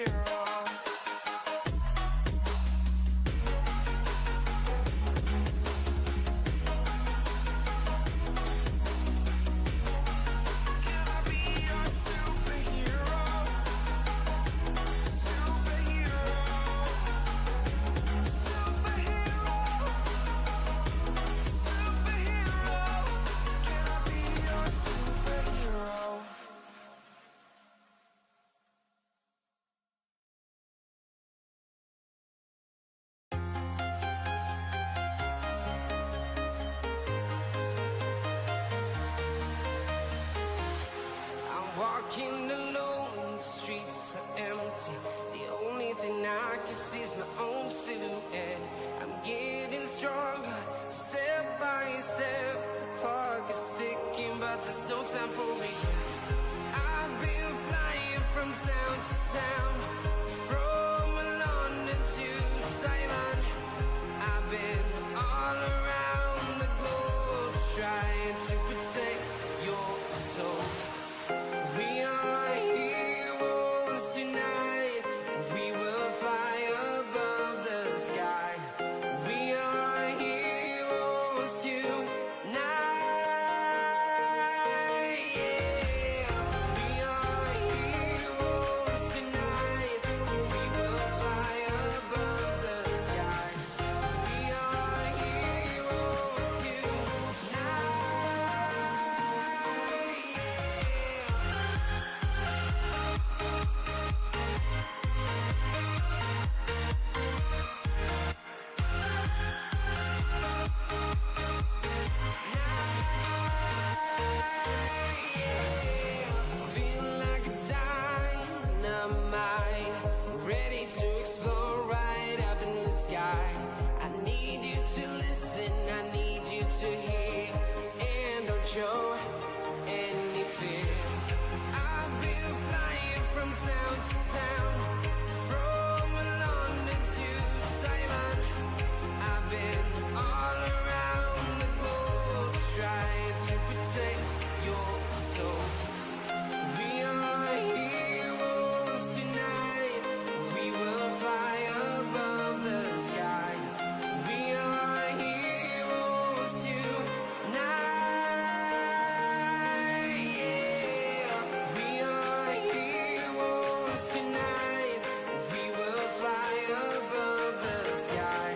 superhero. Can I be your superhero? Superhero. Superhero. Superhero. Can I be your superhero? I'm walking alone, the streets are empty. The only thing I can see is my own silhouette. I'm getting stronger, step by step. The clock is ticking, but there's no time for regrets. I've been flying from town to town, from London to Taiwan. I've been all around the globe, trying to protect your soul. We are heroes tonight. We will fly above the sky. We are heroes tonight. Yeah. We are heroes tonight. We will fly above the sky. We are heroes tonight. Feel like a dynamite, ready to explode right up in the sky. I need you to listen, I need you to hear, and don't show any fear. I've been flying from town to town, from London to Taiwan. I've been all around the globe, trying to protect your soul. We are heroes tonight. We will fly above the sky. We are heroes tonight. Yeah. We are heroes tonight. We will fly above the sky.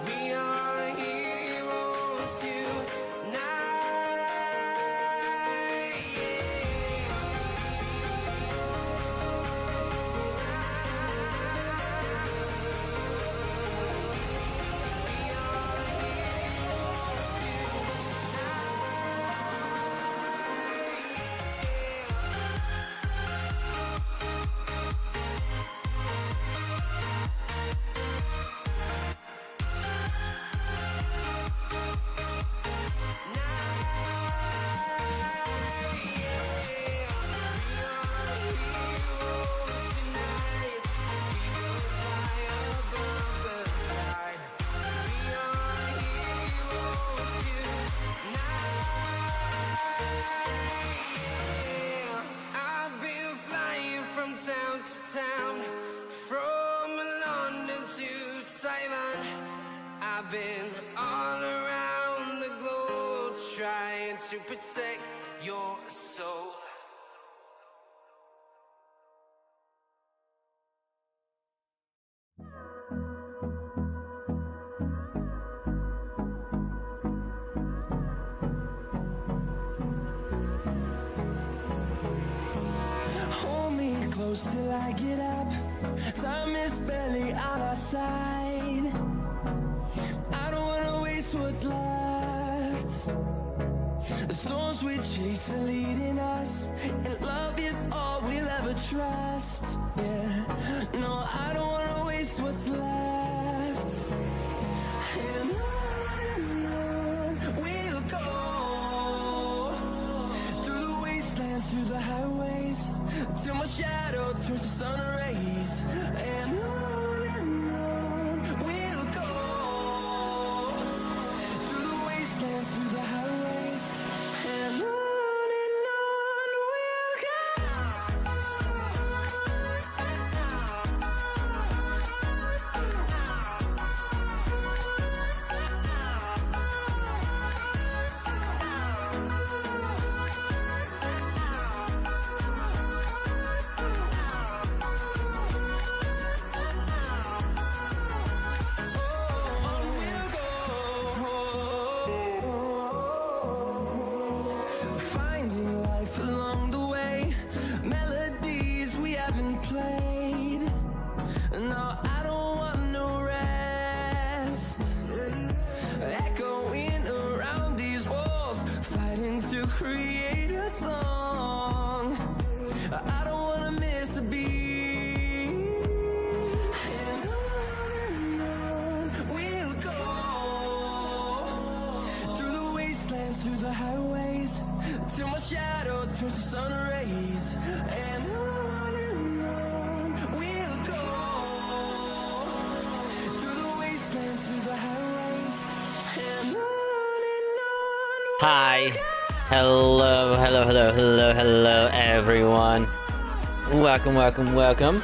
We are heroes tonight. I've been flying from town to town, from London to Taiwan. I've been all around the globe, trying to protect your soul. Hold me close till I get up. Time is barely on our side. I don't wanna waste what's left. The storms we chase are leading us, and love is all we'll ever trust. Yeah, no, I don't wanna waste what's left. And on we'll go, through the wastelands, through the highways, till my shadow turns to sun rays. And on we'll go, through the wastelands, through the highways. And on we'll go. through the highways till my shadow turns to sun rays. And on we'll go through the wastelands, through the highways, and on. Hi. Hello, hello, hello, hello, hello, everyone. Welcome, welcome, welcome.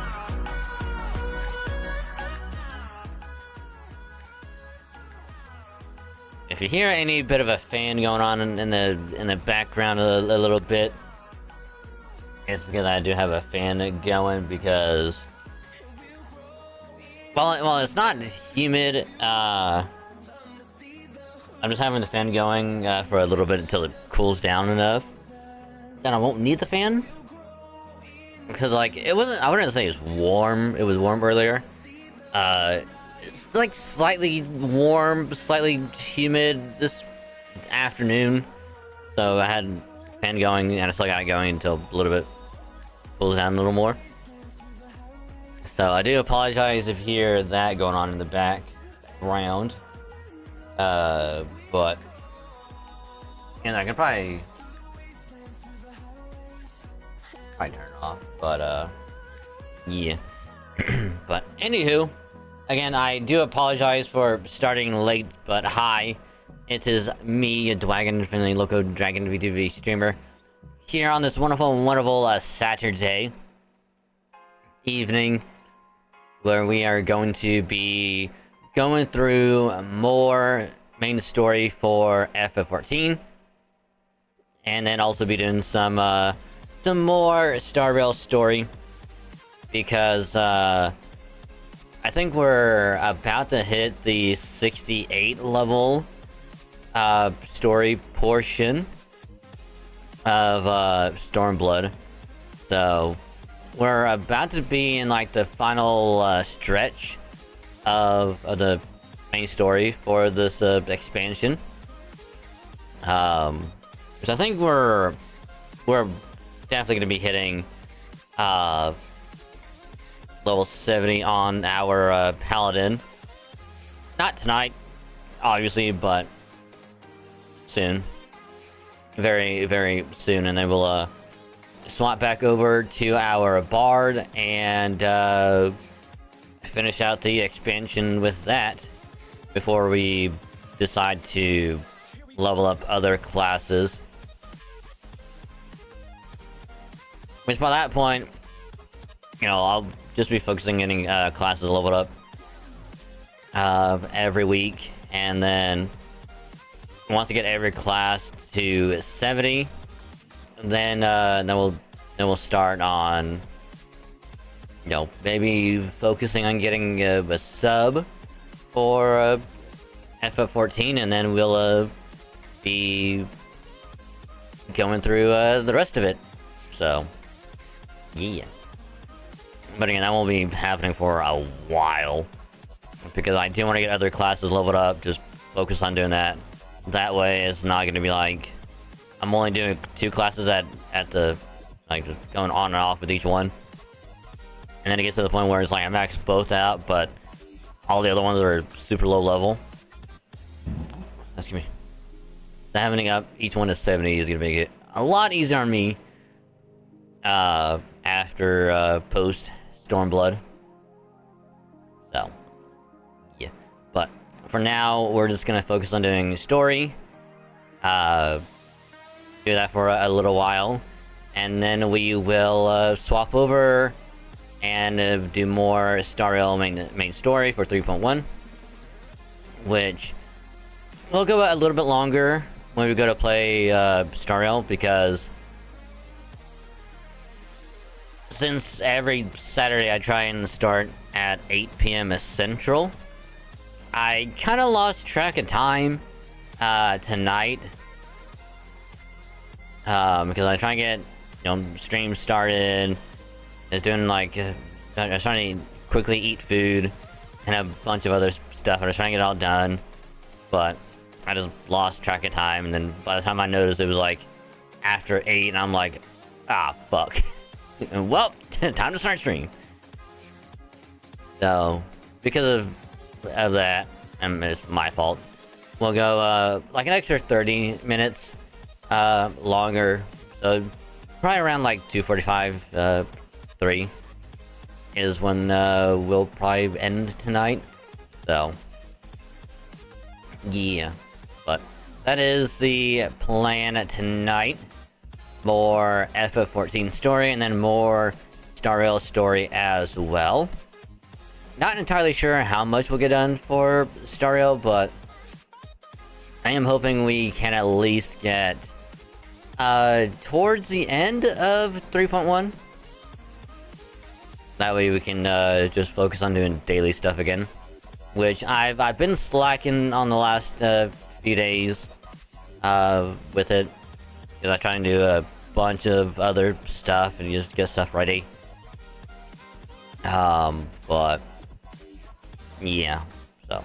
If you hear any bit of a fan going on in the background a little bit, it's because I do have a fan going because well it's not humid. I'm just having the fan going for a little bit until it cools down enough. Then I won't need the fan. Because, like, it wasn't... I wouldn't say it was warm. It was warm earlier. It's, like, slightly warm, slightly humid this afternoon. So I had the fan going, and I still got it going until a little bit cools down a little more. So I do apologize if you hear that going on in the background. But... And I can probably turn it off, but yeah. But anywho, again, I do apologize for starting late, but hi, it is me, Dwagon Finley Loco Dragon VTV streamer, here on this wonderful Saturday evening, where we are going to be going through more main story for FF14, and then also be doing some more Star Rail story, because I think we're about to hit the 68 level story portion of Stormblood. So we're about to be in like the final stretch of the main story for this expansion, which I think we're definitely going to be hitting level 70 on our paladin. Not tonight, obviously, but soon. Very, very soon. And then we'll swap back over to our bard and finish out the expansion with that before we decide to level up other classes. Which by that point, you know, I'll just be focusing on getting classes leveled up every week, and then once I get every class to 70, then we'll start on, you know, maybe focusing on getting a sub for FF14, and then we'll be going through the rest of it. So. Yeah. But again, that won't be happening for a while, because I do want to get other classes leveled up. Just focus on doing that. That way, it's not going to be like I'm only doing 2 classes at the, like, just going on and off with each one, and then it gets to the point where it's like I max both out, but all the other ones are super low level. Excuse me. So having up each one to 70 is going to make it a lot easier on me. After post Stormblood. So yeah, but for now we're just gonna focus on doing story, do that for a little while, and then we will swap over and do more Star Rail main story for 3.1, which will go a little bit longer when we go to play Star Rail, because since every Saturday I try and start at 8 p.m. Central, I kind of lost track of time tonight, because I try and get, you know, stream started. I was doing like I was trying to quickly eat food and a bunch of other stuff. I was trying to get it all done, but I just lost track of time. And then by the time I noticed, it was like after 8, and I'm like, ah, fuck. Well, time to start stream. So, because of that, and it's my fault, we'll go like an extra 30 minutes longer. So probably around like 2:45, 3 is when we'll probably end tonight. So yeah, but that is the plan tonight. More FF14 story, and then more Star Rail story as well. Not entirely sure how much we'll get done for Star Rail, but I am hoping we can at least get towards the end of 3.1. That way we can just focus on doing daily stuff again, which I've been slacking on the last few days with it, because I'm trying to do a bunch of other stuff and just get stuff ready. But yeah, so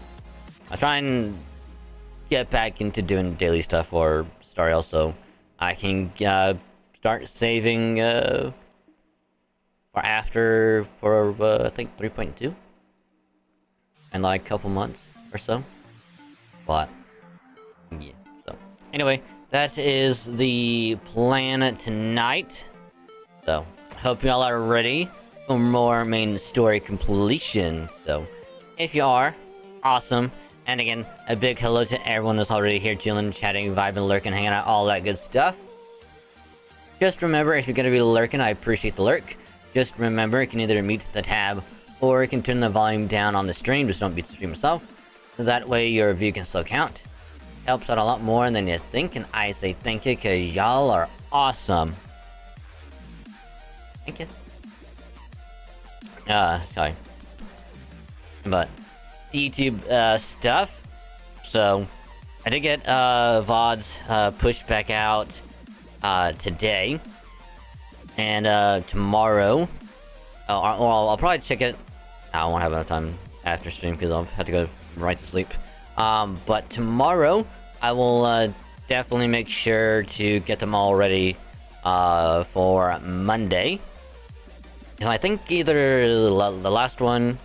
I try and get back into doing daily stuff for Star Rail, so I can start saving for after for I think 3.2 in like a couple months or so. But yeah, so anyway, that is the plan tonight. So hope y'all are ready for more main story completion. So if you are, awesome. And again, a big hello to everyone that's already here, chilling, chatting, vibing, lurking, hanging out, all that good stuff. Just remember, if you're gonna be lurking, I appreciate the lurk. Just remember, you can either mute the tab, or you can turn the volume down on the stream. Just don't beat the stream yourself. So that way your view can still count. Helps out a lot more than you think, and I say thank you, cause y'all are awesome. Thank you. Sorry. But YouTube stuff. So I did get VODs pushed back out today, and tomorrow. Well, I'll probably check it. I won't have enough time after stream because I'll have to go right to sleep. But tomorrow I will definitely make sure to get them all ready for Monday. Because I think either the last one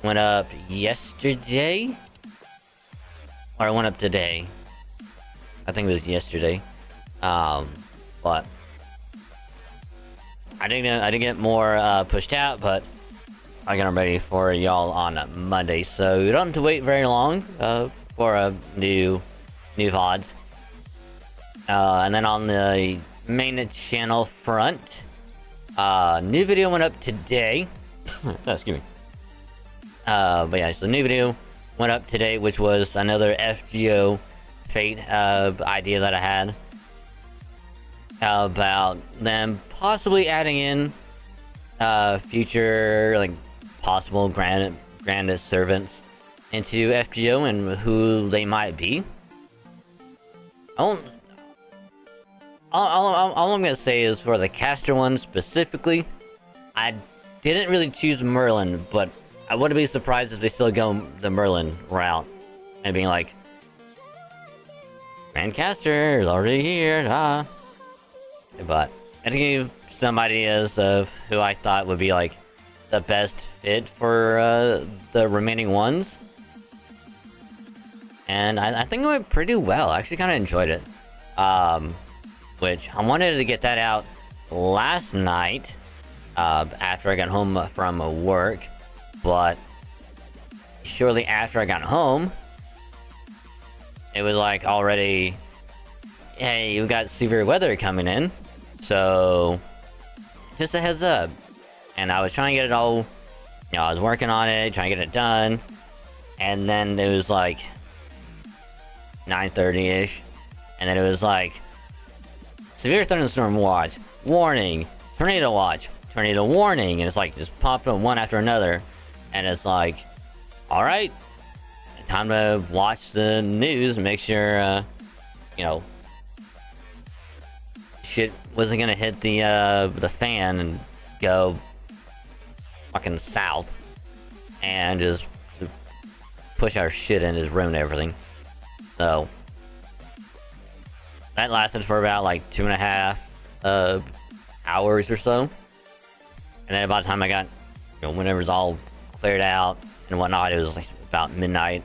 went up yesterday, or it went up today. I think it was yesterday. But I didn't get more pushed out, but I got them ready for y'all on Monday. So you don't have to wait very long for a new VODs. And then on the main channel front, new video went up today. Excuse me. But yeah, so new video went up today, which was another FGO Fate idea that I had about them possibly adding in future like possible grand servants into FGO and who they might be. All I'm gonna say is for the caster one specifically, I didn't really choose Merlin, but I wouldn't be surprised if they still go the Merlin route and being like, Grand Caster is already here, But I gave some ideas of who I thought would be like the best fit for the remaining ones, and I think it went pretty well. I actually kind of enjoyed it. Which I wanted to get that out last night after I got home from work, but shortly after I got home, it was like already, hey, you got severe weather coming in, so just a heads up. And I was trying to get it all, I was working on it, trying to get it done, and then it was like 9:30ish, and then it was like severe thunderstorm watch, warning, tornado watch, tornado warning, and it's like just popping one after another, and it's like, all right, time to watch the news and make sure, shit wasn't gonna hit the fan and go fucking south and just push our shit in and just ruin everything. So that lasted for about like 2.5 hours or so, and then by the time I got, whenever it was all cleared out and whatnot, it was like about midnight.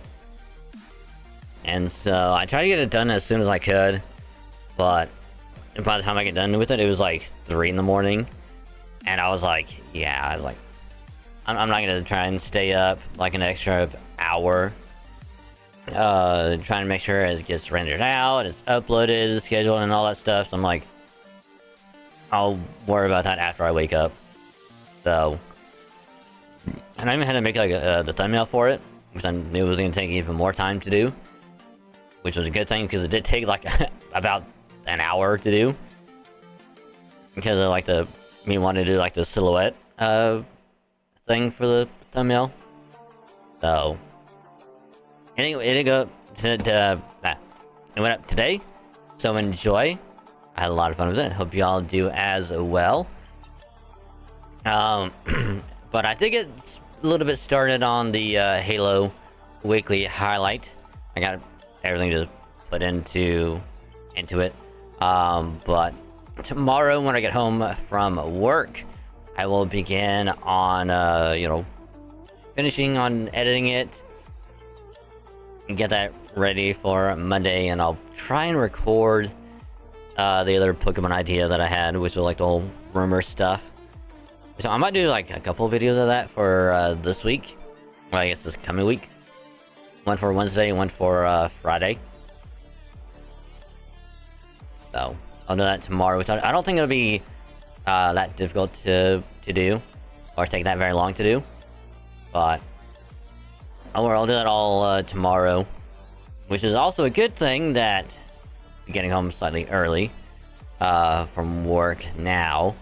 And so I tried to get it done as soon as I could, but by the time I get done with it, it was like 3 in the morning. And I was like, yeah, I'm not gonna try and stay up like an extra hour. Trying to make sure it gets rendered out, it's uploaded, scheduled, and all that stuff. So I'm like, I'll worry about that after I wake up. So, and I even had to make like the thumbnail for it, which I knew was gonna take even more time to do. Which was a good thing because it did take like about an hour to do. Because of like me wanting to do like the silhouette thing for the thumbnail. So anyway, it went up today. So enjoy. I had a lot of fun with it. Hope y'all do as well. But I think it's a little bit started on the Halo weekly highlight. I got everything to put into it. But tomorrow when I get home from work, I will begin on finishing on editing it and get that ready for Monday, and I'll try and record the other Pokemon idea that I had, which was like the whole rumor stuff. So I might do like a couple of videos of that for this week. Well, I guess this coming week. One for Wednesday, one for Friday. So I'll do that tomorrow, which I don't think it'll be that difficult to do, or take that very long to do. But I'll do that all tomorrow, which is also a good thing that I'm getting home slightly early from work now,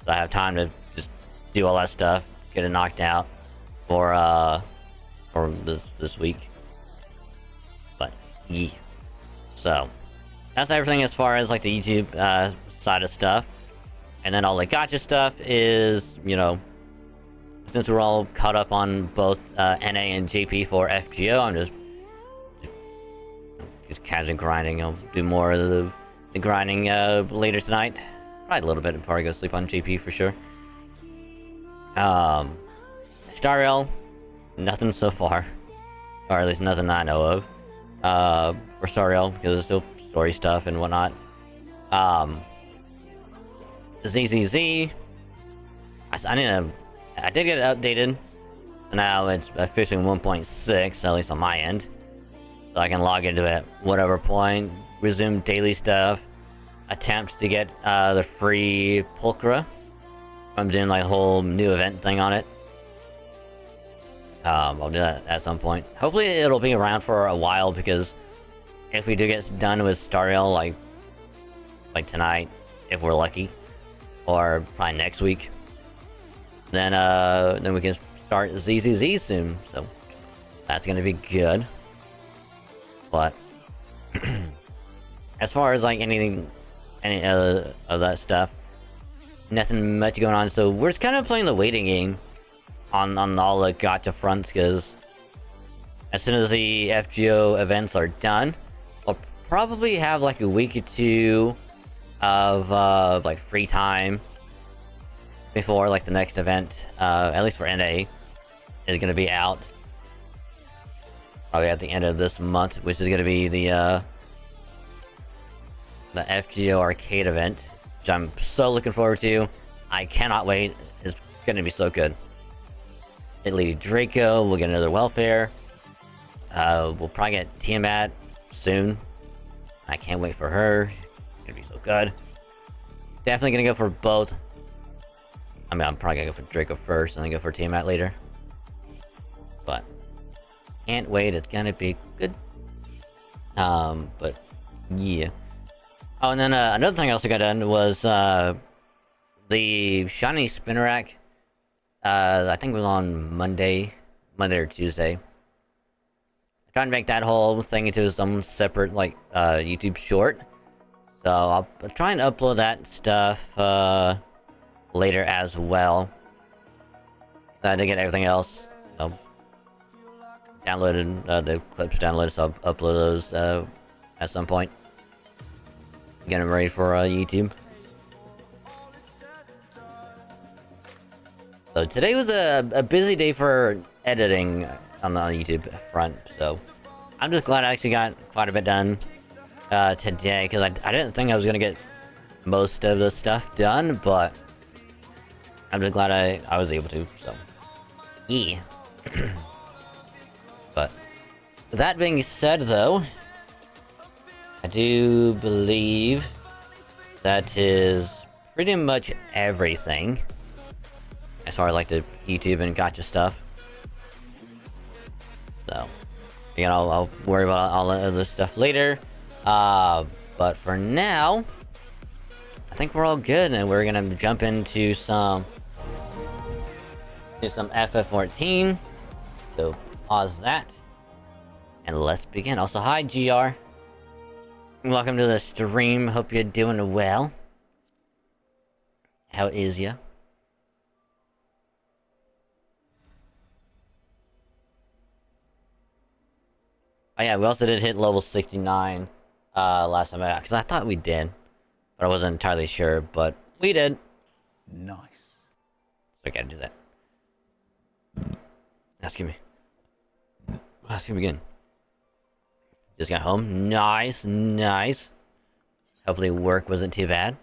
so I have time to just do all that stuff, get it knocked out for this week. But yeah, so that's everything as far as like the YouTube side of stuff. And then all the gotcha stuff is, since we're all caught up on both NA and JP for FGO, I'm just casually grinding. I'll do more of the grinding later tonight. Probably a little bit before I go sleep on JP for sure. Stariel, nothing so far. Or at least nothing I know of. For Stariel, because it's still story stuff and whatnot. ZZZ, I did get it updated. Now it's officially 1.6, at least on my end. So I can log into it at whatever point, resume daily stuff, attempt to get the free Pulchra. I'm doing like a whole new event thing on it. I'll do that at some point. Hopefully it'll be around for a while, because if we do get done with Stariel like tonight, if we're lucky, or probably next week, then we can start ZZZ soon. So that's gonna be good. But as far as like any of that stuff, nothing much going on. So we're just kind of playing the waiting game on all the gacha fronts, because as soon as the FGO events are done, we'll probably have like a week or two of like free time before like the next event, at least for NA, is gonna be out probably at the end of this month, which is gonna be the FGO arcade event, which I'm so looking forward to. I cannot wait. It's gonna be so good. Get Lady Draco, we'll get another welfare. We'll probably get Tiamat soon. I can't wait for her. It's gonna be so good. Definitely gonna go for both. I mean, I'm probably gonna go for Draco first and then go for Tiamat later. But can't wait. It's gonna be good. But yeah. Oh, and then another thing I also got done was the shiny Spinnerack. I think it was on Monday or Tuesday. I'm trying to make that whole thing into some separate like YouTube short. So I'll try and upload that stuff later as well. I had to get everything else downloaded, the clips downloaded, so I'll upload those at some point. Get them ready for YouTube. So today was a busy day for editing on the YouTube front, so I'm just glad I actually got quite a bit done today, because I didn't think I was gonna get most of the stuff done, but I'm just glad I was able to, so yeah. But that being said, though, I do believe that is pretty much everything as far as like the YouTube and gotcha stuff. So, you know, I'll worry about all of this stuff later. But for now, I think we're all good, and we're gonna jump into some FF14. So pause that, and let's begin. Also, hi GR. Welcome to the stream. Hope you're doing well. How is ya? Oh yeah, we also did hit level 69 last time, because I thought we did, but I wasn't entirely sure, but we did. Nice. So I gotta do that. Ask me. Ask him again. Just got home. Nice, nice. Hopefully work wasn't too bad.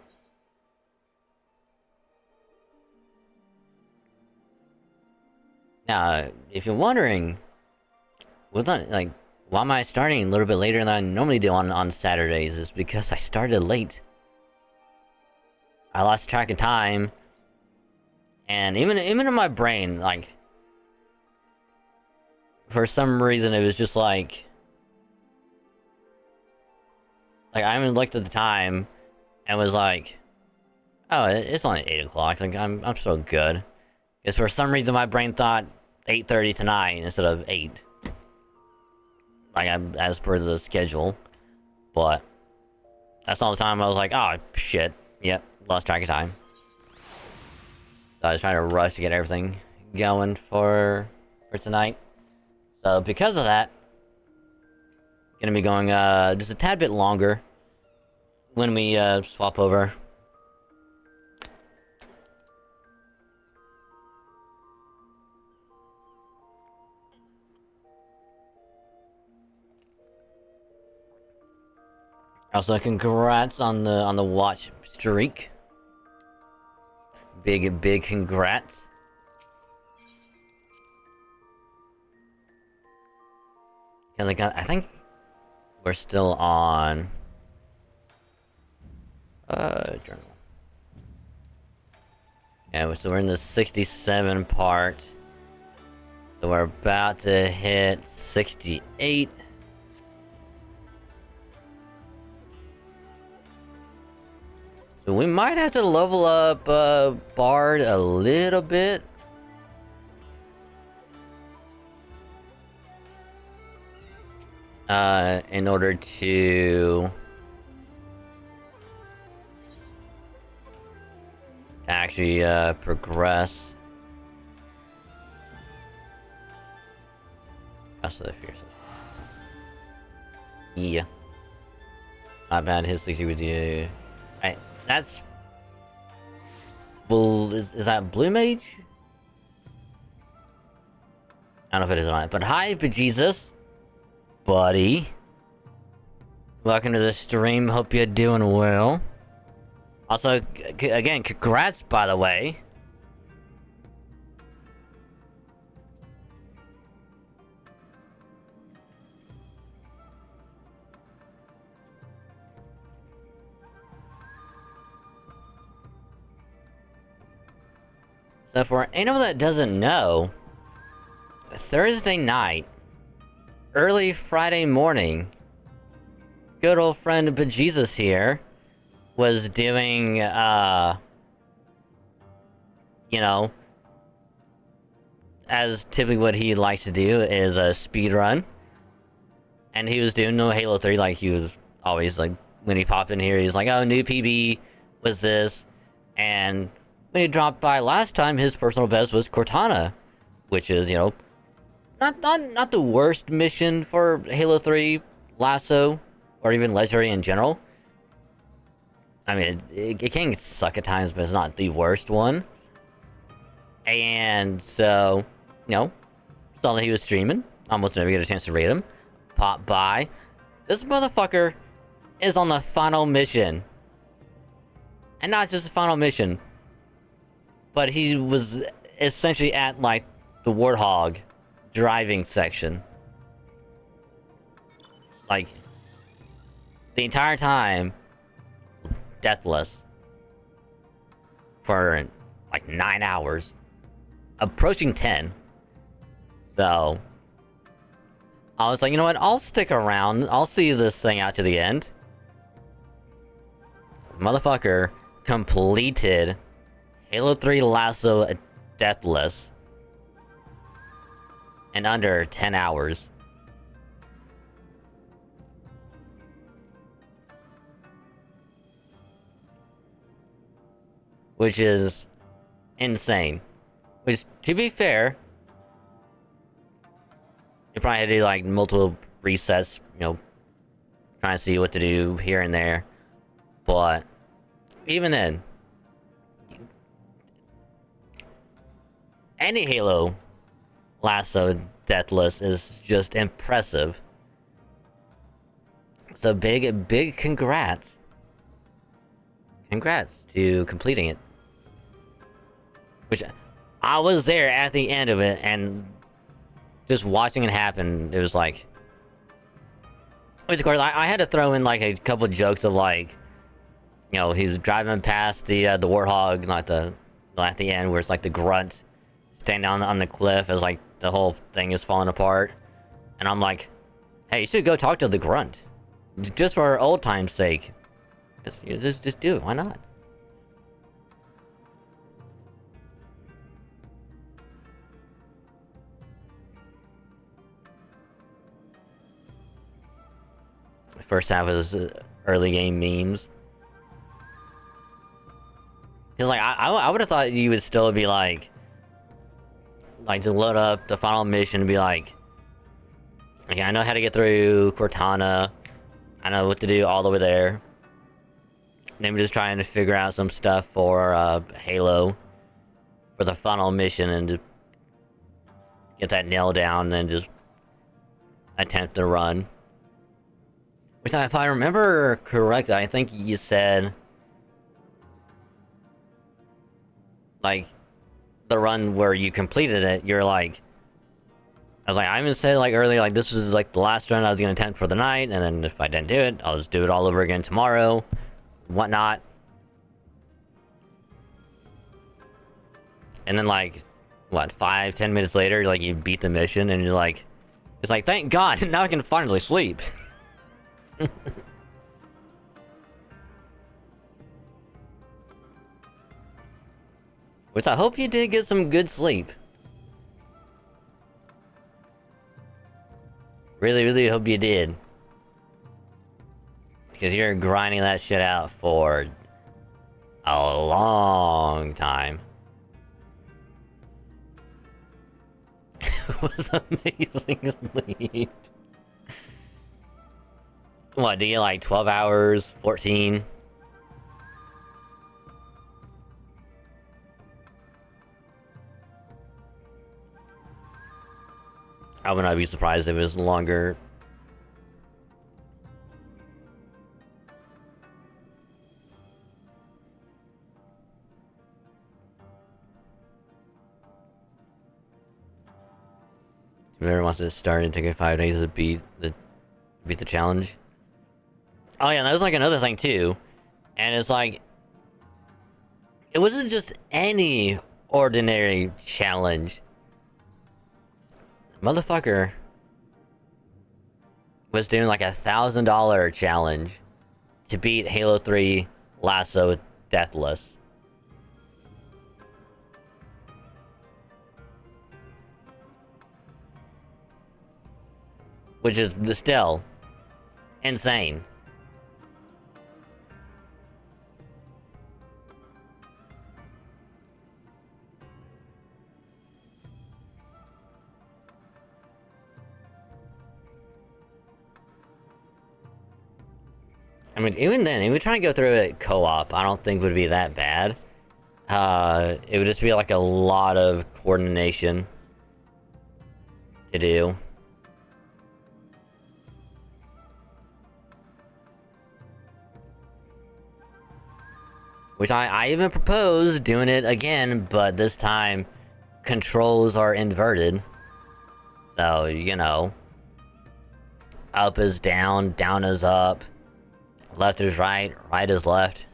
Now, if you're wondering, why am I starting a little bit later than I normally do on Saturdays, is because I started late. I lost track of time, and even in my brain, like, for some reason it was just like I even looked at the time and was like, oh, it's only 8 o'clock, like I'm still good. Because for some reason my brain thought 8:30 to 9 instead of 8. Like, as per the schedule. But that's all the time I was like, oh shit, yep, lost track of time. So I was trying to rush to get everything going for tonight. So because of that, gonna be going just a tad bit longer when we swap over. Also, congrats on the watch streak. Big congrats. And like, I think we're still on journal. Yeah, so we're in the 67 part. So we're about to hit 68. So we might have to level up Bard a little bit. In order to actually progress. Also the fierce. Yeah. Not bad. His 60 with you. Right. That's is that Blue Mage? I don't know if it is or not, but hi Bejesus, buddy. Welcome to the stream, hope you're doing well. Also, again, congrats, by the way. So for anyone that doesn't know, Thursday night, early Friday morning, good old friend Bejesus here was doing, you know, as typically what he likes to do is a speed run. And he was doing no Halo 3 like he was always, like, when he popped in here, he's like, oh, new PB was this. And when he dropped by last time, his personal best was Cortana, which is, you know, not the worst mission for Halo 3 Lasso, or even Legendary in general. I mean, it can suck at times, but it's not the worst one. And so, you know, saw that he was streaming. Almost never get a chance to rate him. pop by. This motherfucker is on the final mission. And not just the final mission, but he was essentially at, like, the Warthog driving section. Like, the entire time, deathless. For, like, 9 hours. Approaching 10. So, I was like, you know what, I'll stick around. I'll see this thing out to the end. Motherfucker completed Halo 3 Lasso deathless in under 10 hours. Which is insane. Which, to be fair, you probably had to do like multiple resets, you know, trying to see what to do here and there. But even then, any Halo Lasso deathless is just impressive. So big congrats. Congrats to completing it. Which, I was there at the end of it, and just watching it happen, it was like... Which, of course, I had to throw in, like, a couple of jokes of, like... You know, he's driving past the Warthog, not at the end, where it's, like, the grunt standing on the cliff as, like, the whole thing is falling apart. And I'm like, hey, you should go talk to the grunt. Just for old time's sake. Just do it, why not? First half was early game memes. Cause like I would have thought you would still be like to load up the final mission and be like, okay, I know how to get through Cortana. I know what to do all over there. Then we're just trying to figure out some stuff for Halo for the final mission and to get that nailed down, and then just attempt to run. Which, if I remember correctly, I think you said, like, the run where you completed it, you're like, I was like, I even said, like, earlier, like, this was, like, the last run I was gonna attempt for the night, and then if I didn't do it, I'll just do it all over again tomorrow, whatnot. And then, like, what, 5-10 minutes later, like, you beat the mission, and you're like, it's like, thank God, now I can finally sleep. Which I hope you did get some good sleep. Really hope you did. Because you're grinding that shit out for a long time. It was amazing sleep. What, do you get like 12 hours, 14? I would not be surprised if it was longer. Whoever wants to start and take 5 days to beat the challenge. Oh yeah, and that was like another thing too. And it's like, it wasn't just any ordinary challenge. Motherfucker was doing like $1,000 challenge to beat Halo 3 Lasso deathless. Which is still insane. I mean, even then, even trying to go through it co-op, I don't think would be that bad. It would just be like a lot of coordination to do. Which I even proposed doing it again, but this time controls are inverted. So, you know, up is down, down is up, left is right, right is left.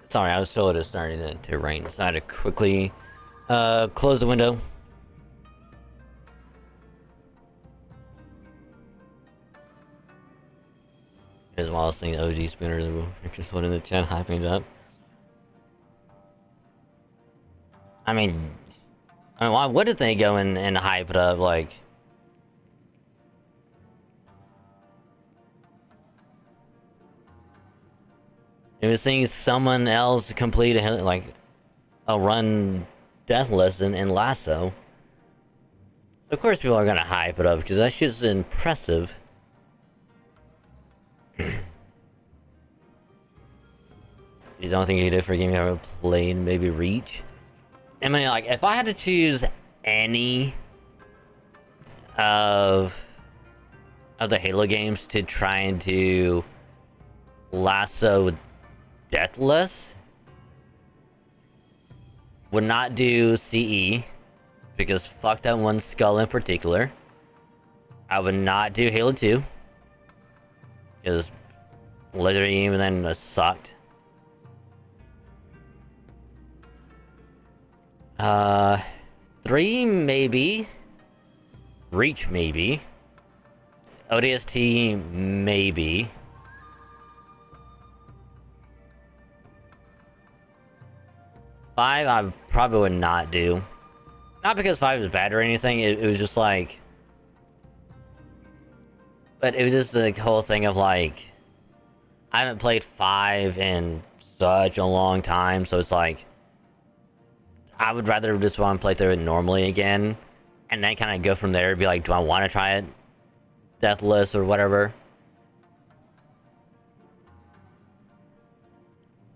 Sorry, I was still just starting to rain. Decided to quickly close the window. As well as seeing OG Spinner just put in the chat hyping it up. I mean, why wouldn't they go and hype it up? Like, it was seeing someone else complete a run deathless in Lasso. Of course, people are gonna hype it up because that shit's impressive. You don't think you did for a game you ever played? Maybe Reach? I mean, like, if I had to choose any of the Halo games to try and do Lasso Deathless, would not do CE because fuck that one skull in particular. I would not do Halo 2 because literally even then sucked. 3 maybe. Reach maybe. ODST maybe. Five, I probably would not do. Not because 5 is bad or anything, it was just like... But it was just the whole thing of like... I haven't played 5 in such a long time, so it's like... I would rather just want to play through it normally again, and then kind of go from there, be like, do I want to try it deathless or whatever?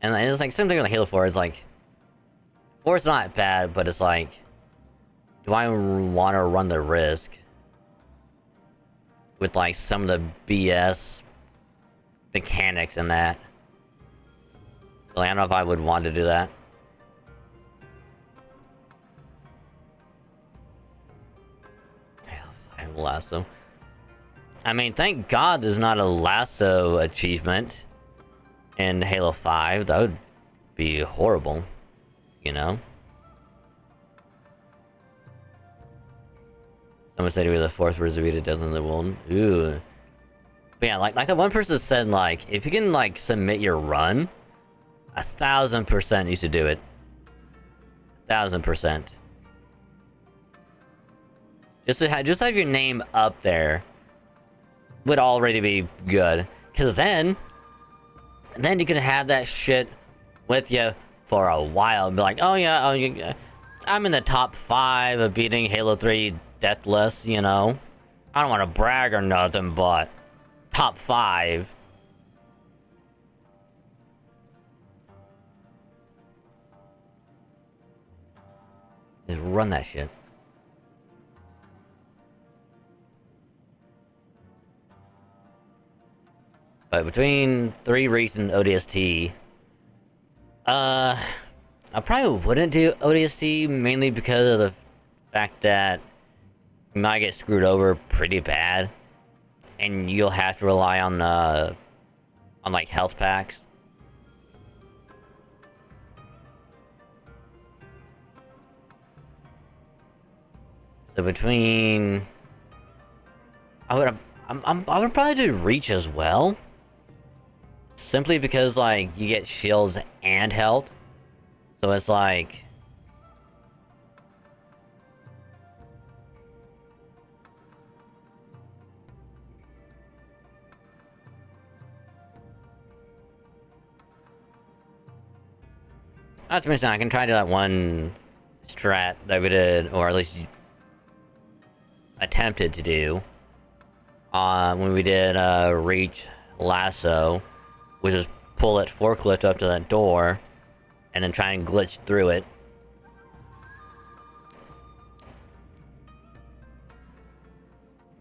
And it's like, same thing with Halo 4, it's like... 4 is not bad, but it's like... Do I want to run the risk? With like some of the BS mechanics in that. Like, I don't know if I would want to do that. Lasso. I mean, thank God there's not a lasso achievement in Halo 5. That would be horrible, you know? Someone said he was the 4th Reservita death in the world. Ooh. But yeah, like the one person said, like, if you can, like, submit your run, 1000% you should do it. 1000%. Just have your name up there would already be good. Cause then you can have that shit with you for a while and be like, oh yeah, I'm in the top 5 of beating Halo 3 Deathless, you know? I don't want to brag or nothing, but top 5. Just run that shit. But between 3 reach and ODST, I probably wouldn't do ODST mainly because of the fact that you might get screwed over pretty bad, and you'll have to rely on like health packs. So between, I would probably do reach as well, simply because like you get shields and health, so it's like. Not to mention, I can try to that one strat that we did, or at least attempted to do, when we did reach lasso, which is pull it forklift up to that door, and then try and glitch through it.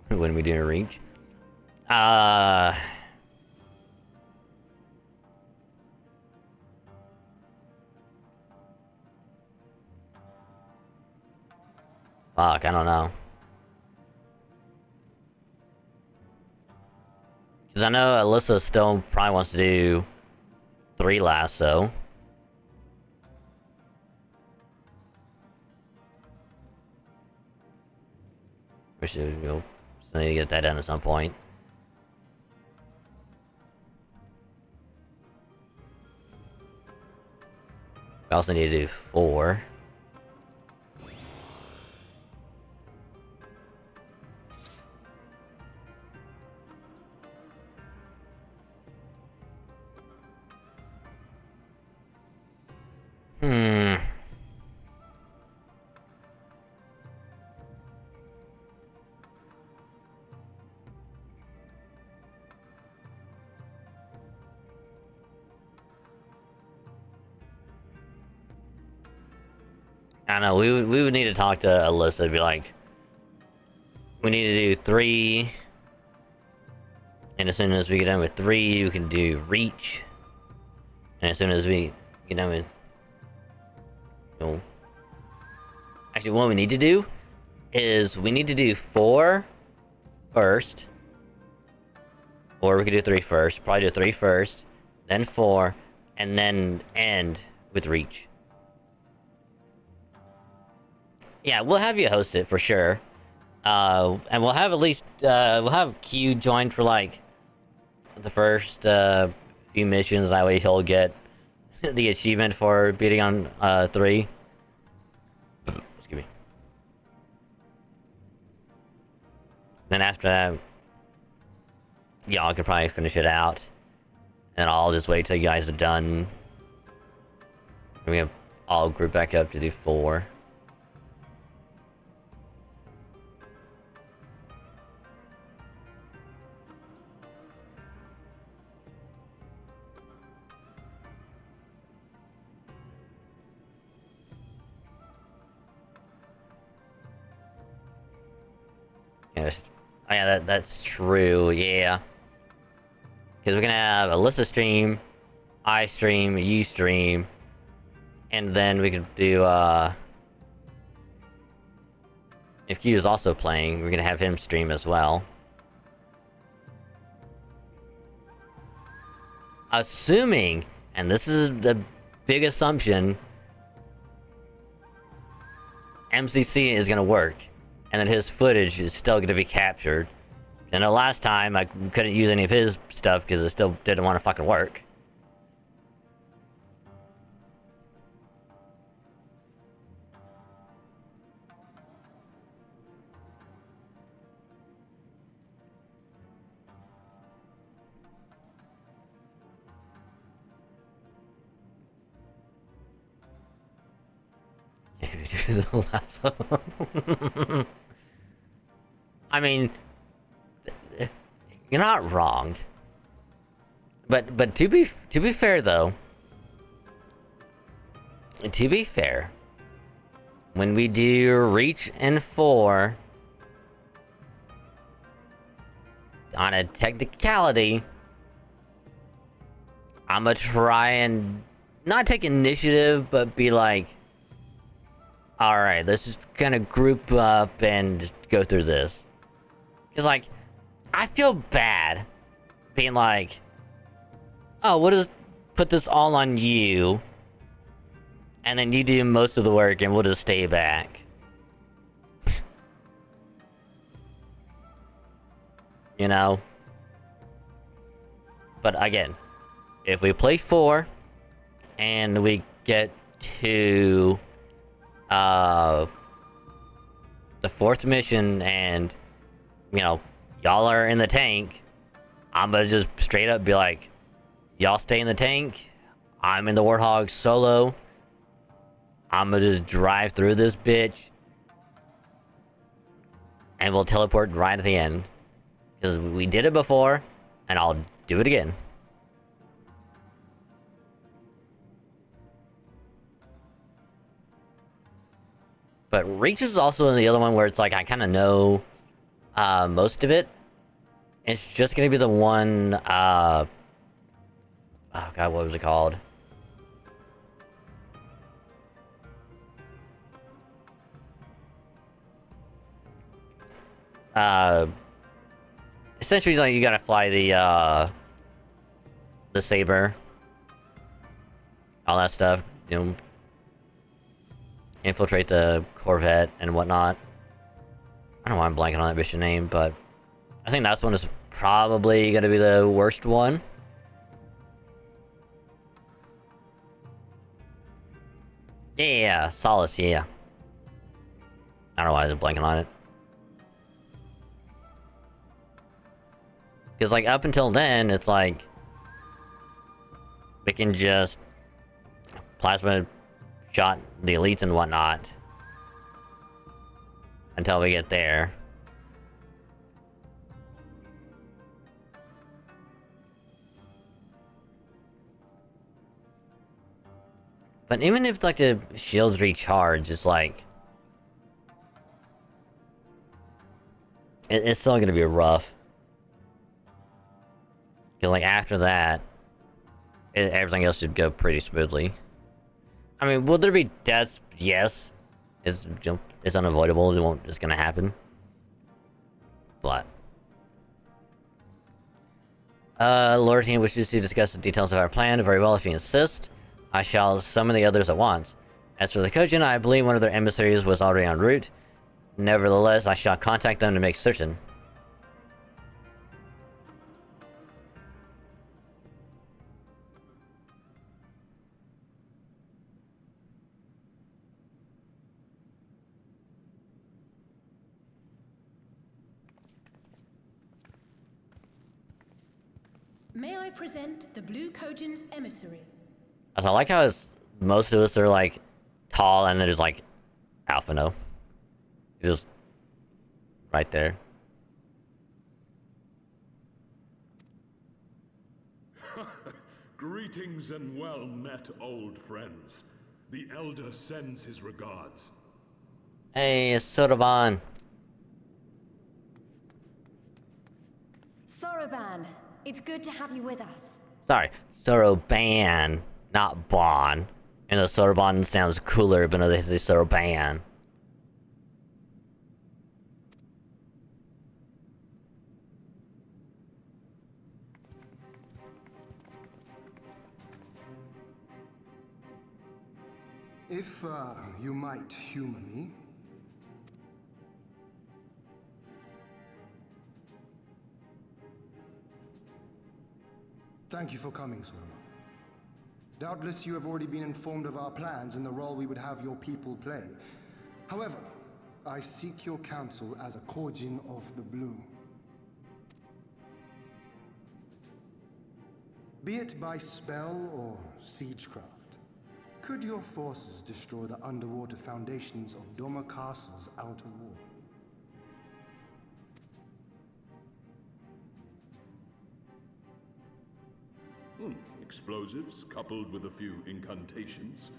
When we do reach, fuck, I don't know. Because I know Alyssa still probably wants to do 3 lasso. We should, you know, still need to get that done at some point. We also need to do 4. I know, we would need to talk to Alyssa, be like, we need to do 3, and as soon as we get done with 3, we can do reach, and as soon as we get done with, you know, actually what we need to do is we need to do 4 first, or we could do 3 first, probably do 3 first, then 4, and then end with reach. Yeah, we'll have you host it for sure. And we'll have at least, we'll have Q joined for like the first few missions. That way he'll get the achievement for beating on 3. Excuse me. Then after that, y'all could probably finish it out. And I'll just wait till you guys are done. We have all group back up to do 4. Yes. Oh yeah, that's true, yeah. Because we're gonna have Alyssa stream, I stream, you stream, and then we could do, if Q is also playing, we're gonna have him stream as well. Assuming, and this is the big assumption, MCC is gonna work, and that his footage is still gonna be captured. I know last time I couldn't use any of his stuff because it still didn't want to fucking work. I mean, you're not wrong. But to be fair though, to be fair, when we do reach and 4 on a technicality, I'm gonna try and not take initiative, but be like, all right, let's just kind of group up and just go through this. Cause like, I feel bad being like, oh, we'll just put this all on you, and then you do most of the work, and we'll just stay back. You know? But again, if we play 4, and we get to the 4th mission, and you know, y'all are in the tank, I'm gonna just straight up be like, y'all stay in the tank, I'm in the Warthog solo, I'm gonna just drive through this bitch, and we'll teleport right at the end. Because we did it before, and I'll do it again. But Reach is also the other one where it's like, I kind of know most of it. It's just gonna be the one, oh god, what was it called? Essentially, like, you gotta fly the Saber. All that stuff, you know. Infiltrate the Corvette and whatnot. I don't know why I'm blanking on that mission name, but I think that's one is probably gonna be the worst one. Yeah, Solace, yeah. I don't know why I was blanking on it. Because, like, up until then, it's like, we can just plasma shot the elites and whatnot until we get there. But even if, like, the shields recharge, it's like, it's still gonna be rough. Because, like, after that, everything else should go pretty smoothly. I mean, will there be deaths? Yes. It's unavoidable. It's gonna happen. But Lord Team wishes to discuss the details of our plan. Very well, if you insist. I shall summon the others at once. As for the Kojin, I believe one of their emissaries was already en route. Nevertheless, I shall contact them to make certain. May I present the Blue Kojin's emissary? So I like how most of us are like tall, and then there's like Alphino. Just right there. Greetings and well met, old friends. The Elder sends his regards. Hey, Soroban. Soroban, it's good to have you with us. Sorry, Soroban, not Bon. And the Soroban sounds cooler, but no, they say Soroban. If, you might humor me. Thank you for coming, Soroban. Doubtless you have already been informed of our plans and the role we would have your people play. However, I seek your counsel as a Kojin of the Blue. Be it by spell or siegecraft, could your forces destroy the underwater foundations of Doma Castle's outer wall? Explosives coupled with a few incantations.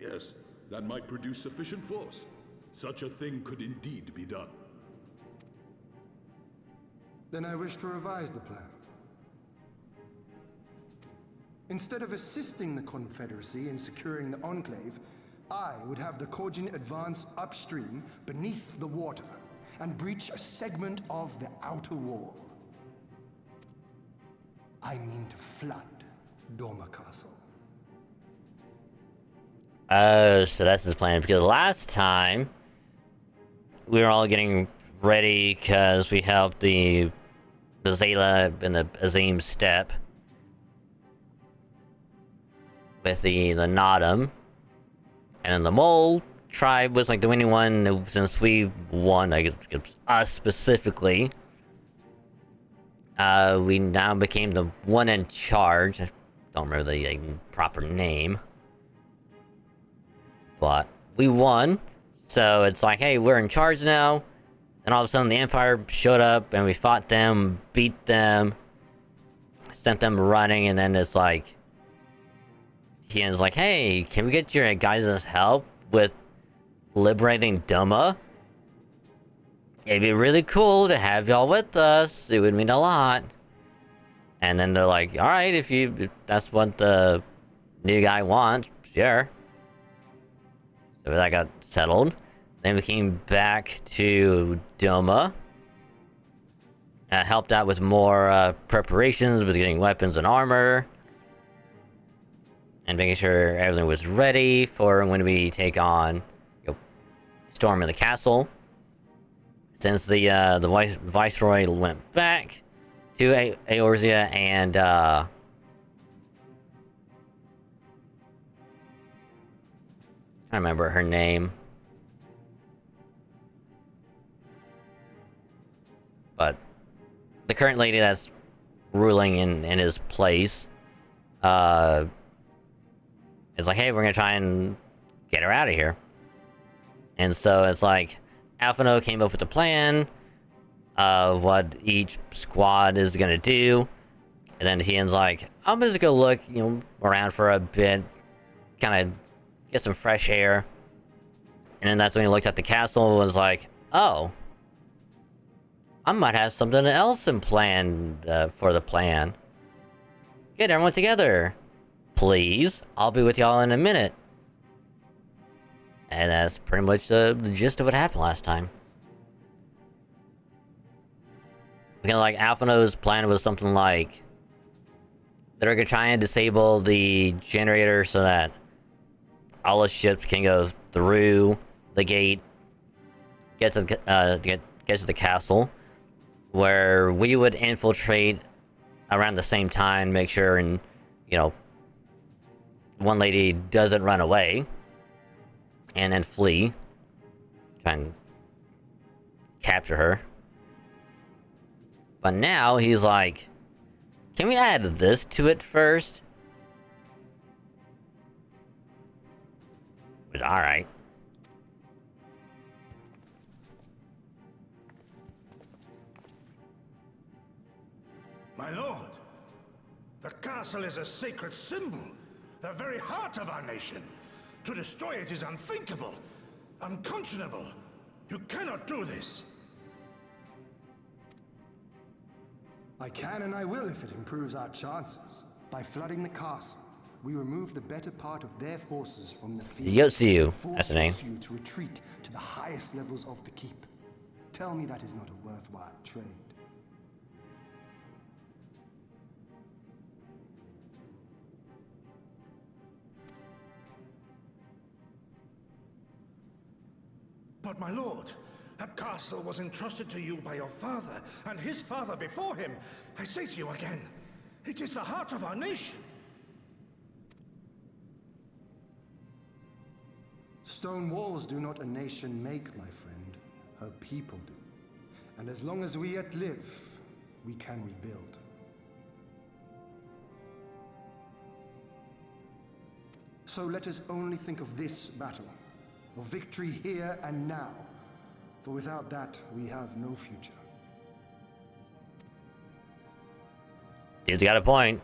Yes, that might produce sufficient force. Such a thing could indeed be done. Then I wish to revise the plan. Instead of assisting the Confederacy in securing the Enclave, I would have the Kojin advance upstream beneath the water and breach a segment of the outer wall. I mean to flood Doma Castle. Oh, so that's his plan. Because last time, we were all getting ready because we helped the Zayla and the Azim step with the Nodum. And then the Mole tribe was like the winning one since we won, I guess us specifically. We now became the one in charge. I don't remember the proper name. But we won. So it's like, hey, we're in charge now. And all of a sudden the Empire showed up and we fought them, beat them, sent them running, and then it's like, Tian's like, hey, can we get your guys' help with liberating Doma? It'd be really cool to have y'all with us. It would mean a lot. And then they're like, alright, if that's what the new guy wants, sure. So that got settled. Then we came back to Doma. Helped out with more preparations with getting weapons and armor. And making sure everything was ready for when we take on storming the castle. Since the Viceroy went back to Eorzea and I remember her name. But the current lady that's ruling in his place is like, hey, we're gonna try and get her out of here. And so it's like Alphino came up with a plan of what each squad is gonna do. And then Tian's like, I'm just gonna look, around for a bit, kind of get some fresh air. And then that's when he looked at the castle and was like, oh, I might have something else in plan for the plan. Get everyone together, please. I'll be with y'all in a minute. And that's pretty much the gist of what happened last time. Like Alphino's plan was something like they're gonna try and disable the generator so that all the ships can go through the gate, get to the castle, where we would infiltrate around the same time, make sure and one lady doesn't run away and then flee, try and capture her. But now he's like, can we add this to it first? But alright. My lord, the castle is a sacred symbol, the very heart of our nation. To destroy it is unthinkable, unconscionable. You cannot do this. I can and I will if it improves our chances. By flooding the castle, we remove the better part of their forces from the field. Yotsu, that's the name. Force you to retreat to the highest levels of the keep. Tell me that is not a worthwhile trade. But my lord, that castle was entrusted to you by your father, and his father before him. I say to you again, it is the heart of our nation. Stone walls do not a nation make, my friend. Her people do. And as long as we yet live, we can rebuild. So let us only think of this battle, of victory here and now. For without that, we have no future. Dude's got a point.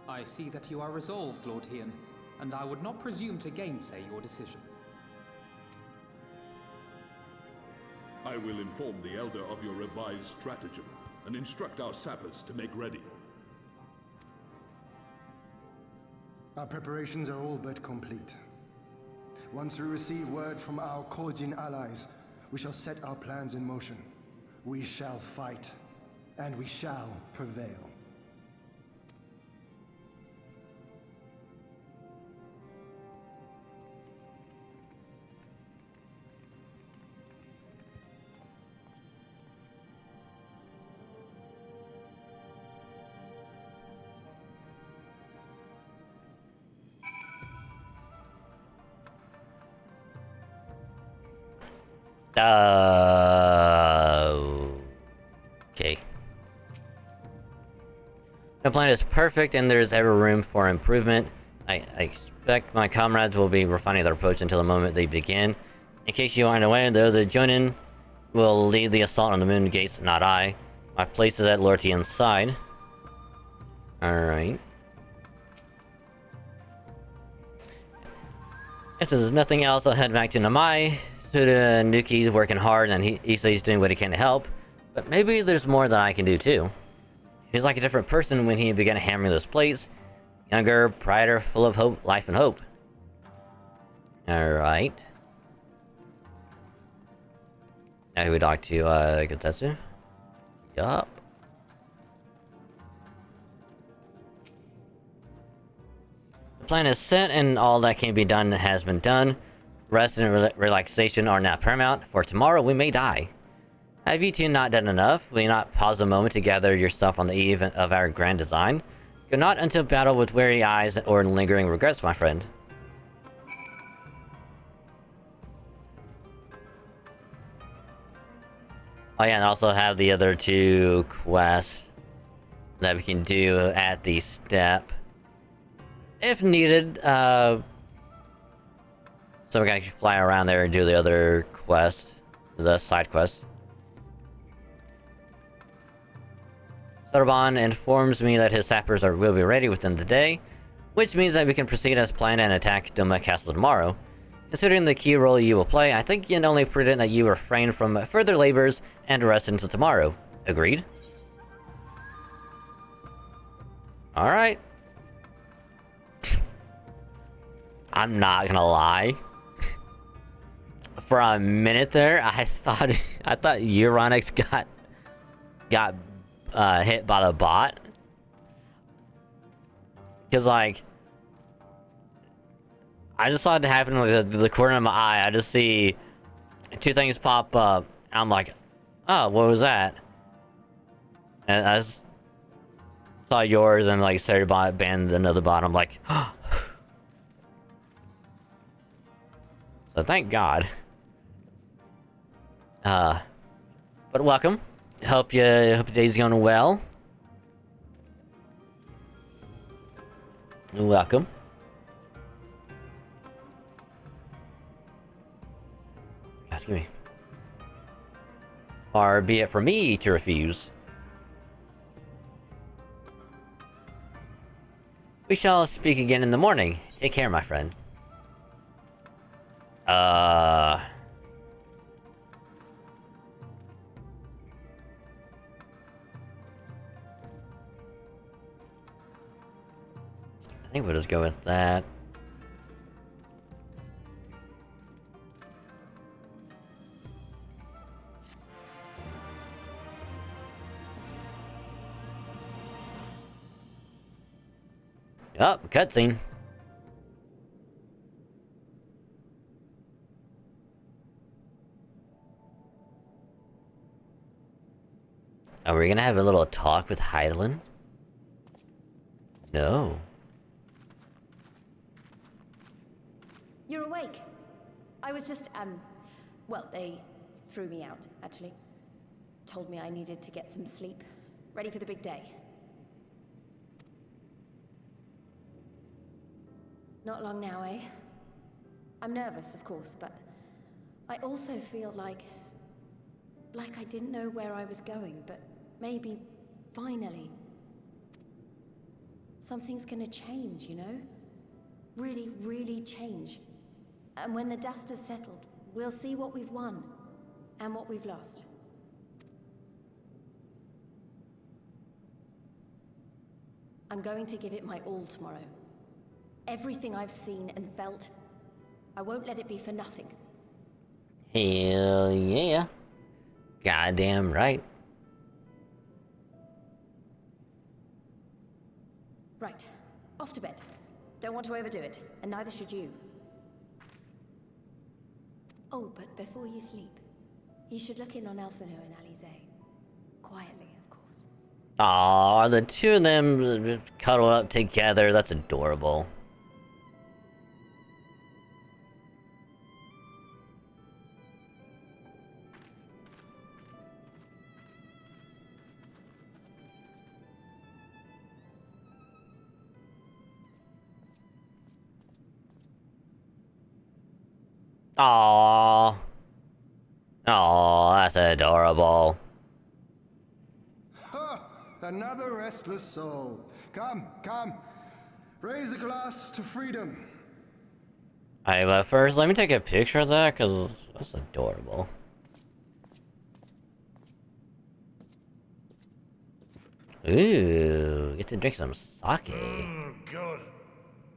I see that you are resolved, Lord Hien, and I would not presume to gainsay your decision. I will inform the Elder of your revised stratagem, and instruct our sappers to make ready. Our preparations are all but complete. Once we receive word from our Korjin allies, we shall set our plans in motion. We shall fight, and we shall prevail. Okay. The plan is perfect and there's ever room for improvement. I expect my comrades will be refining their approach until the moment they begin. In case you aren't aware, though, the Jonin will lead the assault on the moon gates, not I. My place is at Lortian's side. Alright. If there's nothing else, I'll head back to Namai. Nuki's working hard and he says he's doing what he can to help. But maybe there's more that I can do too. He's like a different person when he began hammering those plates. Younger, brighter, full of hope, life and hope. Alright. Now we talk to Gotetsu. Yup. The plan is set and all that can be done has been done. Rest and relaxation are now paramount. For tomorrow we may die. Have you two not done enough? Will you not pause a moment to gather yourself on the eve of our grand design? Go not until battle with weary eyes or lingering regrets, my friend. Oh yeah, and also have the other two quests that we can do at the step. If needed, so we can actually fly around there and do the other quest, the side quest. Sotoban informs me that his sappers will be ready within the day, which means that we can proceed as planned and attack Doma Castle tomorrow. Considering the key role you will play, I think it's only prudent that you refrain from further labors and rest until tomorrow. Agreed? Alright. I'm not gonna lie. For a minute there, I thought Euronix got hit by the bot. Cause like I just saw it happen in the corner of my eye. I just see two things pop up. And I'm like, oh, what was that? And I just saw yours and like Sarah bot banned another bot. I'm like, oh. So thank God. But welcome. Hope your day's going well. Welcome. Excuse me. Far be it from me to refuse. We shall speak again in the morning. Take care, my friend. I think we'll just go with that. Oh, cutscene. Are we gonna have a little talk with Hydaelyn? No. You're awake. I was just, well, they threw me out, actually. Told me I needed to get some sleep. Ready for the big day. Not long now, eh? I'm nervous, of course, but I also feel like I didn't know where I was going, but maybe, finally, something's gonna change, you know? Really, really change. And when the dust has settled, we'll see what we've won and what we've lost. I'm going to give it my all tomorrow. Everything I've seen and felt, I won't let it be for nothing. Hell yeah. Goddamn right. Right. Off to bed. Don't want to overdo it, and neither should you. Oh, but before you sleep, you should look in on Elfino and Alize. Quietly, of course. Aw, the two of them just cuddle up together. That's adorable. Aww. Aww, that's adorable. Ha! Another restless soul. Come, come. Raise a glass to freedom. Alright, but first, let me take a picture of that, because that's adorable. Ooh, get to drink some sake. Good.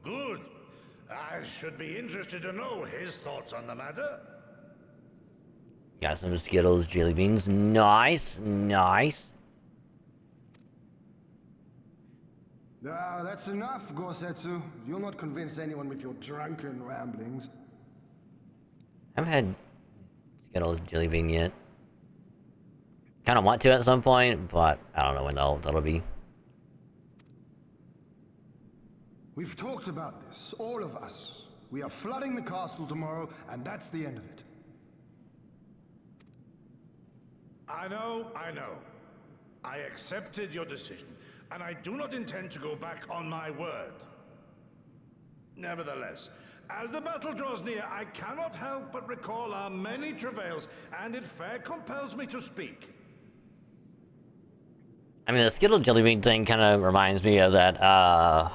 Good. I should be interested to know his thoughts on the matter. Got some Skittles, jelly beans. Nice, nice. Ah, that's enough, Gosetsu. You'll not convince anyone with your drunken ramblings. I haven't had Skittles jelly bean yet. Kind of want to at some point, but I don't know when that'll be. We've talked about this, all of us. We are flooding the castle tomorrow, and that's the end of it. I know. I accepted your decision, and I do not intend to go back on my word. Nevertheless, as the battle draws near, I cannot help but recall our many travails, and it fair compels me to speak. I mean, the Skittle jelly bean thing kind of reminds me of that,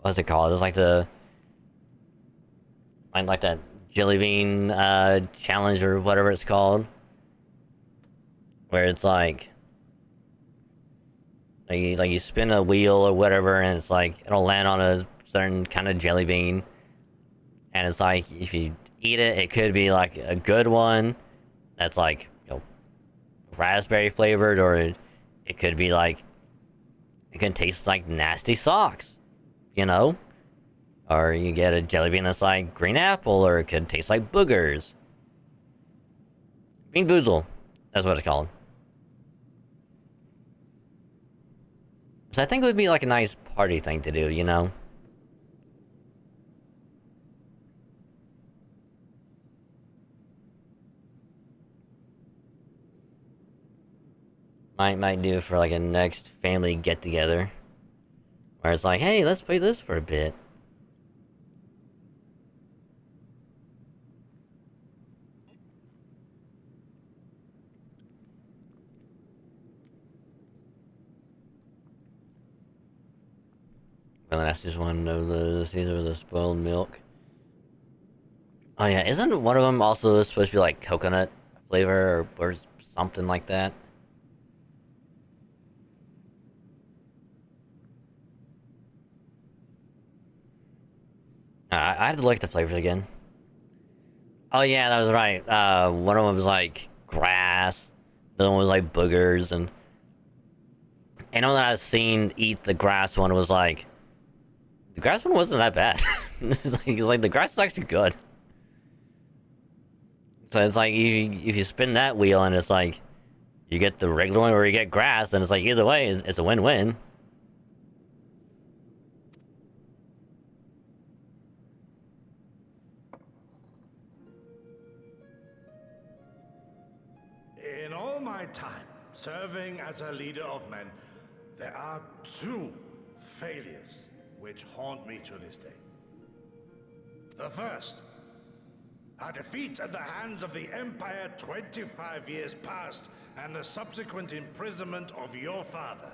what's it called? It's like like that jelly bean, challenge or whatever it's called. Where it's like you spin a wheel or whatever, and it's like, it'll land on a certain kind of jelly bean. And it's like, if you eat it, it could be like a good one that's like, you know, raspberry flavored, or it could be like, it can taste like nasty socks, you know? Or you get a jelly bean that's like green apple, or it could taste like boogers. Bean Boozle, that's what it's called. So I think it would be like a nice party thing to do, you know? Might do it for like a next family get together, where it's like, hey, let's play this for a bit. Well, that's just one of the Caesar with the spoiled milk. Oh yeah, isn't one of them also supposed to be like coconut flavor or something like that? I had to look at the flavors again. Oh yeah, that was right. One of them was like grass. The other one was like boogers, and I know that I've seen eat the grass one was like, the grass one wasn't that bad. It's like the grass is actually good. So it's like, if you spin that wheel and it's like, you get the regular one or you get grass, and it's like, either way, it's a win-win. In all my time serving as a leader of men, there are two failures which haunt me to this day. The first, a defeat at the hands of the Empire 25 years past, and the subsequent imprisonment of your father.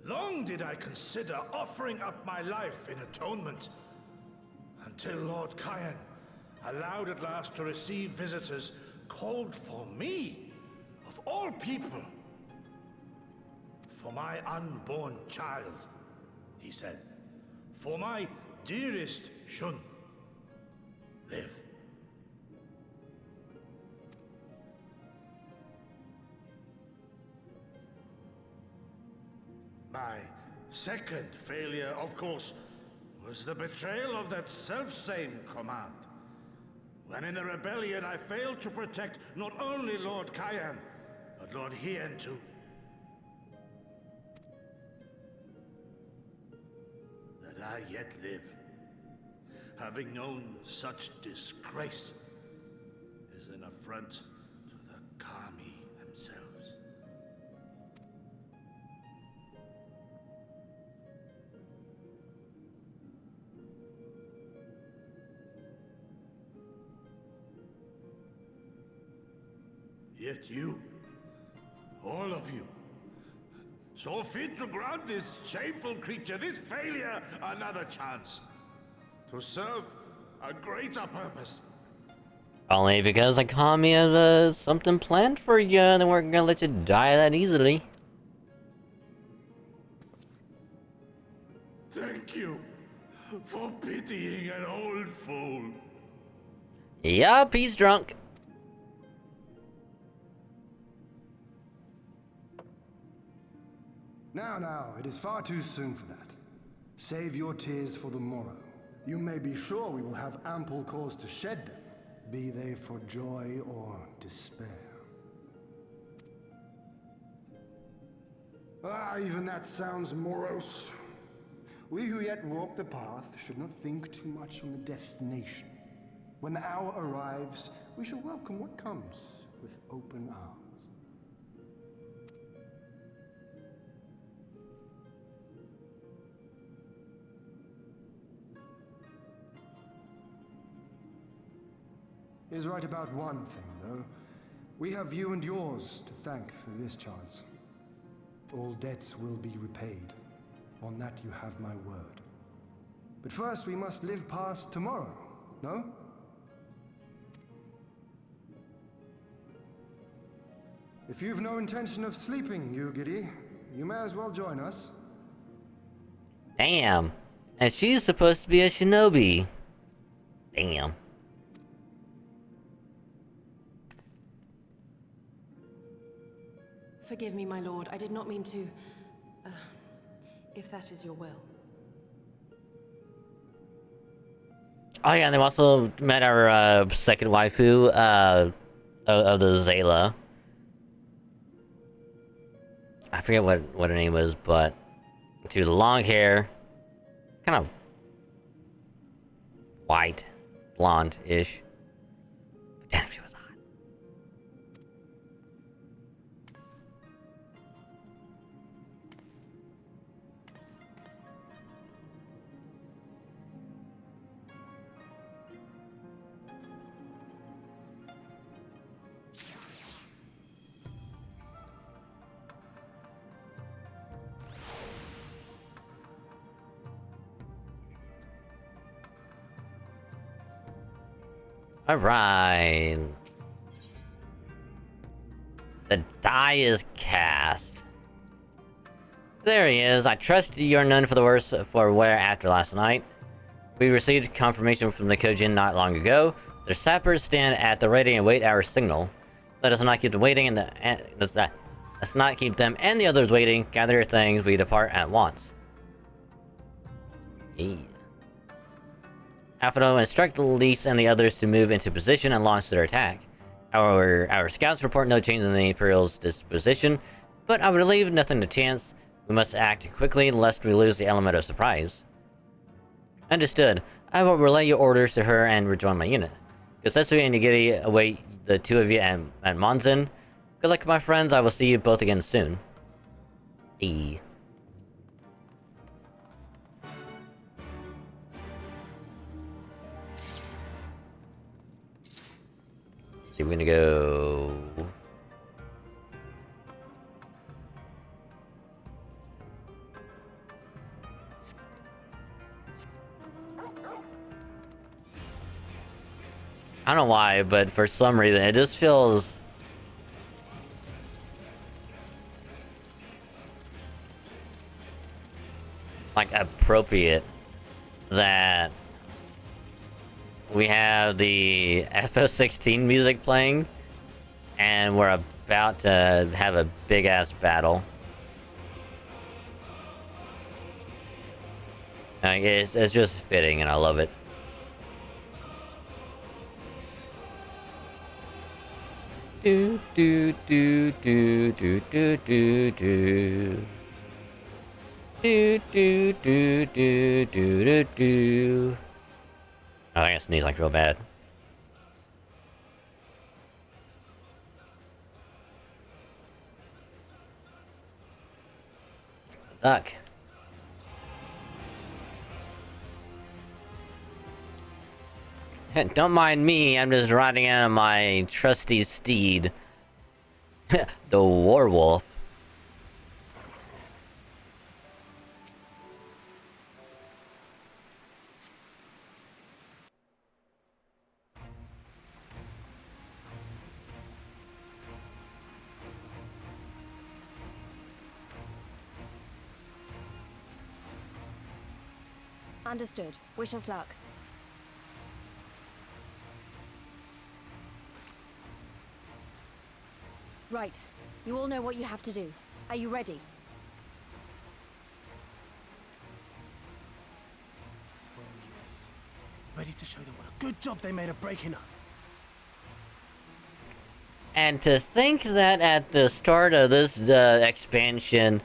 Long did I consider offering up my life in atonement, until Lord Kyan, allowed at last to receive visitors, called for me all people. For my unborn child, he said. For my dearest Shun. Live. My second failure, of course, was the betrayal of that self-same command. When in the rebellion I failed to protect not only Lord Kyan, but Lord Hien too. That I yet live, having known such disgrace, is an affront to the Kami themselves. Yet you, all of you, saw fit to grant this shameful creature, this failure, another chance. To serve a greater purpose. Only because the Kami has something planned for you, and they weren't gonna let you die that easily. Thank you for pitying an old fool. Yup, he's drunk. Now, it is far too soon for that. Save your tears for the morrow. You may be sure we will have ample cause to shed them, be they for joy or despair. Even that sounds morose. We who yet walk the path should not think too much on the destination. When the hour arrives, we shall welcome what comes with open arms. He is right about one thing, though. We have you and yours to thank for this chance. All debts will be repaid. On that you have my word. But first we must live past tomorrow, no? If you've no intention of sleeping, Yugiri, you may as well join us. Damn. And she's supposed to be a shinobi. Damn. Forgive me, my lord. I did not mean to... if that is your will. Oh yeah, and they've also met our second waifu of the Zayla. I forget what her name was, but she was long hair, kind of white, blonde-ish. Damn, she was hot. Alright. The die is cast. There he is. I trust you're none for the worse for wear after last night. We received confirmation from the Kojin not long ago. Their sappers stand at the ready and wait our signal. Let us not keep them waiting and let's not keep them and the others waiting. Gather your things, we depart at once. Yeah. Alphado instruct the Lise and the others to move into position and launch their attack. Our scouts report no change in the Imperial's disposition, but I would leave nothing to chance. We must act quickly lest we lose the element of surprise. Understood. I will relay your orders to her and rejoin my unit. Gosetsu and Nigiri await the two of you at Monzen. Good luck, my friends. I will see you both again soon. E. So we're gonna go... I don't know why, but for some reason it just feels like appropriate that we have the FF16 music playing and we're about to have a big ass battle. It's just fitting and I love it. Do do do do do do do do. Do do do do do do do. Oh, I gotta sneeze like real bad. Fuck. Don't mind me, I'm just riding on my trusty steed. The werewolf. Understood. Wish us luck. Right. You all know what you have to do. Are you ready? Oh, yes. Ready to show them what a good job they made of breaking us. And to think that at the start of this expansion,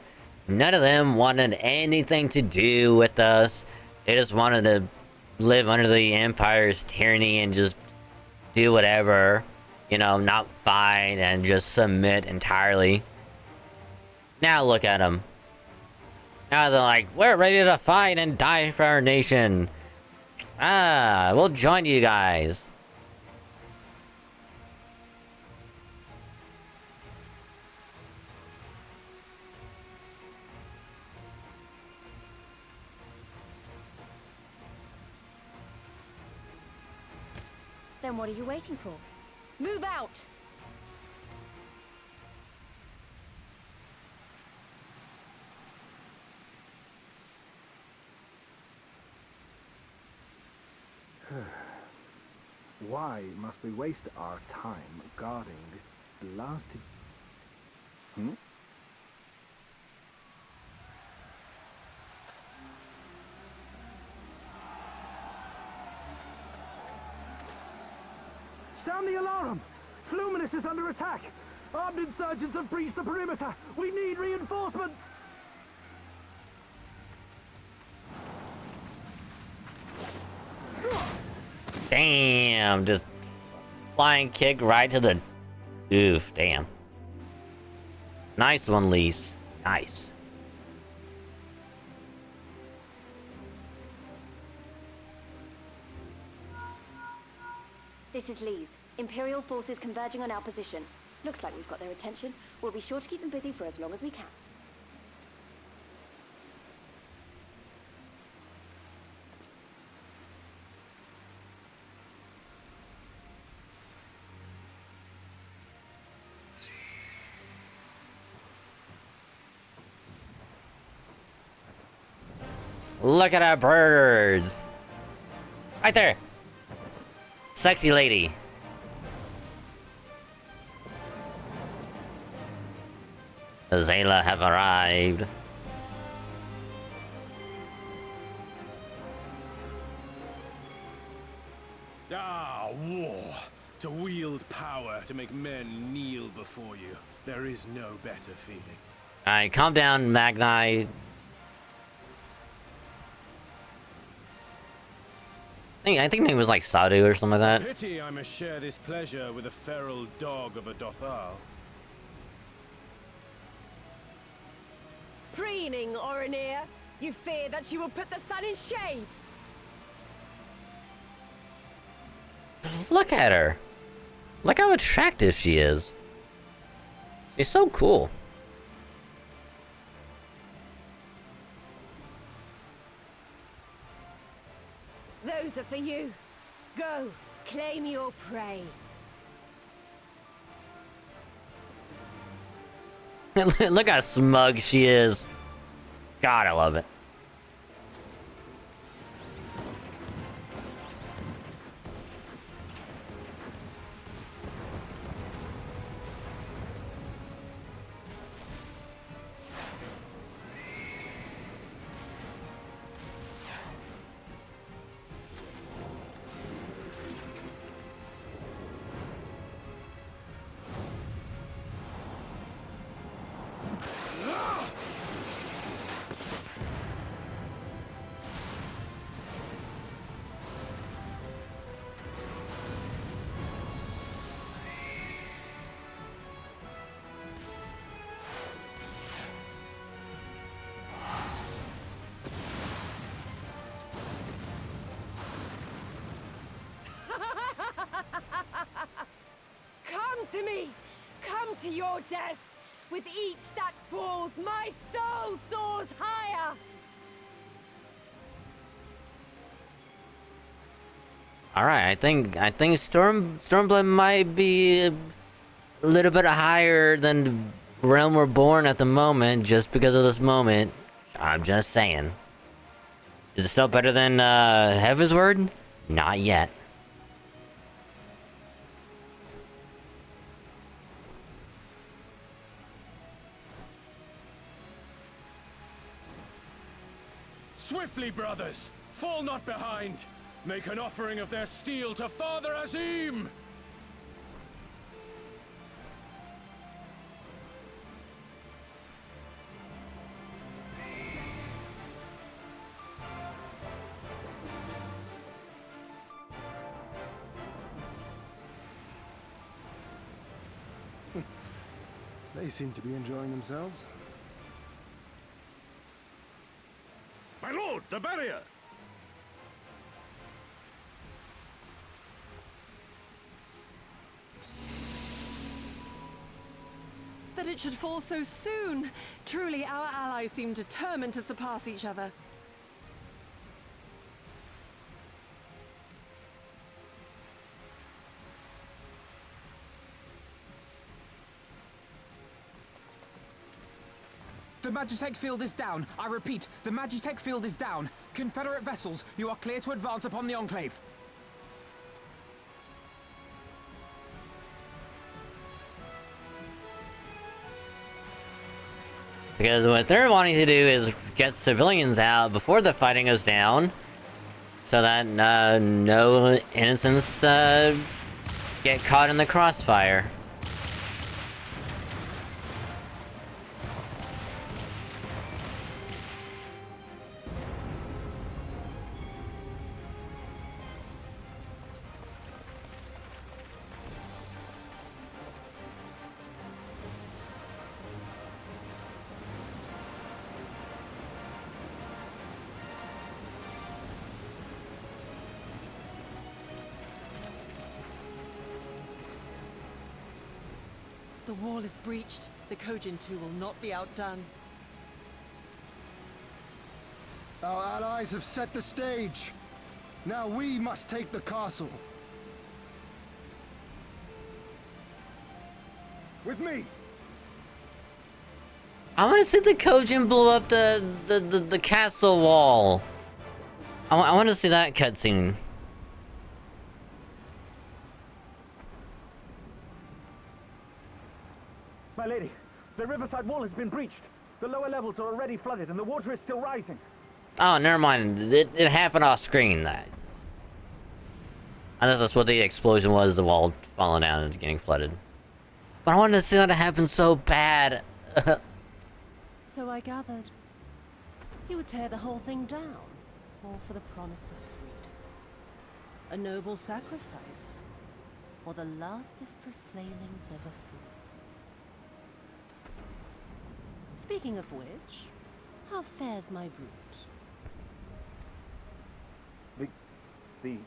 none of them wanted anything to do with us. They just wanted to live under the Empire's tyranny and just do whatever. You know, not fight and just submit entirely. Now look at them. Now they're like, we're ready to fight and die for our nation. Ah, we'll join you guys. Then what are you waiting for? Move out! Why must we waste our time guarding this blasted... Hmm? Sound the alarm! Fluminous is under attack! Armed insurgents have breached the perimeter! We need reinforcements! Damn, just flying kick right to the... Oof, damn. Nice one, Lise. Nice. This is Lise. Imperial forces converging on our position. Looks like we've got their attention. We'll be sure to keep them busy for as long as we can. Look at our birds. Right there. Sexy lady. The Zayla have arrived. Ah, war. To wield power, to make men kneel before you. There is no better feeling. Alright, calm down, Magni. I think her name was like Sadu or something like that. Pity I must share this pleasure with a feral dog of a Dothal. Preening, Oronir. You fear that she will put the sun in shade. Look at her. Look how attractive she is. She's so cool. Those are for you. Go, claim your prey. Look how smug she is. God, I love it. to me! Come to your death! With each that falls, my soul soars higher! Alright, I think Stormblood might be a little bit higher than Realm Reborn at the moment, just because of this moment. I'm just saying. Is it still better than Heaven's Word? Not yet. Swiftly, brothers! Fall not behind! Make an offering of their steel to Father Azim! They seem to be enjoying themselves. My lord, the barrier! That it should fall so soon! Truly, our allies seem determined to surpass each other. The Magitech field is down. I repeat, the Magitech field is down. Confederate vessels, you are clear to advance upon the Enclave. Because what they're wanting to do is get civilians out before the fighting goes down, so that no innocents get caught in the crossfire. The wall is breached. The Kojin too will not be outdone. Our allies have set the stage. Now we must take the castle. With me. I want to see the Kojin blow up the castle wall. I want to see that cutscene. My lady, the riverside wall has been breached. The lower levels are already flooded and the water is still rising. Oh, never mind. It happened off screen. That. Unless that's what the explosion was, the wall falling down and getting flooded. But I wanted to see that happen so bad. So I gathered. You would tear the whole thing down, all for the promise of freedom. A noble sacrifice, or the last desperate flailings ever flew. Speaking of which, how fares my brood? The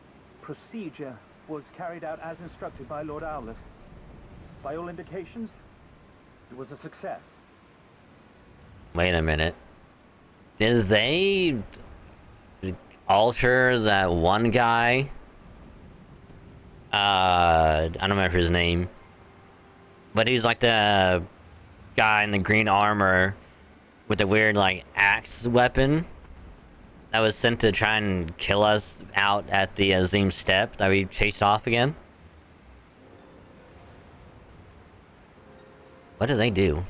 procedure was carried out as instructed by Lord Owleth. By all indications, it was a success. Wait a minute. Did they alter that one guy? I don't remember his name. But he's like the guy in the green armor with the weird like axe weapon that was sent to try and kill us out at the Azim Step that we chased off again. What do they do?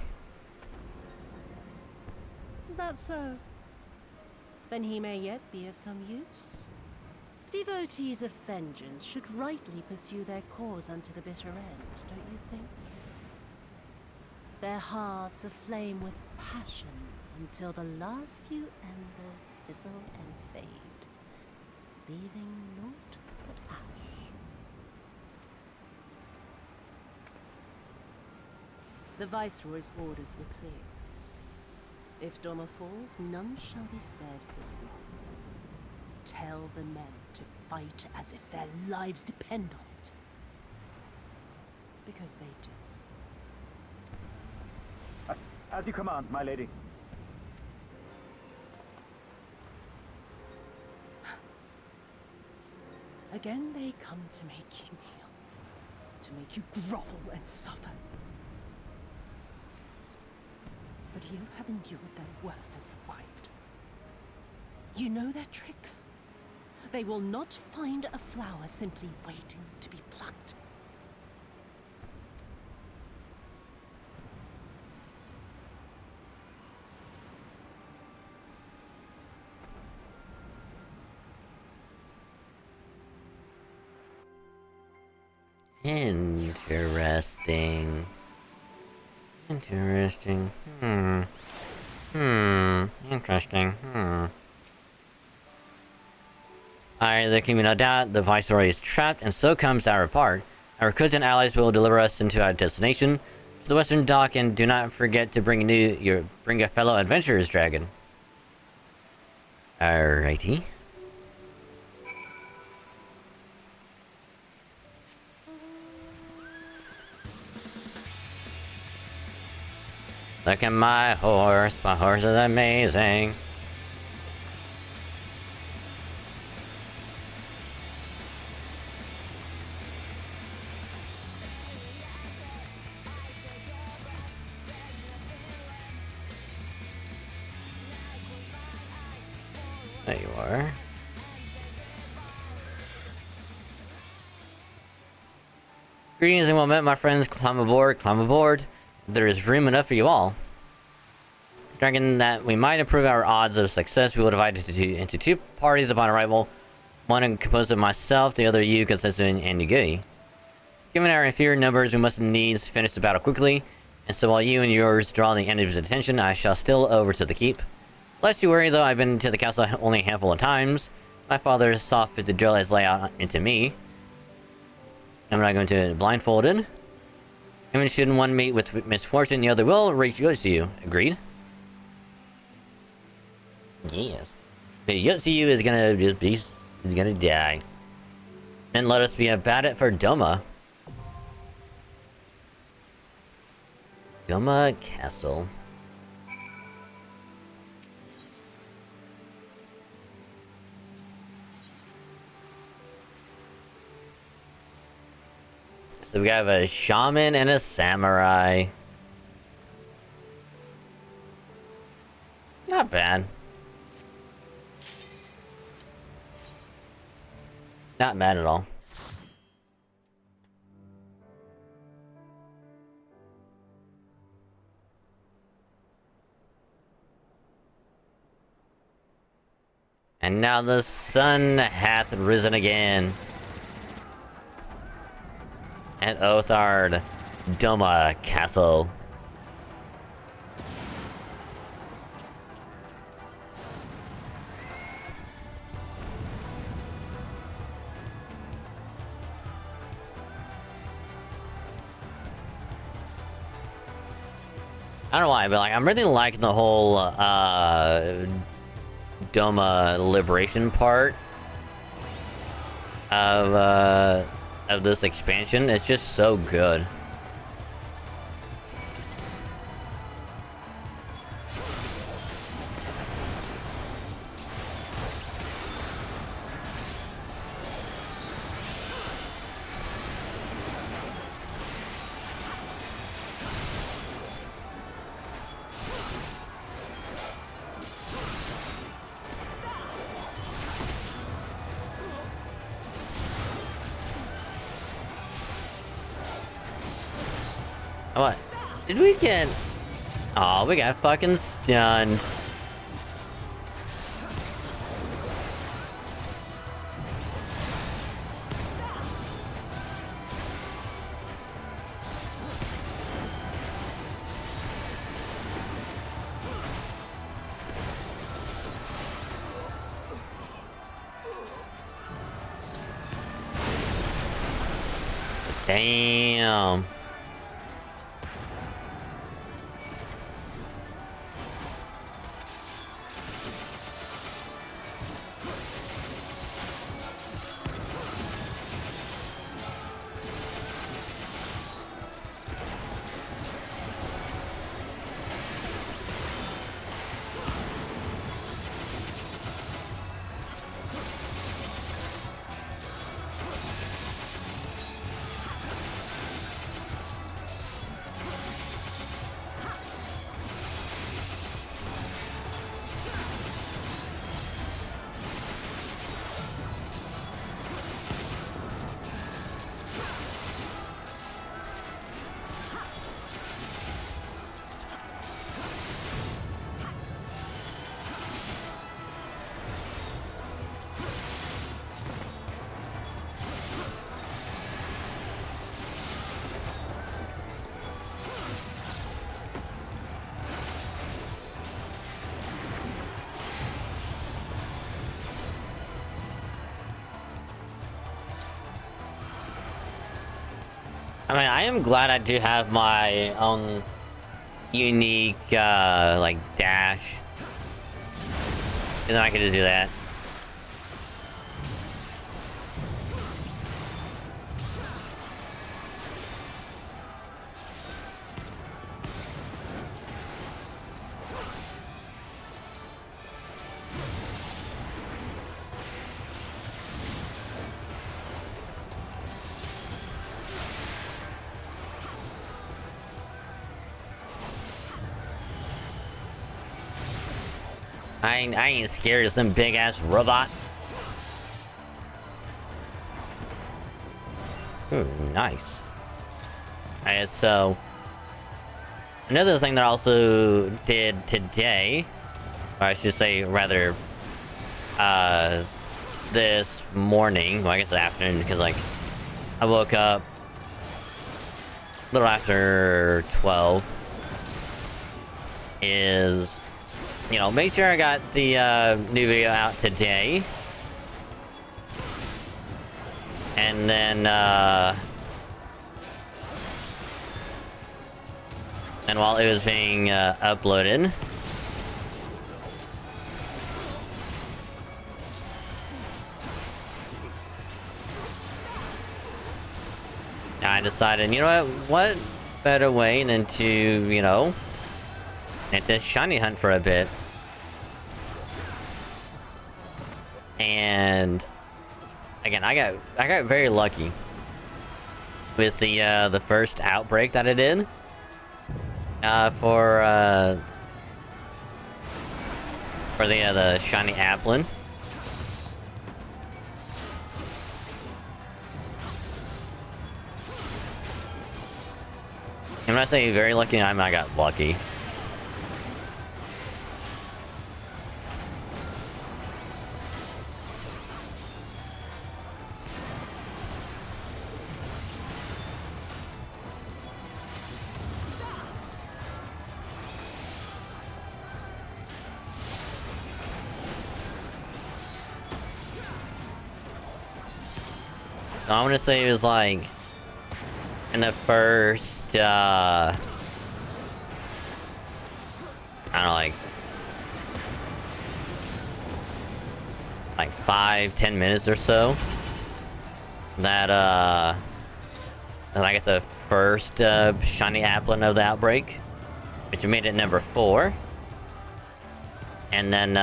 Is that so? Then he may yet be of some use. Devotees of vengeance should rightly pursue their cause unto the bitter end, don't you think? Their hearts aflame with passion until the last few embers fizzle and fade, leaving naught but ash. The Viceroy's orders were clear. If Doma falls, none shall be spared his wrath. Tell the men to fight as if their lives depend on it. because they do. As you command, my lady. Again they come to make you kneel, to make you grovel and suffer. But you have endured their worst and survived. You know their tricks. They will not find a flower simply waiting to be plucked. Interesting. Interesting. Interesting. There can be no doubt the Viceroy is trapped, and so comes our part. Our cousin allies will deliver us into our destination, to the Western Dock, and do not forget to bring a fellow adventurer's dragon. Alrighty. Look at my horse is amazing. There you are. Greetings and well met, my friends. Climb aboard, climb aboard. There is room enough for you all. Dragon that we might improve our odds of success, we will divide into two parties upon arrival. One composed of myself, the other you, consisting and Nuguri. Given our inferior numbers, we must needs finish the battle quickly, and so while you and yours draw the enemy's attention, I shall steal over to the keep. Lest you worry, though, I've been to the castle only a handful of times. My father saw fit to drill his layout into me. I'm not going to blindfolded. Even should one meet with misfortune, the other will reach you. Agreed? Yes. The Yotsuyu is gonna just be... he's gonna die. Then let us be about it for Doma. Doma Castle. So we have a shaman and a samurai. Not bad. Not bad at all. And now the sun hath risen again. At Othard, Doma Castle. I don't know why, but like I'm really liking the whole Doma liberation part of this expansion. It's just so good. What? Did we get... oh, we got fucking stunned. Damn. I mean, I am glad I do have my own unique, like, dash. And then I can just do that. I ain't scared of some big ass robot. Ooh, nice. Alright, so another thing that I also did today, or I should say rather this morning, well I guess afternoon, because like I woke up a little after 12, is, you know, make sure I got the new video out today. And then, and while it was being uploaded, I decided, you know what better way than to, you know, and to shiny hunt for a bit. And again, I got very lucky with the first outbreak that I did for the shiny Applin. And when I say very lucky, I mean I got lucky. I want to say it was like in the first I don't know, like 5-10 minutes or so that I got the first shiny Applin of the outbreak, which made it number 4. And then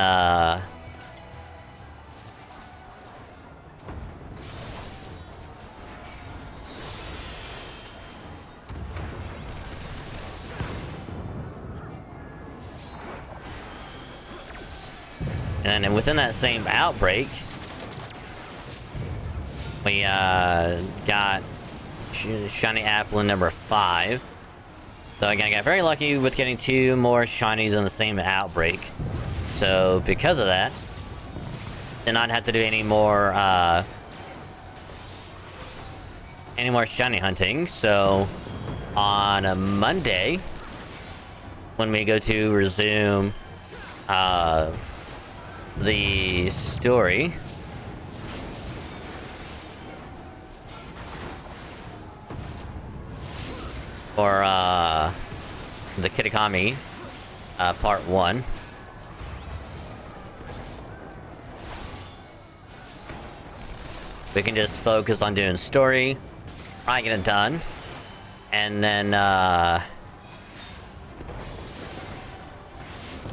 and within that same outbreak, we got shiny Applin number 5. So again, I got very lucky with getting 2 more shinies in the same outbreak. So because of that, did not have to do any more shiny hunting. So on a Monday, when we go to resume the story, for the Kitakami part 1, we can just focus on doing story, probably get it done, and then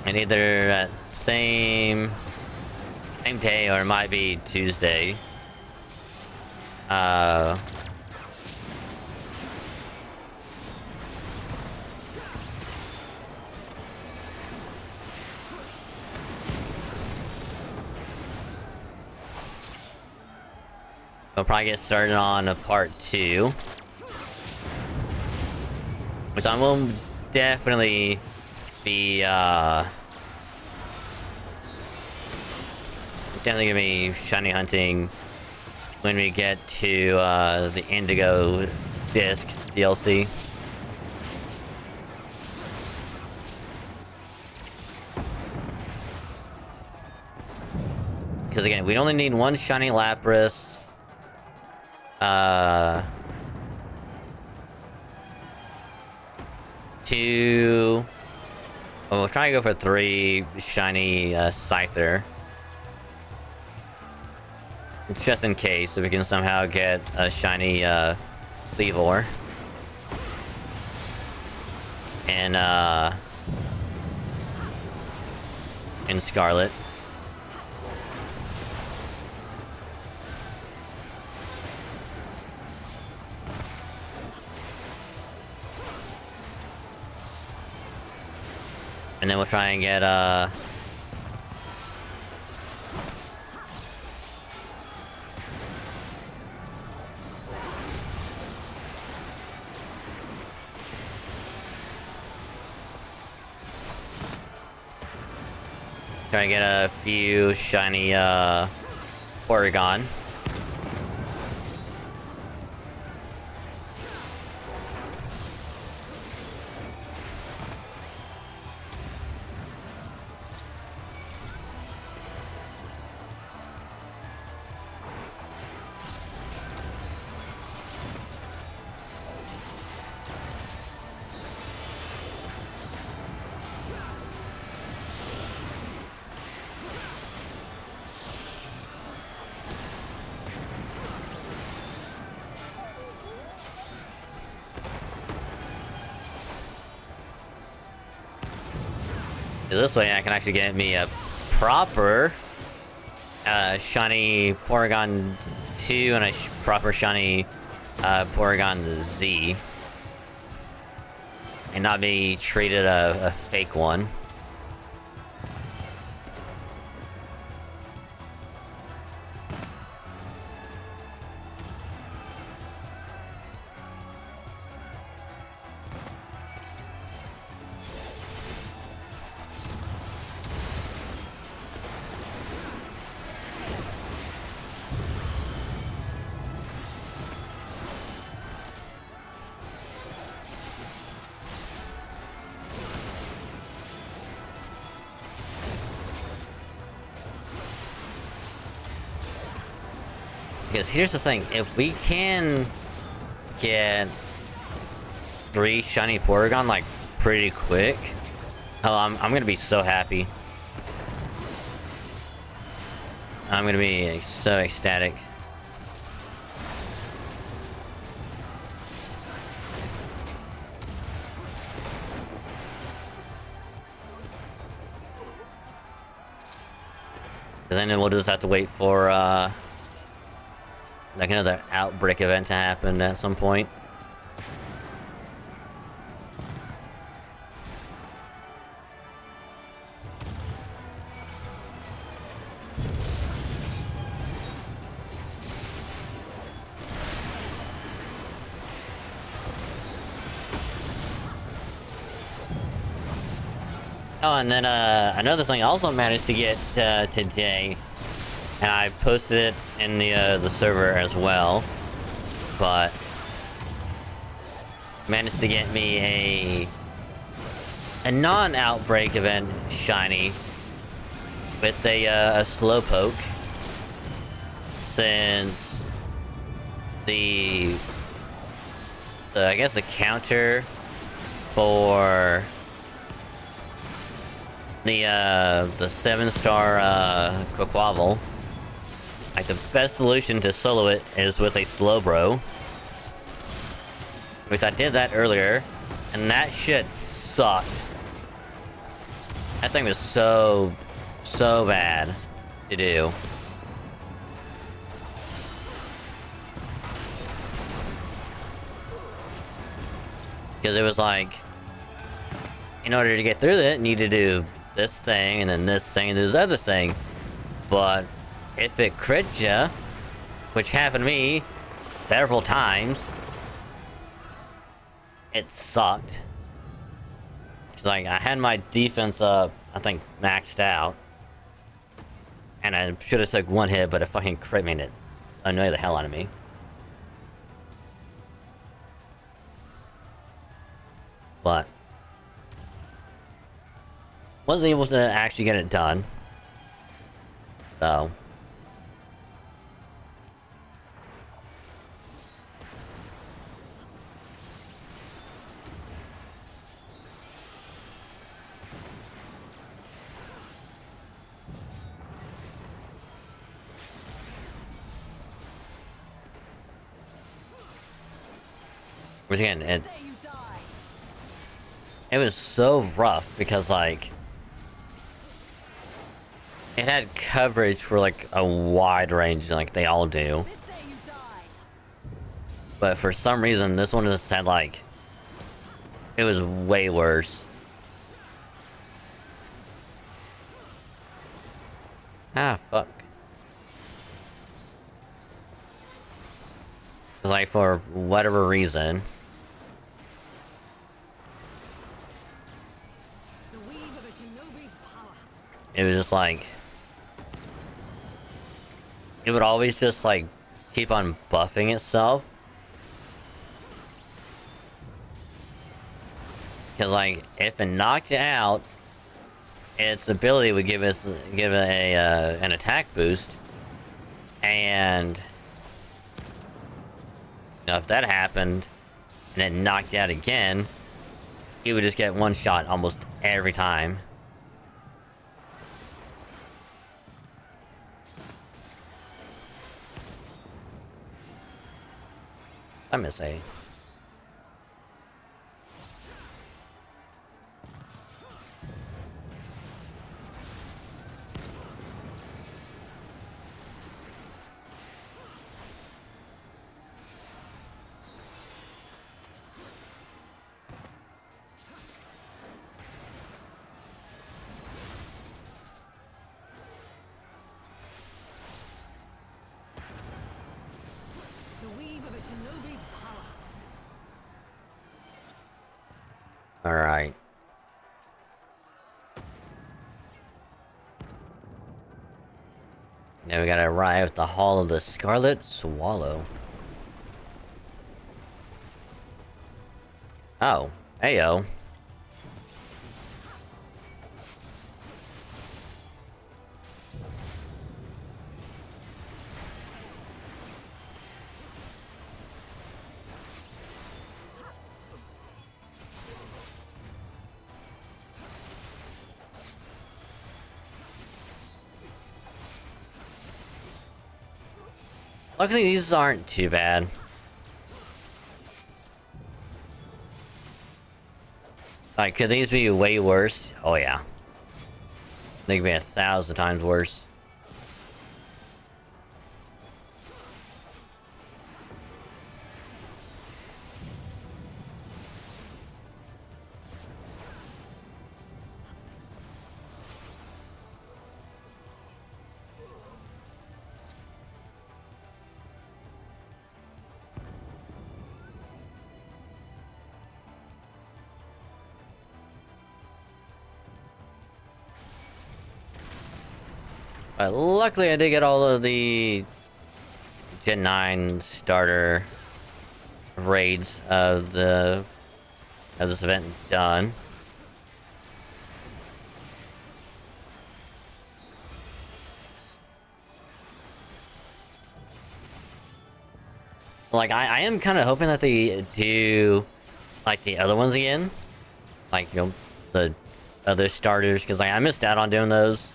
and either at same day, or it might be Tuesday, we'll probably get started on a part 2, which I will definitely be definitely gonna be shiny hunting when we get to the Indigo Disc DLC. Because again, we only need 1 shiny Lapras. 2. Oh, we'll try to go for 3 shiny Scyther. Just in case, if we can somehow get a shiny Cleavor. And Scarlet. And then we'll try and get try and get a few shiny Oregon. This way I can actually get me a proper shiny Porygon 2 and a proper shiny Porygon Z. And not be treated a fake one. Because here's the thing, if we can get 3 shiny Porygon like pretty quick, oh, I'm gonna be so happy. I'm gonna be so ecstatic. Because then we'll just have to wait for like another outbreak event to happen at some point. Oh, and then another thing I also managed to get today, and I posted it in the server as well, but managed to get me a non-outbreak event shiny with a Slowpoke, since the I guess the counter for the 7-star Quaquaval, like the best solution to solo it is with a Slowbro, which I did that earlier, and that shit sucked. That thing was so bad to do. Because it was like, in order to get through it, you need to do this thing, and then this thing, and this other thing. But if it crit ya, which happened to me several times, it sucked. It's like, I had my defense up, I think, maxed out. And I should have took 1 hit, but it fucking crit me and it annoyed the hell out of me. But wasn't able to actually get it done. So Which again, it was so rough because like it had coverage for like a wide range, like they all do. But for some reason, this one just had like it was way worse. Ah, fuck. Cause like for whatever reason, it was just like it would always just like keep on buffing itself. Cause like if it knocked it out, its ability would give it an attack boost, and you know, if that happened and it knocked you out again, you would just get one shot almost every time. I miss A. Alright. Now we gotta arrive at the Hall of the Scarlet Swallow. Oh, heyo. Luckily, these aren't too bad. Like, could these be way worse? Oh yeah. They could be 1,000 times worse. But luckily I did get all of the Gen 9 starter raids of this event done. Like I am kind of hoping that they do like the other ones again, like you know the other starters, because like I missed out on doing those.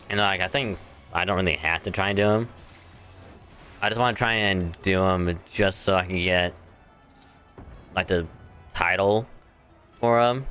And like, I think I don't really have to try and do them. I just want to try and do them just so I can get like the title for them.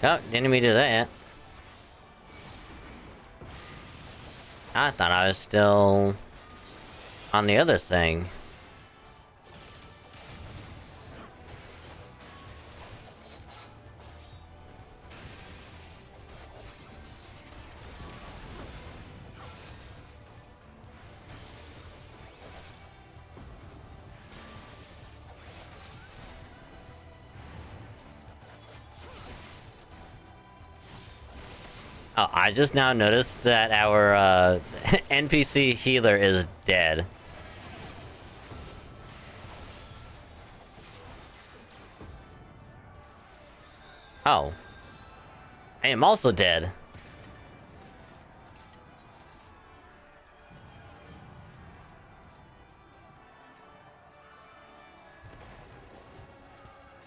Oh, didn't we do that? I thought I was still on the other thing. Oh, I just now noticed that our NPC healer is dead. Oh. I am also dead.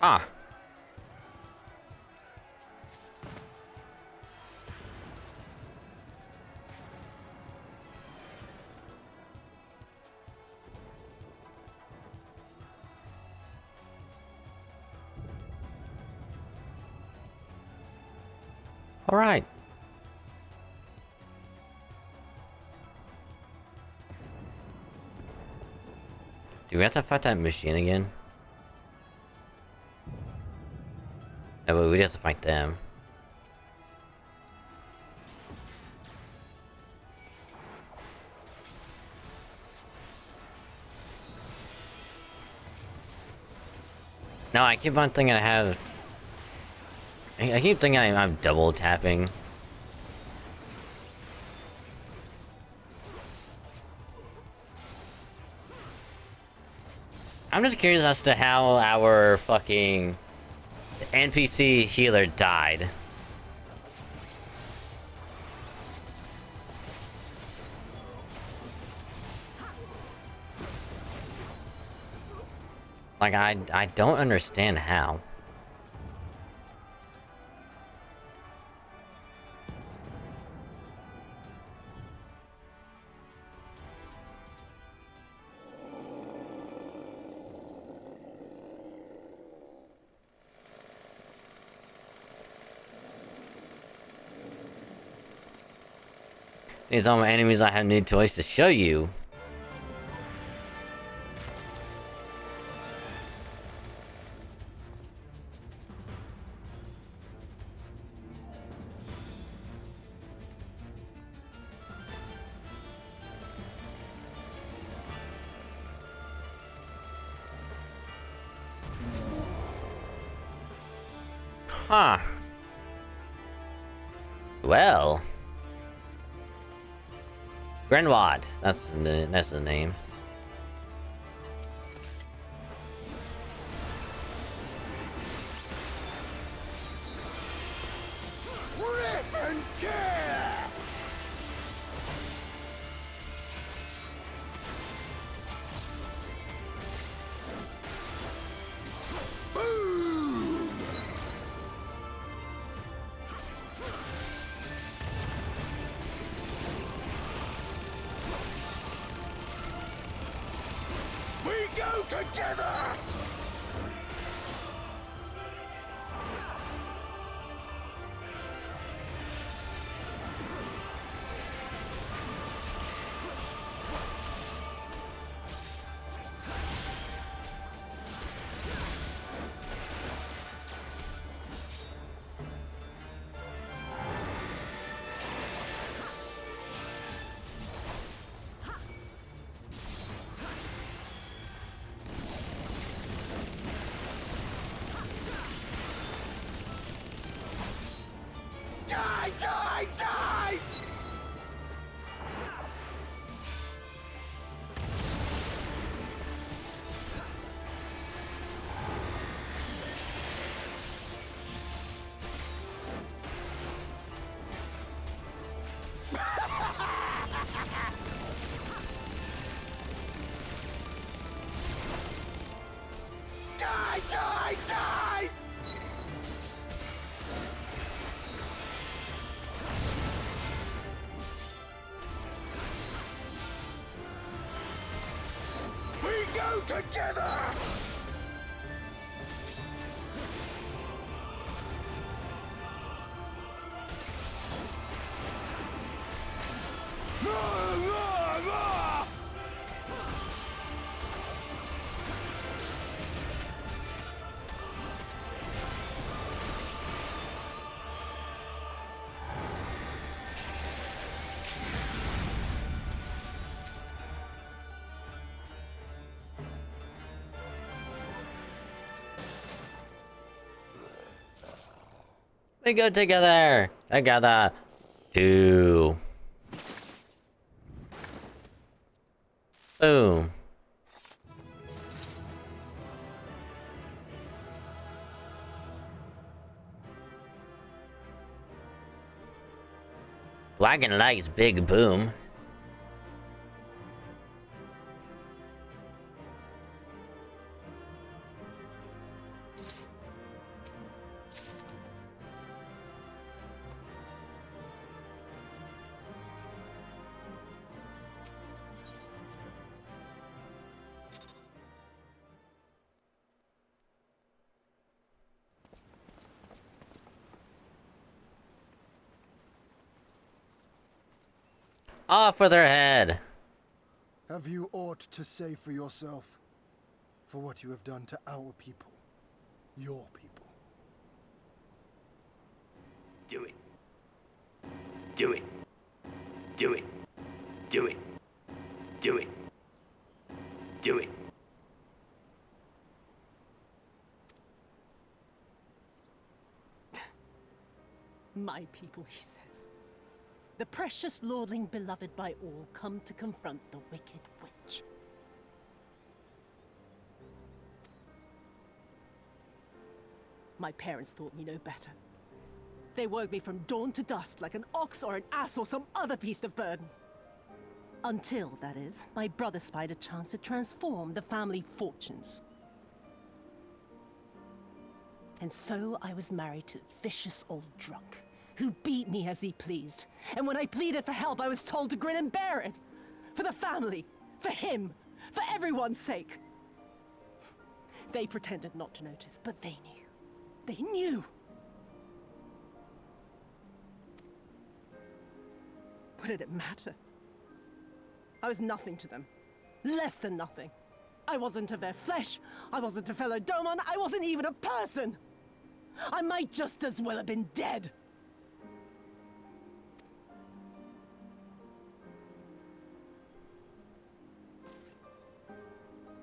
Ah. All right. Do we have to fight that machine again? No, but we have to fight them. No, I keep on thinking I have... I keep thinking I'm double tapping. I'm just curious as to how our fucking NPC healer died. Like, I don't understand how. These are my enemies. I have no choice to show you. Huh. Well. Grenwad. That's the name. Rip and tear! Boom! We go together! Die, die, die! Die, die, die! We go together! We go together. Together. 2. Boom. Wagon likes big boom. Off with her head. Have you aught to say for yourself? For what you have done to our people? Your people? Do it. Do it. Do it. Do it. Do it. Do it. My people, he says. The precious lordling beloved by all come to confront the wicked witch. My parents taught me no better. They woke me from dawn to dusk like an ox or an ass or some other beast of burden. Until, that is, my brother spied a chance to transform the family fortunes. And so I was married to a vicious old drunk, who beat me as he pleased. And when I pleaded for help, I was told to grin and bear it. For the family, for him, for everyone's sake. They pretended not to notice, but they knew. They knew! What did it matter? I was nothing to them. Less than nothing. I wasn't of their flesh. I wasn't a fellow Domon. I wasn't even a person. I might just as well have been dead.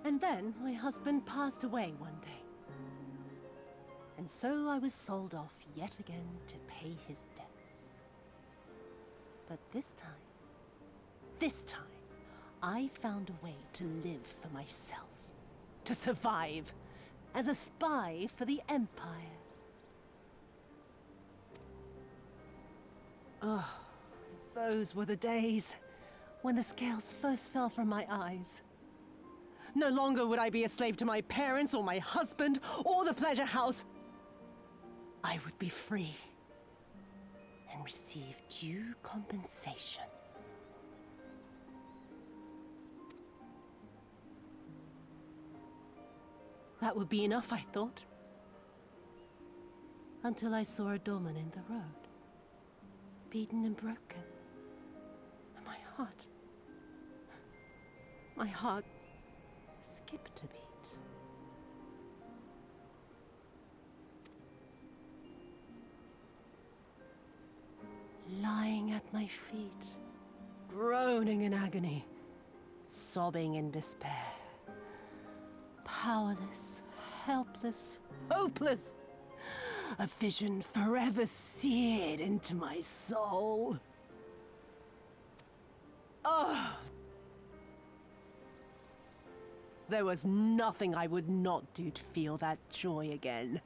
And then my husband passed away one day. And so I was sold off yet again to pay his debts. But this time, I found a way to live for myself. To survive as a spy for the Empire. Oh, those were the days when the scales first fell from my eyes. No longer would I be a slave to my parents or my husband or the pleasure house. I would be free and receive due compensation. That would be enough, I thought. Until I saw a Doman in the road, beaten and broken. And my heart skipped a beat. Lying at my feet, groaning in agony, sobbing in despair. Powerless, helpless, hopeless. A vision forever seared into my soul. Oh! There was nothing I would not do to feel that joy again.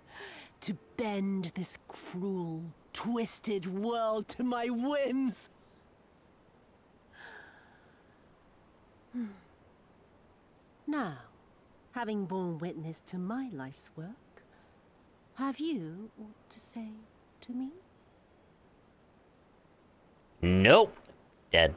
To bend this cruel, twisted world to my whims. Now, having borne witness to my life's work, have you aught to say to me? Nope. Dead.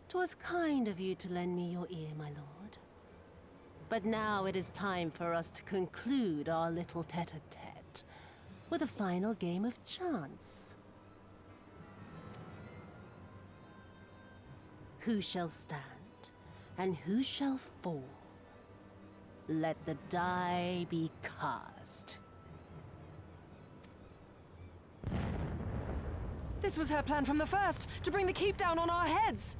"'Twas kind of you to lend me your ear, my lord. But now it is time for us to conclude our little tete-a-tete with a final game of chance. Who shall stand, and who shall fall? Let the die be cast." This was her plan from the first, to bring the keep down on our heads.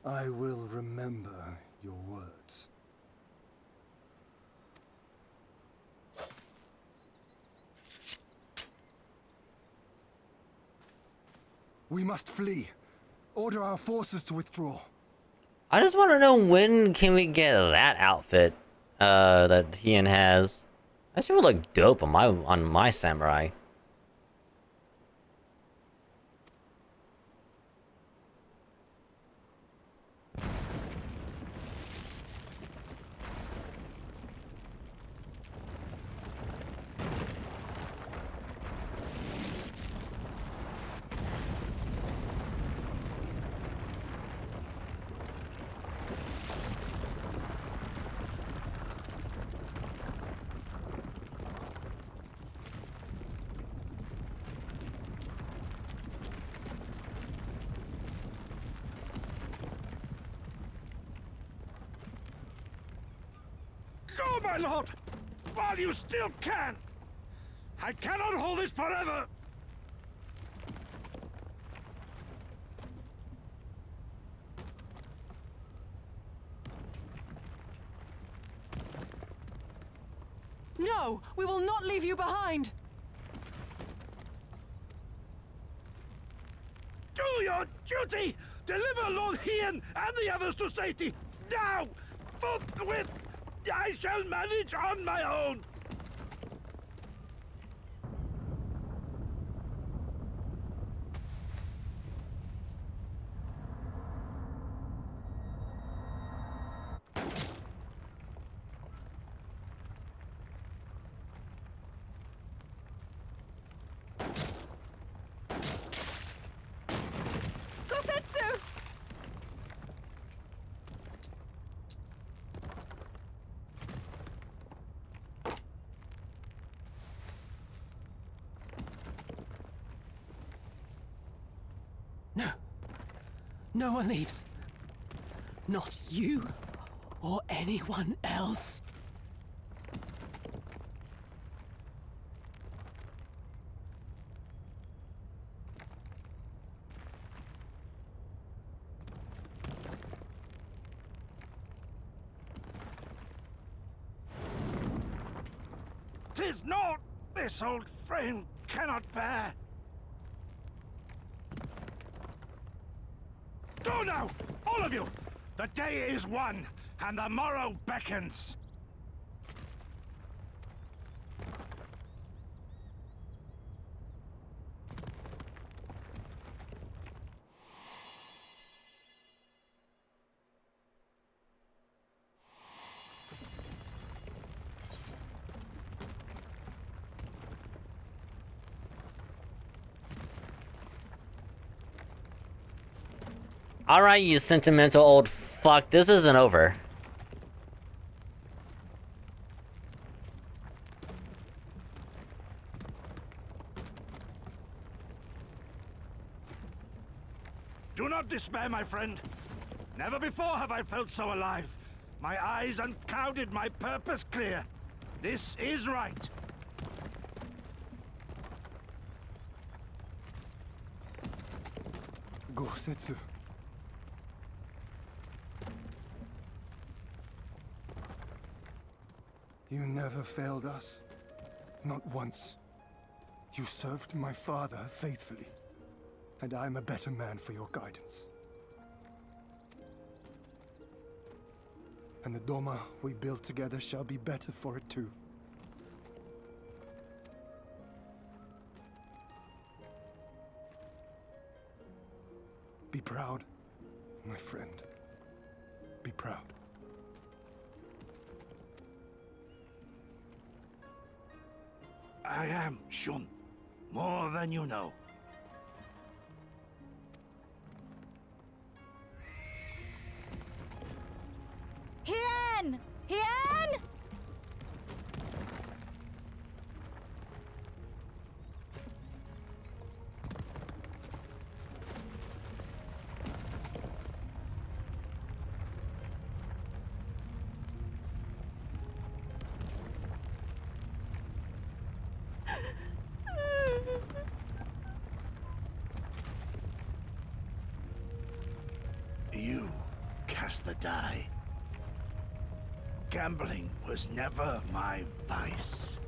I will remember your words. We must flee. Order our forces to withdraw. I just want to know, when can we get that outfit that Ian has? That should look dope on my samurai. Go, my lord! While you still can! I cannot hold it forever! No! We will not leave you behind! Do your duty! Deliver Lord Ian and the others to safety! Now! Forthwith! I shall manage on my own! Kosetsu! No. No one leaves. Not you or anyone else. "'Tis naught this old frame cannot bear. Go now, all of you! The day is won, and the morrow beckons. Alright, you sentimental old fuck, this isn't over. Do not despair, my friend. Never before have I felt so alive. My eyes unclouded, my purpose clear. This is right. Gosetsu. You never failed us. Not once. You served my father faithfully. And I'm a better man for your guidance. And the Doma we build together shall be better for it too. Be proud, my friend. Be proud. I am, Shun. More than you know. Hien! Hien! toss the die. Gambling was never my vice.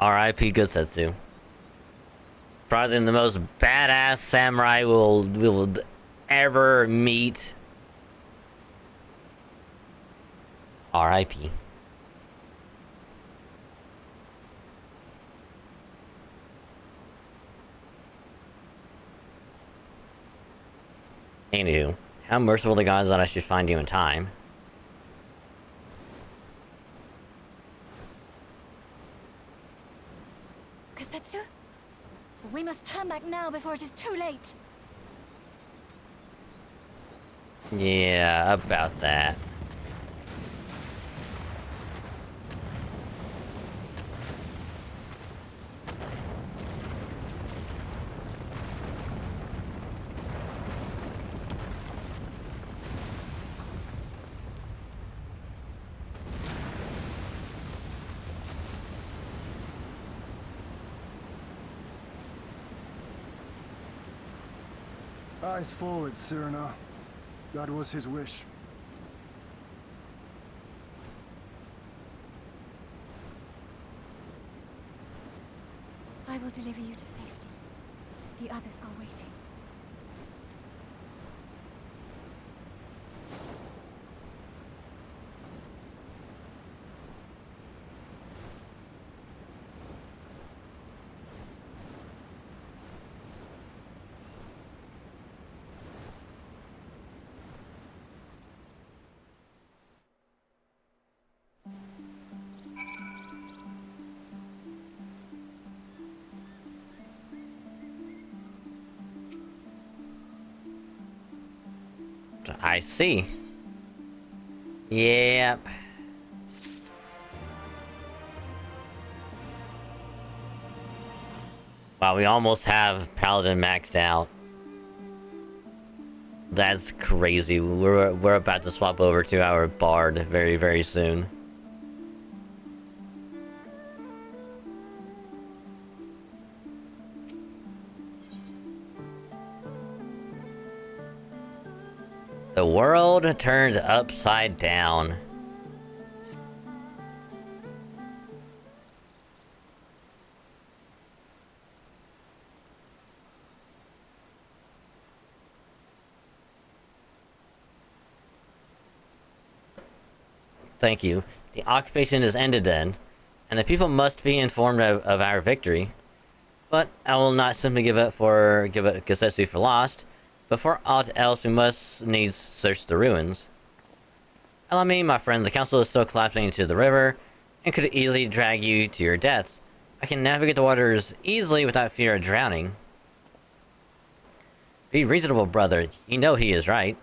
R.I.P. Gosetsu. Probably the most badass samurai we'll ever meet. R.I.P. Anywho, how merciful the gods that I should find you in time. Kosetsu? We must turn back now before it is too late. Yeah, about that. Eyes forward, Cyrano. That was his wish. I will deliver you to safety. The others are waiting. I see. Yep. Wow, we almost have Paladin maxed out. That's crazy. We're about to swap over to our Bard very, very soon. The world turned upside down. Thank you. The occupation is ended then, and the people must be informed of our victory. But I will not simply give it Gosetsu for lost. Before aught else, we must needs search the ruins. Allow me, my friend, the council is still collapsing into the river, and could easily drag you to your deaths. I can navigate the waters easily without fear of drowning. Be reasonable, brother. You know he is right.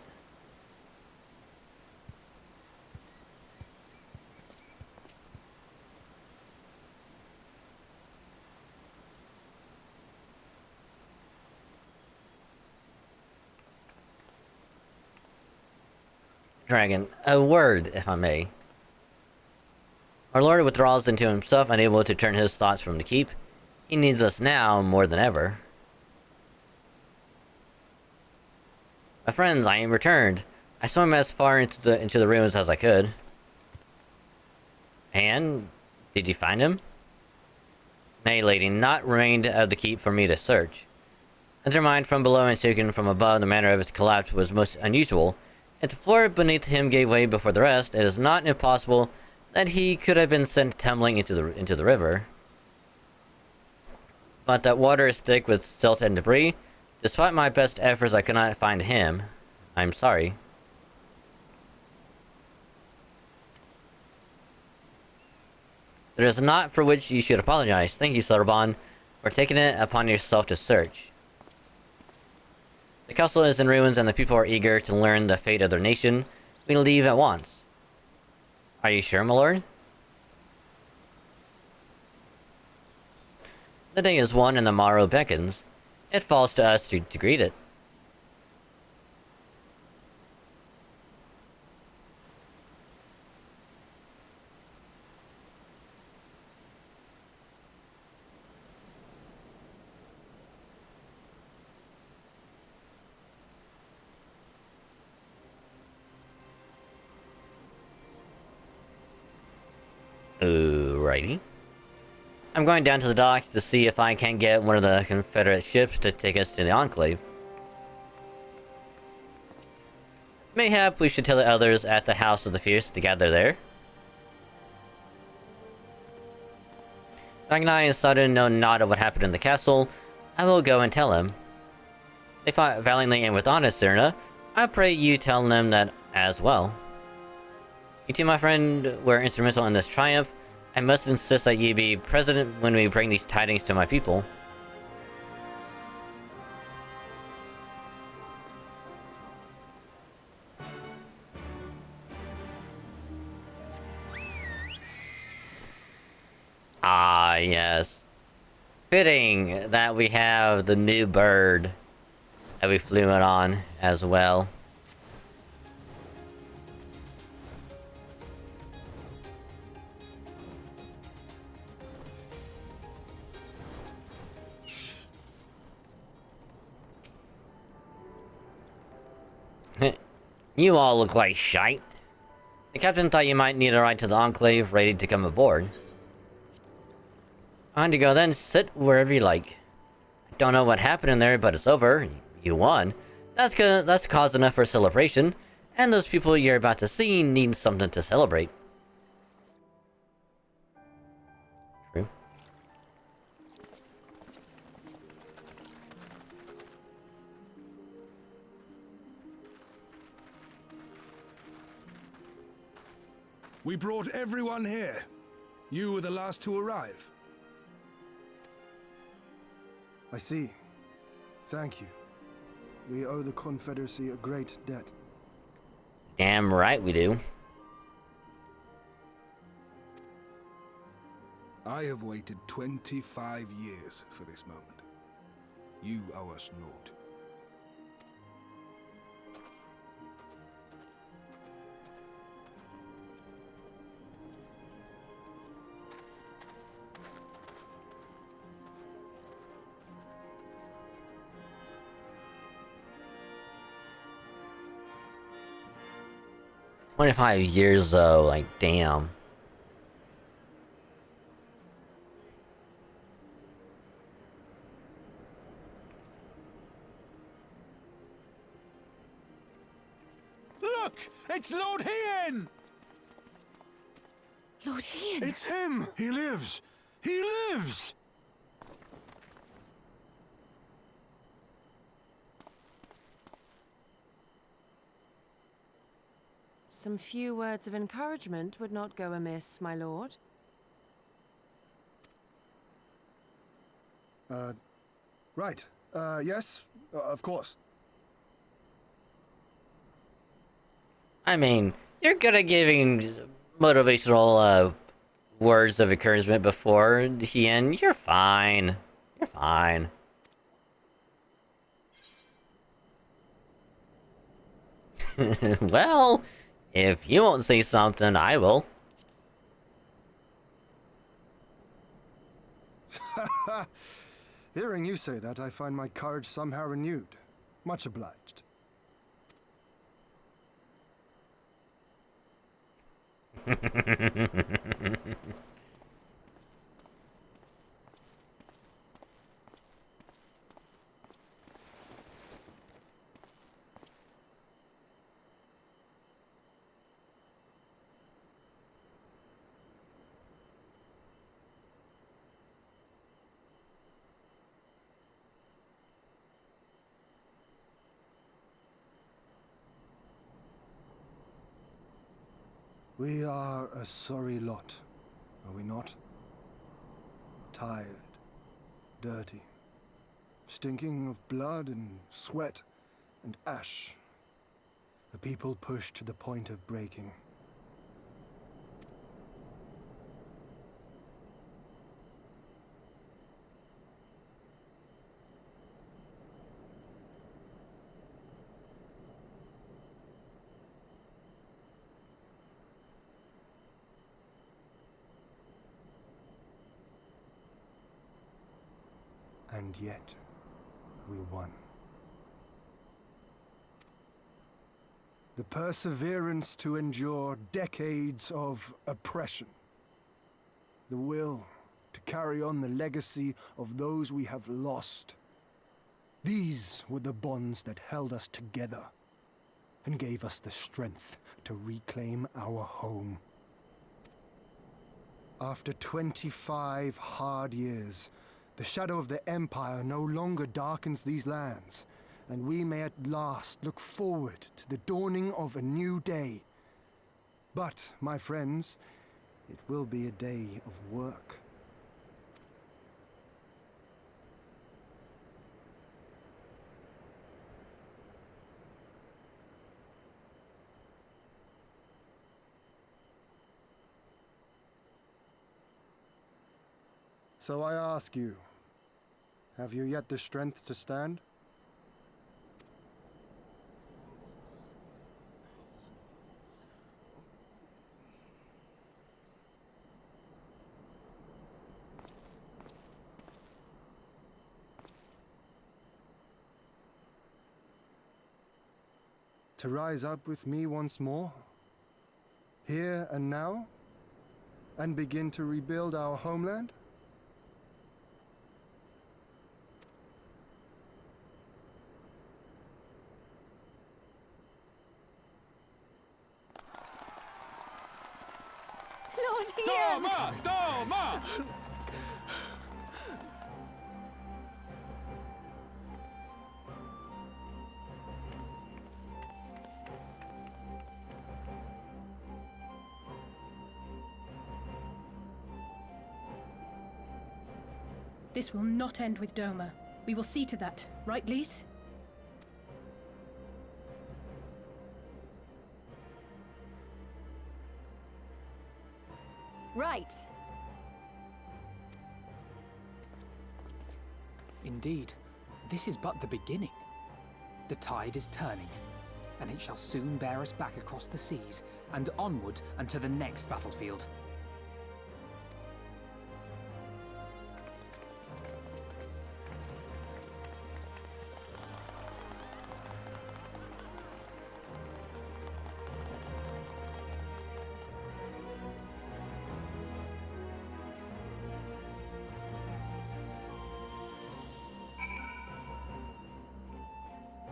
Dragon, a word, if I may. Our lord withdraws into himself, unable to turn his thoughts from the keep. He needs us now more than ever. My friends, I am returned. I swam as far into the ruins as I could. And did you find him? Nay, lady, not remained of the keep for me to search. Undermined from below and shaken from above, the manner of its collapse was most unusual. If the floor beneath him gave way before the rest, it is not impossible that he could have been sent tumbling into the river. but that water is thick with silt and debris. Despite my best efforts, I could not find him. I'm sorry. There is naught for which you should apologize. Thank you, Sotoban, for taking it upon yourself to search. The castle is in ruins and the people are eager to learn the fate of their nation. We leave at once. Are you sure, my lord? The day is one and the morrow beckons. It falls to us to greet it. Alrighty. I'm going down to the docks to see if I can get one of the Confederate ships to take us to the Enclave. Mayhap we should tell the others at the House of the Fierce to gather there. Magnai and Sudden know not of what happened in the castle. I will go and tell him. They fought valiantly and with honest, Serena. I pray you tell them that as well. You two, my friend, were instrumental in this triumph. I must insist that you be present when we bring these tidings to my people. Ah, yes. Fitting that we have the new bird that we flew it on as well. You all look like shite. The captain thought you might need a ride to the Enclave, ready to come aboard. On to go then, sit wherever you like. Don't know what happened in there, but it's over. You won. That's cause enough for a celebration. And those people you're about to see need something to celebrate. True. We brought everyone here. You were the last to arrive. I see. Thank you. We owe the Confederacy a great debt. Damn right we do. I have waited 25 years for this moment. You owe us naught. $25 though, like damn. Look! It's Lord Hien! Lord Hien! It's him! He lives! He lives! Some few words of encouragement would not go amiss, my lord. Right. Yes, of course. I mean, you're good at giving motivational words of encouragement before, Hien. You're fine. You're fine. Well, if you won't say something, I will. Hearing you say that, I find my courage somehow renewed. Much obliged. We are a sorry lot, are we not? Tired, dirty, stinking of blood and sweat and ash. A people pushed to the point of breaking. And yet, we won. The perseverance to endure decades of oppression. The will to carry on the legacy of those we have lost. These were the bonds that held us together and gave us the strength to reclaim our home. After 25 hard years, the shadow of the Empire no longer darkens these lands, and we may at last look forward to the dawning of a new day. But, my friends, it will be a day of work. So I ask you, have you yet the strength to stand? To rise up with me once more? Here and now? And begin to rebuild our homeland? Lord Ian! Doma! Doma! This will not end with Doma. We will see to that, right, Lise? Right. Indeed, this is but the beginning. The tide is turning, and it shall soon bear us back across the seas and onward and to the next battlefield.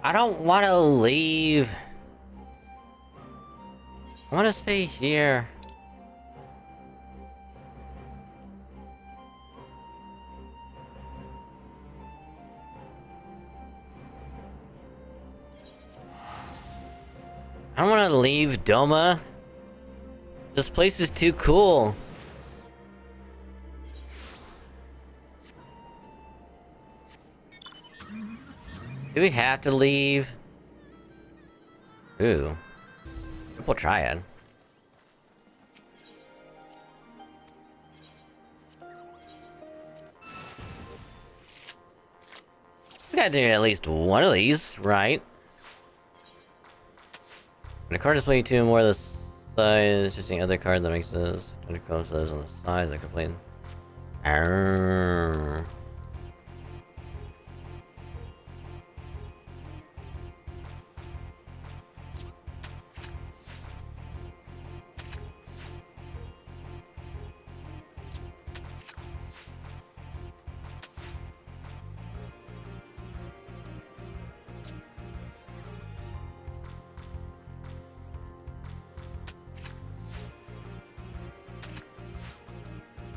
I don't want to leave. I want to stay here. I don't want to leave Doma. This place is too cool. Do we have to leave? Ooh. Triple Triad. We gotta do at least one of these, right? The card display 2 more of the size, just the other card that makes this. Undercoat says on the sides, I complain. Arrgh.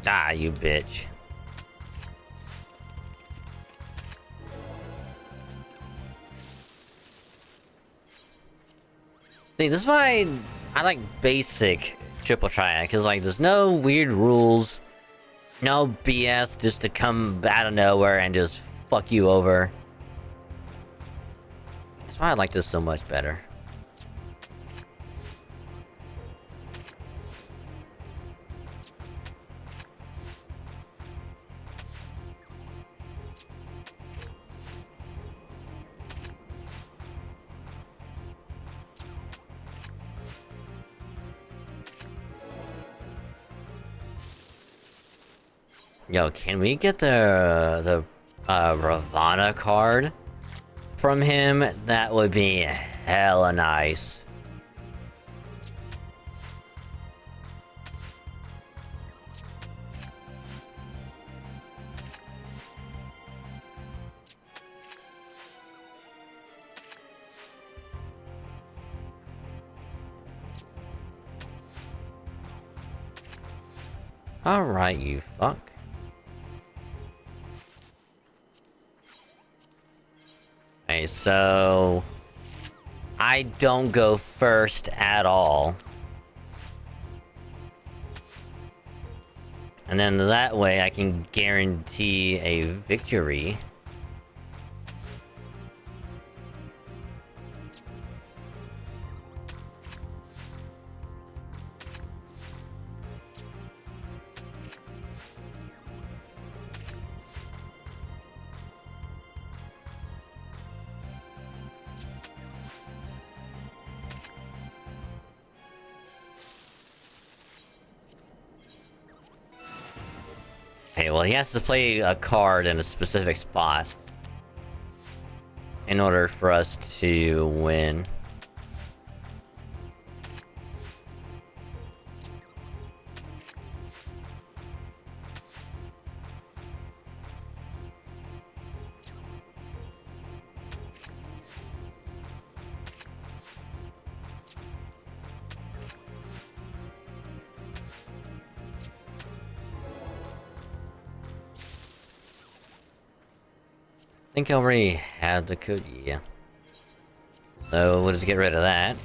Ah, you bitch. See, this is why I like basic triple triad, because like there's no weird rules, no BS just to come out of nowhere and just fuck you over. That's why I like this so much better. Yo, can we get the Ravana card from him? That would be hella nice. Alright, you fuck. Okay, so I don't go first at all. And then that way I can guarantee a victory. Okay, well, he has to play a card in a specific spot in order for us to win. I think I already had the code, yeah. So we'll just get rid of that.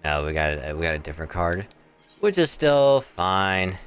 No, we got a different card, which is still fine.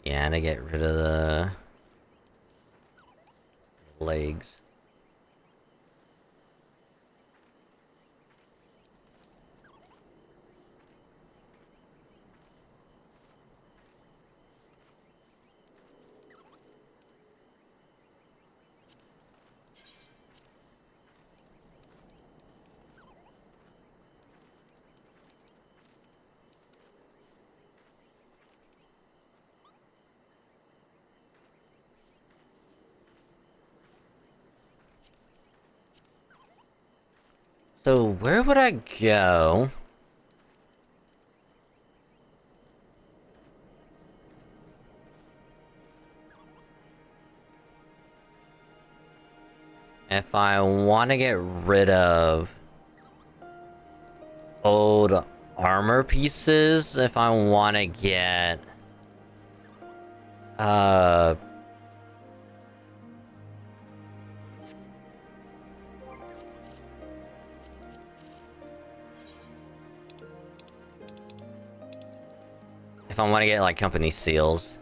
Yeah, and I get rid of the legs. So where would I go? If I want to get rid of old armor pieces if I want to get if I want to get like company seals.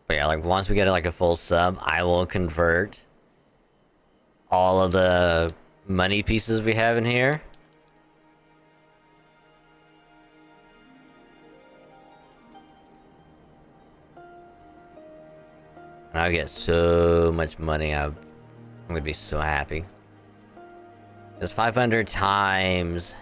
But yeah, like once we get like a full sub, I will convert all of the money pieces we have in here. And I'll get so much money, I'm gonna be so happy. It's 500 times.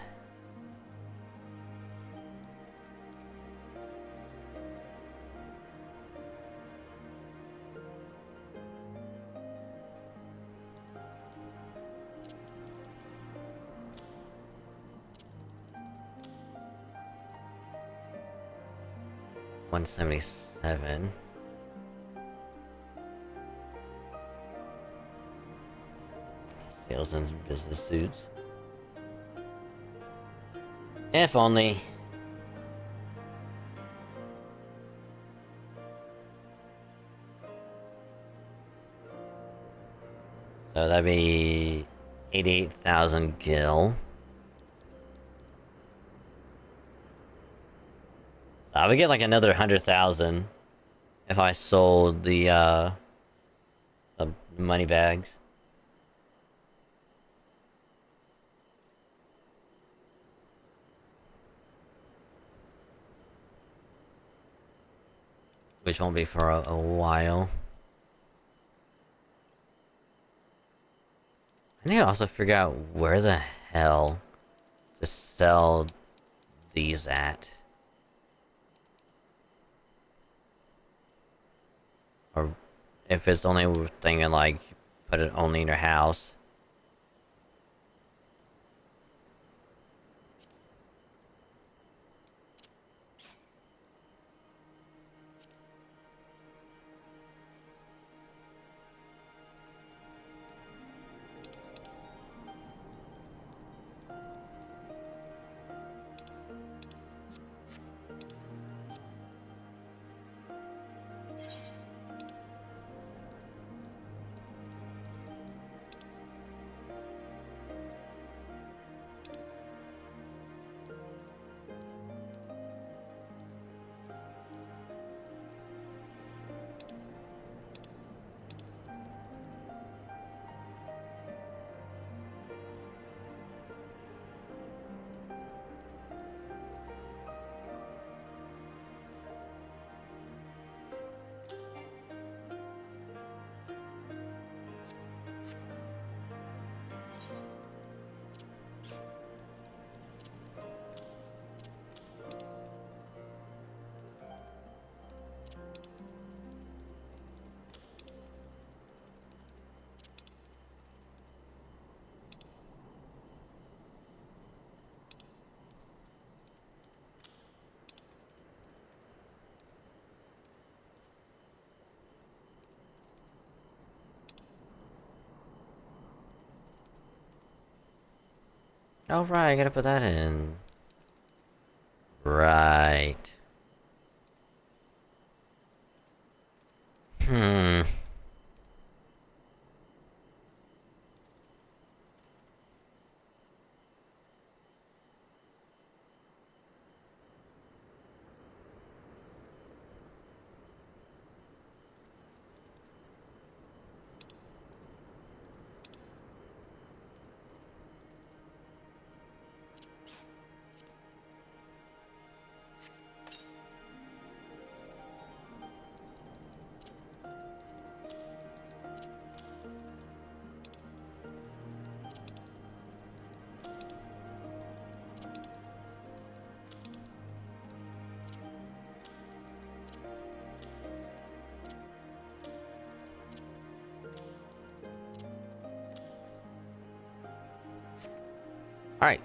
$177. Sales and business suits. If only. So that'd be 88,000 gil. So I would get like another 100,000 if I sold the money bags. Which won't be for a while. I need to also figure out where the hell to sell these at. Or if it's only thinking like put it only in your house. Oh, right, I gotta put that in. Right. Hmm. Alright.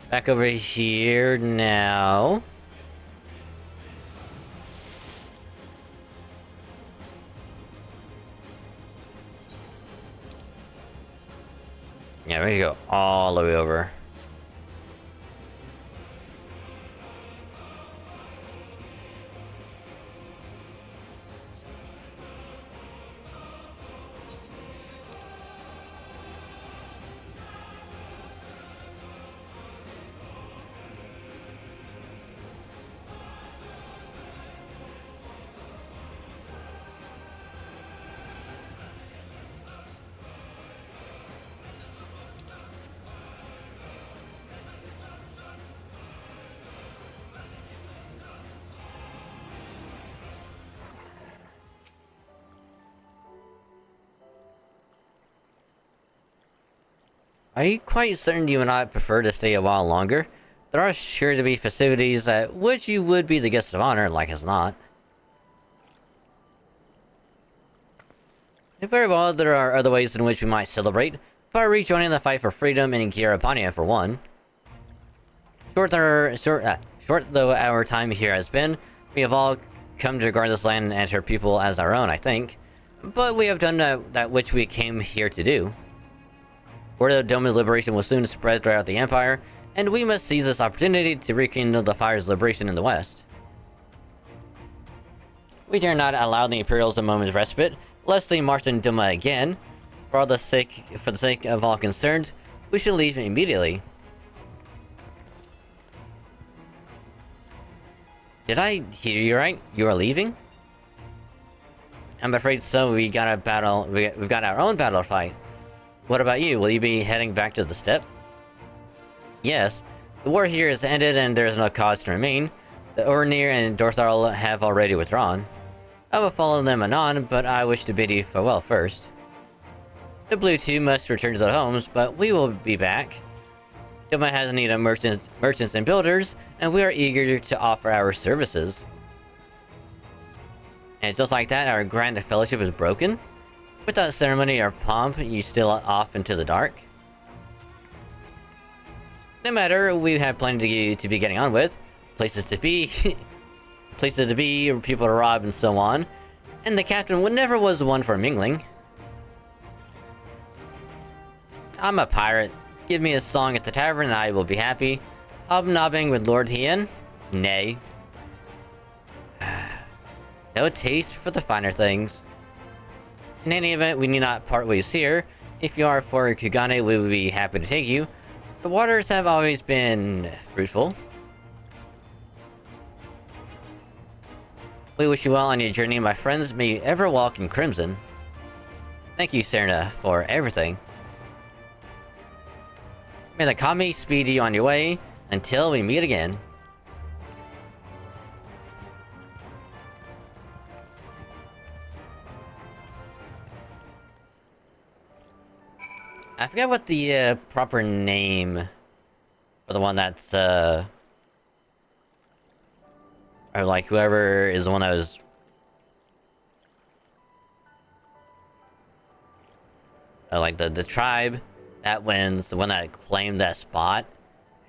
Back over here now. Yeah, we go all the way over. Are you quite certain you and I prefer to stay a while longer? There are sure to be festivities at which you would be the guest of honor, like as not. Very well, there are other ways in which we might celebrate, by rejoining the fight for freedom in Kirapania for one. Short though our time here has been, we have all come to regard this land and her people as our own, I think. But we have done that which we came here to do. Word of Doma's liberation will soon spread throughout the Empire, and we must seize this opportunity to rekindle the fire's liberation in the West. We dare not allow the Imperials a moment's respite, lest they march on Doma again. For the sake of all concerned, we should leave immediately. Did I hear you right? You are leaving? I'm afraid so. We got a battle. We've got our own battle to fight. What about you? Will you be heading back to the steppe? Yes. The war here is ended and there is no cause to remain. The Ornir and Dorthal have already withdrawn. I will follow them anon, but I wish to bid you farewell first. The Blue too must return to their homes, but we will be back. Doma has a need of merchants and builders, and we are eager to offer our services. And just like that, our grand fellowship is broken? Without ceremony or pomp, you still off into the dark? No matter, we have plenty to be getting on with. Places to be, people to rob, and so on. And the captain never was one for mingling. I'm a pirate. Give me a song at the tavern and I will be happy. Hobnobbing with Lord Hien? Nay. No taste for the finer things. In any event, we need not part ways here. If you are for Kugane, we would be happy to take you. The waters have always been fruitful. We wish you well on your journey, my friends. May you ever walk in crimson. Thank you, Serna, for everything. May the Kami speed you on your way until we meet again. I forget what the proper name for the one that's or like whoever is the one that was like the tribe that wins, the one that claimed that spot.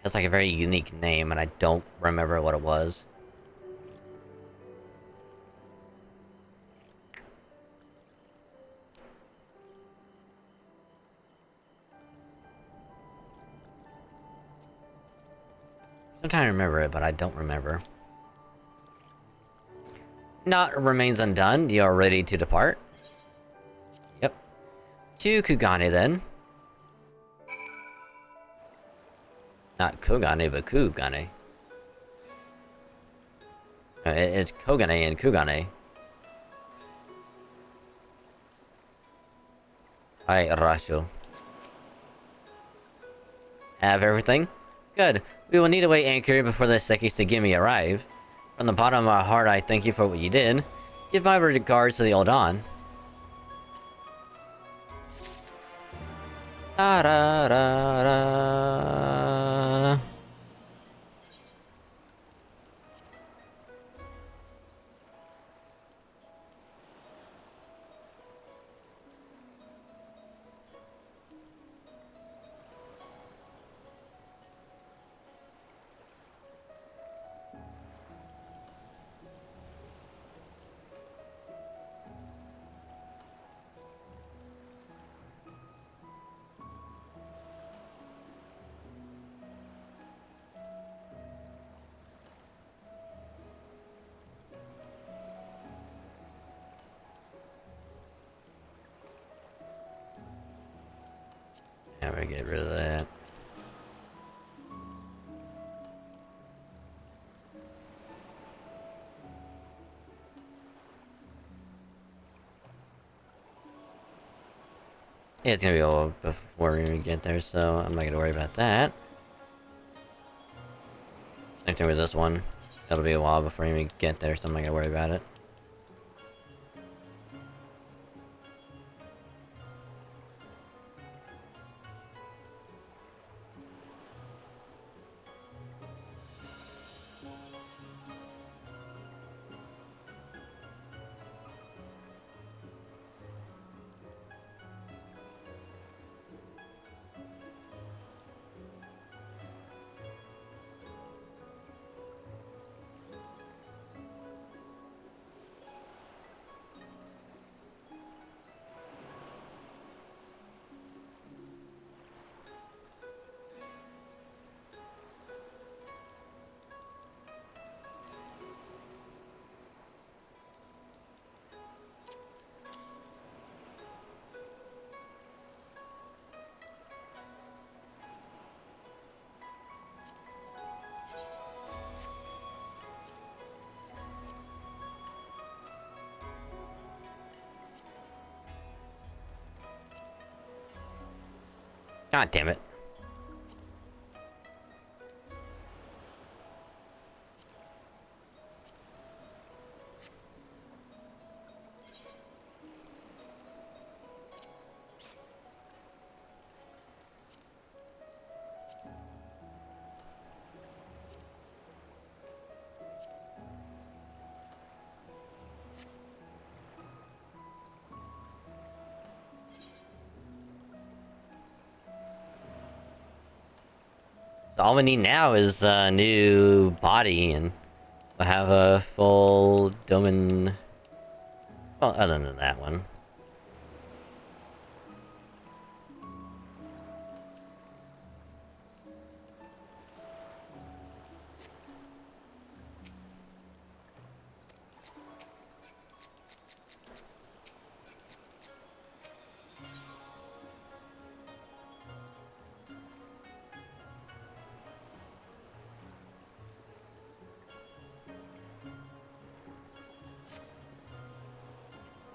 It's like a very unique name and I don't remember what it was. I'm trying to remember it, but I don't remember. Not remains undone. You are ready to depart. Yep. To Kugane then. Not Kogane, but Kugane. It's Kogane and Kugane. Alright, Rasho. Have everything? Good. We will need a way anchored before the Sekis to Gimme arrive. From the bottom of my heart, I thank you for what you did. Give my regards to the Old On. Da da da da. Yeah, we get rid of that. Yeah, it's gonna be a while before we even get there, so I'm not gonna worry about that. Same thing with this one. It'll be a while before we even get there, so I'm not gonna worry about it. God damn it. So all we need now is a new body, and we'll have a full domain. Well, other than that one.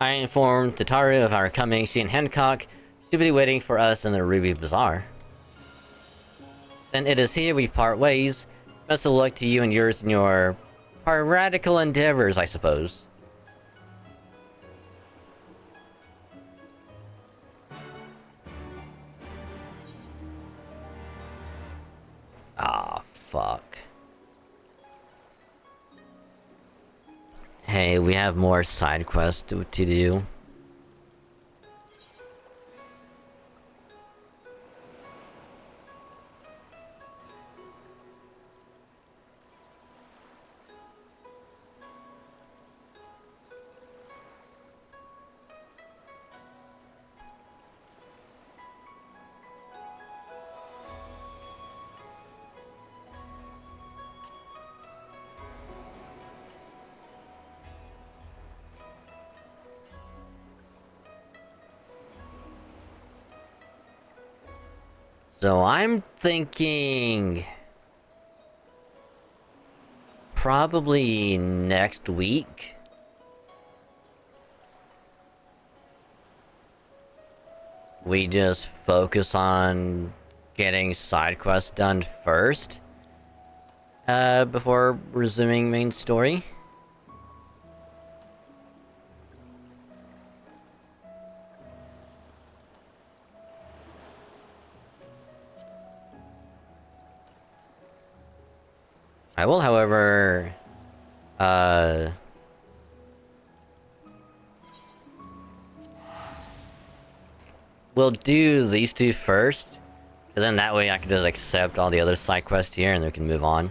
I informed Tataru of our coming. She and Hancock should be waiting for us in the Ruby Bazaar. Then it is here we part ways. Best of luck to you and yours in your piratical endeavors, I suppose. Ah, fuck. Hey, we have more side quests to do. So I'm thinking probably next week. We just focus on getting side quests done first, before resuming main story. I will, however, we'll do these two first, because then that way I can just accept all the other side quests here and we can move on.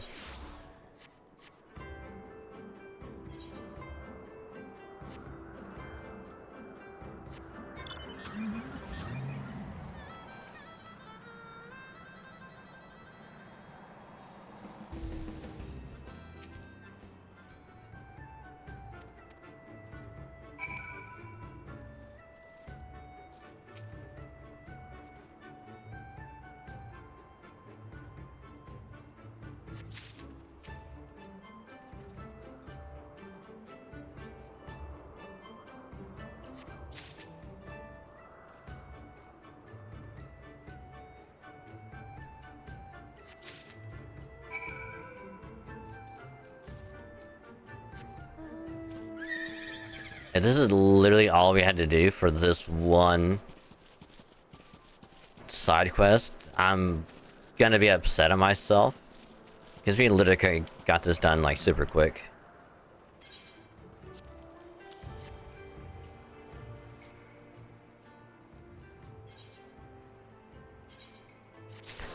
And this is literally all we had to do for this one side quest. I'm gonna be upset at myself, because we literally got this done like super quick.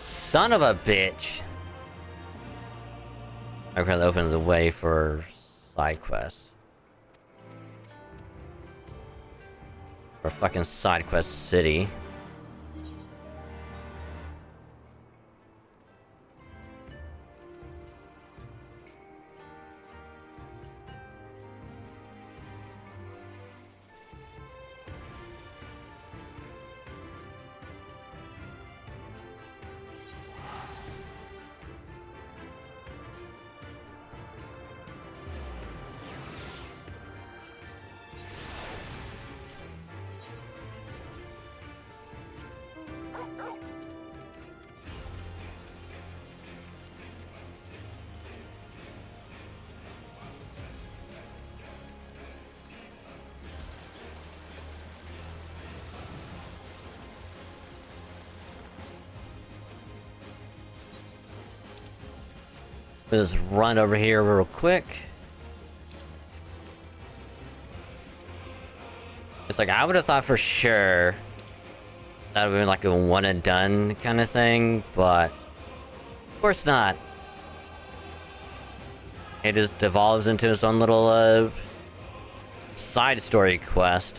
Son of a bitch! I'm gonna open the way for side quests. For fucking side quest city. Just run over here real quick. It's like, I would have thought for sure that would have been like a one and done kind of thing, but of course not. It just devolves into its own little side story quest.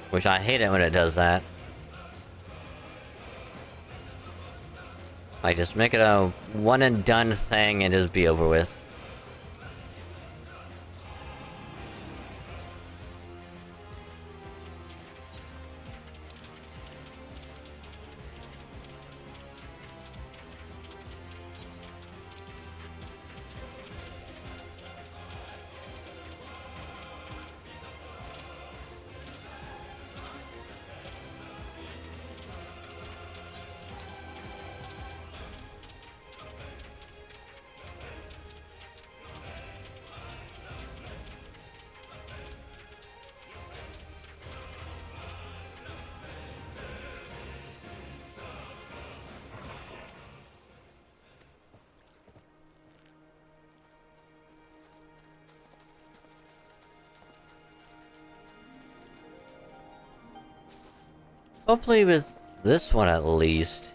Which I hate it when it does that. Like, just make it a one and done thing and just be over with. Hopefully with this one at least.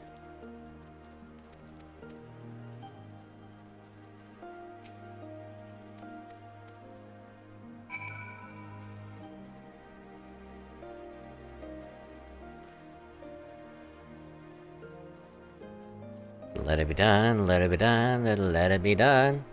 Let it be done, let it be done, let it be done.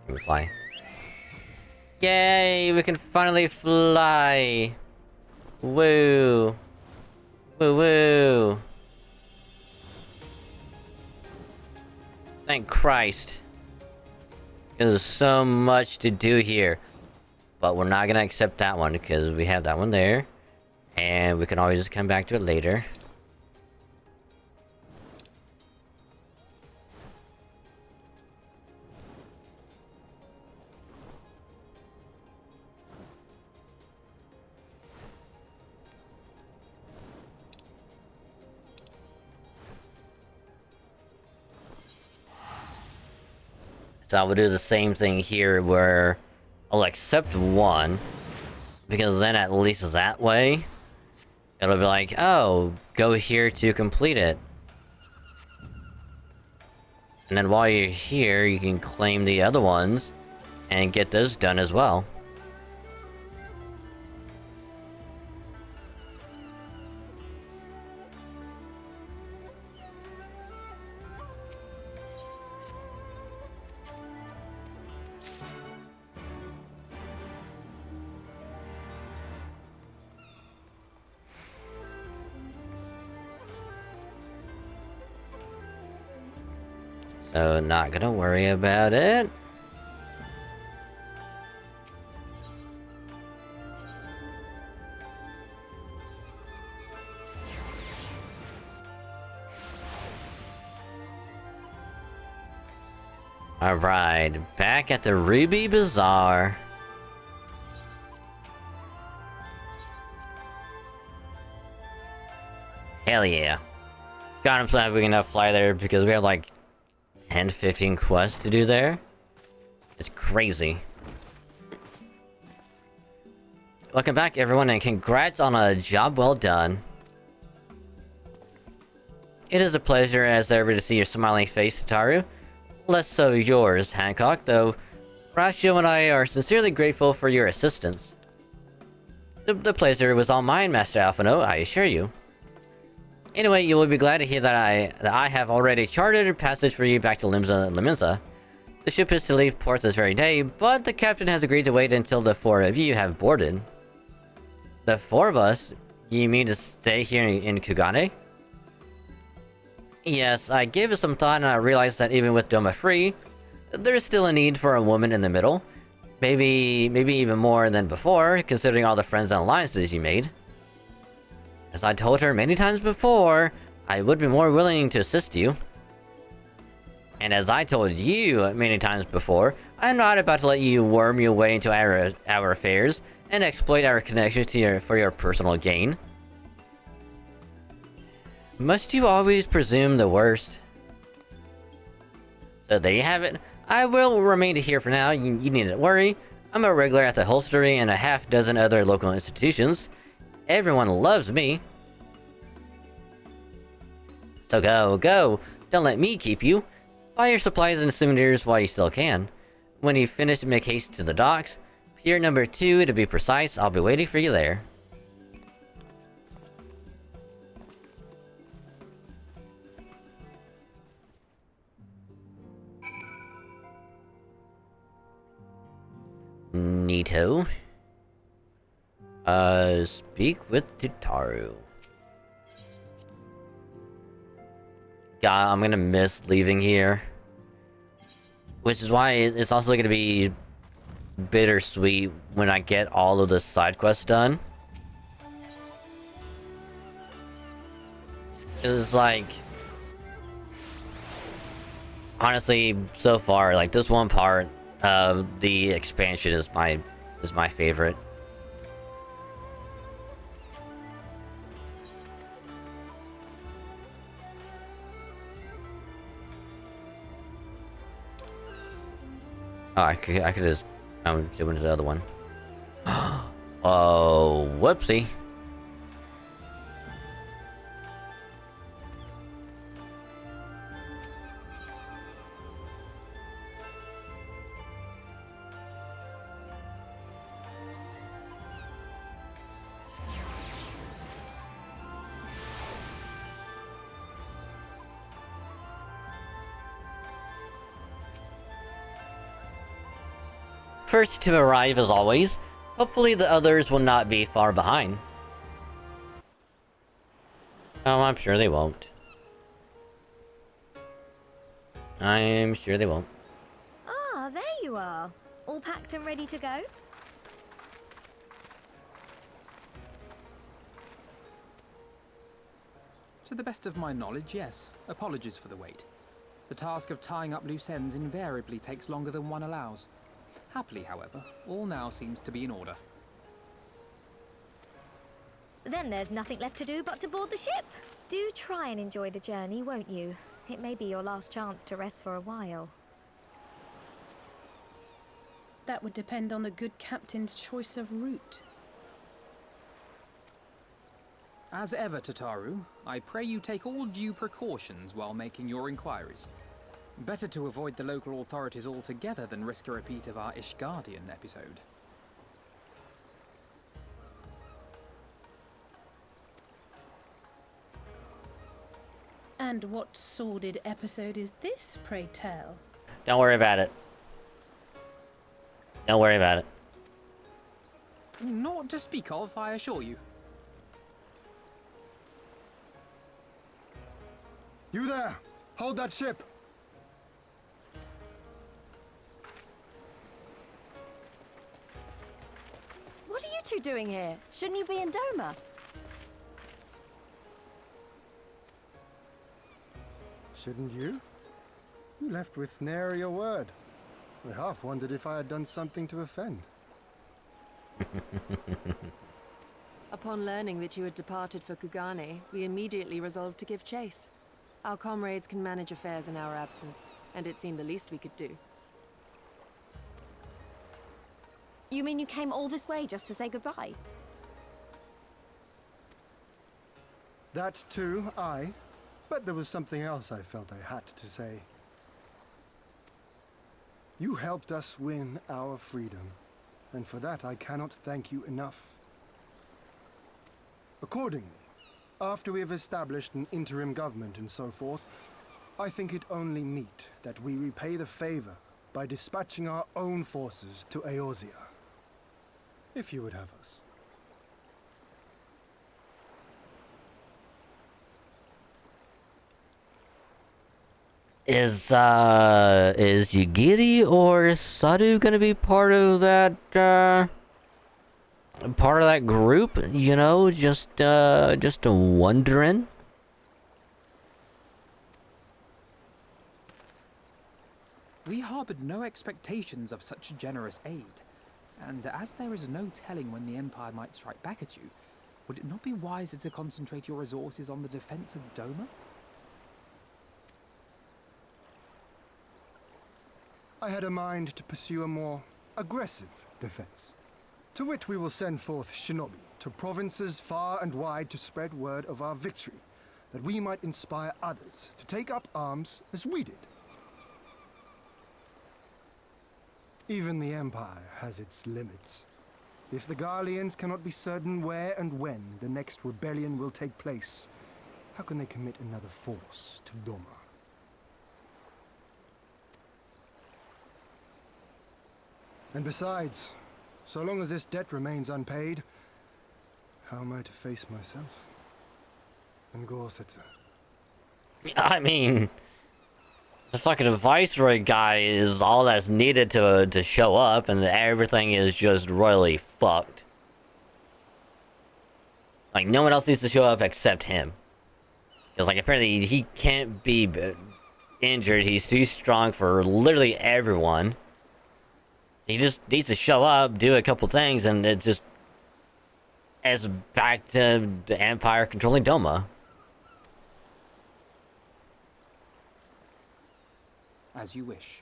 Can we fly? Yay! We can finally fly! Woo! Woo woo! Thank Christ. There's so much to do here. But we're not gonna accept that one because we have that one there. And we can always just come back to it later. So I will do the same thing here where I'll accept one, because then at least that way, it'll be like, oh, go here to complete it. And then while you're here, you can claim the other ones and get those done as well. So, not gonna worry about it. Alright, back at the Ruby Bazaar. Hell yeah. God, I'm so happy we can now fly there because we have like 10-15 quests to do there. It's crazy. Welcome back everyone and congrats on a job well done. It is a pleasure as ever to see your smiling face, Taru. Less so yours, Hancock, though Ratio and I are sincerely grateful for your assistance. The pleasure was all mine, Master Alphino, I assure you. Anyway, you will be glad to hear that I have already chartered a passage for you back to Liminza. The ship is to leave port this very day, but the captain has agreed to wait until the four of you have boarded. The four of us? You mean to stay here in Kugane? Yes, I gave it some thought and I realized that even with Doma free, there's still a need for a woman in the middle. Maybe even more than before, considering all the friends and alliances you made. As I told her many times before, I would be more willing to assist you. And as I told you many times before, I'm not about to let you worm your way into our affairs and exploit our connections for your personal gain. Must you always presume the worst? So there you have it. I will remain here for now, you needn't worry. I'm a regular at the holstery and a half dozen other local institutions. Everyone loves me. So go. Don't let me keep you. Buy your supplies and souvenirs while you still can. When you finish, make haste to the docks. Pier number 2 to be precise, I'll be waiting for you there. Neato. Speak with Tutaru. God, I'm gonna miss leaving here. Which is why it's also gonna be bittersweet when I get all of the side quests done. It's like... honestly, so far, like, this one part of the expansion is my favorite. Oh, I could just do into the other one. Oh, whoopsie. first to arrive as always. Hopefully the others will not be far behind. Oh, I'm sure they won't. I'm sure they won't. Ah, there you are. All packed and ready to go? To the best of my knowledge, yes. Apologies for the wait. The task of tying up loose ends invariably takes longer than one allows. Happily, however, all now seems to be in order. Then there's nothing left to do but to board the ship. Do try and enjoy the journey, won't you? It may be your last chance to rest for a while. That would depend on the good captain's choice of route. As ever, Tataru, I pray you take all due precautions while making your inquiries. Better to avoid the local authorities altogether than risk a repeat of our Ishgardian episode. And what sordid episode is this, pray tell? Don't worry about it. Don't worry about it. Naught to speak of, I assure you. You there! Hold that ship! What are you two doing here? Shouldn't you be in Doma? Shouldn't you? You left with nary a word. I half wondered if I had done something to offend. Upon learning that you had departed for Kugane, we immediately resolved to give chase. Our comrades can manage affairs in our absence, and it seemed the least we could do. You mean you came all this way just to say goodbye? That too, aye. But there was something else I felt I had to say. You helped us win our freedom, and for that I cannot thank you enough. Accordingly, after we have established an interim government and so forth, I think it only meet that we repay the favor by dispatching our own forces to Eorzea. If you would have us. Is Yugiri or Sadu gonna be part of that group? You know, just wondering. We harbored no expectations of such generous aid, and as there is no telling when the Empire might strike back at you, would it not be wiser to concentrate your resources on the defense of Doma? I had a mind to pursue a more aggressive defense, to which we will send forth shinobi to provinces far and wide to spread word of our victory, that we might inspire others to take up arms as we did. Even the Empire has its limits. If the Garleans cannot be certain where and when the next rebellion will take place, how can they commit another force to Doma? And besides, so long as this debt remains unpaid, how am I to face myself? And Gorsetzer? I mean, the fucking Viceroy guy is all that's needed to show up, and everything is just royally fucked. Like, no one else needs to show up except him. Because, like, apparently he can't be injured. He's too strong for literally everyone. He just needs to show up, do a couple things, and it's back to the Empire controlling Doma. As you wish.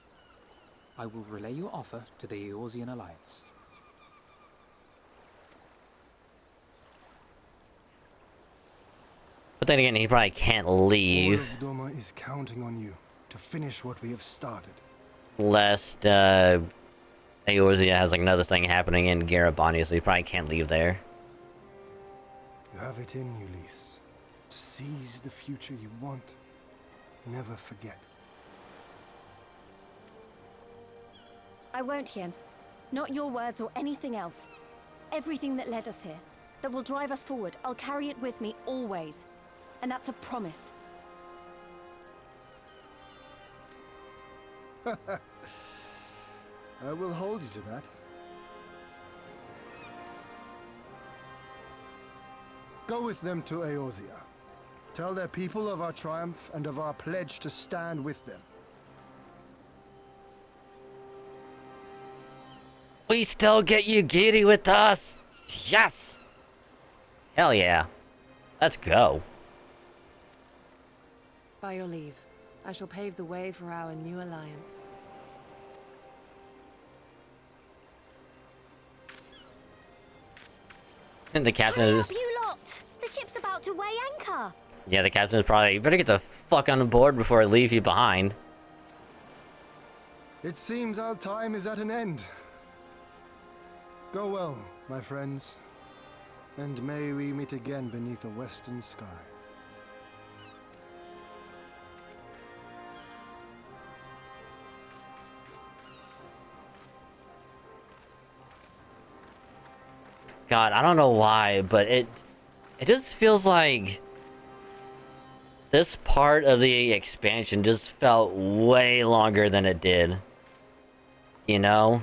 I will relay your offer to the Eorzean Alliance. But then again, he probably can't leave. All of Doma is counting on you to finish what we have started. Lest, Eorzea has like another thing happening in Garabani, so he probably can't leave there. You have it in you, Lise. To seize the future you want. Never forget. I won't, Hien. Not your words or anything else. Everything that led us here, that will drive us forward, I'll carry it with me always. And that's a promise. I will hold you to that. Go with them to Eorzea. Tell their people of our triumph and of our pledge to stand with them. We still get you giddy with us! Yes! Hell yeah. Let's go. By your leave, I shall pave the way for our new alliance. And the captain Hurry is... up, you lot! The ship's about to weigh anchor! Yeah, the captain is probably... You better get the fuck on board before I leave you behind. It seems our time is at an end. Go well, my friends, and may we meet again beneath a western sky. God, I don't know why, but it just feels like this part of the expansion just felt way longer than it did. You know?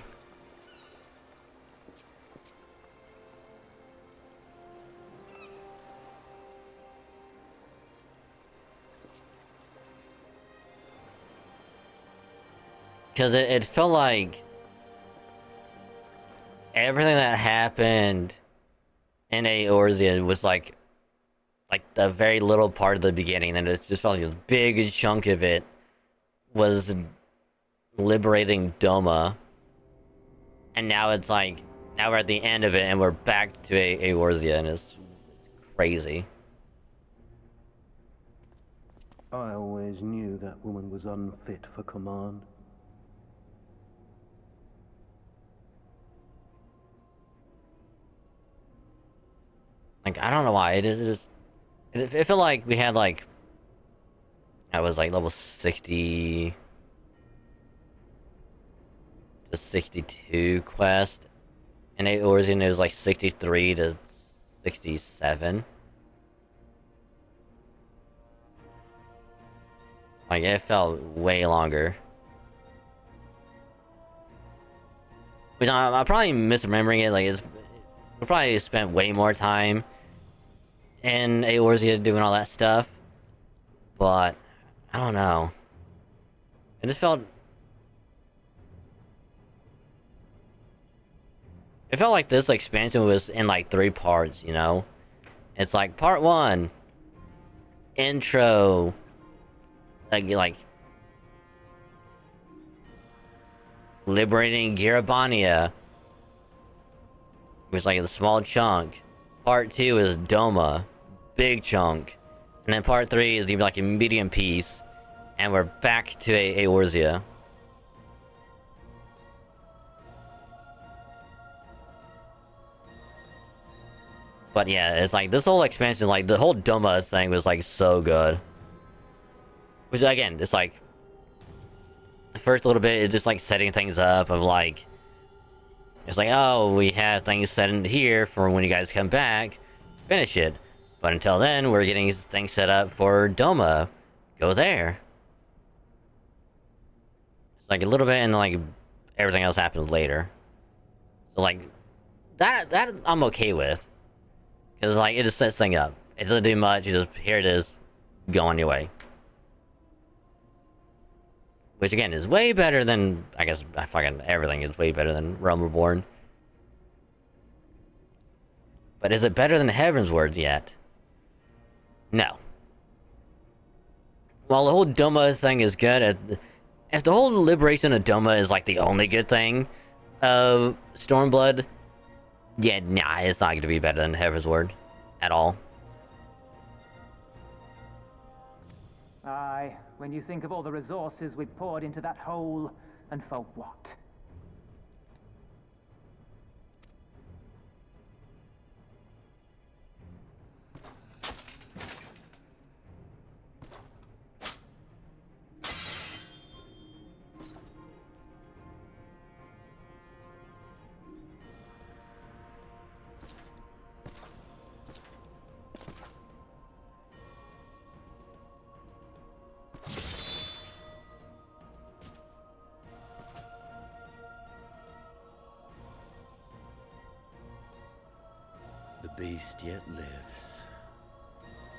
Because it felt like everything that happened in Eorzea was like the very little part of the beginning, and it just felt like a big chunk of it was liberating Doma. And now it's like, now we're at the end of it and we're back to Eorzea, and it's crazy. I always knew that woman was unfit for command. Like, I don't know why, it felt like we had like, I was like level 60 to 62 quest, and Eorzea it was like 63 to 67. Like, it felt way longer. Which I'm probably misremembering it, like we probably spent way more time in Eorzea doing all that stuff, but I don't know. It just felt... It felt like this expansion was in like 3 parts, you know? It's like part 1, intro, like liberating Garabania, which is like a small chunk. Part 2 is Doma, big chunk, and then part 3 is like a medium piece, and we're back to Eorzea. But yeah, it's like this whole expansion, like the whole Doma thing was like so good. Which again, it's like the first little bit is just like setting things up of like, it's like, oh, we have things set in here for when you guys come back, finish it. But until then, we're getting things set up for Doma. Go there. It's like a little bit, and like everything else happens later. So like that I'm okay with, because like it just sets things up. It doesn't do much. You just, here it is, go on your way. Which again is way better than, I guess, fucking everything is way better than Realm Reborn. But is it better than Heavensward yet? No. While the whole Doma thing is good, if the whole liberation of Doma is like the only good thing of Stormblood, yeah, nah, it's not going to be better than Heavensward at all. Aye, when you think of all the resources we've poured into that hole, and for what? beast yet lives.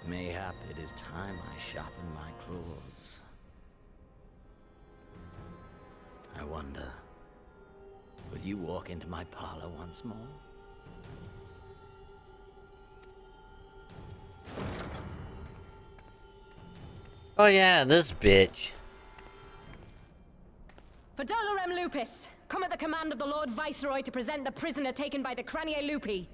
Mayhap it is time I sharpen my claws. I wonder, will you walk into my parlor once more? Oh yeah, this bitch. For Dolorem Lupus, come at the command of the Lord Viceroy to present the prisoner taken by the Cranie Lupi.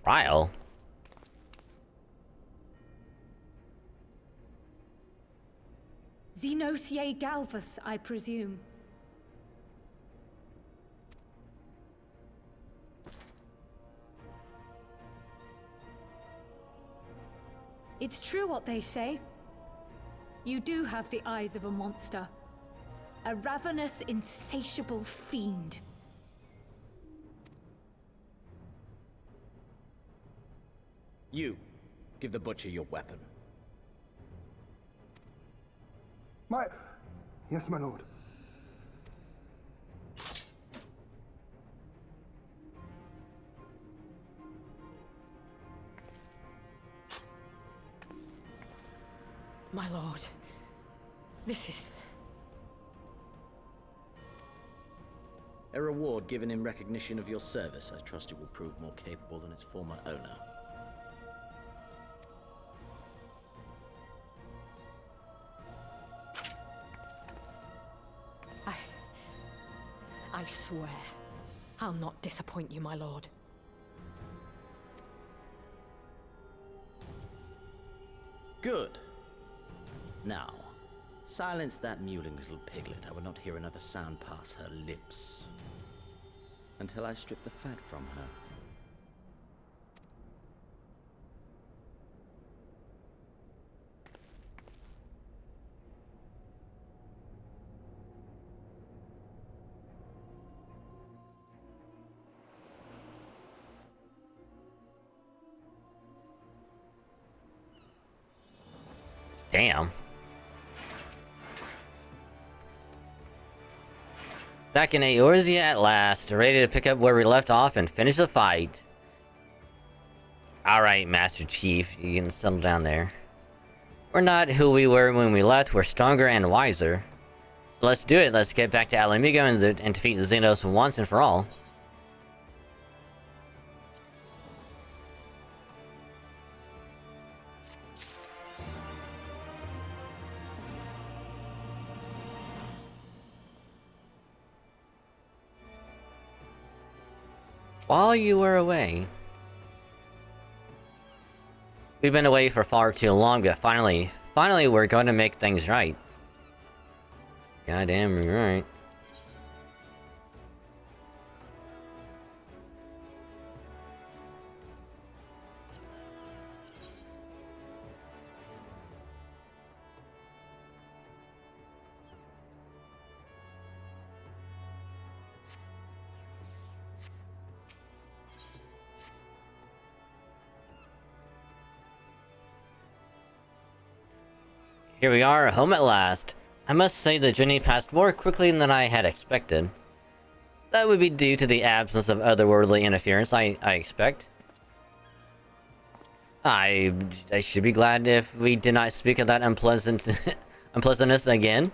Cryo? Xenosier Galvus, I presume. It's true what they say. You do have the eyes of a monster. A ravenous, insatiable fiend. You, give the butcher your weapon. Yes, my lord. My lord, this is... A reward given in recognition of your service. I trust it will prove more capable than its former owner. I swear, I'll not disappoint you, my lord. Good. Now, silence that mewling little piglet. I will not hear another sound pass her lips until I strip the fat from her. Damn. Back in Eorzea at last, ready to pick up where we left off and finish the fight. Alright, Master Chief, you can settle down there. We're not who we were when we left, we're stronger and wiser. So let's do it, let's get back to Alamigo and defeat the Xenos once and for all. While you were away. We've been away for far too long, but finally we're going to make things right. Goddamn right. Here we are, home at last. I must say the journey passed more quickly than I had expected. That would be due to the absence of otherworldly interference, I expect. I should be glad if we did not speak of that unpleasantness again.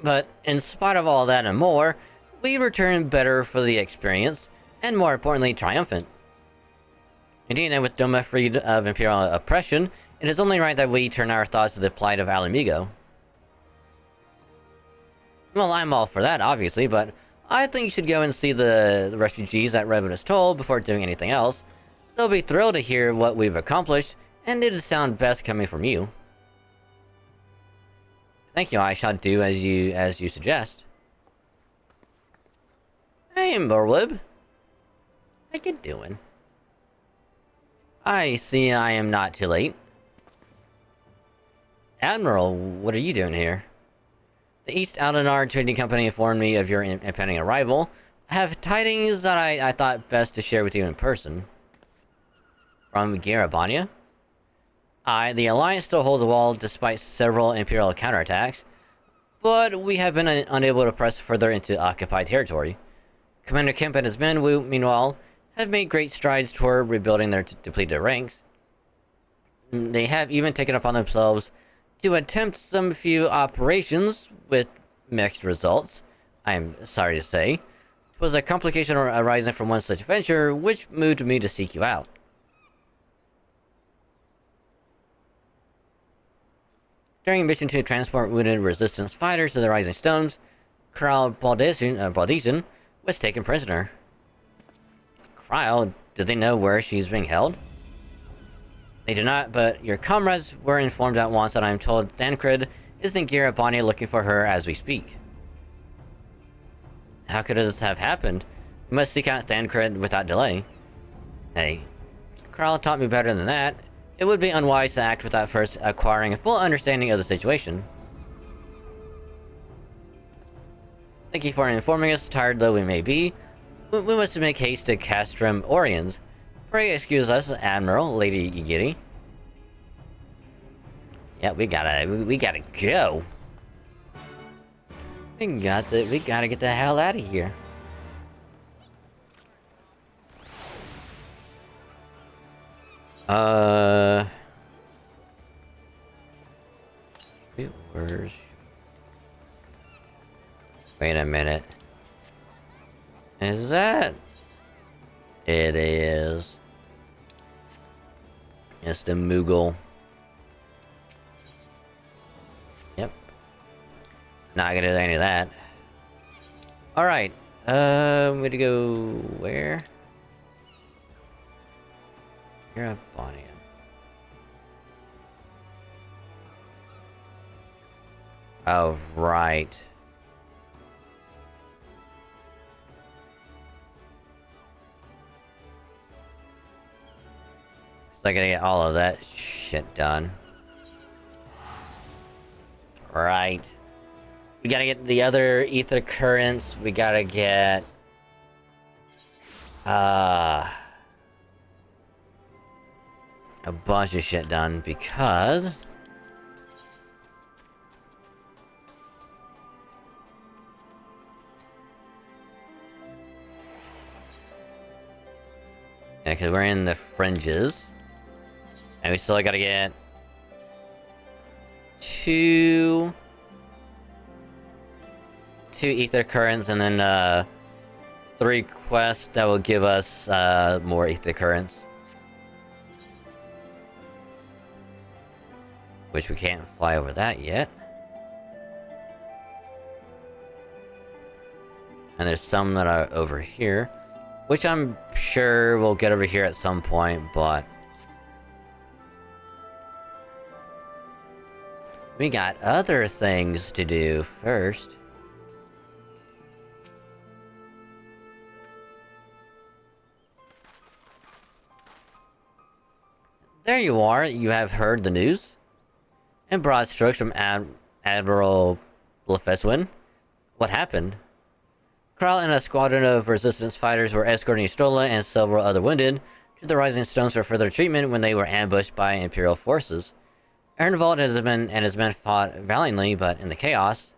But in spite of all that and more, we returned better for the experience. And more importantly, triumphant. Indeed, and with Doma freed of Imperial oppression, it is only right that we turn our thoughts to the plight of Alamigo. Well, I'm all for that, obviously, but I think you should go and see the refugees at Revenant's Toll before doing anything else. They'll be thrilled to hear what we've accomplished, and it'd sound best coming from you. Thank you, I shall do as you suggest. Hey, Merlib. How you doing? I see I am not too late. Admiral, what are you doing here? The East Aldenar Trading Company informed me of your impending arrival. I have tidings that I thought best to share with you in person. From Garabania. The Alliance still holds the wall despite several Imperial counterattacks, but we have been unable to press further into occupied territory. Commander Kemp and his men, meanwhile, have made great strides toward rebuilding their depleted ranks. They have even taken upon themselves to attempt some few operations with mixed results, I am sorry to say. It was a complication arising from one such venture which moved me to seek you out. During a mission to transport wounded resistance fighters to the Rising Stones, Kryle Baldesian was taken prisoner. Kryle, do they know where she's being held? They do not, but your comrades were informed at once, and I am told Thancred is in Garabania looking for her as we speak. How could this have happened? We must seek out Thancred without delay. Hey, Kryle taught me better than that. It would be unwise to act without first acquiring a full understanding of the situation. Thank you for informing us, tired though we may be. We must make haste to Castrum Oriens. Pray excuse us, Admiral, Lady Igiri. Yeah, we gotta go. We gotta get the hell out of here. Wait a minute. Is that? It is. It's the Moogle. Yep. Not gonna do any of that. Alright. I'm gonna go where? Garabania. Oh, right. So I gotta get all of that shit done. Right. We gotta get the other ether currents. We gotta get... a bunch of shit done because... Yeah, because we're in the fringes. And we still gotta get... two ether currents and then 3 quests that will give us more ether currents. Which we can't fly over that yet. And there's some that are over here. Which I'm sure we'll get over here at some point, but... we got other things to do first. There you are, you have heard the news. In broad strokes from Admiral Lefeswin. What happened? Kryle and a squadron of resistance fighters were escorting Stola and several other wounded to the Rising Stones for further treatment when they were ambushed by Imperial forces. Ernvald and his men fought valiantly, but in the chaos...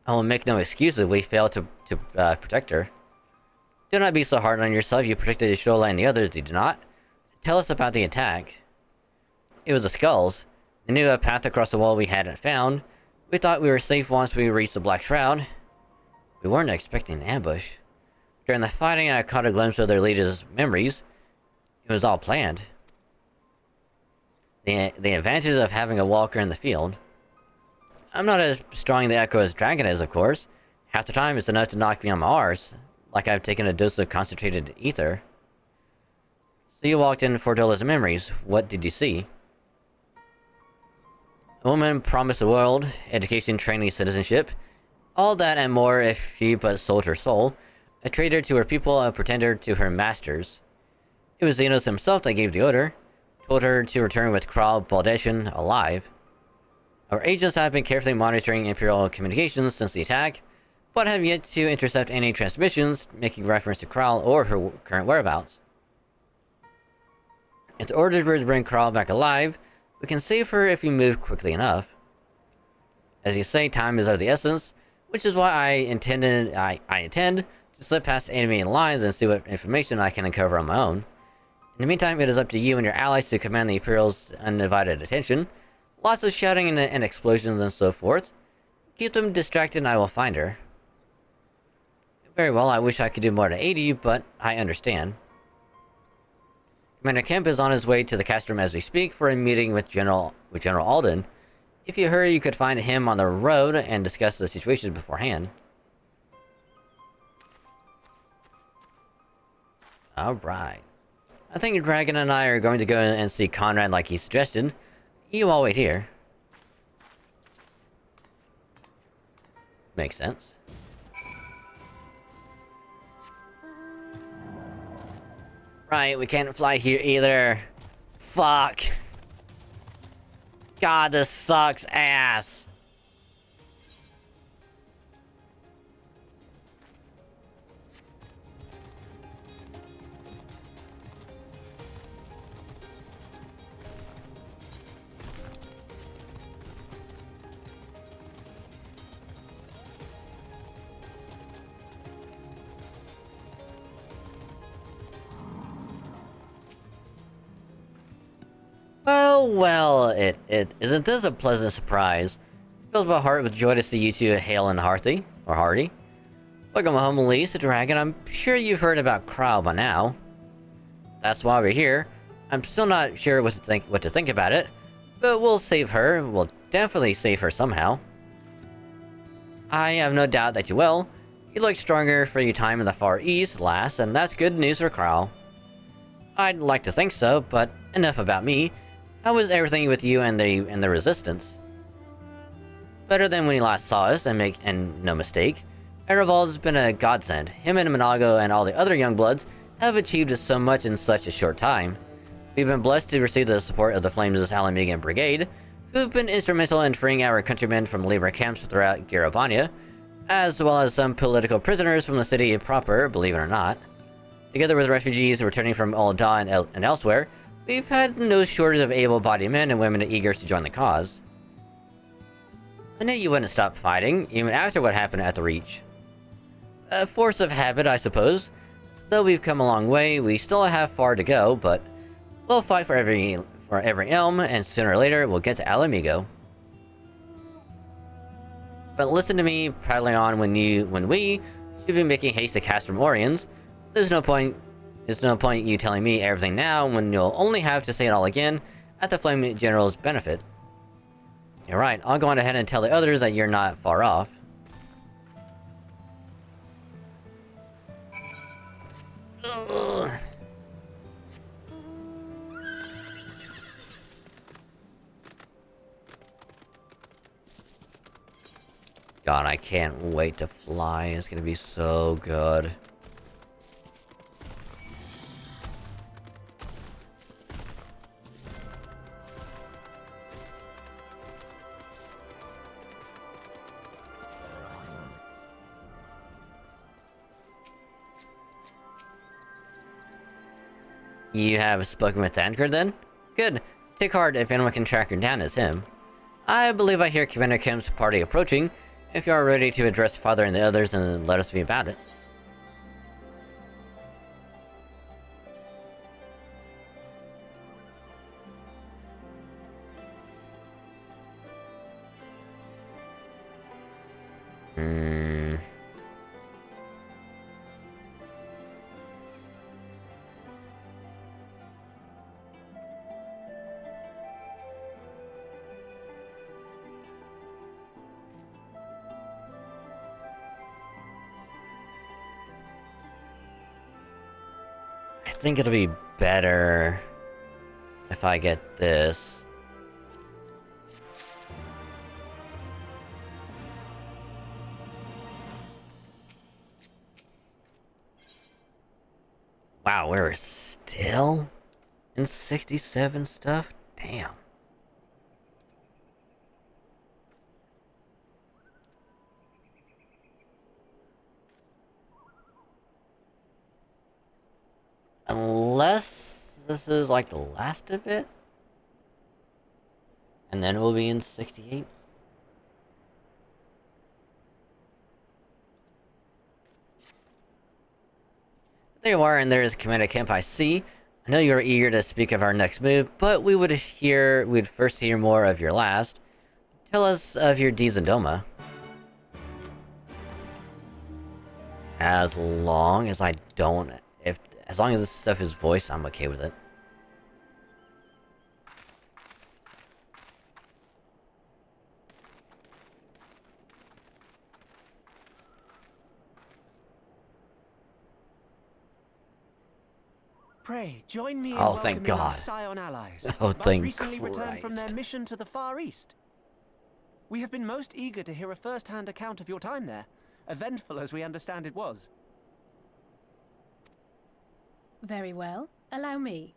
I will make no excuses, we failed to protect her. Do not be so hard on yourself, you protected Stola and the others, did you not? Tell us about the attack. It was the skulls. They knew a path across the wall we hadn't found. We thought we were safe once we reached the Black Shroud. We weren't expecting an ambush. During the fighting, I caught a glimpse of their leader's memories. It was all planned. The advantage of having a walker in the field. I'm not as strong in the Echo as Dragon is, of course. Half the time it's enough to knock me on my arse, like I've taken a dose of concentrated ether. So you walked in for Dola's memories. What did you see? A woman promised the world, education, training, citizenship. All that and more if she but sold her soul. A traitor to her people, a pretender to her masters. It was Xenos himself that gave the order. Told her to return with Kryle Baldesian alive. Our agents have been carefully monitoring Imperial communications since the attack. but have yet to intercept any transmissions making reference to Kral or her current whereabouts. If the orders were to bring Kral back alive, we can save her if we move quickly enough. As you say, time is of the essence, which is why I intend to slip past enemy lines and see what information I can uncover on my own. In the meantime, it is up to you and your allies to command the Imperial's undivided attention. Lots of shouting and explosions and so forth. Keep them distracted and I will find her. Very well, I wish I could do more to aid you, but I understand. Commander Kemp is on his way to the cast room as we speak for a meeting with General Alden. If you hurry, you could find him on the road and discuss the situation beforehand. Alright. I think Dragon and I are going to go and see Conrad like he suggested. You all wait here. Makes sense. Right, we can't fly here either. Fuck. God, this sucks ass. Well, isn't this a pleasant surprise? It fills my heart with joy to see you two hale and hearty, or hearty. Welcome home, Elise, Dragon. I'm sure you've heard about Kral by now. That's why we're here. I'm still not sure what to think about it, but we'll save her. We'll definitely save her somehow. I have no doubt that you will. You look stronger for your time in the Far East, lass, and that's good news for Kral. I'd like to think so, but enough about me. How was everything with you and the Resistance? Better than when you last saw us, and no mistake. Erevold's been a godsend. Him and Monago and all the other young bloods have achieved so much in such a short time. We've been blessed to receive the support of the Flames' Alamigan Brigade, who've been instrumental in freeing our countrymen from labor camps throughout Garabania, as well as some political prisoners from the city proper, believe it or not. Together with refugees returning from Ul'dah and elsewhere, we've had no shortage of able-bodied men and women eager to join the cause. I knew you wouldn't stop fighting, even after what happened at the Reach. A force of habit, I suppose. Though we've come a long way, we still have far to go, but we'll fight for every elm, and sooner or later, we'll get to Alamigo. But listen to me prattling on when we should be making haste to cast from Orions. There's no point you telling me everything now when you'll only have to say it all again at the Flame General's benefit. You're right, I'll go on ahead and tell the others that you're not far off. Ugh. God, I can't wait to fly. It's gonna be so good. You have spoken with Dankard then? Good. Take heart if anyone can track her down as him. I believe I hear Commander Kemp's party approaching. If you are ready to address Father and the others, then let us be about it. I think it'll be better if I get this. Wow, we're still in 67 stuff? Damn. Unless this is like the last of it. And then we'll be in 68. There you are, and there is Commander Kemp, I see. I know you're eager to speak of our next move, but we'd first hear more of your last. Tell us of your deeds in Doma. As long as I don't... As long as this stuff is voiced, I'm okay with it. Pray, join me in Oh, thank welcoming our God. Scion allies, Oh, but thank recently returned from their Christ. mission to the Far East. We have been most eager to hear a first-hand account of your time there, eventful as we understand it was. Very well. Allow me.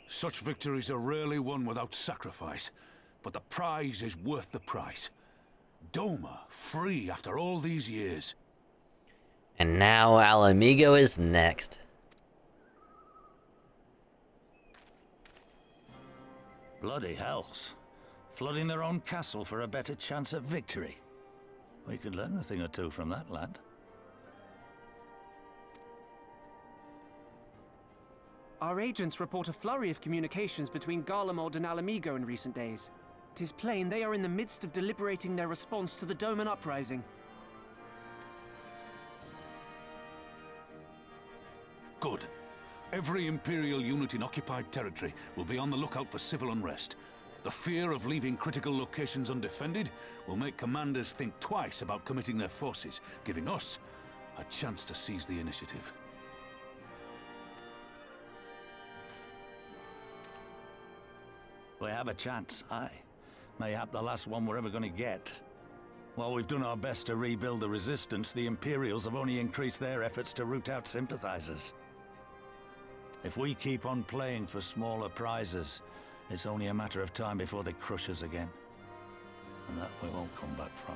Such victories are rarely won without sacrifice, but the prize is worth the price. Doma, free after all these years. And now Alamigo is next. Bloody hells. Flooding their own castle for a better chance at victory. We could learn a thing or two from that lad. Our agents report a flurry of communications between Garlemald and Alamigo in recent days. 'Tis plain they are in the midst of deliberating their response to the Doman uprising. Good. Every Imperial unit in occupied territory will be on the lookout for civil unrest. The fear of leaving critical locations undefended will make commanders think twice about committing their forces, giving us a chance to seize the initiative. We have a chance, aye. Mayhap the last one we're ever going to get. While we've done our best to rebuild the resistance, the Imperials have only increased their efforts to root out sympathizers. If we keep on playing for smaller prizes, it's only a matter of time before they crush us again. And that we won't come back from.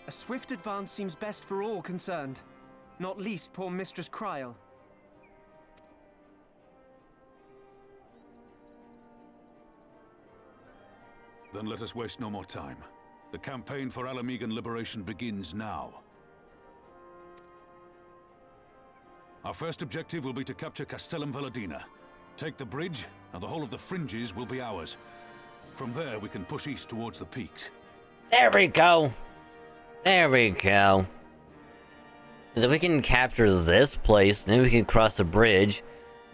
A swift advance seems best for all concerned, not least poor Mistress Kryl. Then let us waste no more time. The campaign for Alamigan liberation begins now. Our first objective will be to capture Castellum Valladina. Take the bridge, and the whole of the fringes will be ours. From there, we can push east towards the peaks. There we go. There we go. 'Cause if we can capture this place, then we can cross the bridge,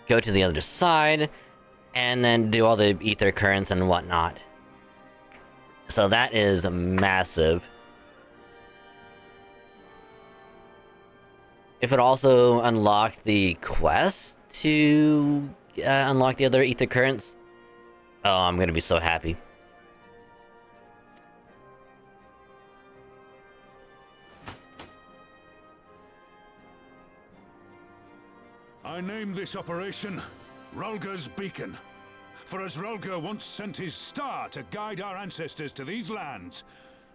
go to the other side, and then do all the ether currents and whatnot. So that is massive. If it also unlocked the quest to unlock the other ether currents, oh, I'm gonna be so happy. I name this operation Rulga's Beacon. For as Rulga once sent his star to guide our ancestors to these lands,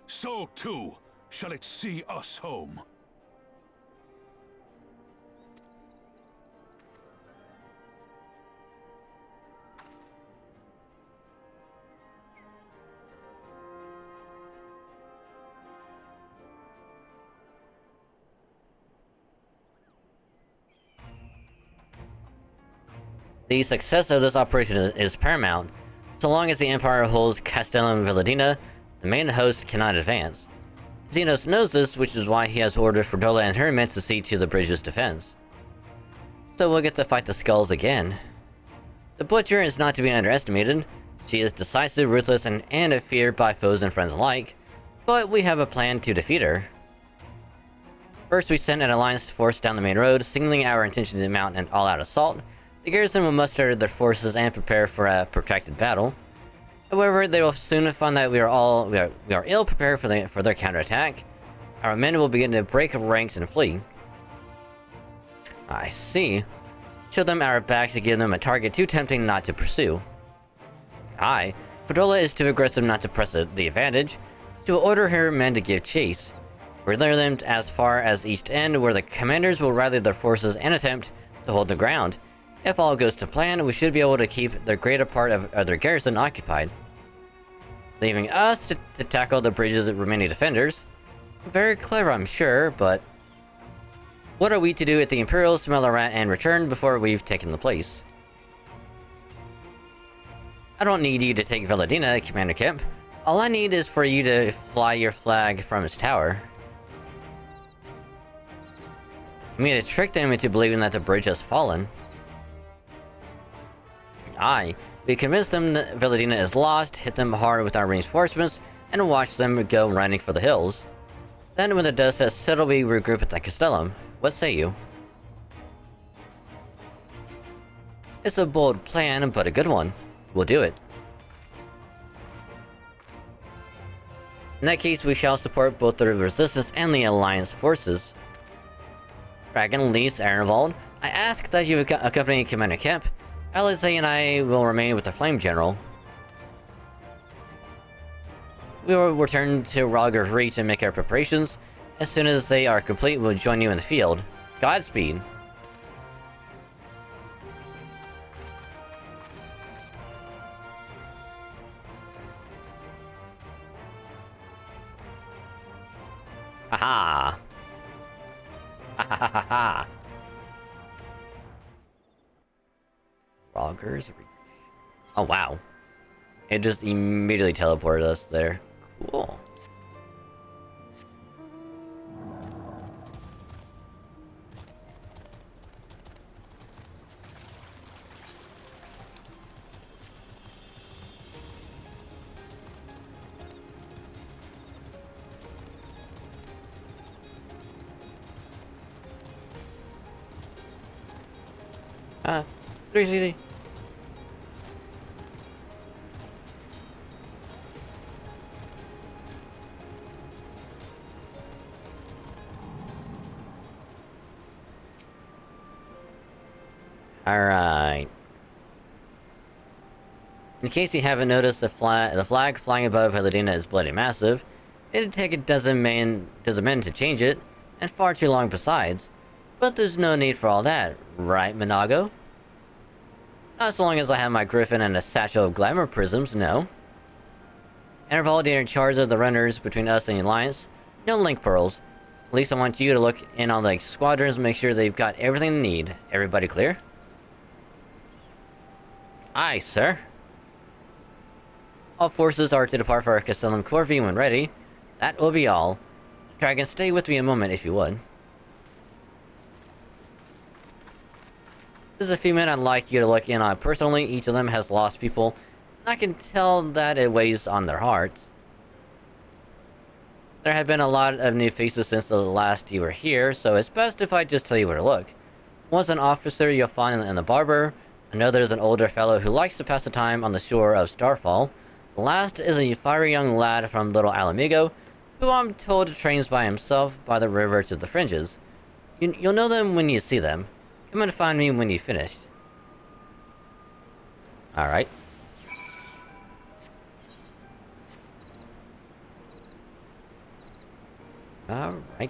so too shall it see us home. The success of this operation is paramount. So long as the Empire holds Castellum Valladina, the main host cannot advance. Xenos knows this, which is why he has ordered Fredola and her men to see to the bridge's defense. So we'll get to fight the skulls again. The Butcher is not to be underestimated. She is decisive, ruthless, and feared by foes and friends alike, but we have a plan to defeat her. First, we send an alliance force down the main road, signaling our intention to mount an all-out assault. The garrison will muster their forces and prepare for a protracted battle. However, they will soon find that we are ill prepared for their counterattack. Our men will begin to break ranks and flee. I see. show them our backs to give them a target too tempting not to pursue. Aye, Fedora is too aggressive not to press the advantage. She will order her men to give chase. Relay them as far as East End, where the commanders will rally their forces and attempt to hold the ground. If all goes to plan, we should be able to keep the greater part of their garrison occupied, leaving us to tackle the bridge's remaining defenders. Very clever, I'm sure, but what are we to do at the Imperial smell a rat and return before we've taken the place? I don't need you to take Veladina, Commander Kemp. All I need is for you to fly your flag from its tower. I mean, to trick them into believing that the bridge has fallen. Aye, we convince them that Veladina is lost, hit them hard with our reinforcements, and watch them go running for the hills. Then when the dust has settled, we regroup at the Castellum. What say you? It's a bold plan, but a good one. We'll do it. In that case, we shall support both the Resistance and the Alliance forces. Dragon leads Arenvald. I ask that you accompany Commander Kemp. Alice and I will remain with the Flame General. We will return to Roger's Reach and make our preparations. As soon as they are complete, we'll join you in the field. Godspeed. Haha. Ha ha ha ha. Roger's Reach. Oh wow. It just immediately teleported us there. Cool. Ah, 360. Alright. In case you haven't noticed, the flag flying above Veladina is bloody massive. It'd take a dozen men to change it, and far too long besides. But there's no need for all that, right, Minago? Not so long as I have my griffin and a satchel of glamour prisms, no. Arenvald in charge of the runners between us and the Alliance. No link pearls. At least I want you to look in on the squadrons and make sure they've got everything they need. Everybody clear? Aye, sir. All forces are to depart for Castellum Corvi when ready. That will be all. Dragon, stay with me a moment if you would. There's a few men I'd like you to look in on personally. Each of them has lost people, and I can tell that it weighs on their hearts. There have been a lot of new faces since the last you were here, so it's best if I just tell you where to look. One's an officer you'll find in the barber. Another is an older fellow who likes to pass the time on the shore of Starfall. The last is a fiery young lad from Little Alamigo, who I'm told trains by himself by the river to the fringes. You'll know them when you see them. Come and find me when you've finished. Alright. Alrighty.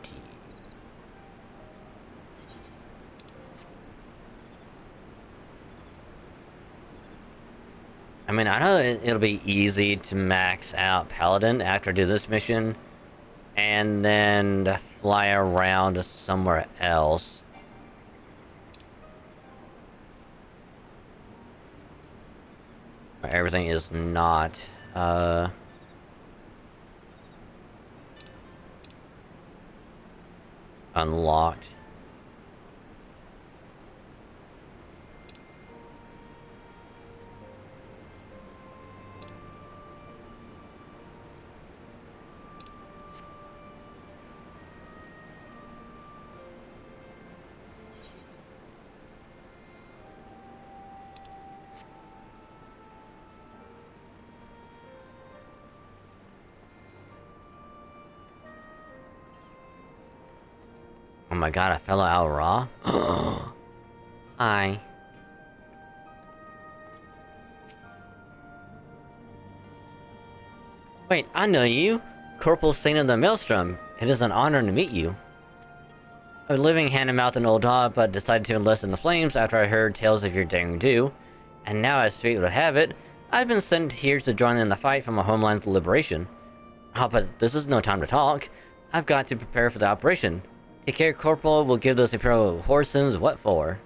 I mean, I know it'll be easy to max out Paladin after I do this mission, and then fly around somewhere else. Where everything is not, unlocked. Oh my god, a fellow Al Ra? Hi. Wait, I know you! Corporal Saint of the Maelstrom. It is an honor to meet you. I was living hand-to-mouth in Ul'dah, but decided to enlist in the flames after I heard tales of your daring do. And now, as fate would have it, I've been sent here to join in the fight for my homeland's liberation. Oh, but this is no time to talk. I've got to prepare for the operation. Take care, Corporal. We'll give those Imperial Horsens what for.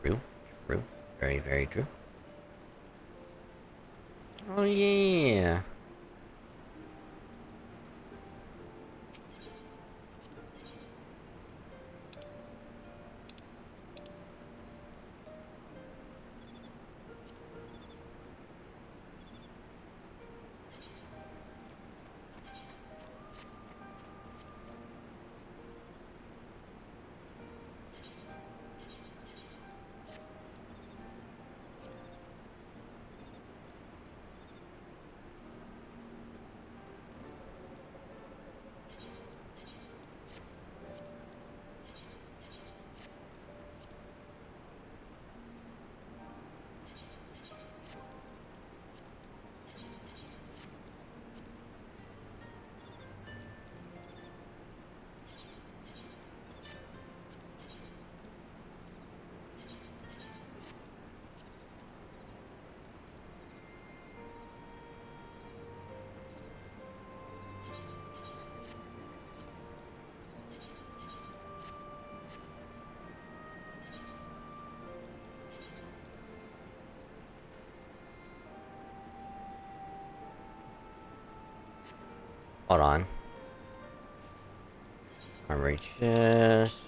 True. True. Very, very true. Oh, yeah. Hold on. Armory chest.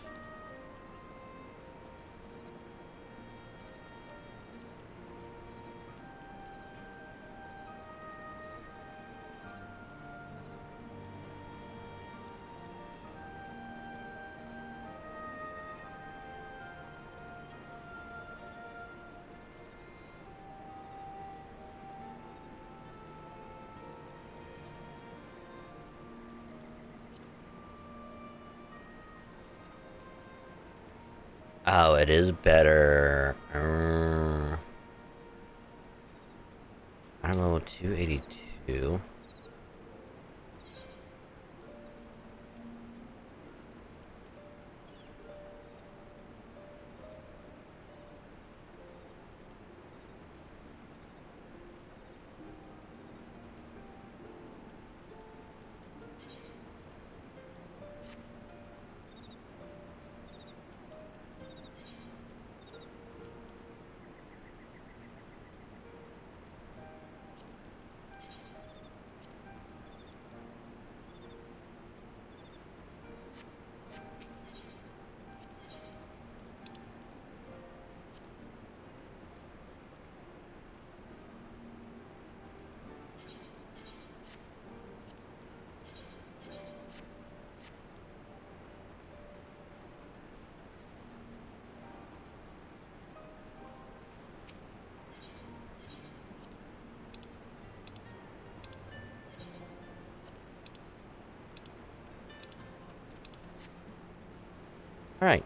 Oh, it is better. I'm level 282. All right.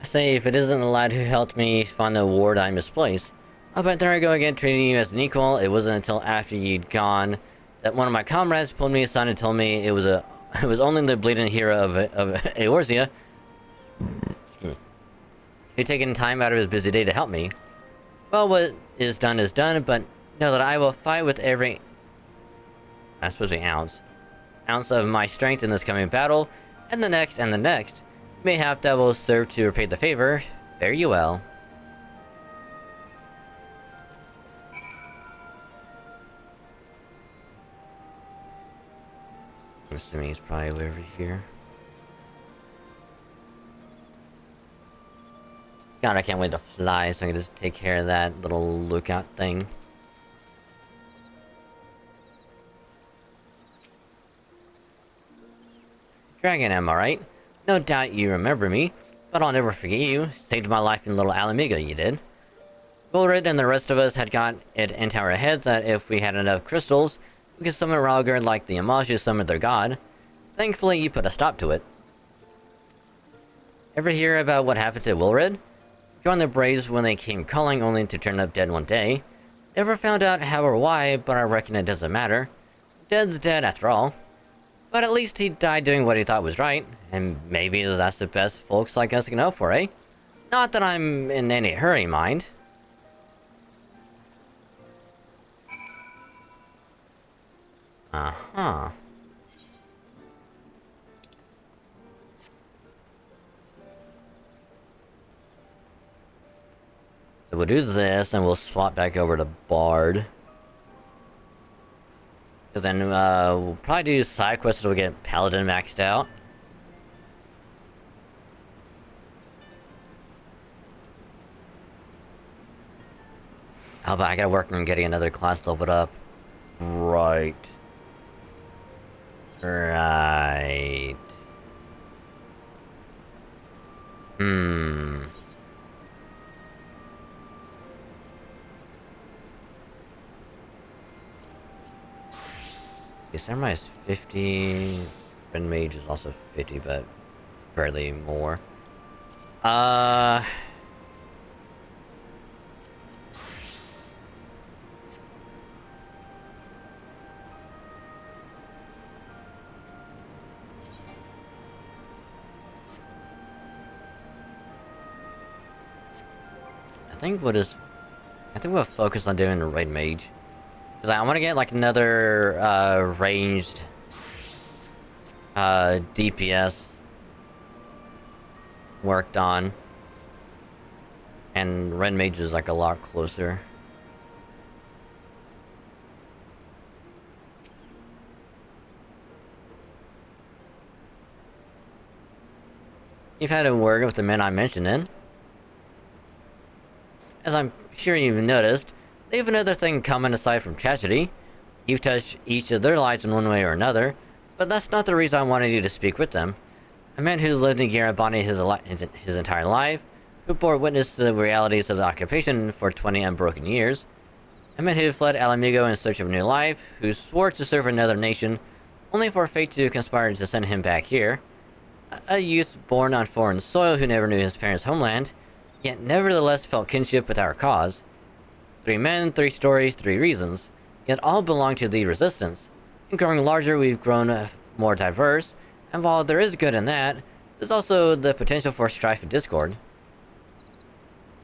I say, if it isn't the lad who helped me find the award I misplaced. Oh, but there I go again, treating you as an equal. It wasn't until after you'd gone that one of my comrades pulled me aside and told me it was only the bleeding hero of Eorzea who'd taken time out of his busy day to help me. Well, what is done, but know that I will fight with every, I suppose, ounce of my strength in this coming battle, and the next, and the next. Mayhap that will serve to repay the favor. Fare you well. I'm assuming he's probably over here. God, I can't wait to fly so I can just take care of that little lookout thing. Dragon, am I right? No doubt you remember me, but I'll never forget you. Saved my life in Little Alamigo, you did. Ulrid and the rest of us had got it into our heads that if we had enough crystals, we could summon Ralgard like the Amages summoned their god. Thankfully, you put a stop to it. Ever hear about what happened to Ulrid? Joined the Braves when they came calling only to turn up dead one day. Never found out how or why, but I reckon it doesn't matter. Dead's dead after all. But at least he died doing what he thought was right, and maybe that's the best folks like us can hope for, eh? Not that I'm in any hurry, mind. Uh-huh. So we'll do this, and we'll swap back over to Bard. Because then we'll probably do side quests so we'll get Paladin maxed out. Oh, but I gotta work on getting another class leveled up. Right. Right. Okay, Samurai is 50. Red Mage is also 50, but barely more. I think we'll focus on doing the Red Mage. Because I want to get like another ranged DPS worked on. And Red Mage is like a lot closer. You've had a word with the men I mentioned then. As I'm sure you've noticed, they have another thing common aside from tragedy. You've touched each of their lives in one way or another, but that's not the reason I wanted you to speak with them. A man who's lived in Garabani his entire life, who bore witness to the realities of the occupation for 20 unbroken years. A man who fled Alamigo in search of a new life, who swore to serve another nation, only for fate to conspire to send him back here. A youth born on foreign soil who never knew his parents' homeland, yet nevertheless felt kinship with our cause. 3 men, 3 stories, 3 reasons, yet all belong to the Resistance. In growing larger, we've grown more diverse, and while there is good in that, there's also the potential for strife and discord.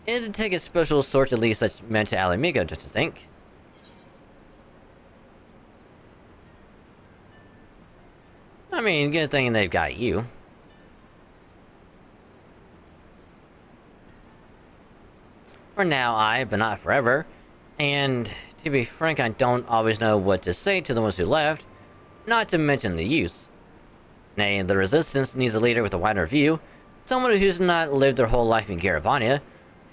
It'd take a special sort to lead such men to Alamigo, just to think. I mean, good thing they've got you. For now, but not forever. And to be frank, I don't always know what to say to the ones who left, not to mention the youth. Nay, the Resistance needs a leader with a wider view, someone who's not lived their whole life in Garabania,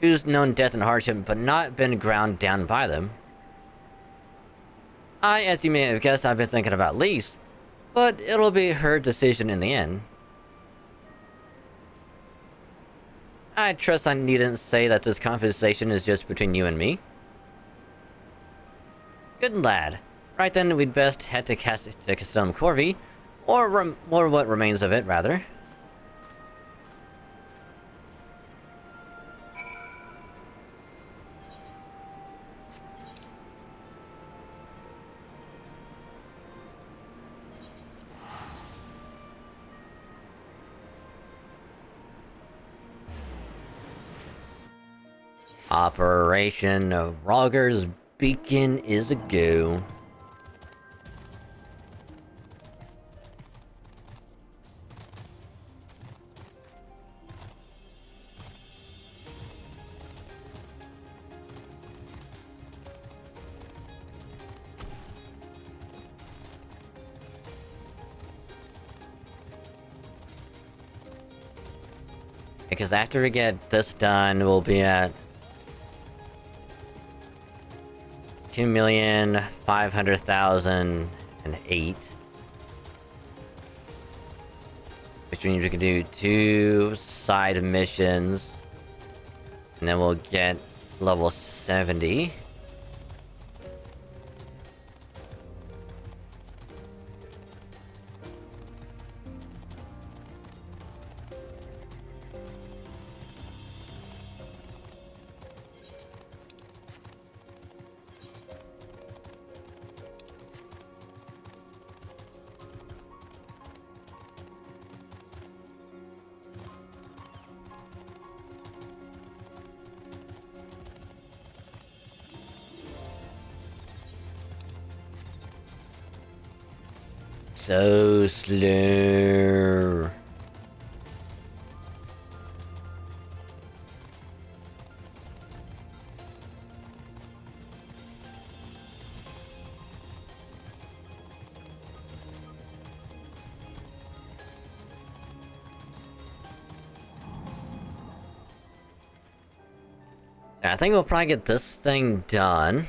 who's known death and hardship but not been ground down by them. As you may have guessed, I've been thinking about Lise, but it'll be her decision in the end. I trust I needn't say that this conversation is just between you and me. Good lad. Right then, we'd best head to Castellum Corvi, or what remains of it, rather. Operation Rogger's Beacon is a go. Because after we get this done, we'll be at 2,500,008. Which means we can do 2 side missions. And then we'll get level 70. So slow. I think we'll probably get this thing done.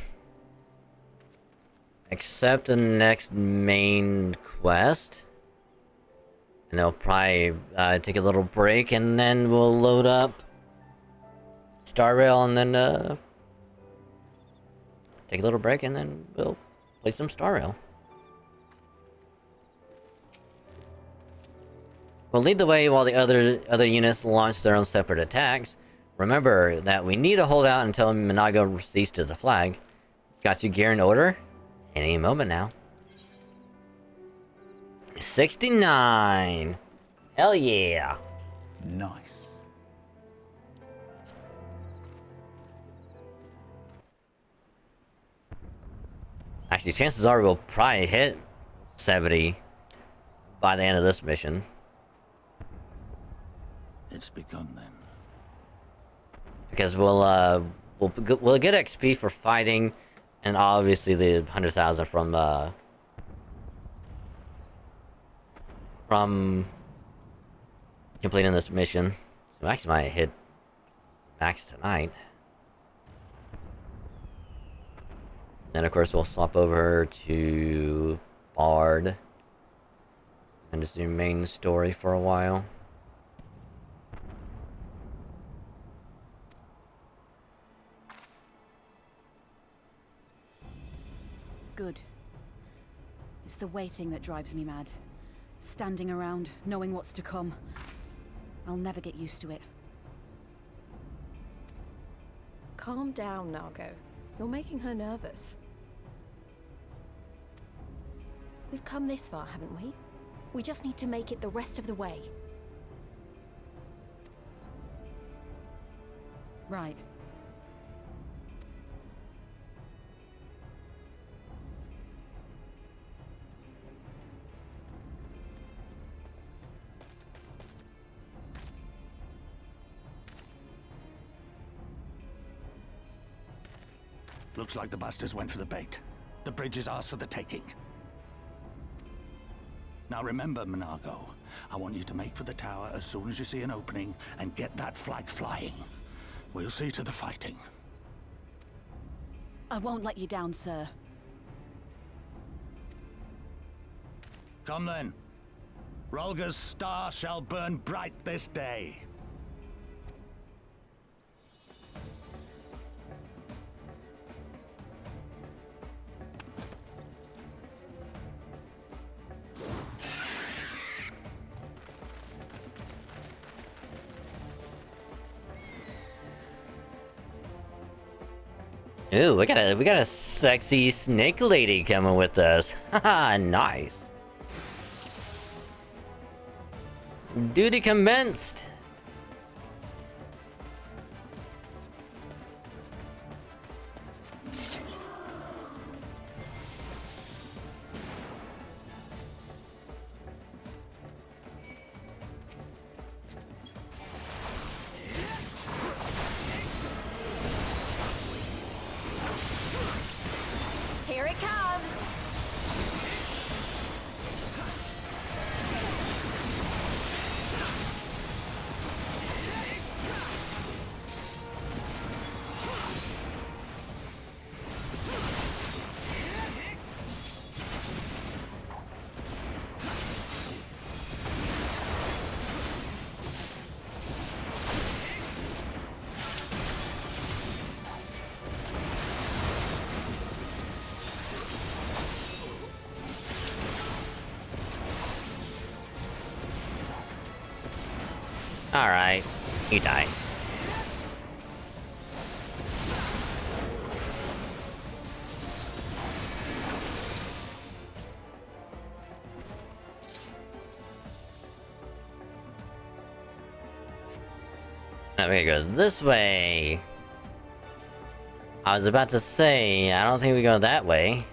Except the next main quest. And I'll probably take a little break and then we'll load up Star Rail and then take a little break and then we'll play some Star Rail. We'll lead the way while the other units launch their own separate attacks. Remember that we need to hold out until Minago ceases to the flag. Got your gear in order? Any moment now. 69. Hell yeah. Nice. Actually, chances are we'll probably hit 70 by the end of this mission. It's begun then. Because we'll get XP for fighting, and obviously the 100,000 from completing this mission. So actually might hit max tonight. Then of course we'll swap over to Bard and just do main story for a while. Good. It's the waiting that drives me mad. Standing around, knowing what's to come. I'll never get used to it. Calm down, Nago. You're making her nervous. We've come this far, haven't we? We just need to make it the rest of the way. Right. Looks like the bastards went for the bait. The bridge is ours for the taking. Now remember, Minago, I want you to make for the tower as soon as you see an opening and get that flag flying. We'll see to the fighting. I won't let you down, sir. Come then. Rolga's star shall burn bright this day. Ooh, we got a sexy snake lady coming with us. Haha, nice. Duty commenced. Here it comes! Alright, you die. Now we go this way. I was about to say, I don't think we go that way.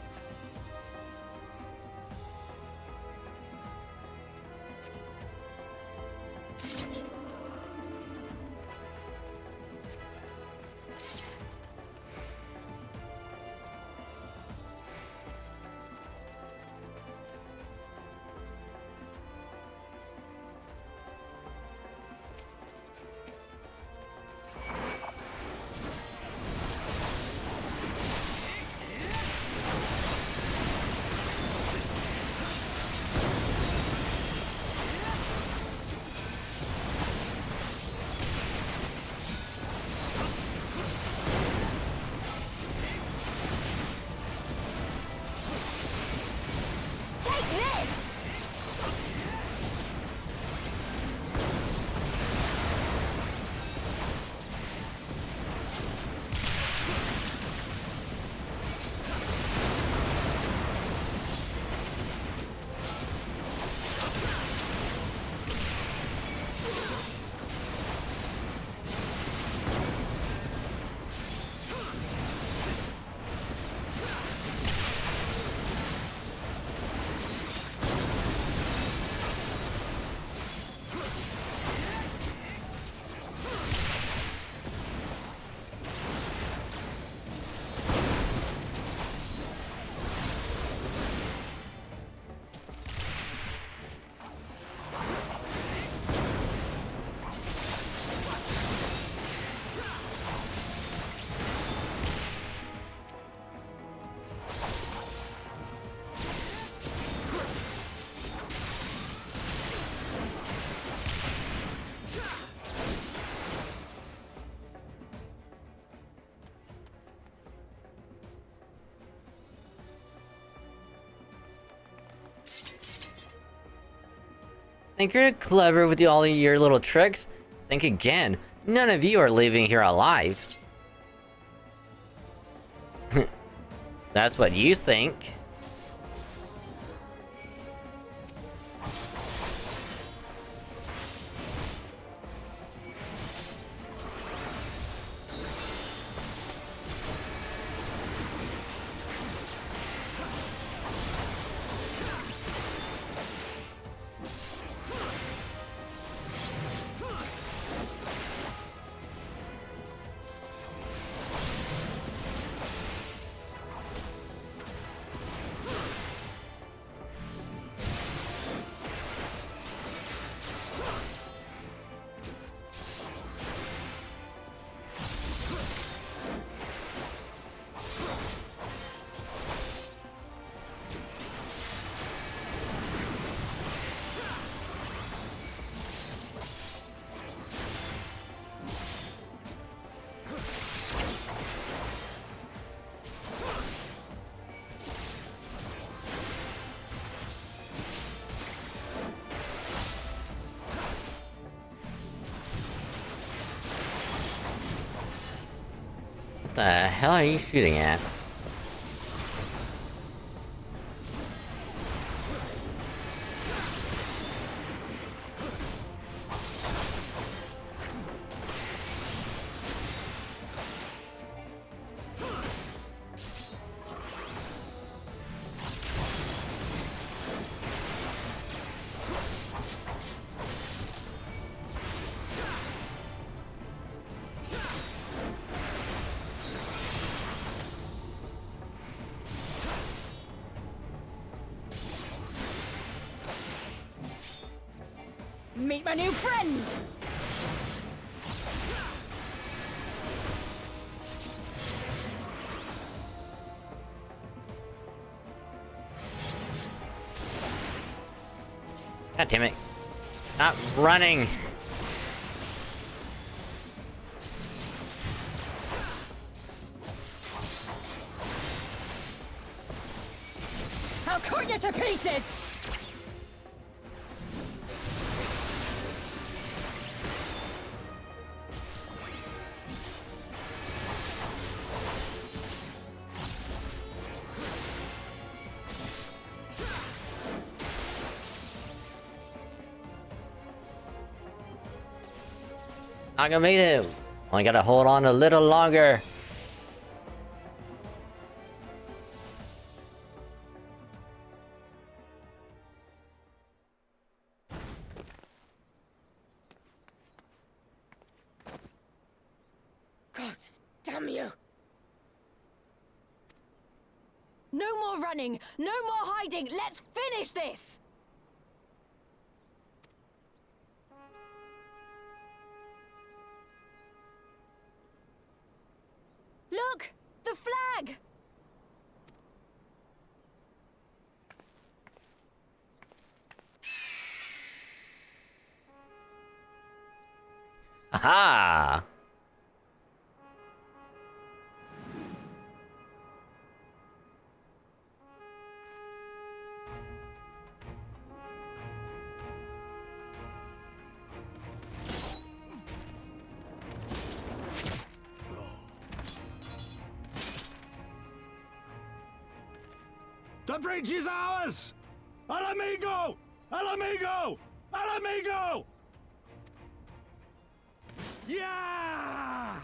Think you're clever with all your little tricks? Think again. None of you are leaving here alive. That's what you think. What the hell are you shooting at? Meet my new friend! God damn it. Stop running! I'll cut you to pieces! I can beat him. Only gotta hold on a little longer. God damn you! No more running! No more hiding! Let's finish this! Look! The flag! Aha! The bridge is ours! Al amigo! Al amigo! Al amigo! Yeah!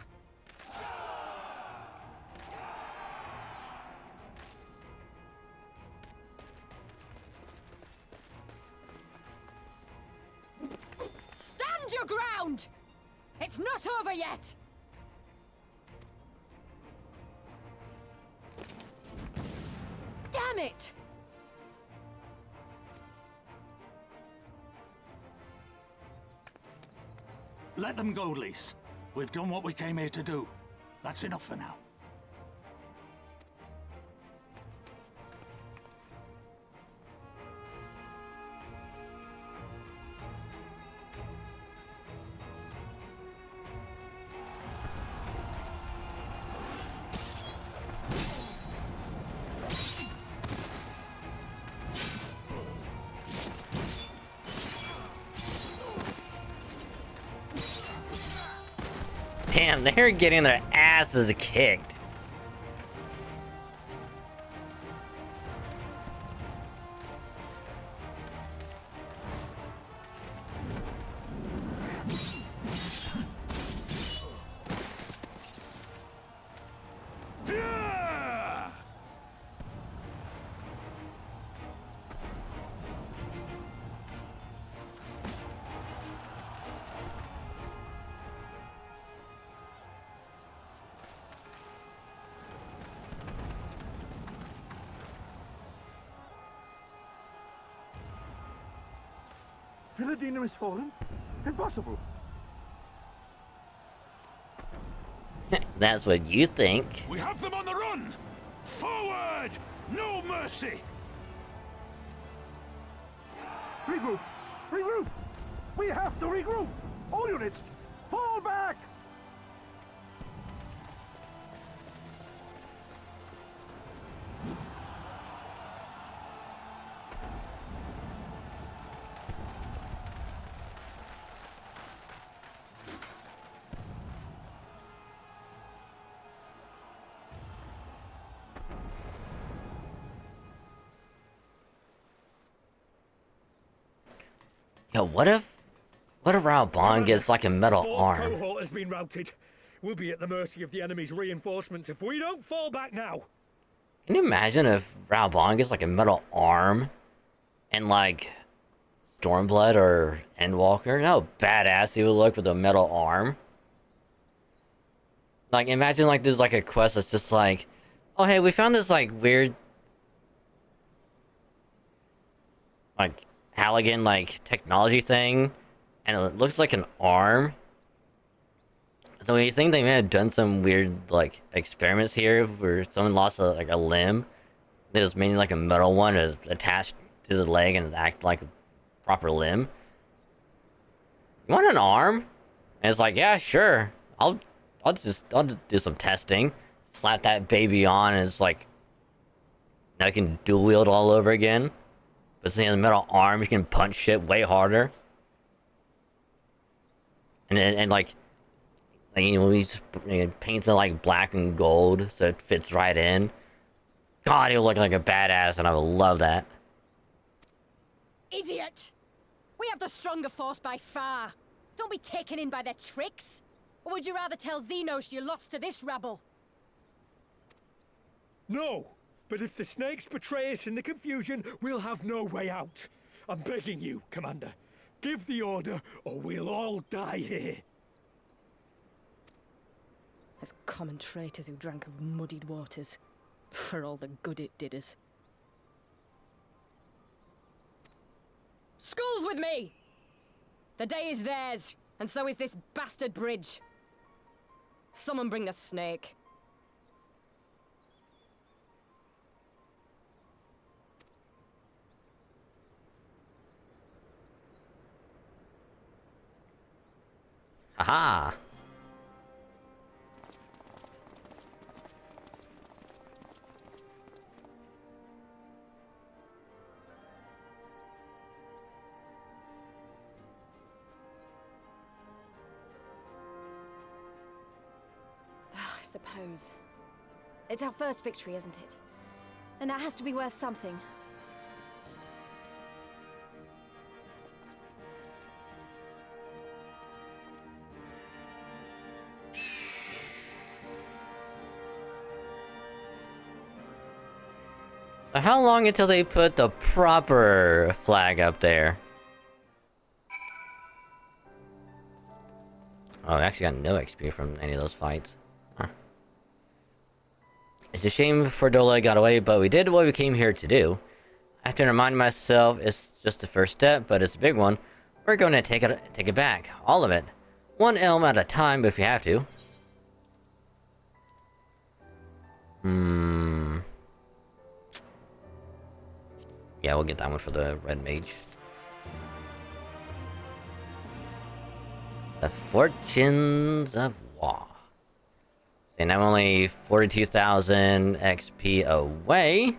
Stand your ground! It's not over yet! Damn it! Let them go, Lise. We've done what we came here to do. That's enough for now. Damn, they're getting their asses kicked. Villadina is fallen? Impossible. That's what you think. We have them on the run! Forward! No mercy! Regroup! Regroup! We have to regroup! All units, fall back! Yo, what if Raubon gets like a metal arm? Cohort has been routed. We'll be at the mercy of the enemy's reinforcements if we don't fall back now. Can you imagine if Raubon gets like a metal arm and like Stormblood or Endwalker? How badass he would look with a metal arm. Like imagine like there's like a quest that's just like, oh hey, we found this like weird like Halligan like technology thing and it looks like an arm. So you think they may have done some weird like experiments here where someone lost like a limb? They just made like a metal one attached to the leg and act like a proper limb. You want an arm? And it's like, yeah, sure. I'll do some testing. Slap that baby on and it's like now you can dual wield all over again. But seeing the metal arm, you can punch shit way harder. And like you know, he paints it like black and gold so it fits right in. God, he'll look like a badass and I would love that. Idiot! We have the stronger force by far. Don't be taken in by their tricks. Or would you rather tell Xenos you lost to this rabble? No! But if the snakes betray us in the confusion, we'll have no way out. I'm begging you, Commander. Give the order, or we'll all die here. As common traitors who drank of muddied waters. For all the good it did us. Skulls with me! The day is theirs, and so is this bastard bridge. Someone bring the snake. Aha! I suppose. It's our first victory, isn't it? And that has to be worth something. So how long until they put the proper flag up there? Oh, I actually got no XP from any of those fights. Huh. It's a shame Fordola got away, but we did what we came here to do. I have to remind myself it's just the first step, but it's a big one. We're going to take it back, all of it. One elm at a time if you have to. Yeah, we'll get that one for the red mage. The Fortunes of War. And I'm only 42,000 XP away. And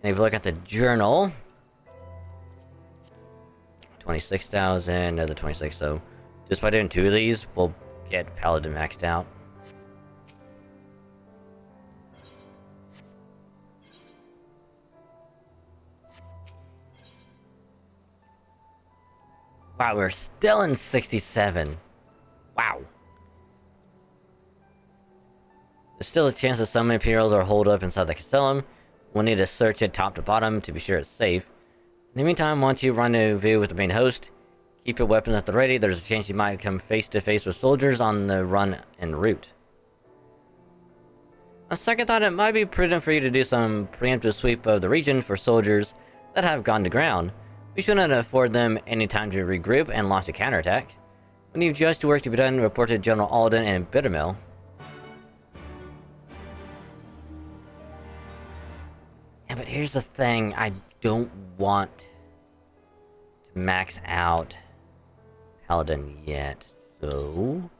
if you look at the journal, 26,000, another 26. So just by doing 2 of these, we'll get Paladin maxed out. Wow, we're still in 67. Wow. There's still a chance that some Imperials are holed up inside the Castellum. We'll need to search it top to bottom to be sure it's safe. In the meantime, once you rendezvous with the main host, keep your weapons at the ready. There's a chance you might come face to face with soldiers on the run en route. On second thought, it might be prudent for you to do some preemptive sweep of the region for soldiers that have gone to ground. We shouldn't afford them any time to regroup and launch a counterattack. When you've judged work to be done, report to General Alden and Bittermill. Yeah, but here's the thing. I don't want to max out Paladin yet, so...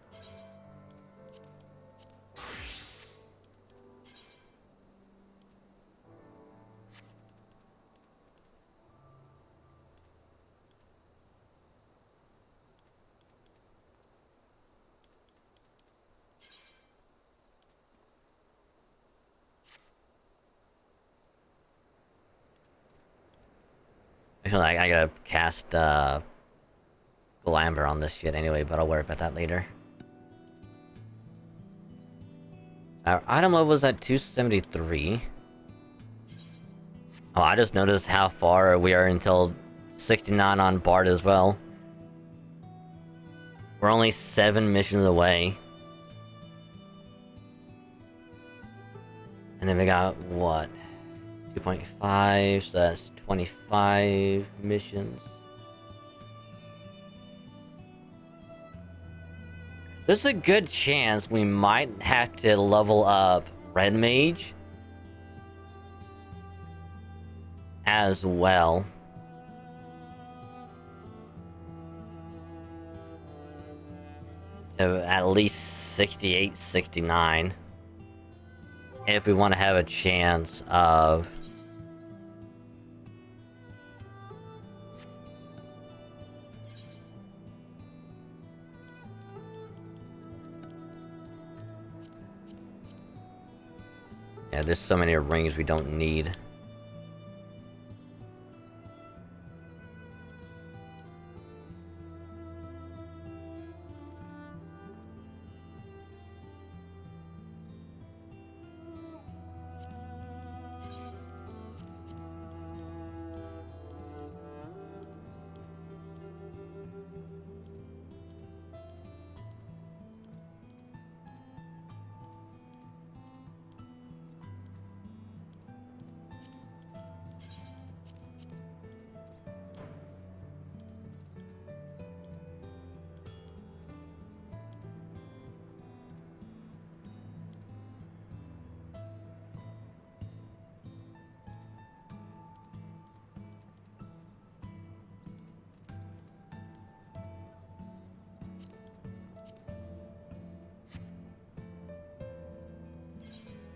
I gotta cast Glamour on this shit anyway, but I'll worry about that later. Our item level is at 273. Oh, I just noticed how far we are until 69 on Bard as well. We're only 7 missions away. And then we got, what? 2.5, so that's 25 missions. There's a good chance we might have to level up Red Mage as well. To at least 68, 69. If we want to have a chance of yeah, there's so many rings we don't need.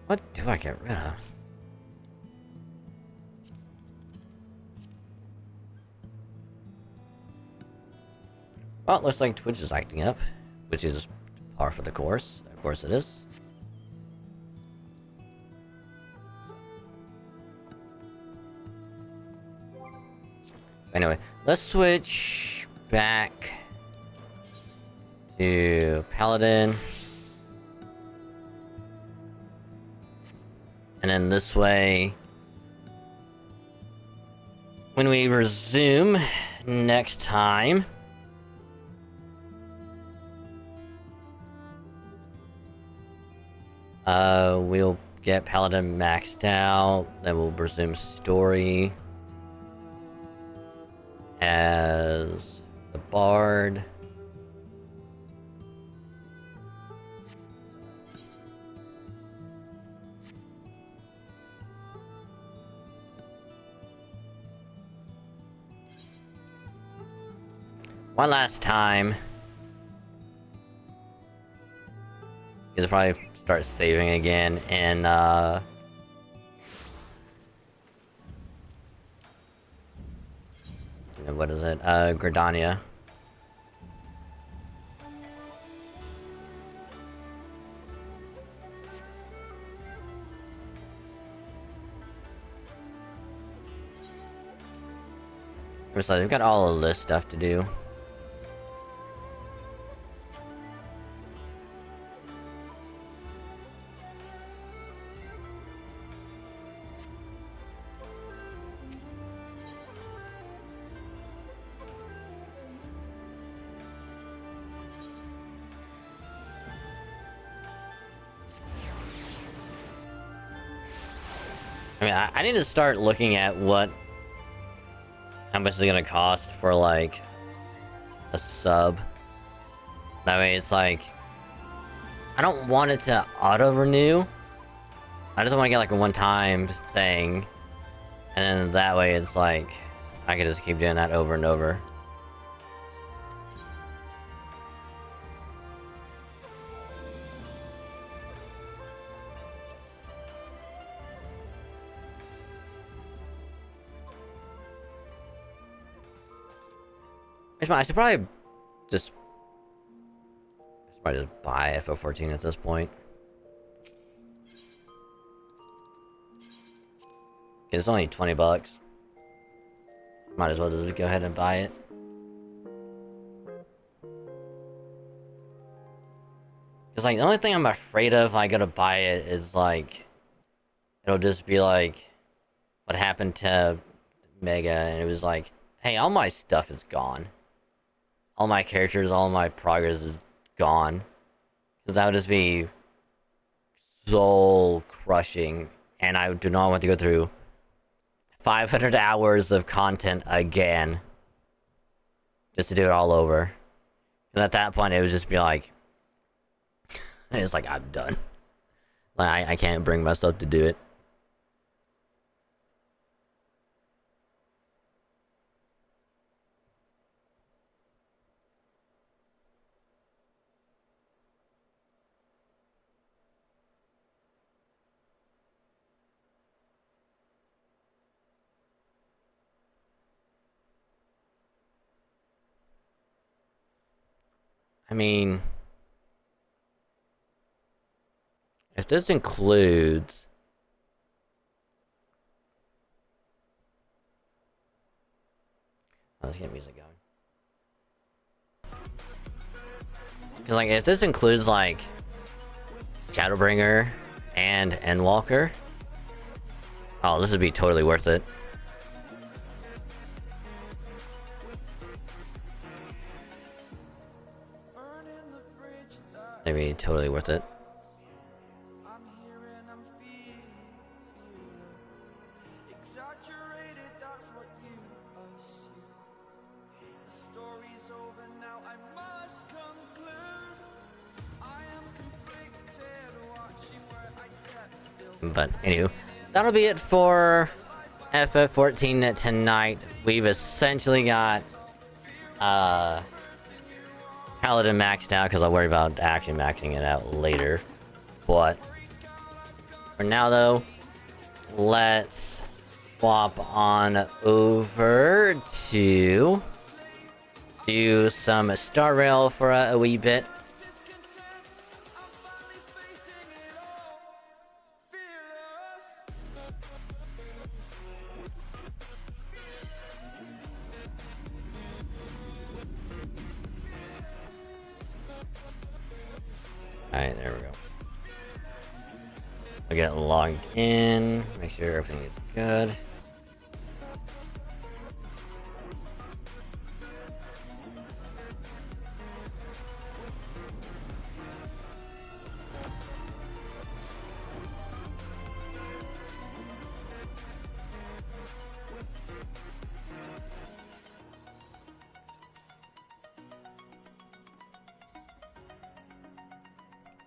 What do I get rid of? Well, it looks like Twitch is acting up, which is par for the course. Of course it is. Anyway, let's switch back to Paladin. And then this way, when we resume next time, we'll get Paladin maxed out, then we'll resume story as the Bard. One last time. You'll probably start saving again in what is it? Gridania. Besides, we've got all of this stuff to do. I mean, I need to start looking at how much it's gonna cost for like a sub. That way it's like, I don't want it to auto renew. I just want to get like a one-time thing, and then that way it's like I can just keep doing that over and over. I should probably just buy FO14 at this point. It's only 20 bucks. Might as well just go ahead and buy it. Cause like the only thing I'm afraid of if I go to buy it is like it'll just be like what happened to Mega, and it was like, hey, all my stuff is gone. All my characters, all my progress is gone. Because that would just be soul crushing. And I do not want to go through 500 hours of content again. Just to do it all over. And at that point, it would just be like... it's like, I'm done. Like, I can't bring myself to do it. I mean, if this includes let's get music going. Cause like if this includes like Shadowbringer and Endwalker, oh, this would be totally worth it. It'd be totally worth it. But anywho, that'll be it for FF14 tonight. We've essentially got Paladin maxed out because I'll worry about actually maxing it out later. But For now, though, let's swap on over to do some Star Rail for a wee bit. Alright, there we go. I'll get logged in, make sure everything is good.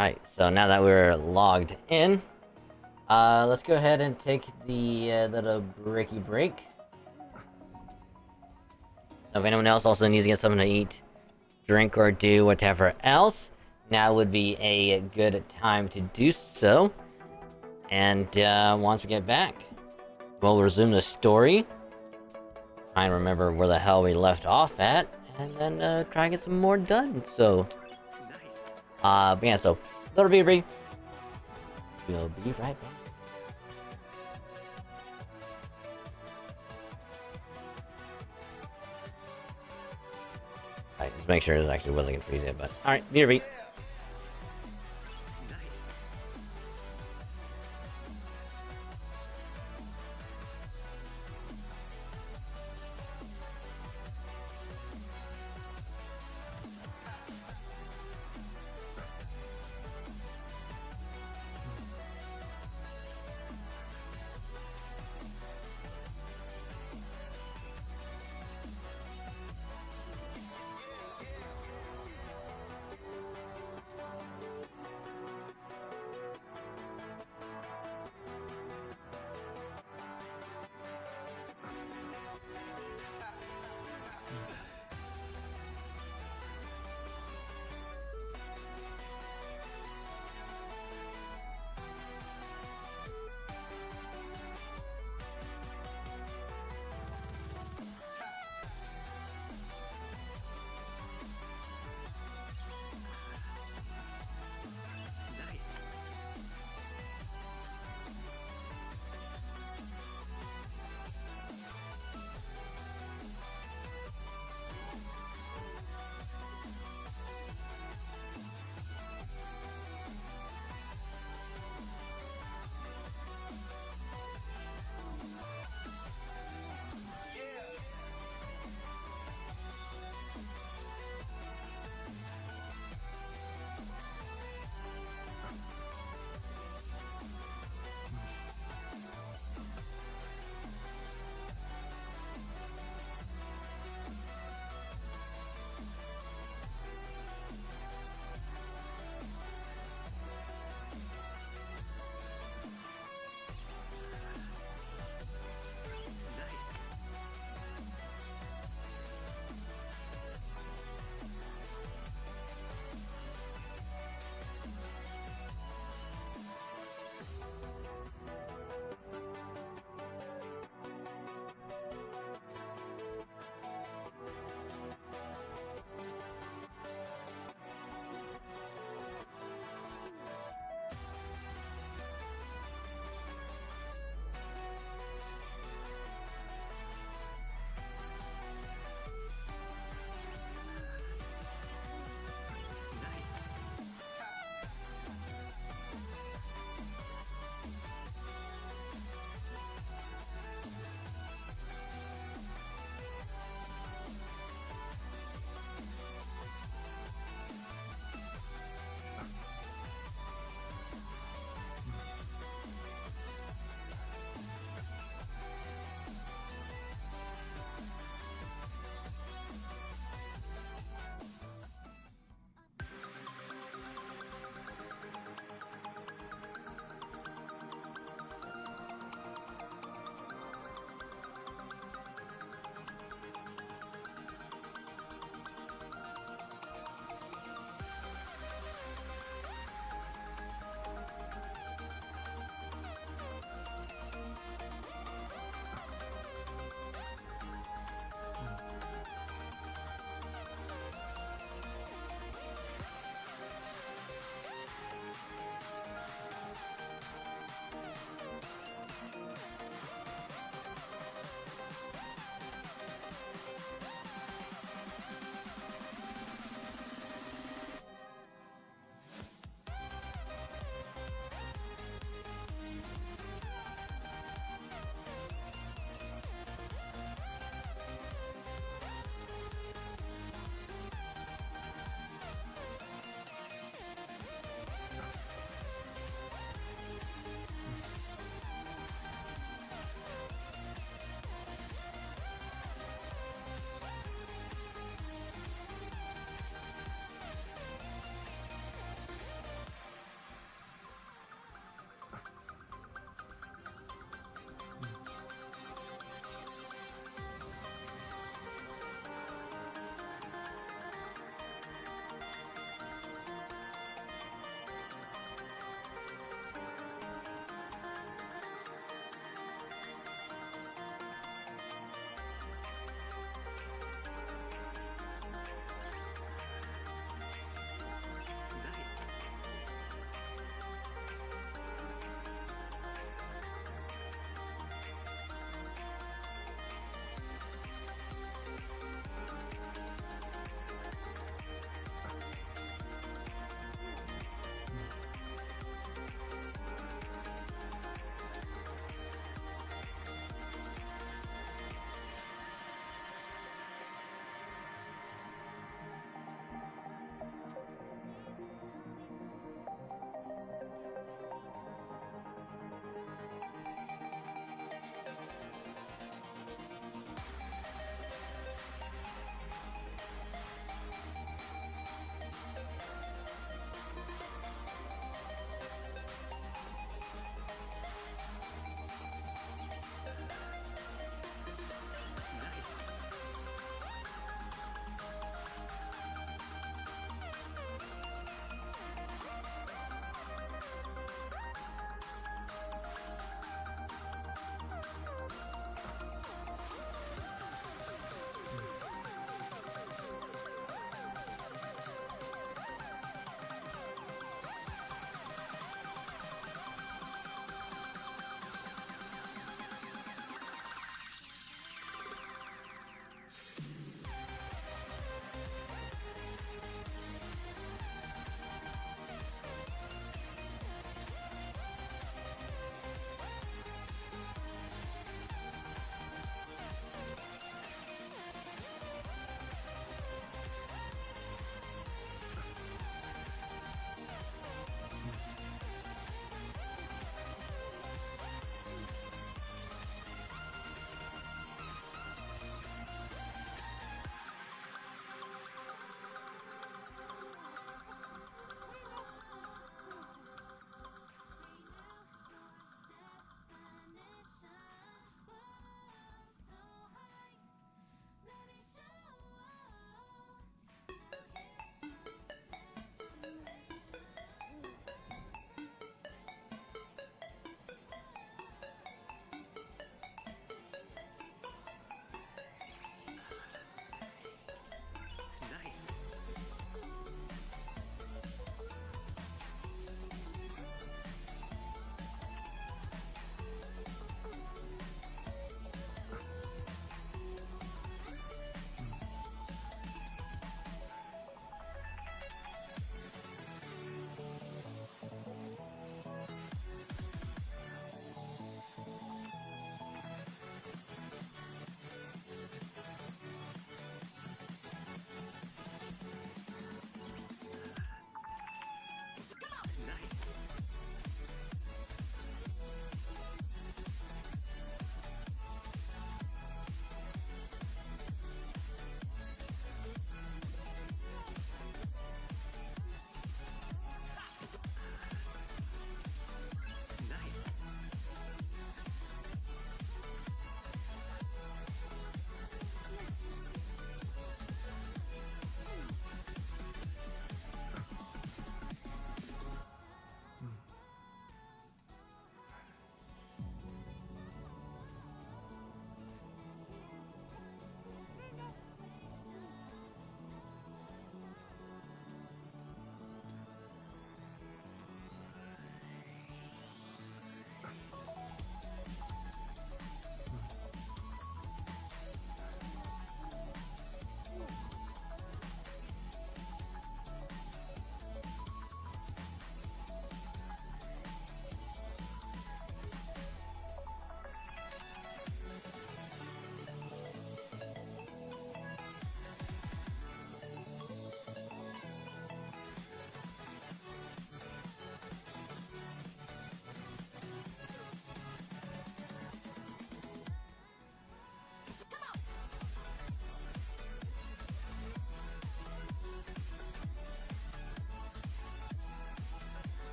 Alright, so now that we're logged in, let's go ahead and take the little breaky break. So if anyone else also needs to get something to eat, drink, or do whatever else, now would be a good time to do so. And once we get back, we'll resume the story. Try and remember where the hell we left off at, and then try and get some more done. So, but yeah, so little BB, we'll be right back. Alright, let's make sure it's actually willing and freeze it, but alright, BB.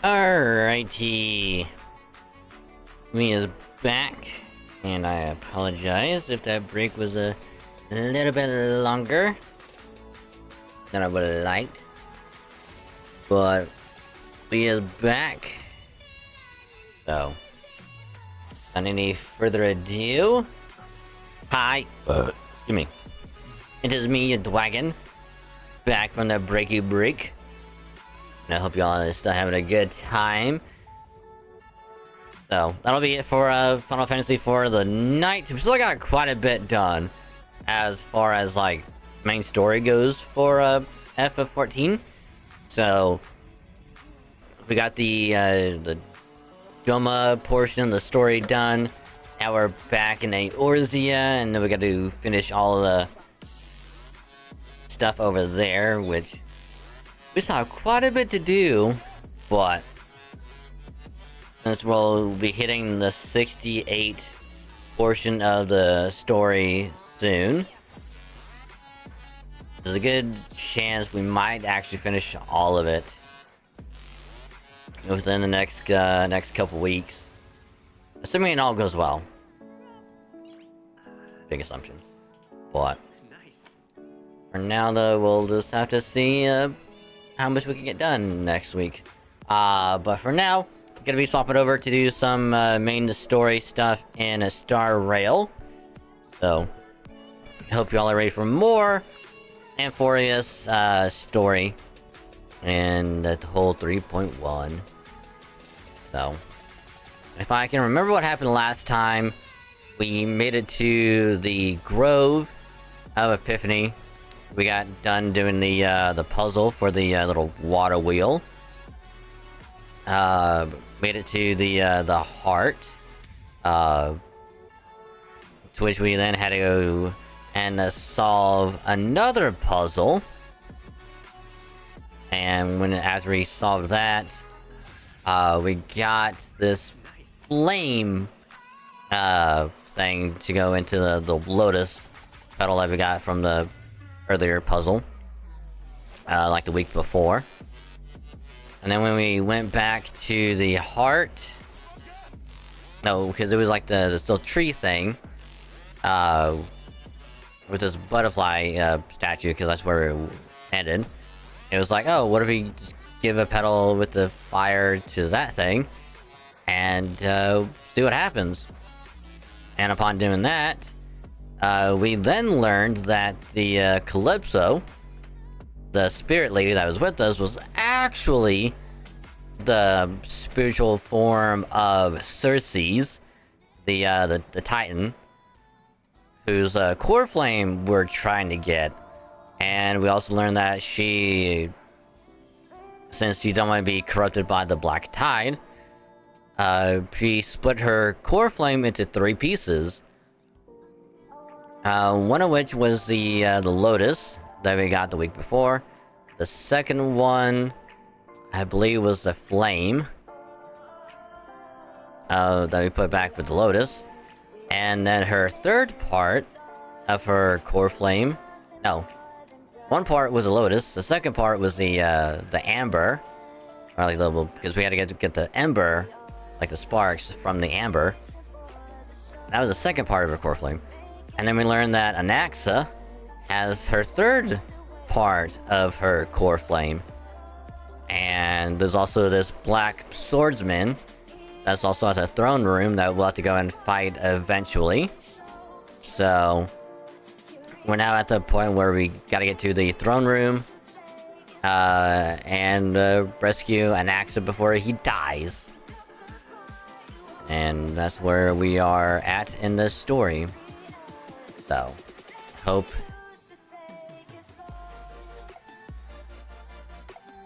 Alrighty. Me is back, and I apologize if that break was a little bit longer than I would have liked. But we is back. So, without any further ado, hi, excuse me. It is me, your dragon, back from the breaky break. And I hope y'all are still having a good time. So, that'll be it for Final Fantasy for the night. We've still got quite a bit done as far as, like, main story goes for FF14. So, we got the Doma portion of the story done. Now we're back in Eorzea, and then we got to finish all the stuff over there, which we still have quite a bit to do, but since we'll be hitting the 68 portion of the story soon, there's a good chance we might actually finish all of it within the next couple weeks, assuming it all goes well. Big assumption, but for now though, we'll just have to see how much we can get done next week. But for now, I'm gonna be swapping over to do some main story stuff in a Star Rail. So, I hope y'all are ready for more Amphorius story and the whole 3.1. So, if I can remember what happened last time, we made it to the Grove of Epiphany. We got done doing the puzzle for the little water wheel. Made it to the heart, to which we then had to go and solve another puzzle. And after we solved that, we got this flame thing to go into the lotus petal that we got from the earlier puzzle, like the week before. And then when we went back to the heart, no, because it was like this little tree thing, with this butterfly statue, because that's where it ended. It was like, oh, what if we just give a petal with the fire to that thing and see what happens? And upon doing that, we then learned that the Calypso, the spirit lady that was with us, was actually the spiritual form of Circe's, the Titan, whose core flame we're trying to get. And we also learned that she, since she don't want to be corrupted by the Black Tide, she split her core flame into 3 pieces. One of which was the Lotus that we got the week before. The second one, I believe, was the Flame that we put back with the Lotus. And then her third part of her core flame, no, one part was the Lotus. The second part was the Amber, or like because we had to get the Ember, like the sparks from the Amber. That was the second part of her core flame. And then we learned that Anaxa has her third part of her core flame. And there's also this black swordsman that's also at the throne room that we'll have to go and fight eventually. So, we're now at the point where we gotta get to the throne room and rescue Anaxa before he dies. And that's where we are at in this story. So, hope.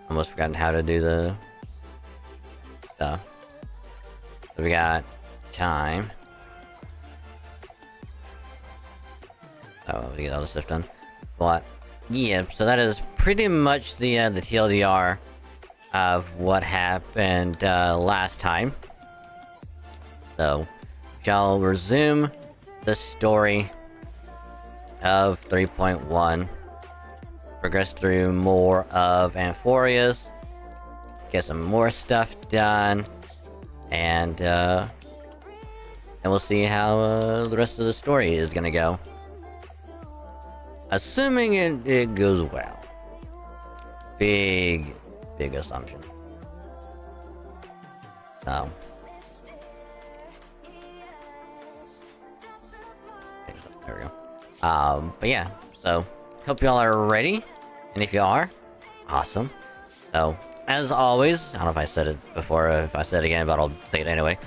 Almost forgotten how to do the stuff. So we got time. Oh, we get all this stuff done. But yeah, so that is pretty much the TLDR of what happened last time. So, shall resume the story of 3.1, progress through more of Amphorius, get some more stuff done, and we'll see how the rest of the story is gonna go. Assuming it goes well. Big assumption. So. There we go. But yeah, so hope y'all are ready, and if you are, awesome. So, as always, I don't know if I said it before, or if I said it again, but I'll say it anyway.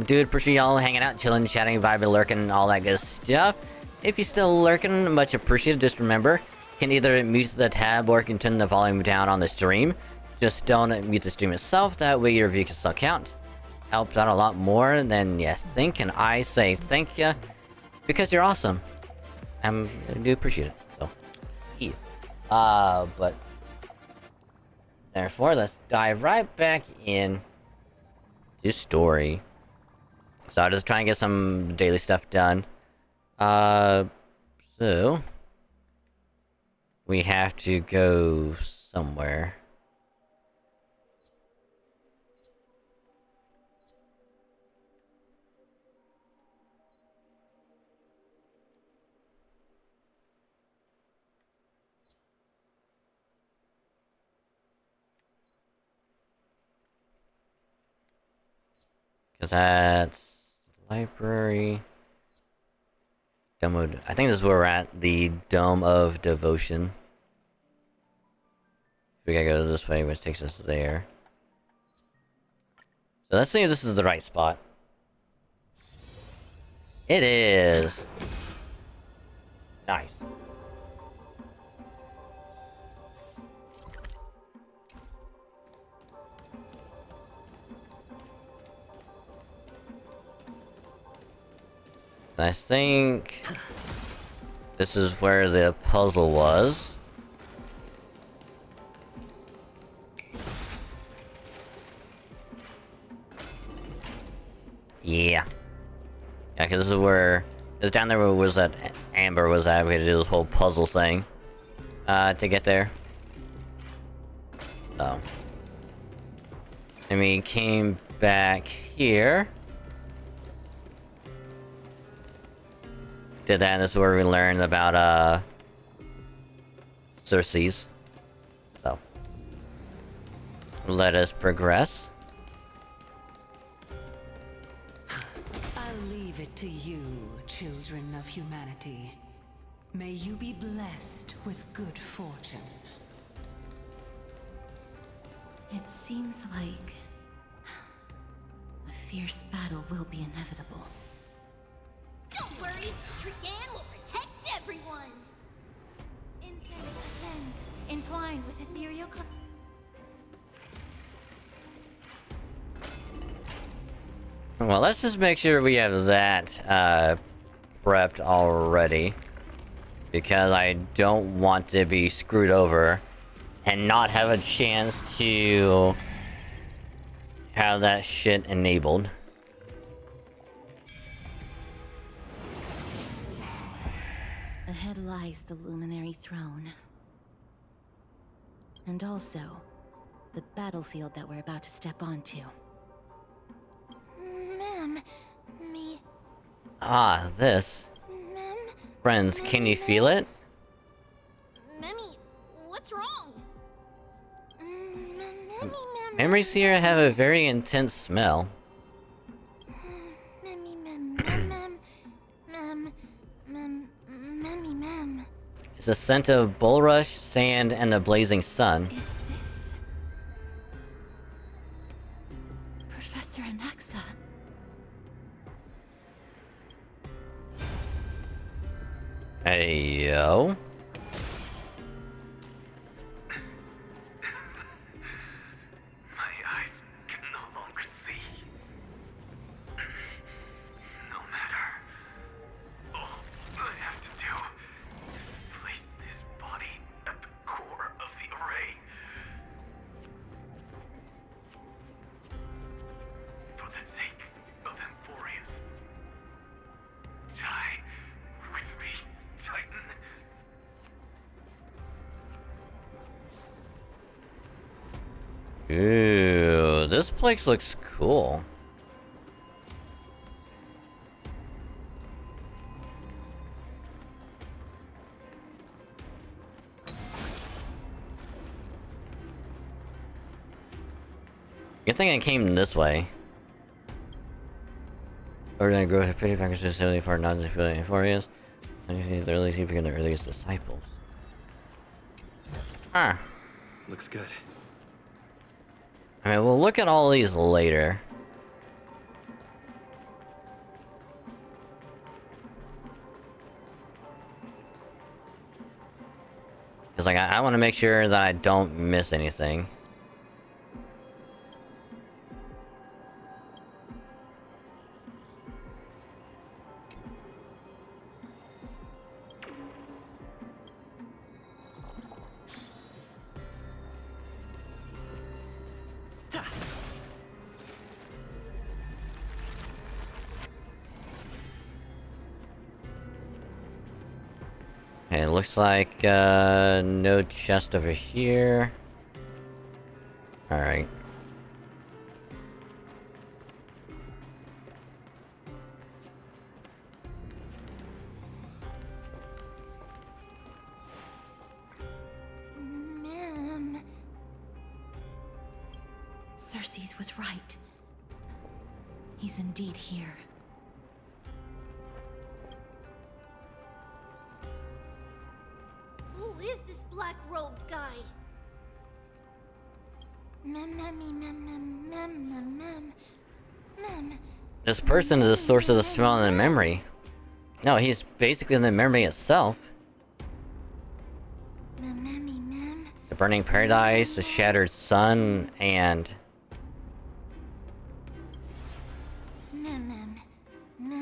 Dude, appreciate y'all hanging out, chilling, chatting, vibing, lurking, and all that good stuff. If you're still lurking, much appreciated. Just remember, you can either mute the tab or you can turn the volume down on the stream. Just don't mute the stream itself, that way your view can still count. Helps out a lot more than you think, and I say thank you, because you're awesome. I do appreciate it, so, yeah. But, therefore, let's dive right back in to story. So I'll just try and get some daily stuff done. So we have to go somewhere. Cause that's library. I think this is where we're at, the Dome of Devotion. We gotta go this way, which takes us there. So let's see if this is the right spot. It is! Nice. I think this is where the puzzle was. Yeah. Yeah, because this is where... Because down there was that Amber was at. We had to do this whole puzzle thing. To get there. So. And we came back here. Did that, and this is where we learned about, Circe's. So. Let us progress. I'll leave it to you, children of humanity. May you be blessed with good fortune. It seems like a fierce battle will be inevitable. Don't worry, Trigan will protect everyone! Incense ascends, entwined with ethereal Well, let's just make sure we have that, prepped already. Because I don't want to be screwed over and not have a chance to have that shit enabled. Ahead lies the Luminary Throne. And also, the battlefield that we're about to step onto. Ma'am, me... Ah, this. Friends, can you feel it? Memmy, what's wrong? Memories here have a very intense smell. It's a scent of bulrush, sand, and the blazing sun. Is this... Professor Anaxa? Hey, yo. My eyes can no longer see. No matter. All I have to do is place this body at the core of the array. For the sake of Emphorius. Die with me, Titan. Ooh, this place looks cool. Good thing I came this way. We're gonna grow a pretty package facility for non-affiliated areas. The earliest you begin the earliest disciples. Ah. Looks good. I mean, we'll look at all these later. Because, like, I want to make sure that I don't miss anything. Okay, it looks like no chest over here. Alright. Ma'am. Cersei's was right. He's indeed here. Who is this black-robed guy? This person is the source of the smell and the memory. No, he's basically the memory itself. The burning paradise, the shattered sun, and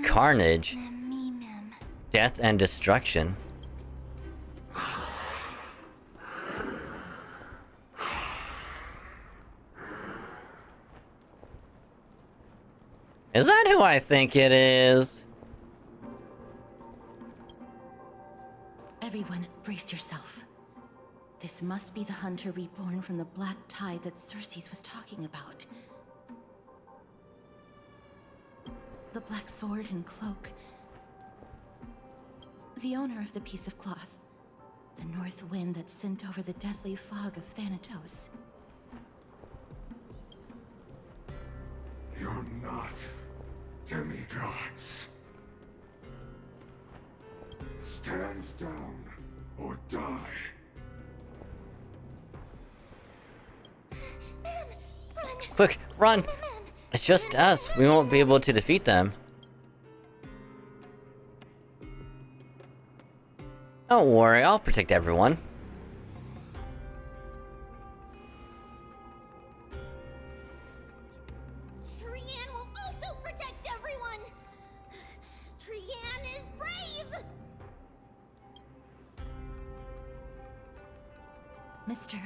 carnage, death and destruction. Is that who I think it is? Everyone, brace yourself. This must be the hunter reborn from the black tide that Cersei's was talking about. The black sword and cloak. The owner of the piece of cloth. The north wind that sent over the deathly fog of Thanatos. You're not demigods. Stand down or die. Quick, run! It's just us. We won't be able to defeat them. Don't worry, I'll protect everyone. Trian will also protect everyone. Trian is brave. Mister.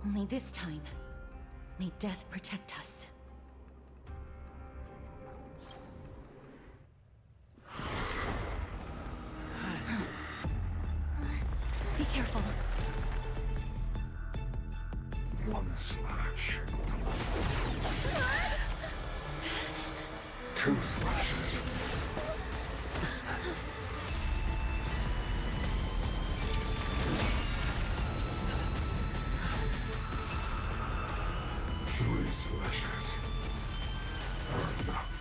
Only this time, may death protect us. Be careful. One slash. Two slashes. Three slashes are enough.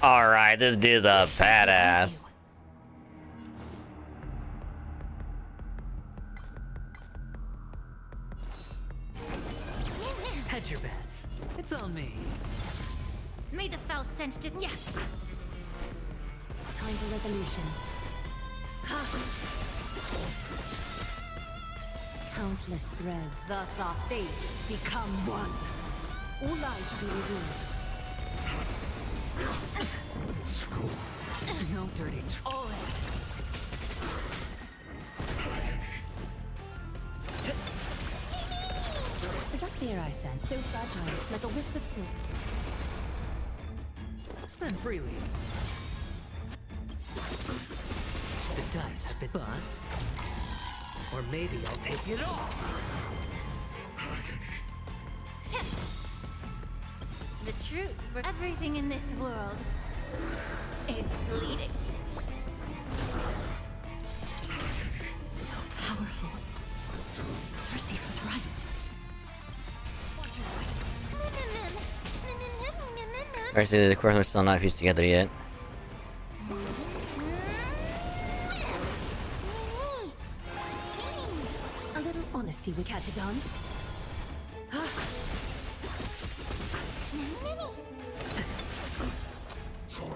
Alright, this dude's a badass. Hedge your bets. It's on me. May the foul stench just Time for resolution. Countless threads. Thus our fates become one. All lies to be revealed. No dirty all right. Is that clear, I said? So fragile, like a wisp of silk. Spend freely. The dice have been bust. Or maybe I'll take it all. The truth for everything in this world is bleeding. So powerful. Cersei's was right. Actually, the course we're still not fused together yet. A little honesty with Catadons.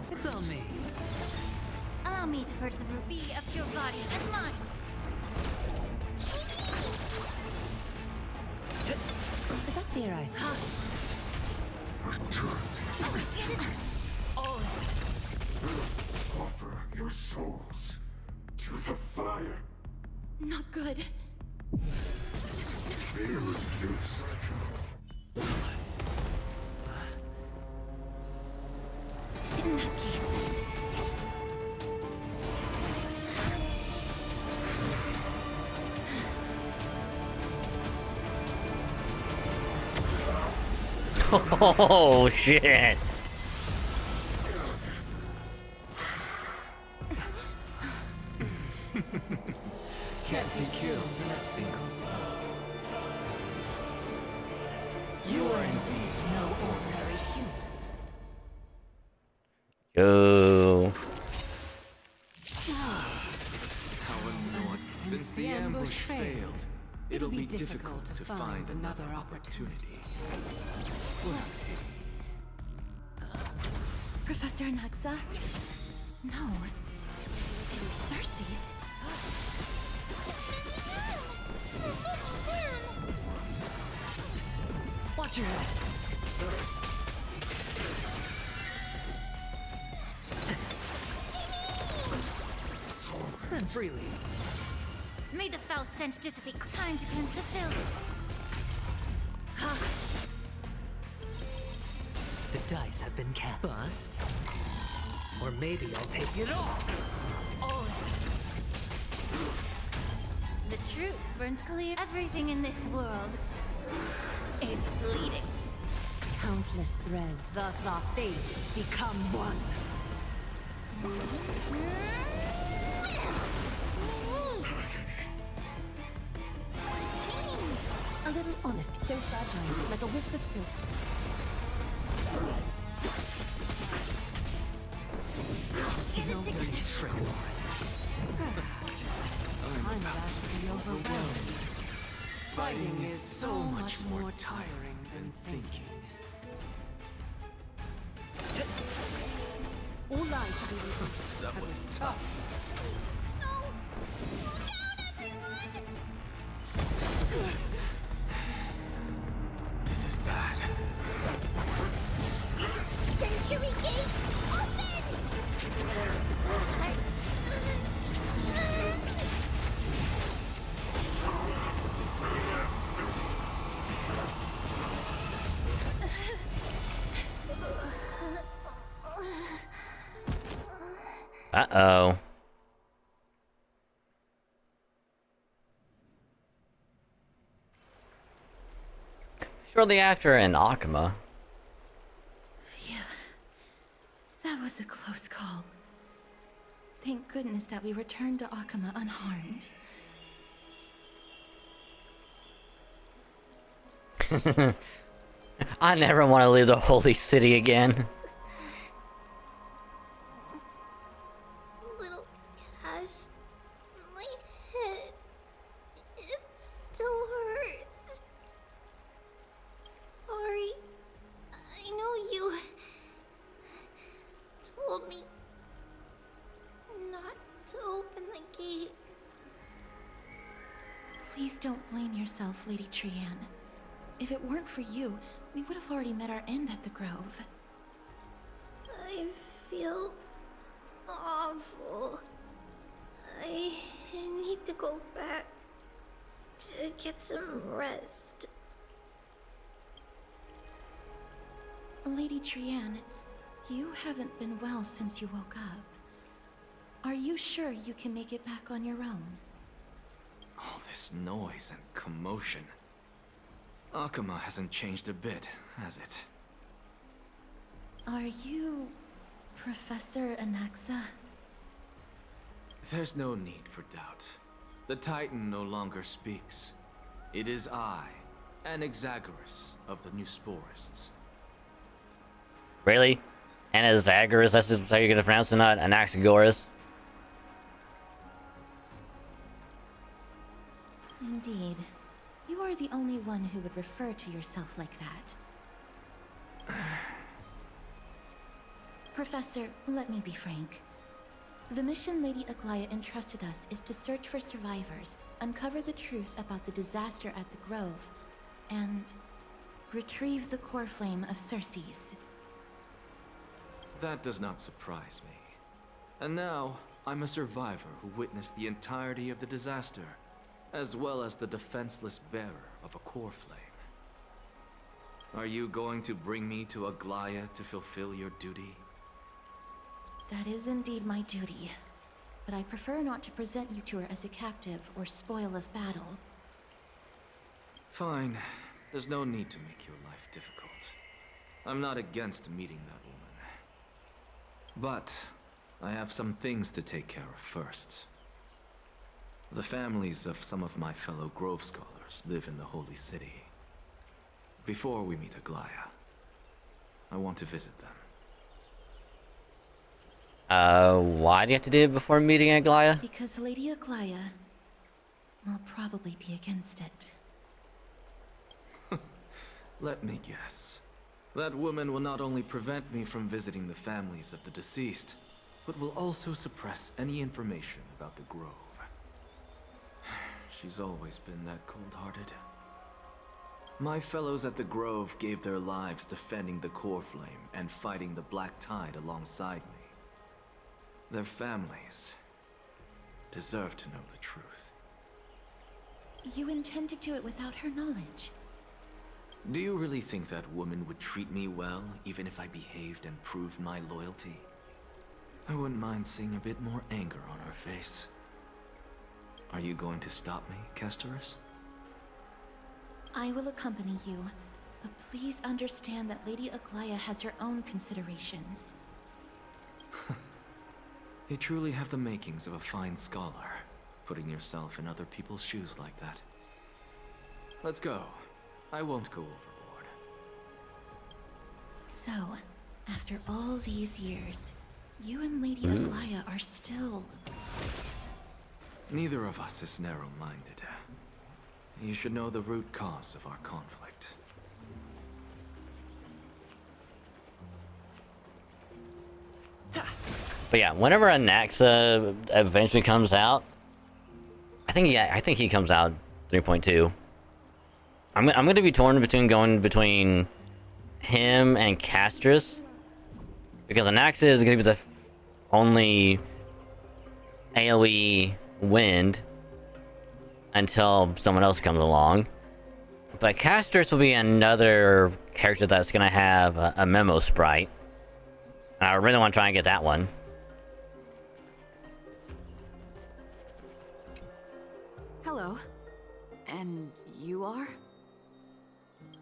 It's on me. Allow me to purge the ruby of your body and mind. Is that theorized? Offer your souls to the fire. Not good. Be reduced to... In that case... Oh shit! Can't be killed in a single blow. You are indeed no ordinary human. Yo. Our Lord, since the ambush failed, it'll be difficult to find another opportunity. What a pity. Professor Naxa? No. It's Cersei's. Watch your head. Spend freely. May the foul stench dissipate. Time to cleanse the filth. The dice have been cast. Bust. Or maybe I'll take it all. The truth burns clear. Everything in this world is bleeding. Countless threads. Thus our fates become one. A little honesty, so fragile, like a wisp of silk. No dirty tricks. I'm about to be overwhelmed. Fighting is so much more tiring than thinking. All lives should be reversed. That was tough. This is bad. Century Gate, open! Uh-oh. Shortly after in Akama. Phew. That was a close call. Thank goodness that we returned to Akama unharmed. I never want to leave the holy city again. Little Cass, my head, it still hurts. Sorry, I know you told me not to open the gate. Please don't blame yourself, Lady Trianne. If it weren't for you, we would have already met our end at the Grove. I feel awful. I need to go back to get some rest. Lady Trianne, you haven't been well since you woke up. Are you sure you can make it back on your own? All this noise and commotion. Akama hasn't changed a bit, has it? Are you Professor Anaxa? There's no need for doubt. The Titan no longer speaks. It is I, Anaxagoras of the Newsporists. Really? Anaxagoras, that's just how you're gonna pronounce it, not Anaxagoras? Indeed. You are the only one who would refer to yourself like that. Professor, let me be frank. The mission Lady Aglaya entrusted us is to search for survivors, uncover the truth about the disaster at the Grove, and retrieve the core flame of Circes. That does not surprise me. And now, I'm a survivor who witnessed the entirety of the disaster, as well as the defenseless bearer of a core flame. Are you going to bring me to Aglaya to fulfill your duty? That is indeed my duty, but I prefer not to present you to her as a captive or spoil of battle. Fine. There's no need to make your life difficult. I'm not against meeting that woman. But I have some things to take care of first. The families of some of my fellow Grove Scholars live in the Holy City. Before we meet Aglaya, I want to visit them. Why do you have to do it before meeting Aglaya? Because Lady Aglaya will probably be against it. Let me guess. That woman will not only prevent me from visiting the families of the deceased, but will also suppress any information about the Grove. She's always been that cold-hearted. My fellows at the Grove gave their lives defending the core flame and fighting the Black Tide alongside me. Their families deserve to know the truth. You intend to do it without her knowledge? Do you really think that woman would treat me well, even if I behaved and proved my loyalty? I wouldn't mind seeing a bit more anger on her face. Are you going to stop me, Castoris? I will accompany you, but please understand that Lady Aglaya has her own considerations. You truly have the makings of a fine scholar, putting yourself in other people's shoes like that. Let's go. I won't go overboard. So, after all these years, you and Lady Aglaya are still... Neither of us is narrow-minded. You should know the root cause of our conflict. But yeah, whenever Anaxa eventually comes out, I think he comes out 3.2. I'm gonna be torn between going between him and Castris, because Anaxa is gonna be the only AoE wind until someone else comes along. But Castris will be another character that's gonna have a memo sprite. And I really want to try and get that one. Hello. And you are?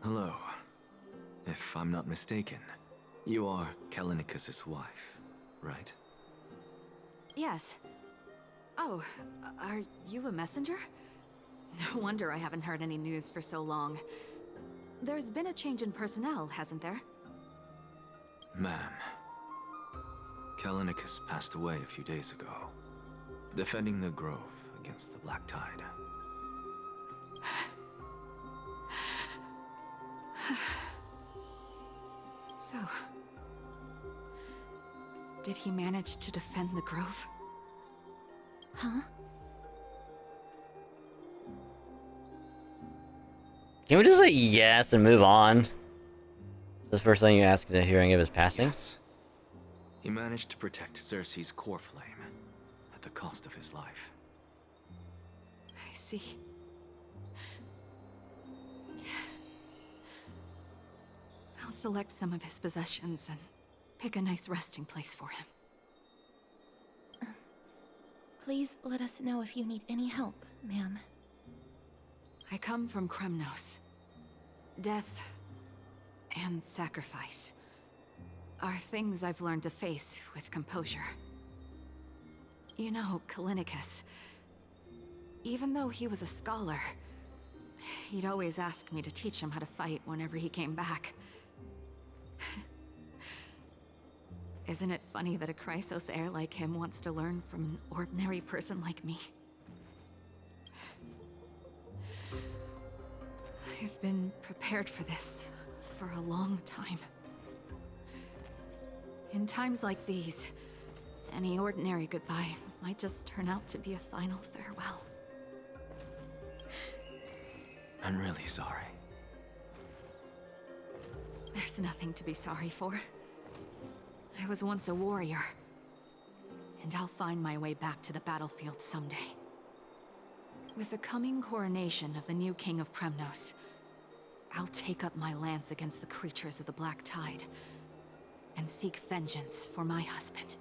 Hello. If I'm not mistaken, you are Kallinicus's wife, right? Yes. Oh, are you a messenger? No wonder I haven't heard any news for so long. There's been a change in personnel, hasn't there? Ma'am. Kallinicus passed away a few days ago, defending the Grove against the Black Tide. So... did he manage to defend the Grove? Huh? Can we just say yes and move on? This is the first thing you asked at the hearing of his passing? Yes. He managed to protect Circe's core flame at the cost of his life. I see. I'll select some of his possessions and pick a nice resting place for him. Please let us know if you need any help, ma'am. I come from Kremnos. Death and sacrifice are things I've learned to face with composure. You know, Kalinicus, even though he was a scholar, he'd always ask me to teach him how to fight whenever he came back. Isn't it funny that a Chrysos heir like him wants to learn from an ordinary person like me? I've been prepared for this for a long time. In times like these, any ordinary goodbye might just turn out to be a final farewell. I'm really sorry. There's nothing to be sorry for. I was once a warrior, and I'll find my way back to the battlefield someday. With the coming coronation of the new king of Kremnos, I'll take up my lance against the creatures of the Black Tide and seek vengeance for my husband.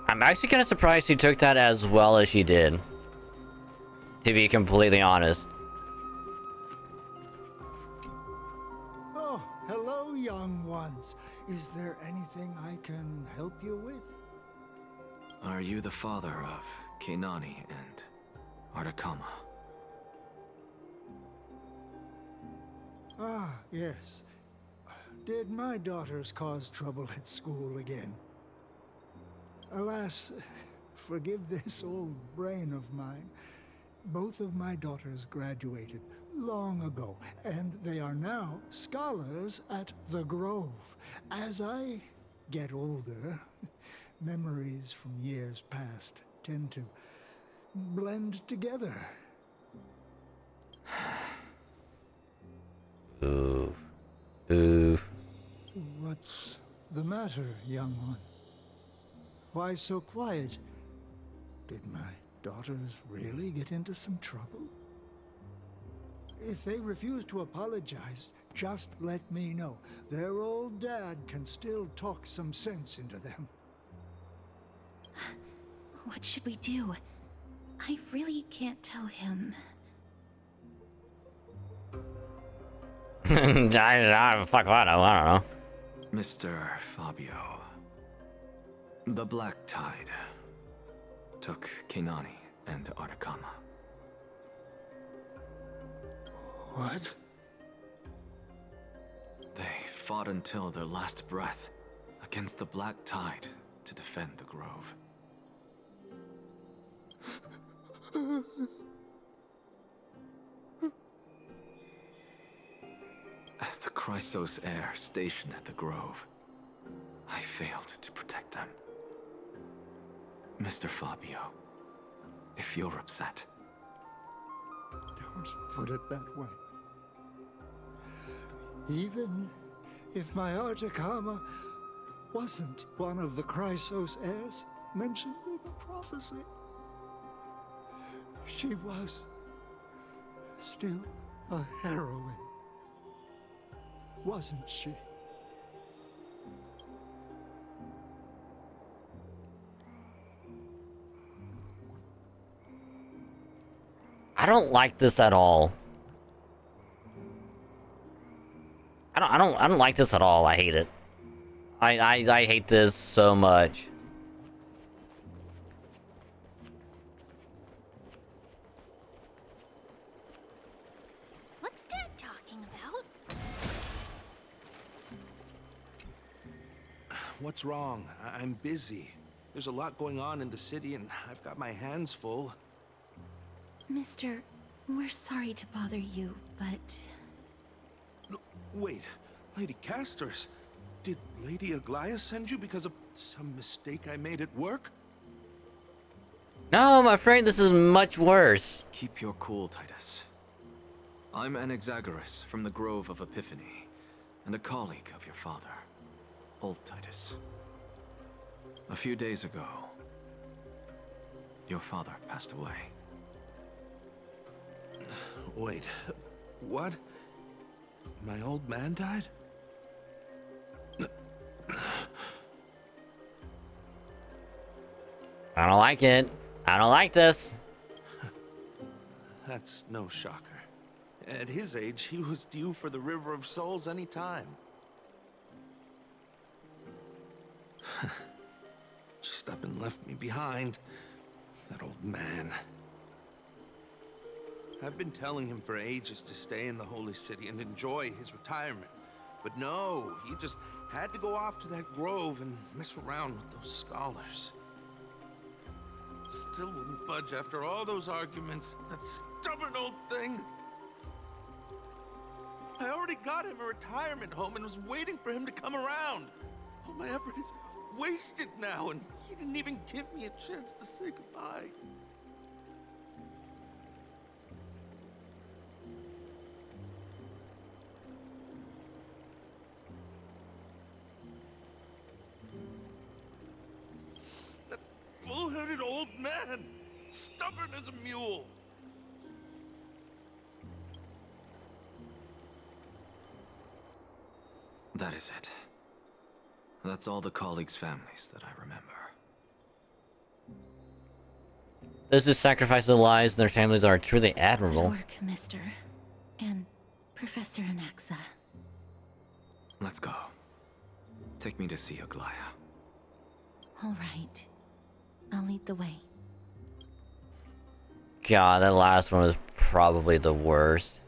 I'm actually kind of surprised she took that as well as she did, to be completely honest. Oh, hello, young ones. Is there anything I can help you with? Are you the father of Kenani and Artakama? Ah, yes. Did my daughters cause trouble at school again? Alas, forgive this old brain of mine. Both of my daughters graduated long ago, and they are now scholars at the Grove. As I get older, memories from years past tend to blend together. Oof. Oof. What's the matter, young one? Why so quiet? Did my daughters really get into some trouble? If they refuse to apologize, just let me know. Their old dad can still talk some sense into them. What should we do? I really can't tell him. Fuck, I don't know. Mr. Fabio, the Black Tide took Kenani and Artakama. What? They fought until their last breath against the Black Tide to defend the Grove. As the Chrysos heir stationed at the Grove, I failed to protect them. Mr. Fabio, if you're upset... Don't put it that way. Even if my Artakama wasn't one of the Chrysos heirs mentioned in the prophecy, she was still a heroine, wasn't she? I don't like this at all. I don't like this at all. I hate it. I hate this so much. What's Dad talking about? What's wrong? I'm busy. There's a lot going on in the city, and I've got my hands full. Mister, we're sorry to bother you, but... No, wait, Lady Casters, did Lady Aglaia send you because of some mistake I made at work? No, I'm afraid this is much worse. Keep your cool, Titus. I'm Anaxagoras from the Grove of Epiphany, and a colleague of your father, Old Titus. A few days ago, your father passed away. Wait, what? My old man died? I don't like it. I don't like this. That's no shocker. At his age, he was due for the River of Souls any time. Just up and left me behind. That old man. I've been telling him for ages to stay in the Holy City and enjoy his retirement. But no, he just had to go off to that grove and mess around with those scholars. Still wouldn't budge after all those arguments. That stubborn old thing. I already got him a retirement home and was waiting for him to come around. All my effort is wasted now, and he didn't even give me a chance to say goodbye. That bull-headed old man, stubborn as a mule. That is it. That's all the colleagues' families that I remember. Those who sacrifice their lives and their families are truly admirable. Good work, Mister. And Professor Anaxa. Let's go. Take me to see Aglaya. All right. I'll lead the way. God, that last one was probably the worst.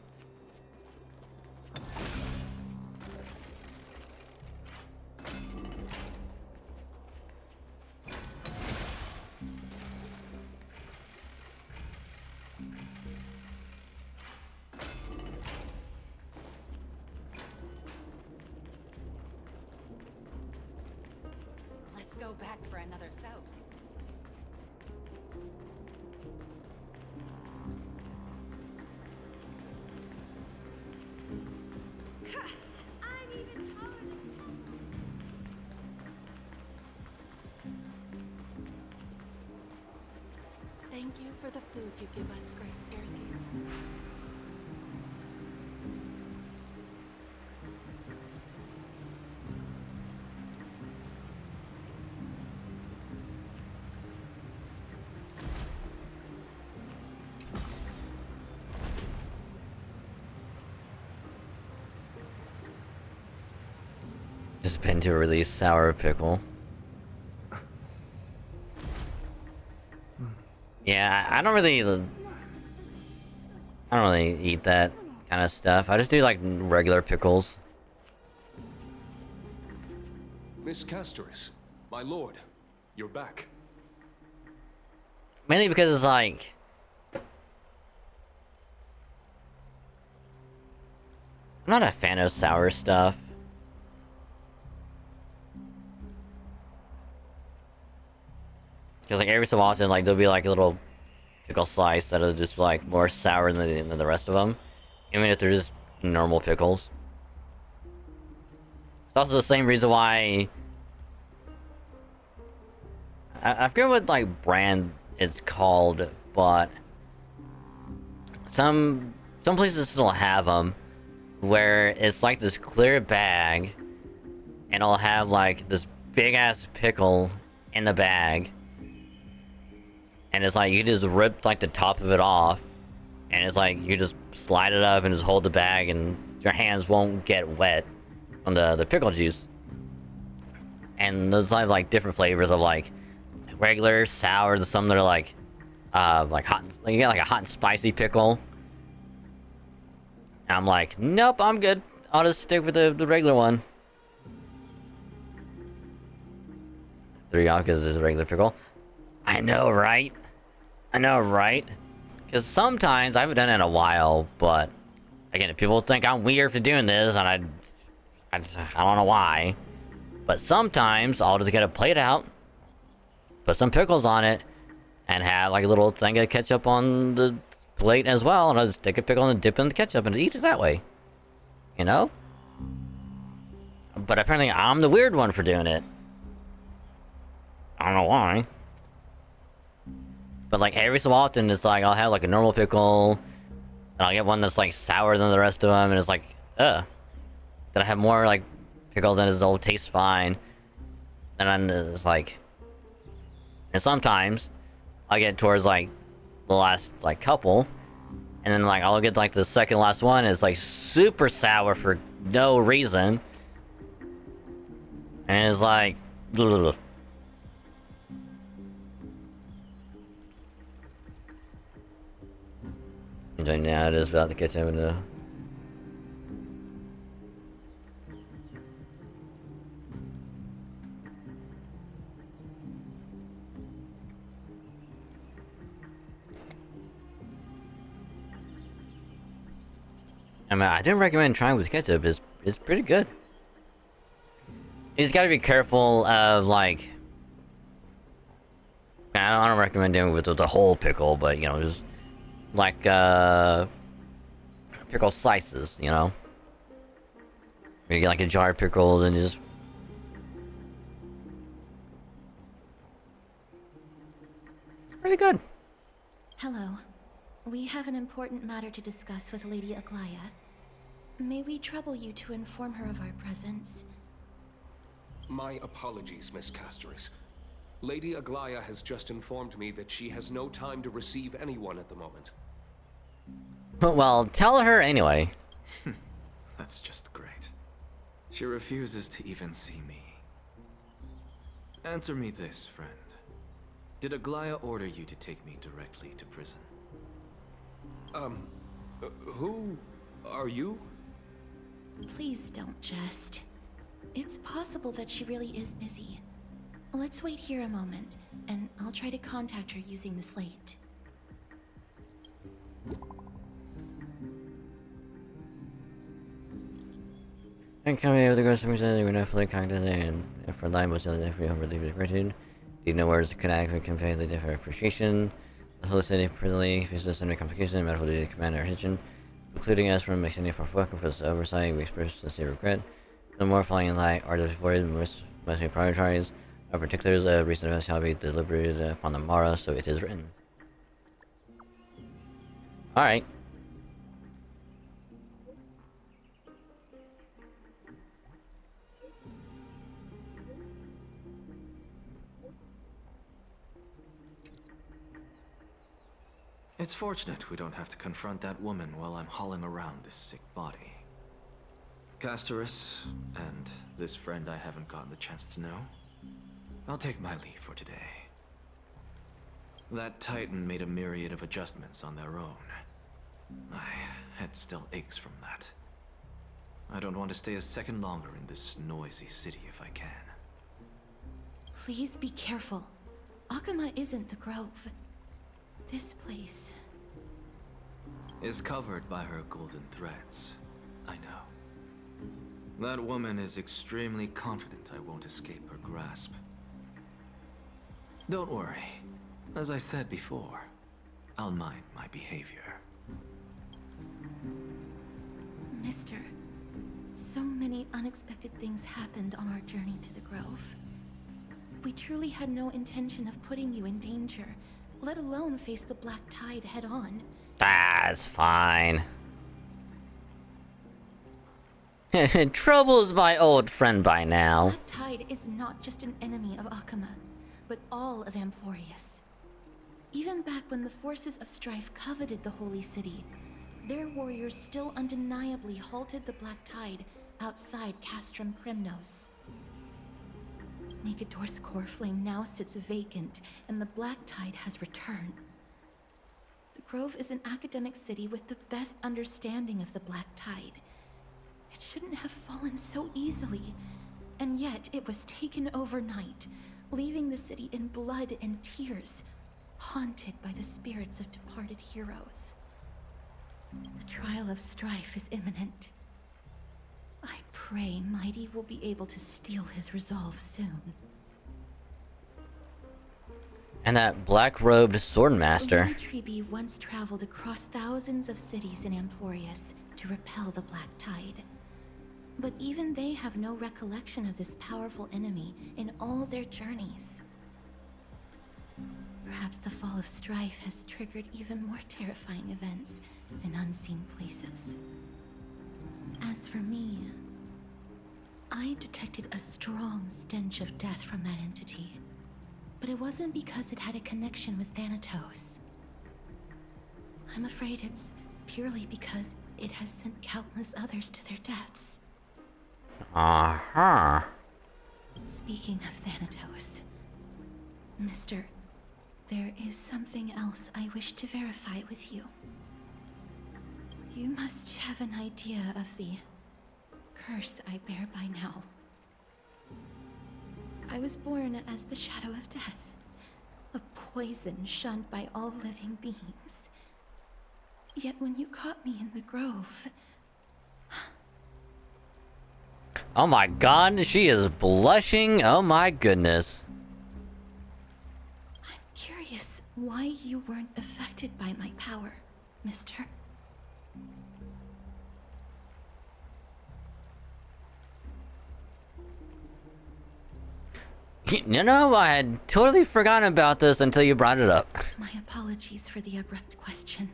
Let's go back for another soak. I'm even taller than Thank you for the food you give us, great Circes. Just been to release sour pickle. Yeah, I don't really eat that kind of stuff. I just do like regular pickles. Miss Castoris, my lord, you're back. Mainly because it's like, I'm not a fan of sour stuff. Because like every so often, like there'll be like a little pickle slice that is just like more sour than the rest of them, even if they're just normal pickles. It's also the same reason why I forget what like brand it's called, but some places still have them where it's like this clear bag, and it'll have like this big ass pickle in the bag. And it's like, you just rip like the top of it off, and it's like, you just slide it up and just hold the bag, and your hands won't get wet from the pickle juice. And those have like different flavors of like regular, sour, there's some that are like hot, like you get like a hot and spicy pickle. And I'm like, nope, I'm good. I'll just stick with the regular one. 3 Yonkers is a regular pickle. I know, right? I know, right? Because sometimes, I haven't done it in a while, but again, if people think I'm weird for doing this, and I don't know why, but sometimes I'll just get a plate out, put some pickles on it, and have like a little thing of ketchup on the plate as well, and I'll just take a pickle and dip in the ketchup and eat it that way. You know? But apparently I'm the weird one for doing it. I don't know why. But like every so often, it's like I'll have like a normal pickle, and I'll get one that's like sour than the rest of them, and it's like, ugh. Then I have more like pickles, and it'll taste fine. And then it's like, and sometimes I'll get towards like the last like couple, and then like I'll get like the second last one is like super sour for no reason, and it's like ugh. And now it is about to get him to. I mean, I didn't recommend trying with ketchup. It's pretty good. You just gotta be careful of like. I don't recommend doing it with the whole pickle, but you know, just like pickle slices. You know, you get like a jar of pickles and just. It's pretty good. Hello. We have an important matter to discuss with Lady Aglaya. May we trouble you to inform her of our presence? My apologies, Miss Castoris. Lady Aglaya has just informed me that she has no time to receive anyone at the moment. Well, tell her anyway. That's just great. She refuses to even see me. Answer me this, friend. Did Aglaya order you to take me directly to prison? Who are you? Please don't jest. It's possible that she really is busy. Let's wait here a moment, and I'll try to contact her using the slate. And coming over the ghost of we were not fully cognizant and for line was definitely overly granted. The no words could adequately convey the different appreciation. The whole city presently faces under complication and medical duty to command our attention, including us from extending for welcome for this oversight. We express sincere regret. The more falling in light are devoid must be prioritized. Our particulars of recent events shall be deliberated upon the morrow, so it is written. Alright. It's fortunate we don't have to confront that woman while I'm hauling around this sick body. Castoris, and this friend I haven't gotten the chance to know, I'll take my leave for today. That Titan made a myriad of adjustments on their own. My head still aches from that. I don't want to stay a second longer in this noisy city if I can. Please be careful. Akama isn't the Grove. This place is covered by her golden threads. I know. That woman is extremely confident I won't escape her grasp. Don't worry. As I said before, I'll mind my behavior. Mister, so many unexpected things happened on our journey to the Grove. We truly had no intention of putting you in danger, let alone face the Black Tide head-on. That's fine. Trouble's my old friend by now. Black Tide is not just an enemy of Akama, but all of Amphorius. Even back when the forces of strife coveted the Holy City, their warriors still undeniably halted the Black Tide outside Castrum Primnos. Nigador's core flame now sits vacant, and the Black Tide has returned. The Grove is an academic city with the best understanding of the Black Tide. It shouldn't have fallen so easily, and yet it was taken overnight, leaving the city in blood and tears, haunted by the spirits of departed heroes. The trial of strife is imminent. I pray Mighty will be able to steel his resolve soon. And that black-robed swordmaster. Lady Tribe once traveled across thousands of cities in Amphorius to repel the Black Tide. But even they have no recollection of this powerful enemy in all their journeys. Perhaps the fall of strife has triggered even more terrifying events in unseen places. As for me, I detected a strong stench of death from that entity. but it wasn't because it had a connection with Thanatos. I'm afraid it's purely because it has sent countless others to their deaths. Uh-huh. Speaking of Thanatos, Mister, there is something else I wish to verify with you. You must have an idea of the curse I bear by now. I was born as the shadow of death, a poison shunned by all living beings. Yet when you caught me in the grove... Oh my god, she is blushing. Oh my goodness. I'm curious why you weren't affected by my power, Mister. You know, I had totally forgotten about this until you brought it up. My apologies for the abrupt question.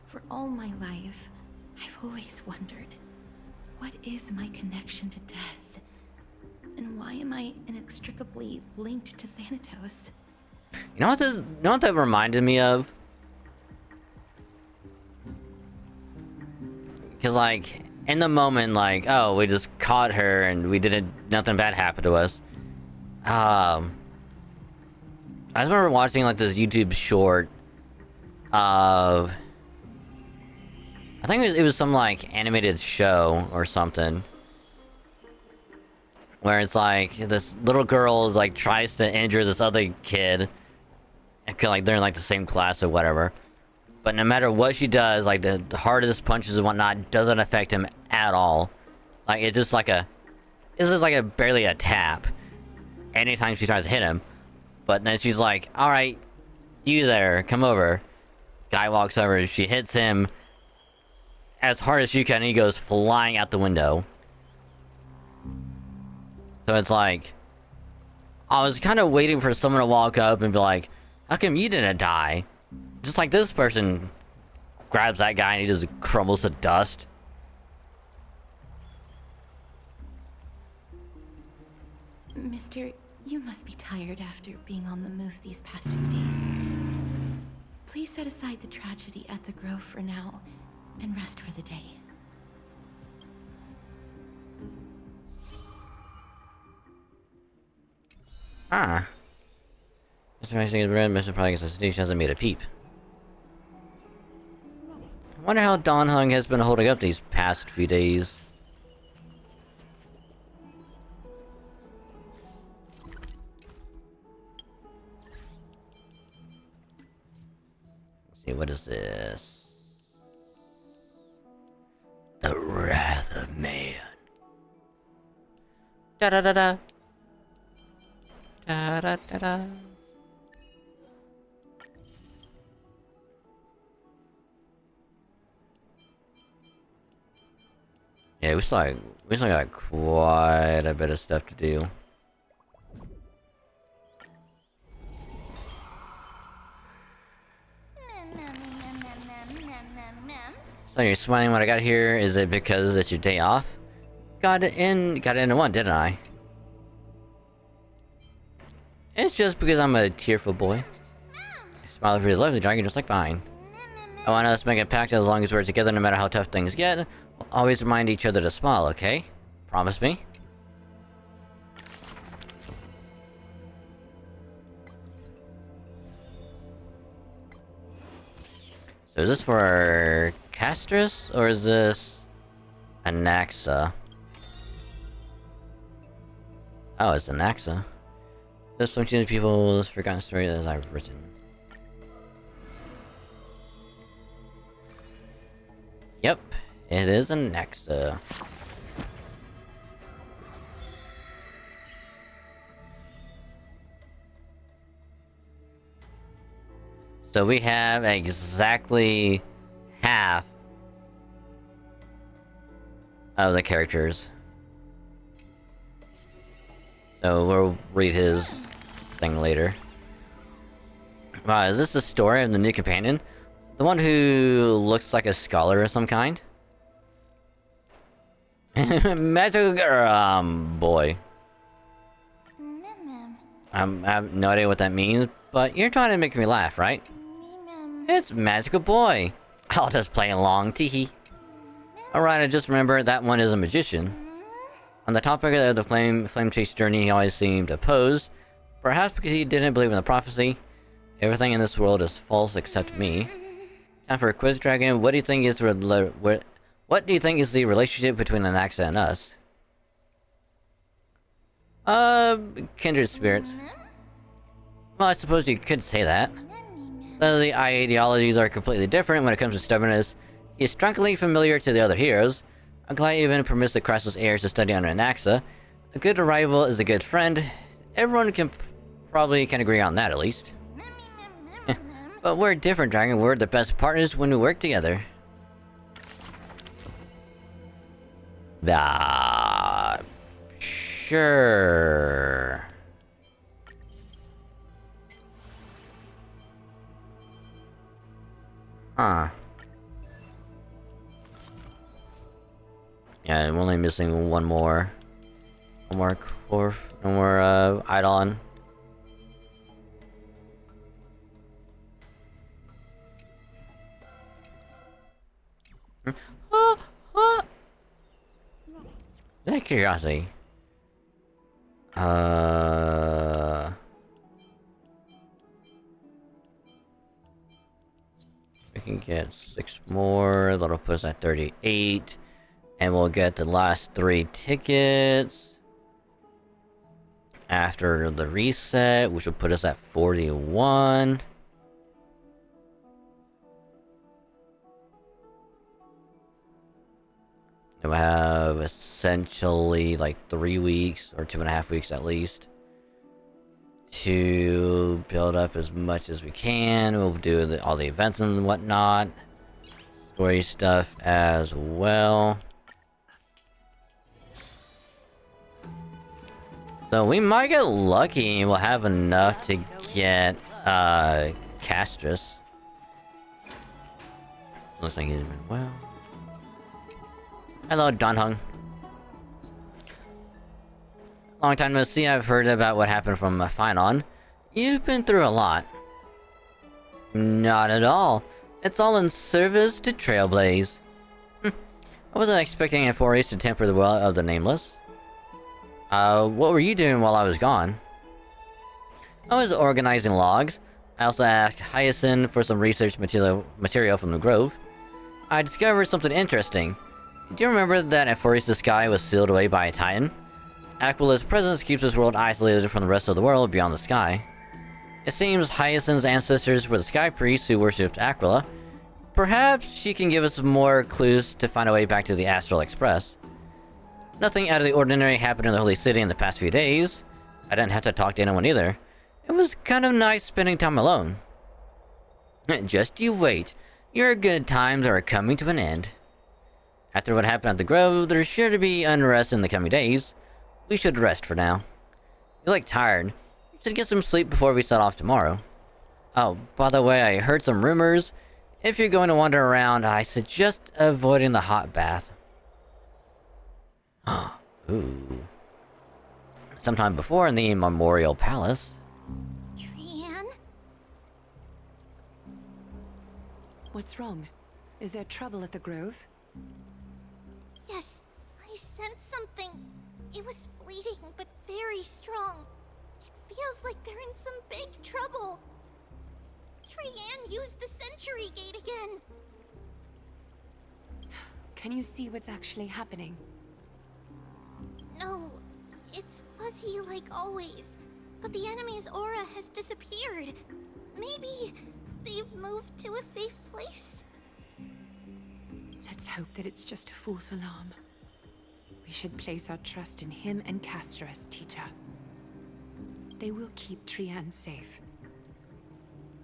For all my life, I've always wondered, what is my connection to death? And why am I inextricably linked to Thanatos? You know what that reminded me of? Because, like, in the moment, like, oh, we just caught her and nothing bad happened to us. I just remember watching, like, this YouTube short of... I think it was some, like, animated show or something. Where it's, like, this little girl, like, tries to injure this other kid. And, like, they're in, like, the same class or whatever. But no matter what she does, like, the hardest punches and whatnot doesn't affect him at all. Like, it's just like a... It's just like a barely a tap. Anytime she tries to hit him. But then she's like, alright, you there, come over. Guy walks over, she hits him as hard as she can, and he goes flying out the window. So it's like... I was kind of waiting for someone to walk up and be like, how come you didn't die? Just like this person grabs that guy and he just crumbles to dust. Mister, you must be tired after being on the move these past few days. Please set aside the tragedy at the Grove for now, and rest for the day. Ah. Mr. Rice is red, Mr. Probably gets she hasn't made a peep. I wonder how Dawn Hung has been holding up these past few days. Let's see, what is this? The Wrath of Man. Da da da da. Da da da da. Yeah, we still got quite a bit of stuff to do. So you're smiling when I got here. Is it because it's your day off? Got it in one, didn't I? It's just because I'm a tearful boy. I smile for your lovely dragon just like mine. I want us to make a pact as long as we're together, no matter how tough things get. We'll always remind each other to smile, okay? Promise me? So is this for Castris, or is this Anaxa? Oh, it's Anaxa. This 20 people's forgotten story as I've written. Yep, it is Anaxa. So we have exactly half of the characters. So we'll read his thing later. Wow, is this the story of the new companion? The one who looks like a scholar of some kind? Magical boy. I have no idea what that means, but you're trying to make me laugh, right? It's Magical Boy. I'll just play along, teehee. Alright, I just remember that one is a magician. On the topic of the flame chase journey, he always seemed opposed. Perhaps because he didn't believe in the prophecy. Everything in this world is false except me. Time for a quiz, Dragon. What do you think is the relationship between Anaxa and us? Kindred spirits. Well, I suppose you could say that. Though the ideologies are completely different when it comes to stubbornness, he is strongly familiar to the other heroes. Aglaia even permits the Crystal's heirs to study under Anaxa. A good rival is a good friend. Everyone can agree on that, at least. But we're different, Dragon. We're the best partners when we work together. Sure. Huh. Yeah, I'm only missing one more. One more Eidolon. Out of curiosity. We can get 6 more. That'll put us at 38. And we'll get the last 3 tickets after the reset, which will put us at 41. And we'll have essentially like 3 weeks or 2.5 weeks at least to build up as much as we can. We'll do all the events and whatnot, story stuff as well. So we might get lucky and we'll have enough to get Castrus. Looks like he's been well. Hello, Don Hung. Long time no see. I've heard about what happened from Finon. You've been through a lot. Not at all. It's all in service to Trailblaze. I wasn't expecting Amphoris to temper the will of the Nameless. What were you doing while I was gone? I was organizing logs. I also asked Hyacinth for some research material from the Grove. I discovered something interesting. Do you remember that Amphoris' sky was sealed away by a Titan? Aquila's presence keeps this world isolated from the rest of the world beyond the sky. It seems Hyacinth's ancestors were the Sky Priests who worshipped Aquila. Perhaps she can give us more clues to find a way back to the Astral Express. Nothing out of the ordinary happened in the Holy City in the past few days. I didn't have to talk to anyone either. It was kind of nice spending time alone. Just you wait. Your good times are coming to an end. After what happened at the Grove, there's sure to be unrest in the coming days. We should rest for now. You look tired. You should get some sleep before we set off tomorrow. Oh, by the way, I heard some rumors. If you're going to wander around, I suggest avoiding the hot bath. Ooh. Sometime before in the Memorial Palace. Trianne? What's wrong? Is there trouble at the Grove? Yes, I sensed something. It was fleeting, but very strong. It feels like they're in some big trouble. Trianne used the Century Gate again. Can you see what's actually happening? No, it's fuzzy like always. But the enemy's aura has disappeared. Maybe they've moved to a safe place. Let's hope that it's just a false alarm. We should place our trust in him and Castrus, teacher. They will keep Trianne safe.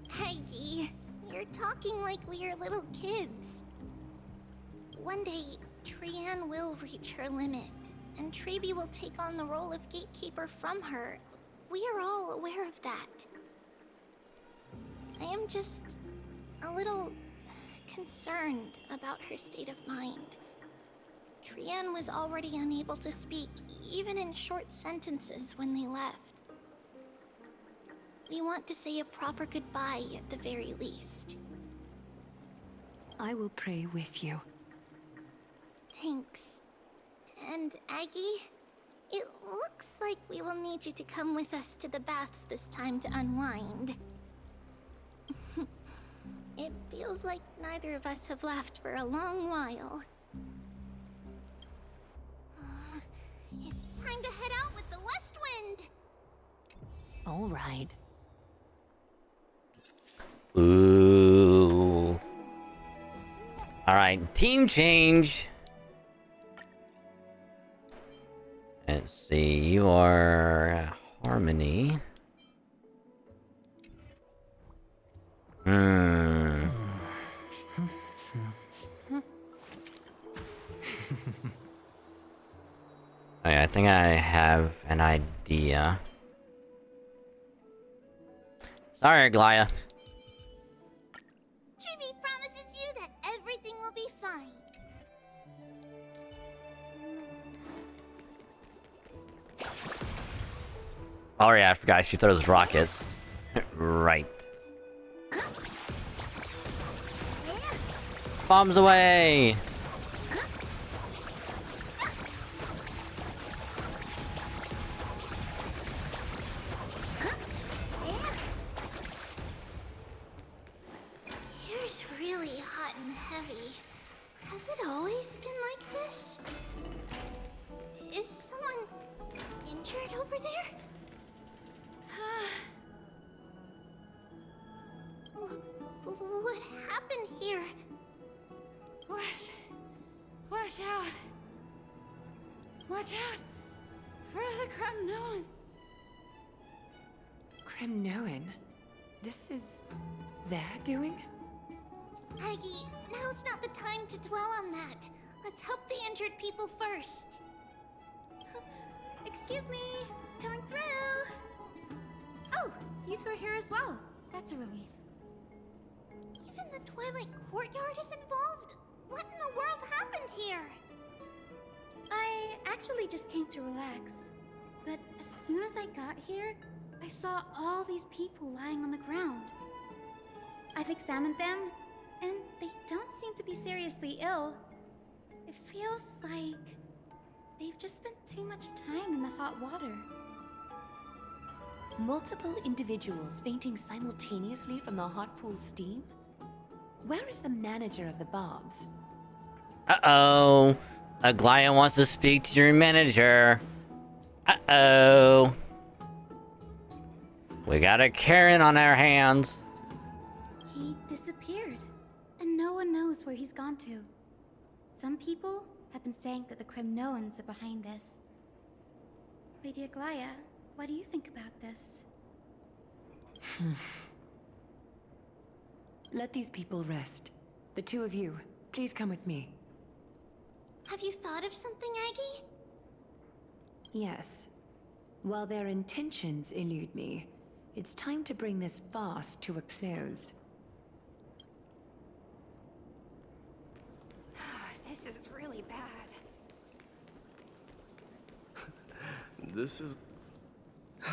Peggy, you're talking like we're little kids. One day, Trianne will reach her limit, and Trebi will take on the role of gatekeeper from her. We are all aware of that. I am just a little concerned about her state of mind. Trianne was already unable to speak, even in short sentences when they left. we want to say a proper goodbye at the very least. I will pray with you. Thanks. And Aggie, it looks like we will need you to come with us to the baths this time to unwind. It feels like neither of us have laughed for a long while. It's time to head out with the west wind! All right. Ooh. Alright, team change. Let's see, you are Harmony. Okay, I think I have an idea. Sorry, Glaya. Trivy promises you that everything will be fine. Oh yeah, I forgot she throws rockets. Right. Bombs away! Here's really hot and heavy. Has it always been like this? Is someone injured over there? What happened here? Watch out! Watch out! For the Kremnoan! Kremnoan? This is their doing? Aggie, now's not the time to dwell on that. Let's help the injured people first. Excuse me, coming through. Oh, you two are here as well. That's a relief. Even the Twilight Courtyard is involved? What in the world happened here? I actually just came to relax. But as soon as I got here, I saw all these people lying on the ground. I've examined them, and they don't seem to be seriously ill. It feels like they've just spent too much time in the hot water. Multiple individuals fainting simultaneously from the hot pool steam? Where is the manager of the baths? Uh-oh. Aglaya wants to speak to your manager. Uh-oh. We got a Karen on our hands. He disappeared, and no one knows where he's gone to. Some people have been saying that the Kremnoans are behind this. Lady Aglaya, what do you think about this? Let these people rest. The two of you, please come with me. Have you thought of something, Aggie? Yes. While their intentions elude me, it's time to bring this farce to a close. This is really bad. This is...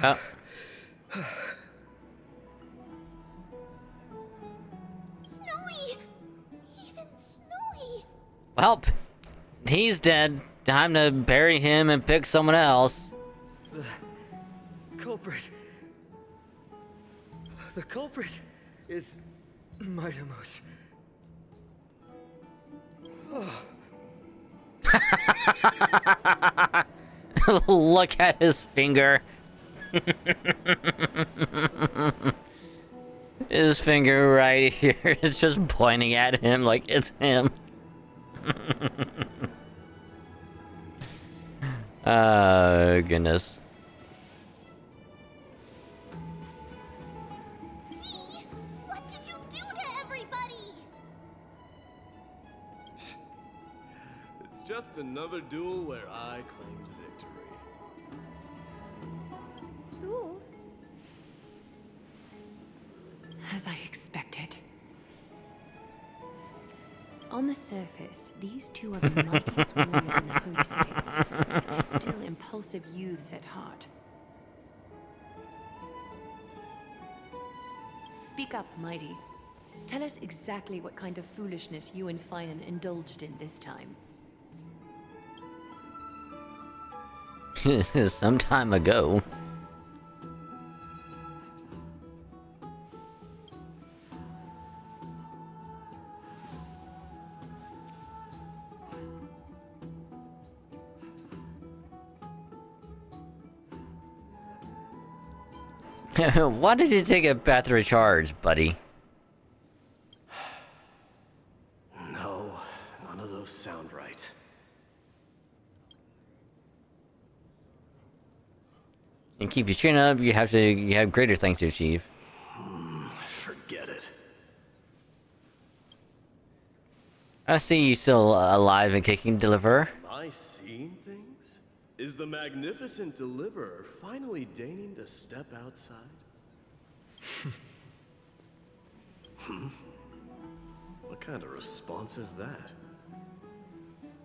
Oh. Snowy! Even Snowy! Well, he's dead. Time to bury him and pick someone else. The culprit is Mightimos. Look at his finger. His finger right here is just pointing at him like it's him. Oh, goodness. Dee, what did you do to everybody? It's just another duel where I claimed victory. Duel? As I expected. On the surface, these two are the mightiest warriors in the Holy City. They're still impulsive youths at heart. Speak up, Mighty. Tell us exactly what kind of foolishness you and Finan indulged in this time. Some time ago. Why did you take a bath to recharge, buddy? No, none of those sound right. And keep your chin up, you have greater things to achieve. Forget it. I see you still alive and kicking, Deliverer. Am I seeing things? Is the magnificent Deliverer finally deigning to step outside? What kind of response is that?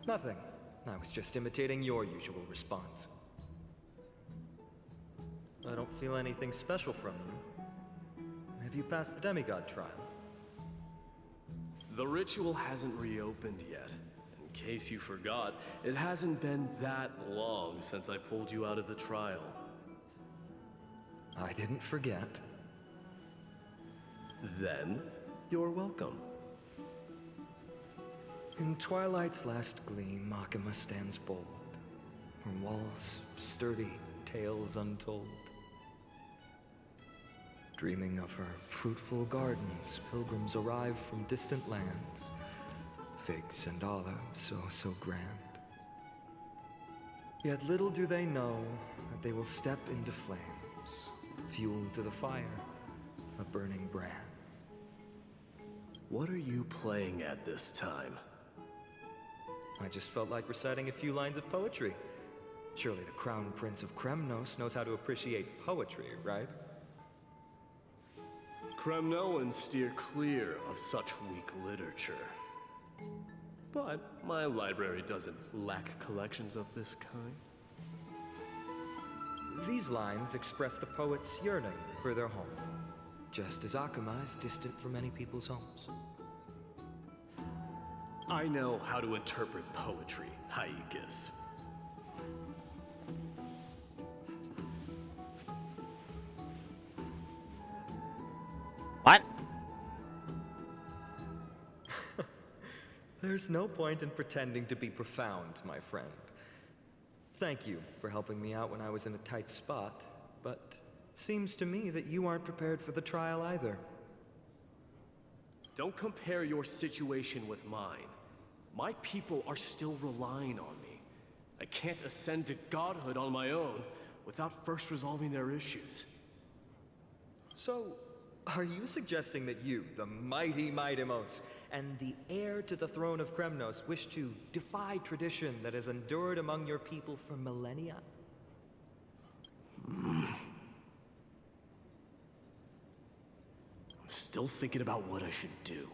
Nothing. I was just imitating your usual response. I don't feel anything special from you. Have you passed the demigod trial? The ritual hasn't reopened yet. In case you forgot, it hasn't been that long since I pulled you out of the trial. I didn't forget. Then, you're welcome. In twilight's last gleam, Makima stands bold. Her walls sturdy, tales untold. Dreaming of her fruitful gardens, pilgrims arrive from distant lands. Figs and olives, so grand. Yet little do they know that they will step into flames, fuel to the fire, a burning brand. What are you playing at this time? I just felt like reciting a few lines of poetry. Surely the Crown Prince of Kremnos knows how to appreciate poetry, right? Kremnoans steer clear of such weak literature. But my library doesn't lack collections of this kind. These lines express the poet's yearning for their home, just as Akama is distant from many people's homes. I know how to interpret poetry, Haikis. What? There's no point in pretending to be profound, my friend. Thank you for helping me out when I was in a tight spot, but it seems to me that you aren't prepared for the trial either. Don't compare your situation with mine. My people are still relying on me. I can't ascend to godhood on my own without first resolving their issues. So, are you suggesting that you, the mighty Mightimos, and the heir to the throne of Kremnos, wish to defy tradition that has endured among your people for millennia? I'm still thinking about what I should do.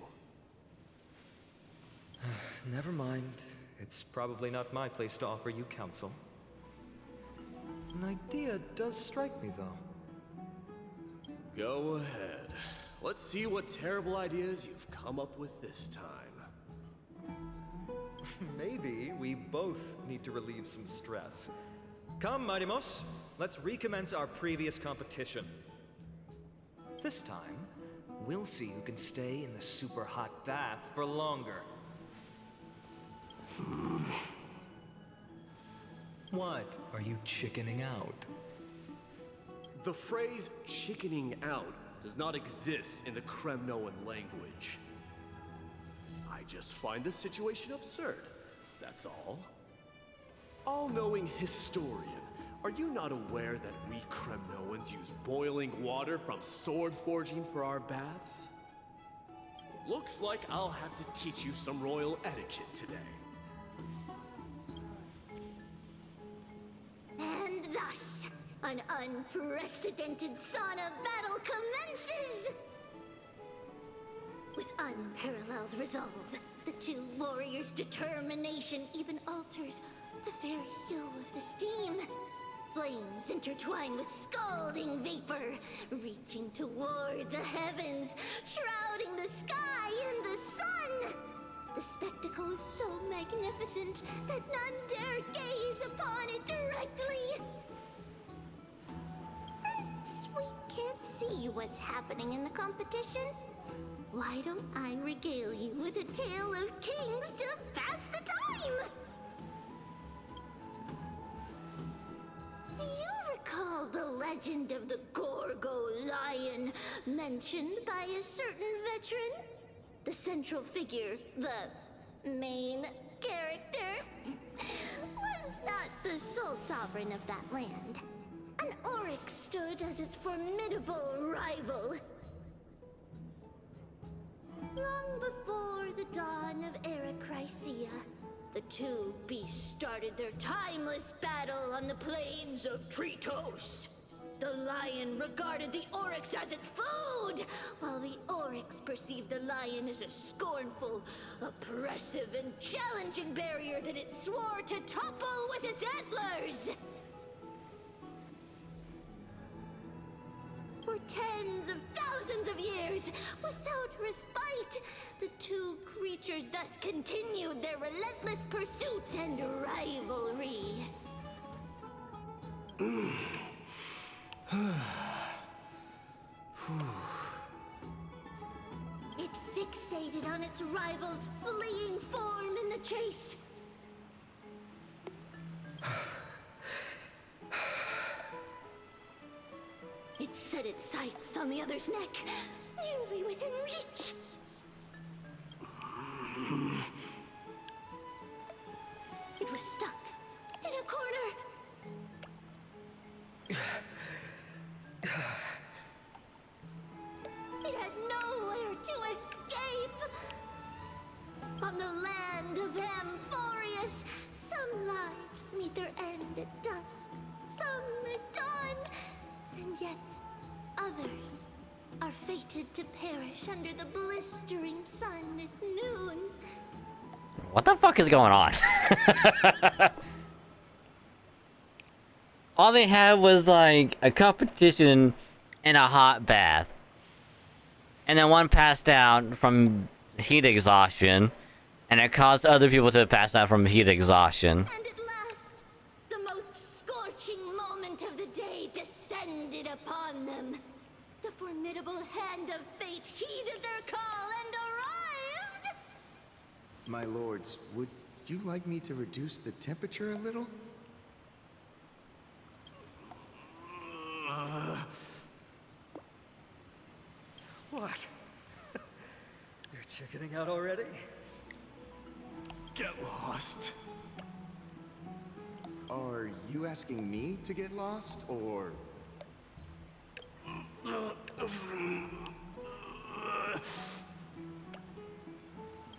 Never mind. It's probably not my place to offer you counsel. An idea does strike me, though. Go ahead. Let's see what terrible ideas you've come up with this time. Maybe we both need to relieve some stress. Come, Mightimos, let's recommence our previous competition. This time, we'll see who can stay in the super hot bath for longer. What? Are you chickening out? The phrase chickening out does not exist in the Kremnoan language. I just find the situation absurd, that's all. All-knowing historian, are you not aware that we Kremnoans use boiling water from sword forging for our baths? Looks like I'll have to teach you some royal etiquette today. And thus, an unprecedented sauna battle commences! With unparalleled resolve, the two warriors' determination even alters the very hue of the steam. Flames intertwine with scalding vapor, reaching toward the heavens, shrouding the sky and the sun. The spectacle is so magnificent that none dare gaze upon it directly. Since we can't see what's happening in the competition, why don't I regale you with a tale of kings to pass the time? Do you recall the legend of the Gorgo lion mentioned by a certain veteran? The central figure, the main character, was not the sole sovereign of that land. An oryx stood as its formidable rival. Long before the dawn of Era Chrysia, the two beasts started their timeless battle on the plains of Tritos. The lion regarded the oryx as its food, while the oryx perceived the lion as a scornful, oppressive, and challenging barrier that it swore to topple with its antlers. For tens of thousands of years, without respite, the two creatures thus continued their relentless pursuit and rivalry. It fixated on its rival's fleeing form in the chase. It set its sights on the other's neck, nearly within reach. It was stuck in a corner. It had nowhere to escape. On the land of Amphorius, some lives meet their end at dusk, some at dawn, and yet others are fated to perish under the blistering sun at noon. What the fuck is going on? All they had was like a competition and a hot bath. And then one passed out from heat exhaustion. And it caused other people to pass out from heat exhaustion. And at last, the most scorching moment of the day descended upon them. The formidable hand of fate heeded their call and arrived! My lords, would you like me to reduce the temperature a little? What? You're chickening out already? Get lost. Are you asking me to get lost, or...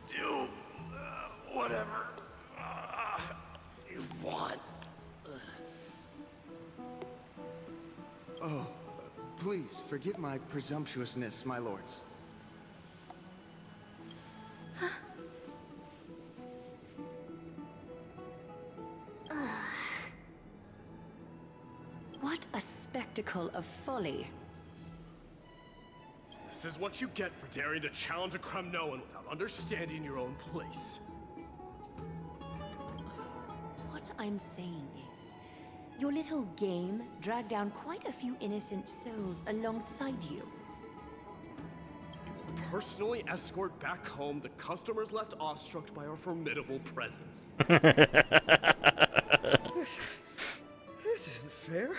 Do whatever you want. Oh, please forgive my presumptuousness, my lords. What a spectacle of folly. This is what you get for daring to challenge a Kremnoan without understanding your own place. What I'm saying is, your little game dragged down quite a few innocent souls alongside you. Personally escort back home the customers left awestruck by our formidable presence. This isn't fair.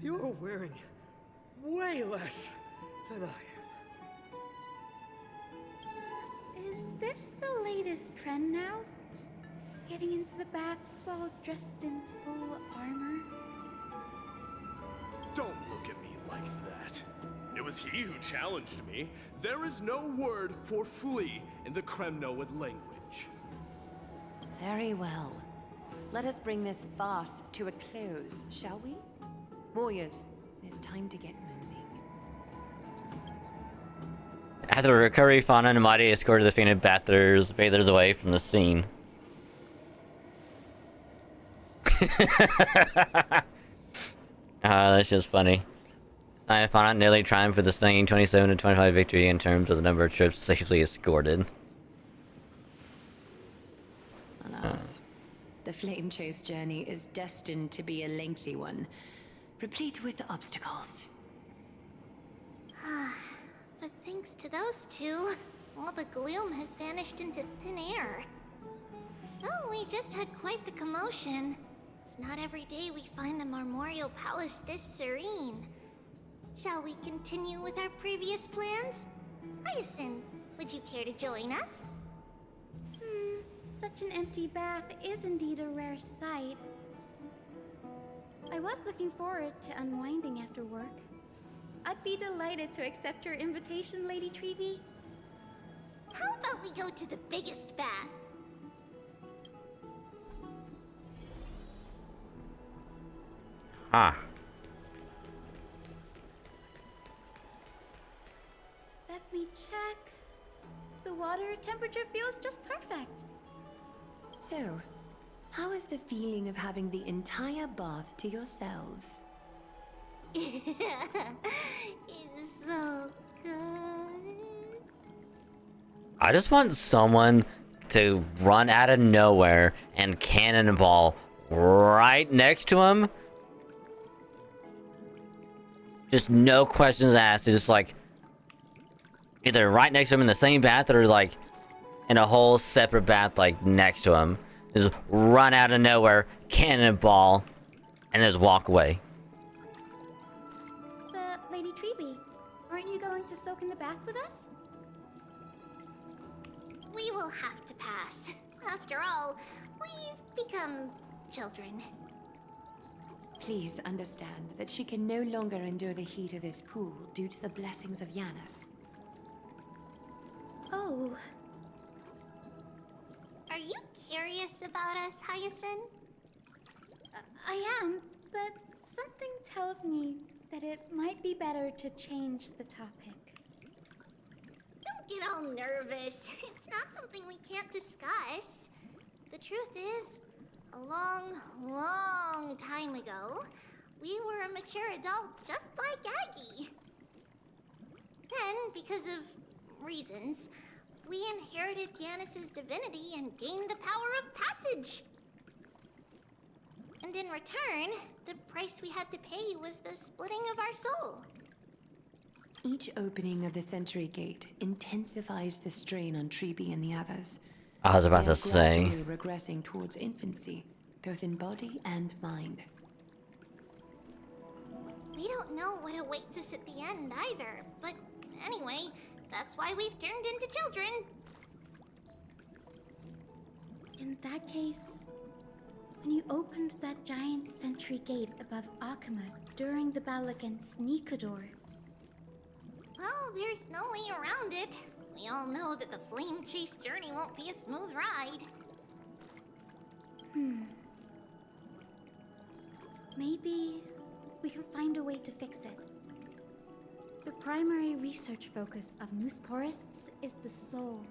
You are wearing way less than I am. Is this the latest trend now? Getting into the baths while dressed in full armor? Don't look at me like that. It was he who challenged me. There is no word for flee in the Kremnoan language. Very well. Let us bring this farce to a close, shall we? Warriors, it's time to get moving. After the recovery, Fauna and Mighty escorted the fainted bathers away from the scene. That's just funny. I found out nearly triumph for the stunning 27-25 victory in terms of the number of trips safely escorted. Alas, the flame chase journey is destined to be a lengthy one, replete with obstacles. But thanks to those two, all the gloom has vanished into thin air. Oh, we just had quite the commotion. It's not every day we find the Marmorial Palace this serene. Shall we continue with our previous plans? Hyacinth, would you care to join us? Such an empty bath is indeed a rare sight. I was looking forward to unwinding after work. I'd be delighted to accept your invitation, Lady Treevee. How about we go to the biggest bath? Huh. Let me check. The water temperature feels just perfect. So, how is the feeling of having the entire bath to yourselves? It's so good. I just want someone to run out of nowhere and cannonball right next to him. Just no questions asked. It's just like either right next to him in the same bath or like in a whole separate bath like next to him. Just run out of nowhere, cannonball, and just walk away. But, Lady Treevee, aren't you going to soak in the bath with us? We will have to pass. After all, we've become children. Please understand that she can no longer endure the heat of this pool due to the blessings of Yanis. Oh. Are you curious about us, Hyacinth? I am, but something tells me that it might be better to change the topic. Don't get all nervous. It's not something we can't discuss. The truth is, a long, long time ago, we were a mature adult just like Aggie. Then, because of reasons, we inherited Yanis's divinity and gained the power of passage. And in return, the price we had to pay was the splitting of our soul. Each opening of the Century Gate intensifies the strain on Treevee and the others. I was about They are to say. gradually regressing towards infancy, both in body and mind. We don't know what awaits us at the end either, but anyway, that's why we've turned into children. In that case, when you opened that giant sentry gate above Akama during the battle against Nikador, Well, there's no way around it. We all know that the flame chase journey won't be a smooth ride. Maybe we can find a way to fix it. The primary research focus of Noosporists is the soul.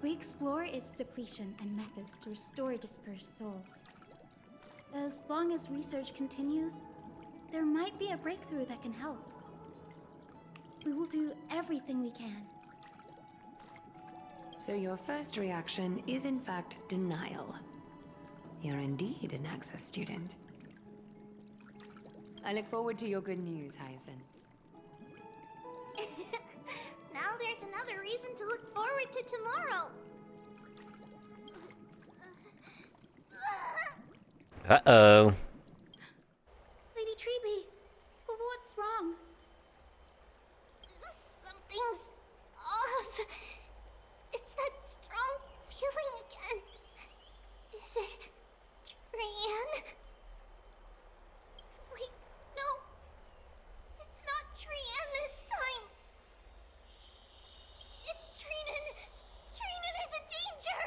We explore its depletion and methods to restore dispersed souls. As long as research continues, there might be a breakthrough that can help. We will do everything we can. So your first reaction is in fact denial. You're indeed an Access student. I look forward to your good news, Hyacinth. Now there's another reason to look forward to tomorrow. Uh-oh. Lady Treevee, what's wrong? Something's off. It's that strong feeling again. Is it Trian? Wait, no. It's not Trian this time. It's Trinan. Trinan is a danger.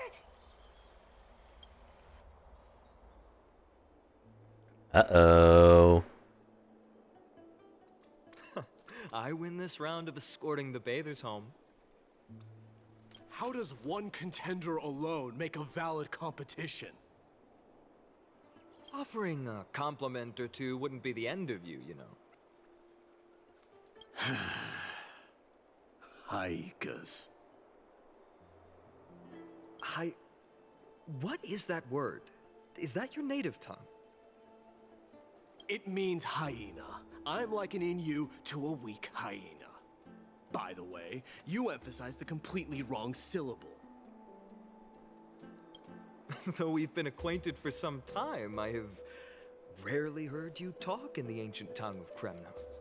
Uh-oh. I win this round of escorting the bathers home. How does one contender alone make a valid competition? Offering a compliment or two wouldn't be the end of you, you know. Haikas. What is that word? Is that your native tongue? It means hyena. I'm likening you to a weak hyena. By the way, you emphasize the completely wrong syllable. Though we've been acquainted for some time, I have rarely heard you talk in the ancient tongue of Kremnos.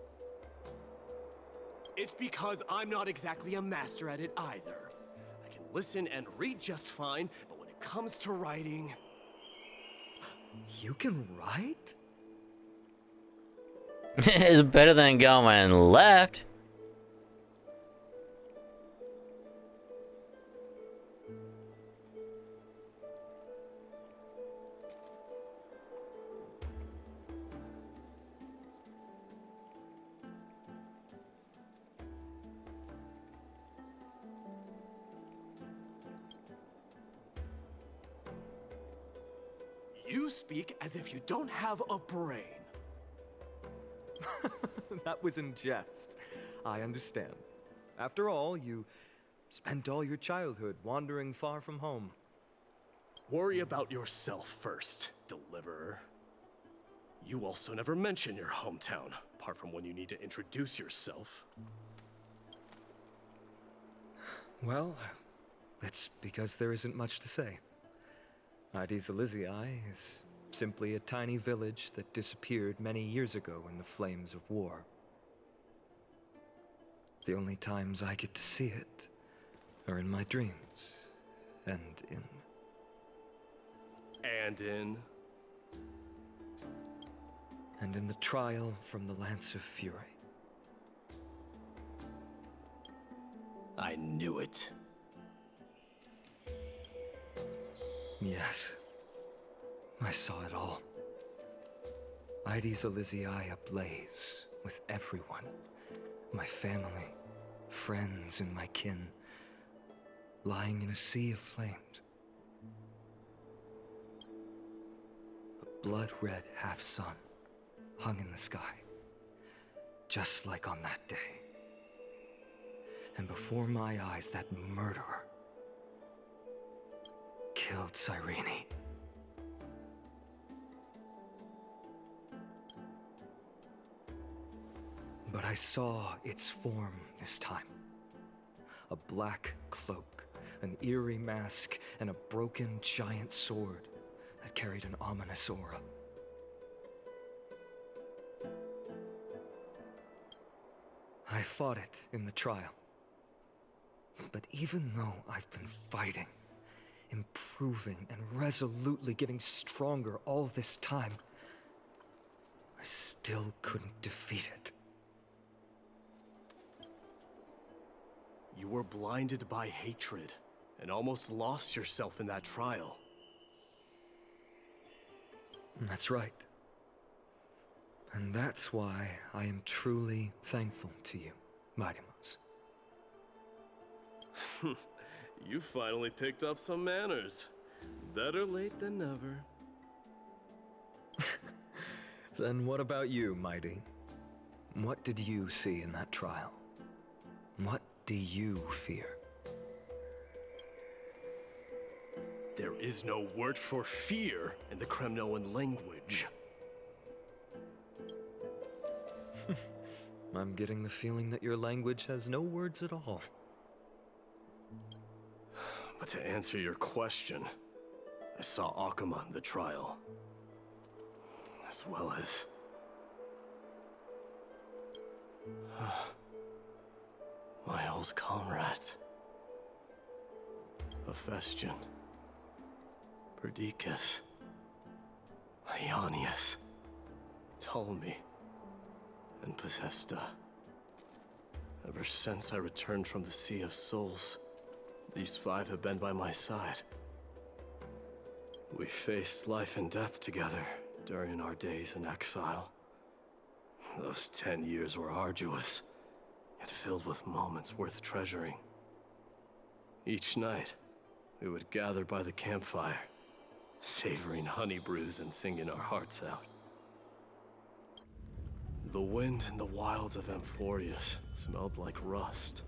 It's because I'm not exactly a master at it either. I can listen and read just fine, but when it comes to writing... You can write? It's better than going left. You speak as if you don't have a brain. That was in jest. I understand. After all, you spent all your childhood wandering far from home. Worry about yourself first, Deliverer. You also never mention your hometown, apart from when you need to introduce yourself. Well, it's because there isn't much to say. Ides Elysiae is simply a tiny village that disappeared many years ago in the flames of war. The only times I get to see it are in my dreams, and in... And in the trial from the Lance of Fury. I knew it. Yes. I saw it all. Ides Elysiae ablaze with everyone. My family, friends, and my kin, lying in a sea of flames. A blood-red half-sun hung in the sky, just like on that day. And before my eyes, that murderer killed Cyrene. But I saw its form this time. A black cloak, an eerie mask, and a broken giant sword that carried an ominous aura. I fought it in the trial. But even though I've been fighting, improving, and resolutely getting stronger all this time, I still couldn't defeat it. You were blinded by hatred, and almost lost yourself in that trial. That's right. And that's why I am truly thankful to you, Mightymouse. You finally picked up some manners. Better late than never. Then what about you, Mighty? What did you see in that trial? What do you fear? There is no word for fear in the Kremnoan language. I'm getting the feeling that your language has no words at all. But to answer your question, I saw Akuma in the trial. As well as... my old comrades. Hephaestion. Perdiccas. Ionius. Ptolemy. And Possesta. Ever since I returned from the Sea of Souls, these five have been by my side. We faced life and death together during our days in exile. Those 10 years were arduous, yet filled with moments worth treasuring. Each night, we would gather by the campfire, savoring honey brews and singing our hearts out. The wind in the wilds of Amphorius smelled like rust.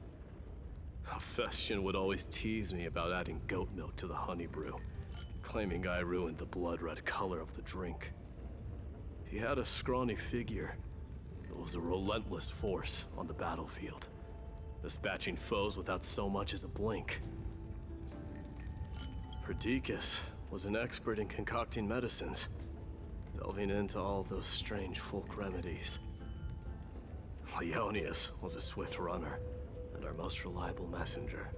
Hephaestion would always tease me about adding goat milk to the honey brew, claiming I ruined the blood-red color of the drink. He had a scrawny figure, but was a relentless force on the battlefield, dispatching foes without so much as a blink. Perdiccas was an expert in concocting medicines, delving into all those strange folk remedies. Leonius was a swift runner, and our most reliable messenger.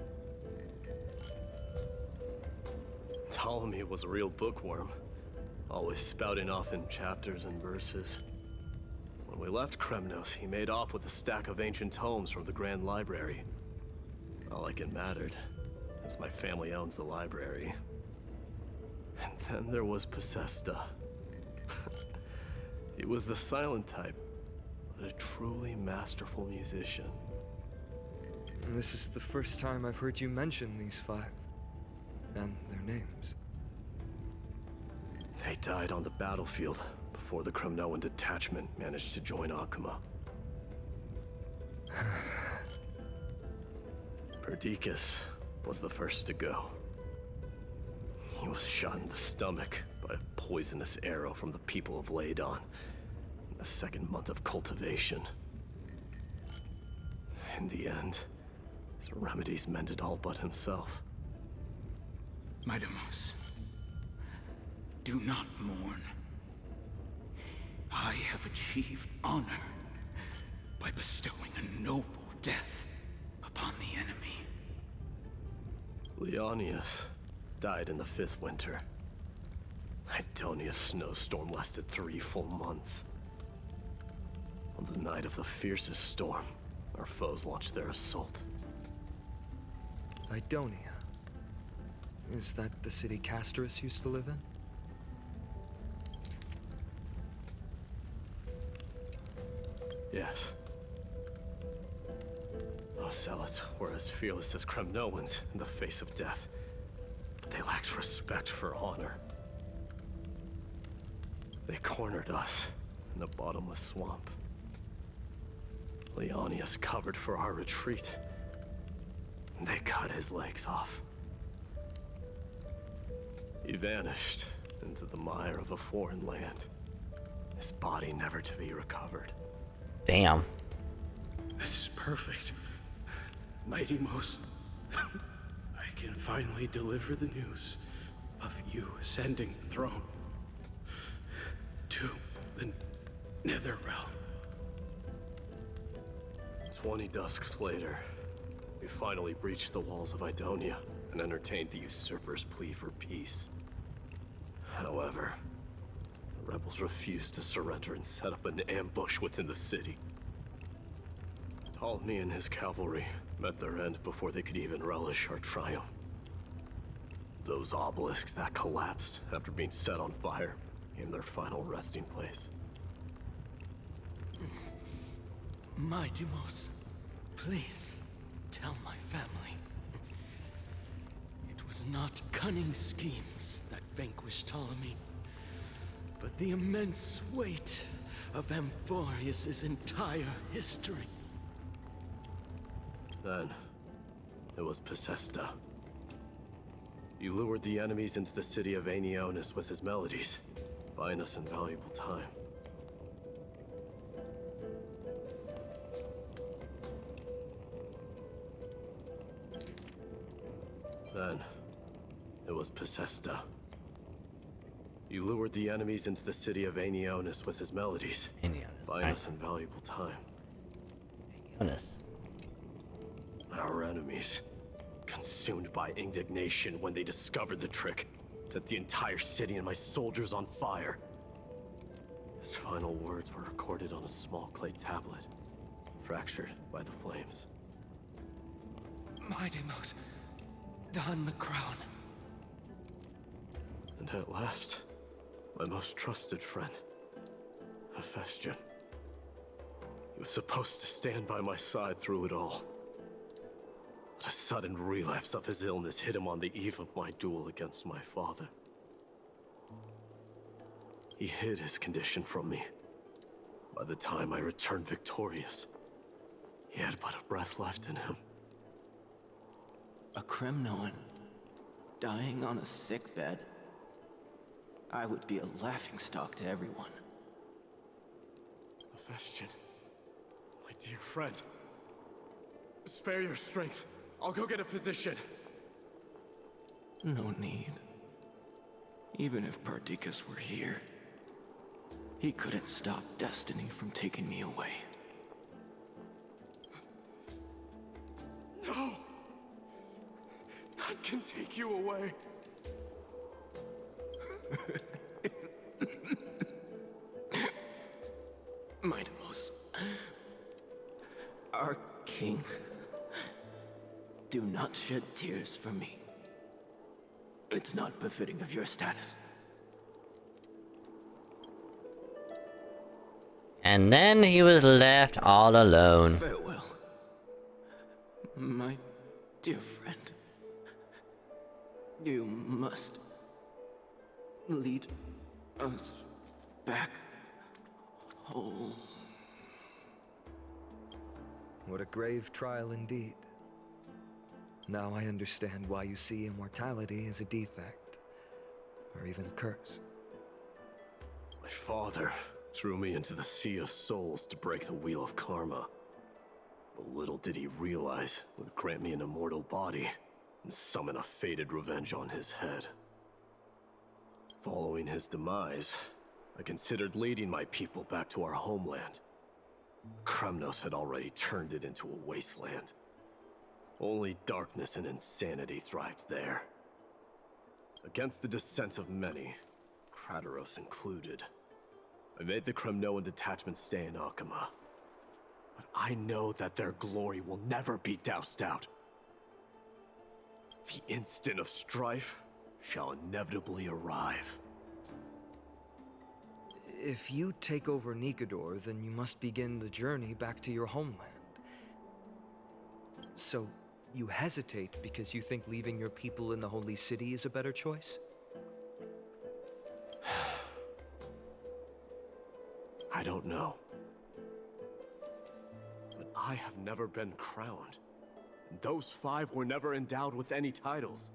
Ptolemy was a real bookworm, always spouting off in chapters and verses. When we left Kremnos, he made off with a stack of ancient tomes from the Grand Library. Not like it mattered, as my family owns the library. And then there was Possesta. He was the silent type, but a truly masterful musician. This is the first time I've heard you mention these 5, and their names. They died on the battlefield before the Kremnoan detachment managed to join Akuma. Perdiccas was the first to go. He was shot in the stomach by a poisonous arrow from the people of Ladon in the 2nd month of cultivation. In the end, his remedies mended all but himself. Midamos, do not mourn. I have achieved honor by bestowing a noble death upon the enemy. Leonius died in the 5th winter. Idonia's snowstorm lasted 3 full months. On the night of the fiercest storm, our foes launched their assault. Idonia. Is that the city Castorus used to live in? Yes. Those zealots were as fearless as Kremnoans in the face of death, but they lacked respect for honor. They cornered us in a bottomless swamp. Leonius covered for our retreat, and they cut his legs off. He vanished into the mire of a foreign land, his body never to be recovered. Damn. This is perfect. Mighty Most, I can finally deliver the news of you ascending the throne to the Nether Realm. 20 dusks later, we finally breached the walls of Idonia and entertained the usurper's plea for peace. However, the rebels refused to surrender and set up an ambush within the city. Ptolemy and his cavalry met their end before they could even relish our triumph. Those obelisks that collapsed after being set on fire became their final resting place. Midamos, please tell my family. It was not cunning schemes that vanquished Ptolemy, but the immense weight of Amphorius' entire history. Then, it was Possesta. He lured the enemies into the city of Aenionis with his melodies, buying us invaluable time. Then, it was Possesta. He lured the enemies into the city of Aenionis with his melodies, buying us invaluable time. Aenionis. Our enemies, consumed by indignation when they discovered the trick, set the entire city and my soldiers on fire. His final words were recorded on a small clay tablet, fractured by the flames. Midamos, don the crown. And at last, my most trusted friend, Hephaestion. He was supposed to stand by my side through it all. But a sudden relapse of his illness hit him on the eve of my duel against my father. He hid his condition from me. By the time I returned victorious, he had but a breath left in him. A Kremnoan dying on a sickbed. I would be a laughingstock to everyone. Vestian, my dear friend. Spare your strength. I'll go get a physician. No need. Even if Perdiccas were here, he couldn't stop destiny from taking me away. No! None can take you away. Mightimos, our king, do not shed tears for me. It's not befitting of your status. And then he was left all alone. Farewell, my dear friend. You must lead us back home. What a grave trial indeed. Now I understand why you see immortality as a defect, or even a curse. My father threw me into the Sea of Souls to break the wheel of karma. But little did he realize it would grant me an immortal body and summon a fated revenge on his head. Following his demise, I considered leading my people back to our homeland. Kremnos had already turned it into a wasteland. Only darkness and insanity thrived there. Against the dissent of many, Kratos included, I made the Kremnoan detachment stay in Akama. But I know that their glory will never be doused out. The instant of strife shall inevitably arrive. If you take over Nikodor, then you must begin the journey back to your homeland. So, you hesitate because you think leaving your people in the Holy City is a better choice? I don't know. But I have never been crowned. Those 5 were never endowed with any titles.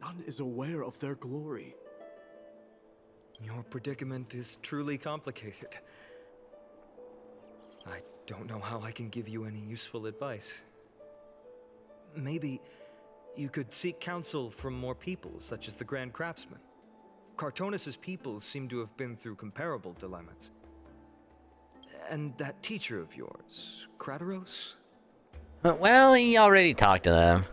None is aware of their glory. Your predicament is truly complicated. I don't know how I can give you any useful advice. Maybe you could seek counsel from more peoples, such as the Grand Craftsman. Cartonis' peoples seem to have been through comparable dilemmas. And that teacher of yours, Kratos? Well, he already talked to them.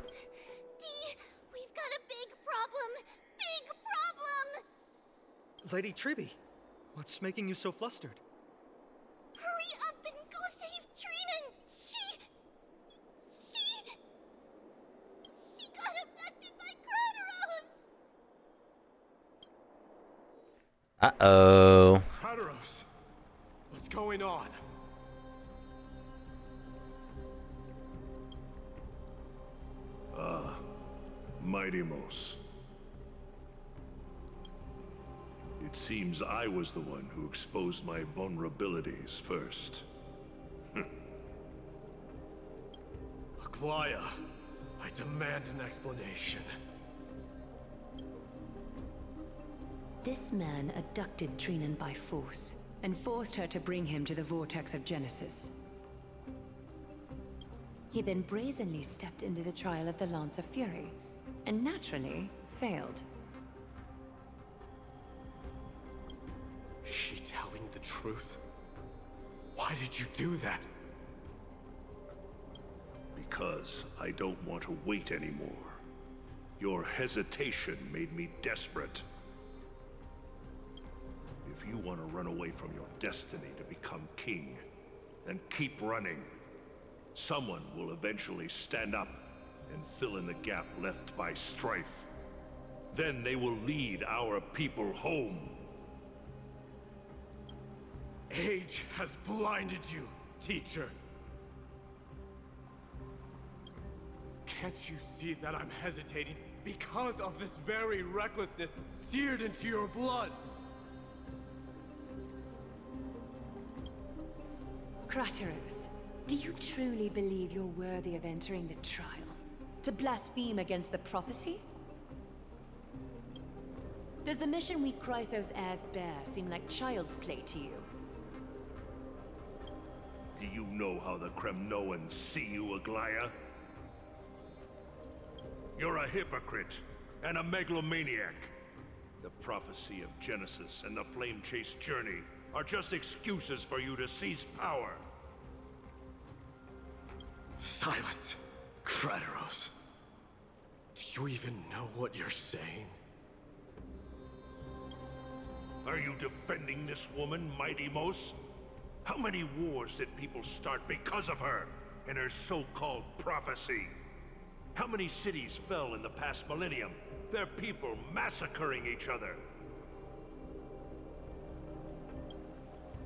We've got a big problem! Big problem! Lady Triby, what's making you so flustered? Hurry up and go save Trinan! She got abducted by Kratos! Uh-oh. Kratos! What's going on? Mightimos. It seems I was the one who exposed my vulnerabilities first. Aglaya, I demand an explanation. This man abducted Trinan by force and forced her to bring him to the vortex of Genesis. He then brazenly stepped into the trial of the Lance of Fury, and naturally failed. Is she telling the truth? Why did you do that? Because I don't want to wait anymore. Your hesitation made me desperate. If you want to run away from your destiny to become king, then keep running. Someone will eventually stand up and fill in the gap left by strife. Then they will lead our people home. Age has blinded you, teacher. Can't you see that I'm hesitating because of this very recklessness seared into your blood? Crateros, do you truly believe you're worthy of entering the trial? To blaspheme against the prophecy? Does the mission we Chrysos heirs bear seem like child's play to you? Do you know how the Kremnoans see you, Aglaya? You're a hypocrite and a megalomaniac. The prophecy of Genesis and the Flame Chase journey are just excuses for you to seize power. Silence, Crateros. Do you even know what you're saying? Are you defending this woman, Mighty Mos? How many wars did people start because of her and her so-called prophecy? How many cities fell in the past millennium? Their people massacring each other.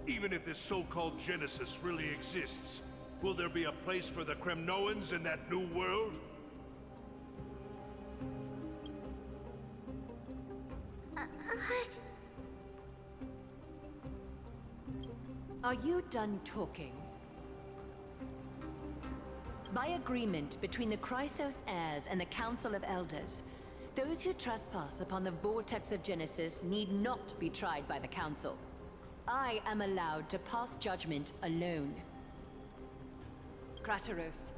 Even if this so-called Genesis really exists, will there be a place for the Kremnoans in that new world? Are you done talking? By agreement between the Chrysos heirs and the Council of Elders, those who trespass upon the vortex of Genesis need not be tried by the Council. I am allowed to pass judgment alone. Crateros,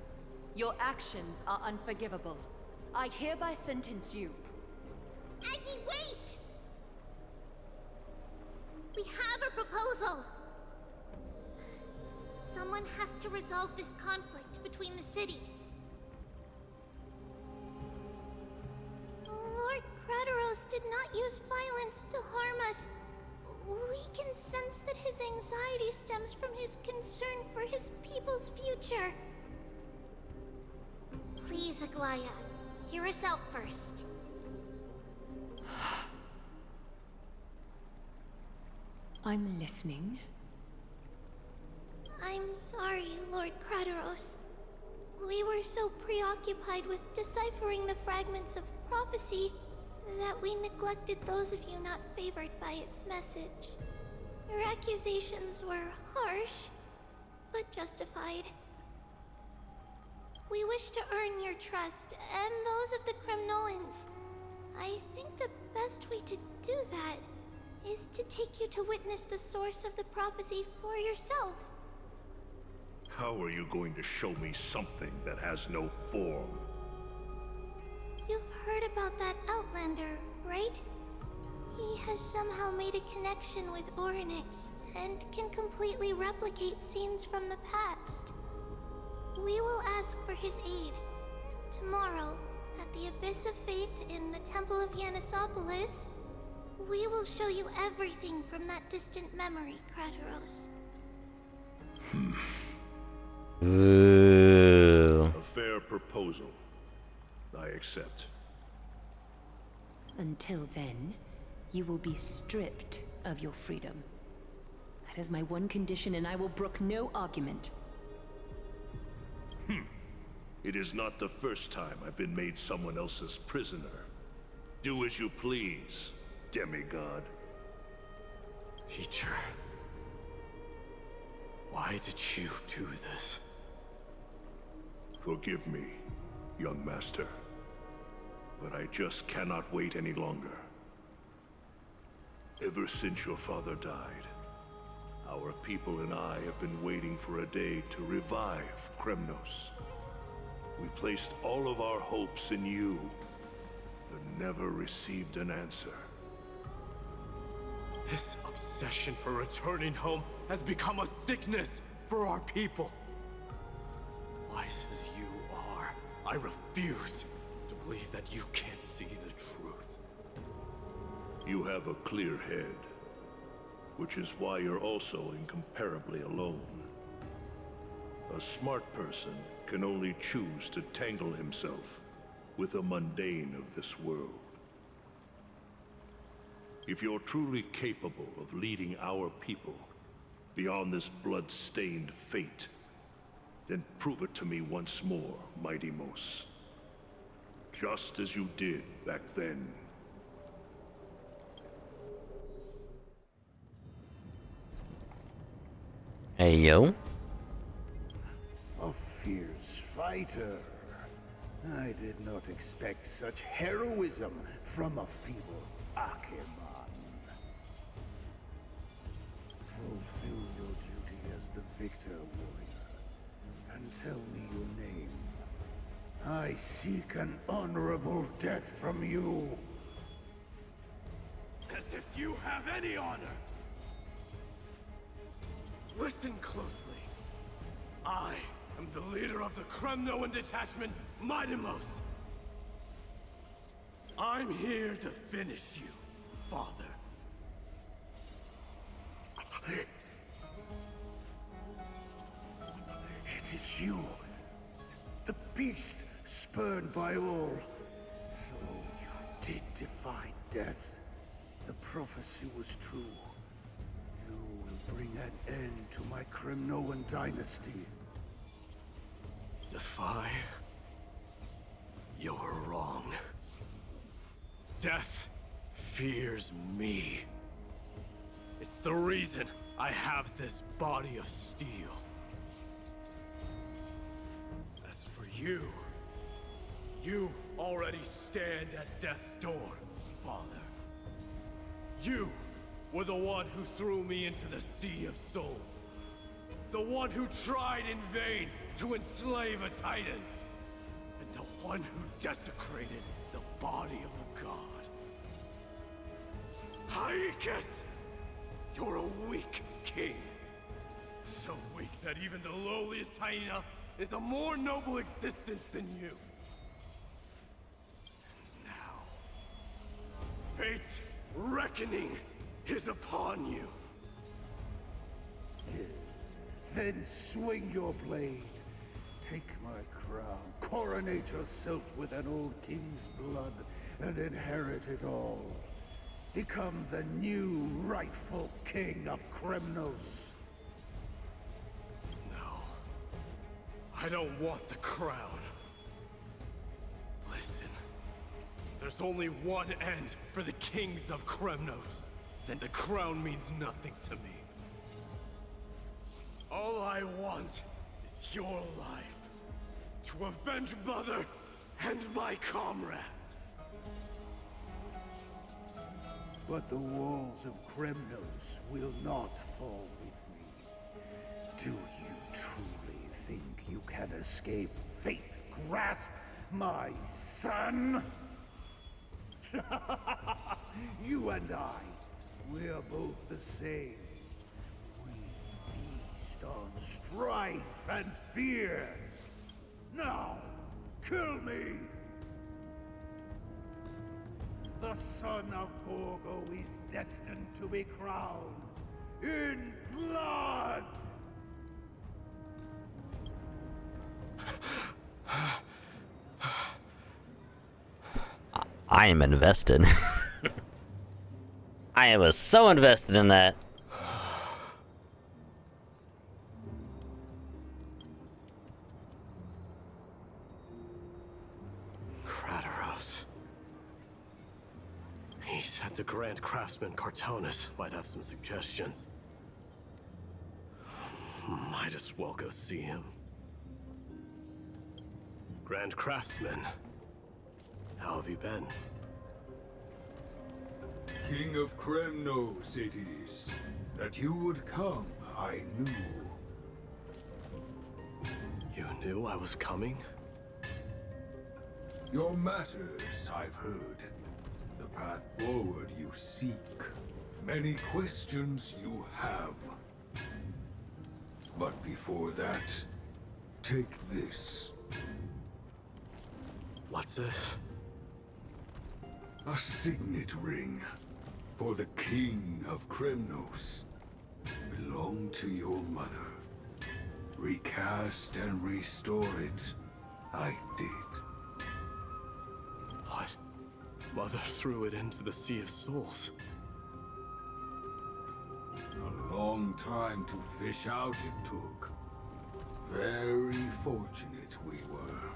your actions are unforgivable. I hereby sentence you. Aggie, wait! We have a proposal! Someone has to resolve this conflict between the cities. Lord Crateros did not use violence to harm us. We can sense that his anxiety stems from his concern for his people's future. Please, Aglaya, hear us out first. I'm listening. I'm sorry, Lord Crateros. We were so preoccupied with deciphering the fragments of prophecy that we neglected those of you not favored by its message. Your accusations were harsh, but justified. We wish to earn your trust, and those of the Kremnoans. I think the best way to do that is to take you to witness the source of the prophecy for yourself. How are you going to show me something that has no form? You've heard about that Outlander, right? He has somehow made a connection with Orynyx and can completely replicate scenes from the past. We will ask for his aid. Tomorrow, at the Abyss of Fate in the Temple of Yanisopolis, we will show you everything from that distant memory, Crateros. Ooh. A fair proposal. I accept. Until then, you will be stripped of your freedom. That is my one condition, and I will brook no argument. It is not the first time I've been made someone else's prisoner. Do as you please, demigod. Teacher, why did you do this? Forgive me, young master. But I just cannot wait any longer. Ever since your father died, our people and I have been waiting for a day to revive Kremnos. We placed all of our hopes in you, but never received an answer. This obsession for returning home has become a sickness for our people. Wise as you are, I refuse to believe that you can't see the truth. You have a clear head, which is why you're also incomparably alone. A smart person can only choose to tangle himself with the mundane of this world. If you're truly capable of leading our people beyond this blood-stained fate, then prove it to me once more, Mighty Mos. Just as you did back then. Hey, yo. A fierce fighter. I did not expect such heroism from a feeble Acheman. Fulfill your duty as the victor, warrior, and tell me your name. I seek an honorable death from you. As if you have any honor! Listen closely. I am the leader of the Kremnoan detachment, Midimos. I'm here to finish you, father. It is you, the beast spurned by all. So you did defy death. The prophecy was true. You will bring an end to my Kremnoan dynasty. Defy? You're wrong. Death fears me. It's the reason I have this body of steel. As for you, you already stand at death's door, father. You were the one who threw me into the Sea of Souls. The one who tried in vain to enslave a Titan. And the one who desecrated the body of a god. Haikis! You're a weak king. So weak that even the lowliest hyena is a more noble existence than you. And now, fate's reckoning is upon you. Then swing your blade. Take my crown. Coronate yourself with an old king's blood and inherit it all. Become the new rightful king of Kremnos. No. I don't want the crown. Listen. There's only one end for the kings of Kremnos. Then the crown means nothing to me. All I want is your life. To avenge Mother and my comrades. But the walls of Kremnos will not fall with me. Do you truly think you can escape fate's grasp, my son? You and I, we're both the same. We feast on strife and fear. Now, kill me! The son of Gorgo is destined to be crowned in blood! I am invested. I was so invested in that. He said the Grand Craftsman Cartonus might have some suggestions. Might as well go see him. Grand Craftsman, how have you been? King of Kremnos it is. That you would come, I knew. You knew I was coming? Your matters, I've heard. The path forward you seek. Many questions you have. But before that, take this. What's this? A signet ring. For the King of Kremnos. Belonged to your mother. Recast and restore it. I did. What? Mother threw it into the Sea of Souls. A long time to fish out it took. Very fortunate we were.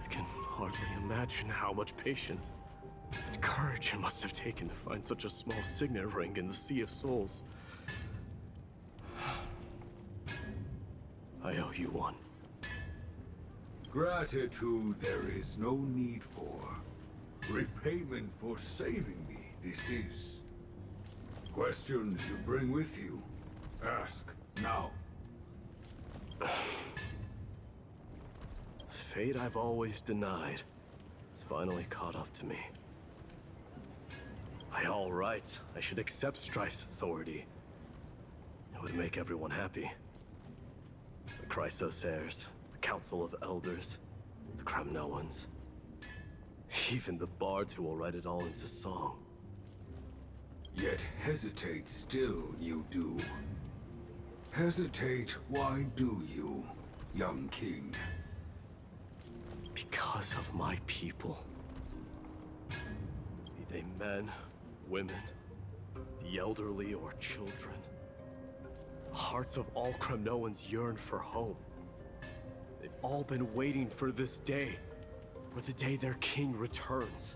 I can hardly imagine how much patience and courage it must have taken to find such a small signet ring in the Sea of Souls. I owe you one. Gratitude there is no need for. Repayment for saving me, this is. Questions you bring with you? Ask, now. Fate I've always denied has finally caught up to me. By all rights, I should accept Strife's authority. It would make everyone happy. The Chrysos heirs, the Council of Elders, the Kremnoans. Even the bards who will write it all into song. Yet hesitate still you do. Hesitate, why do you, young king? Because of my people. Be they men, women, the elderly or children. The hearts of all Kremnoans yearn for home. They've all been waiting for this day. For the day their king returns.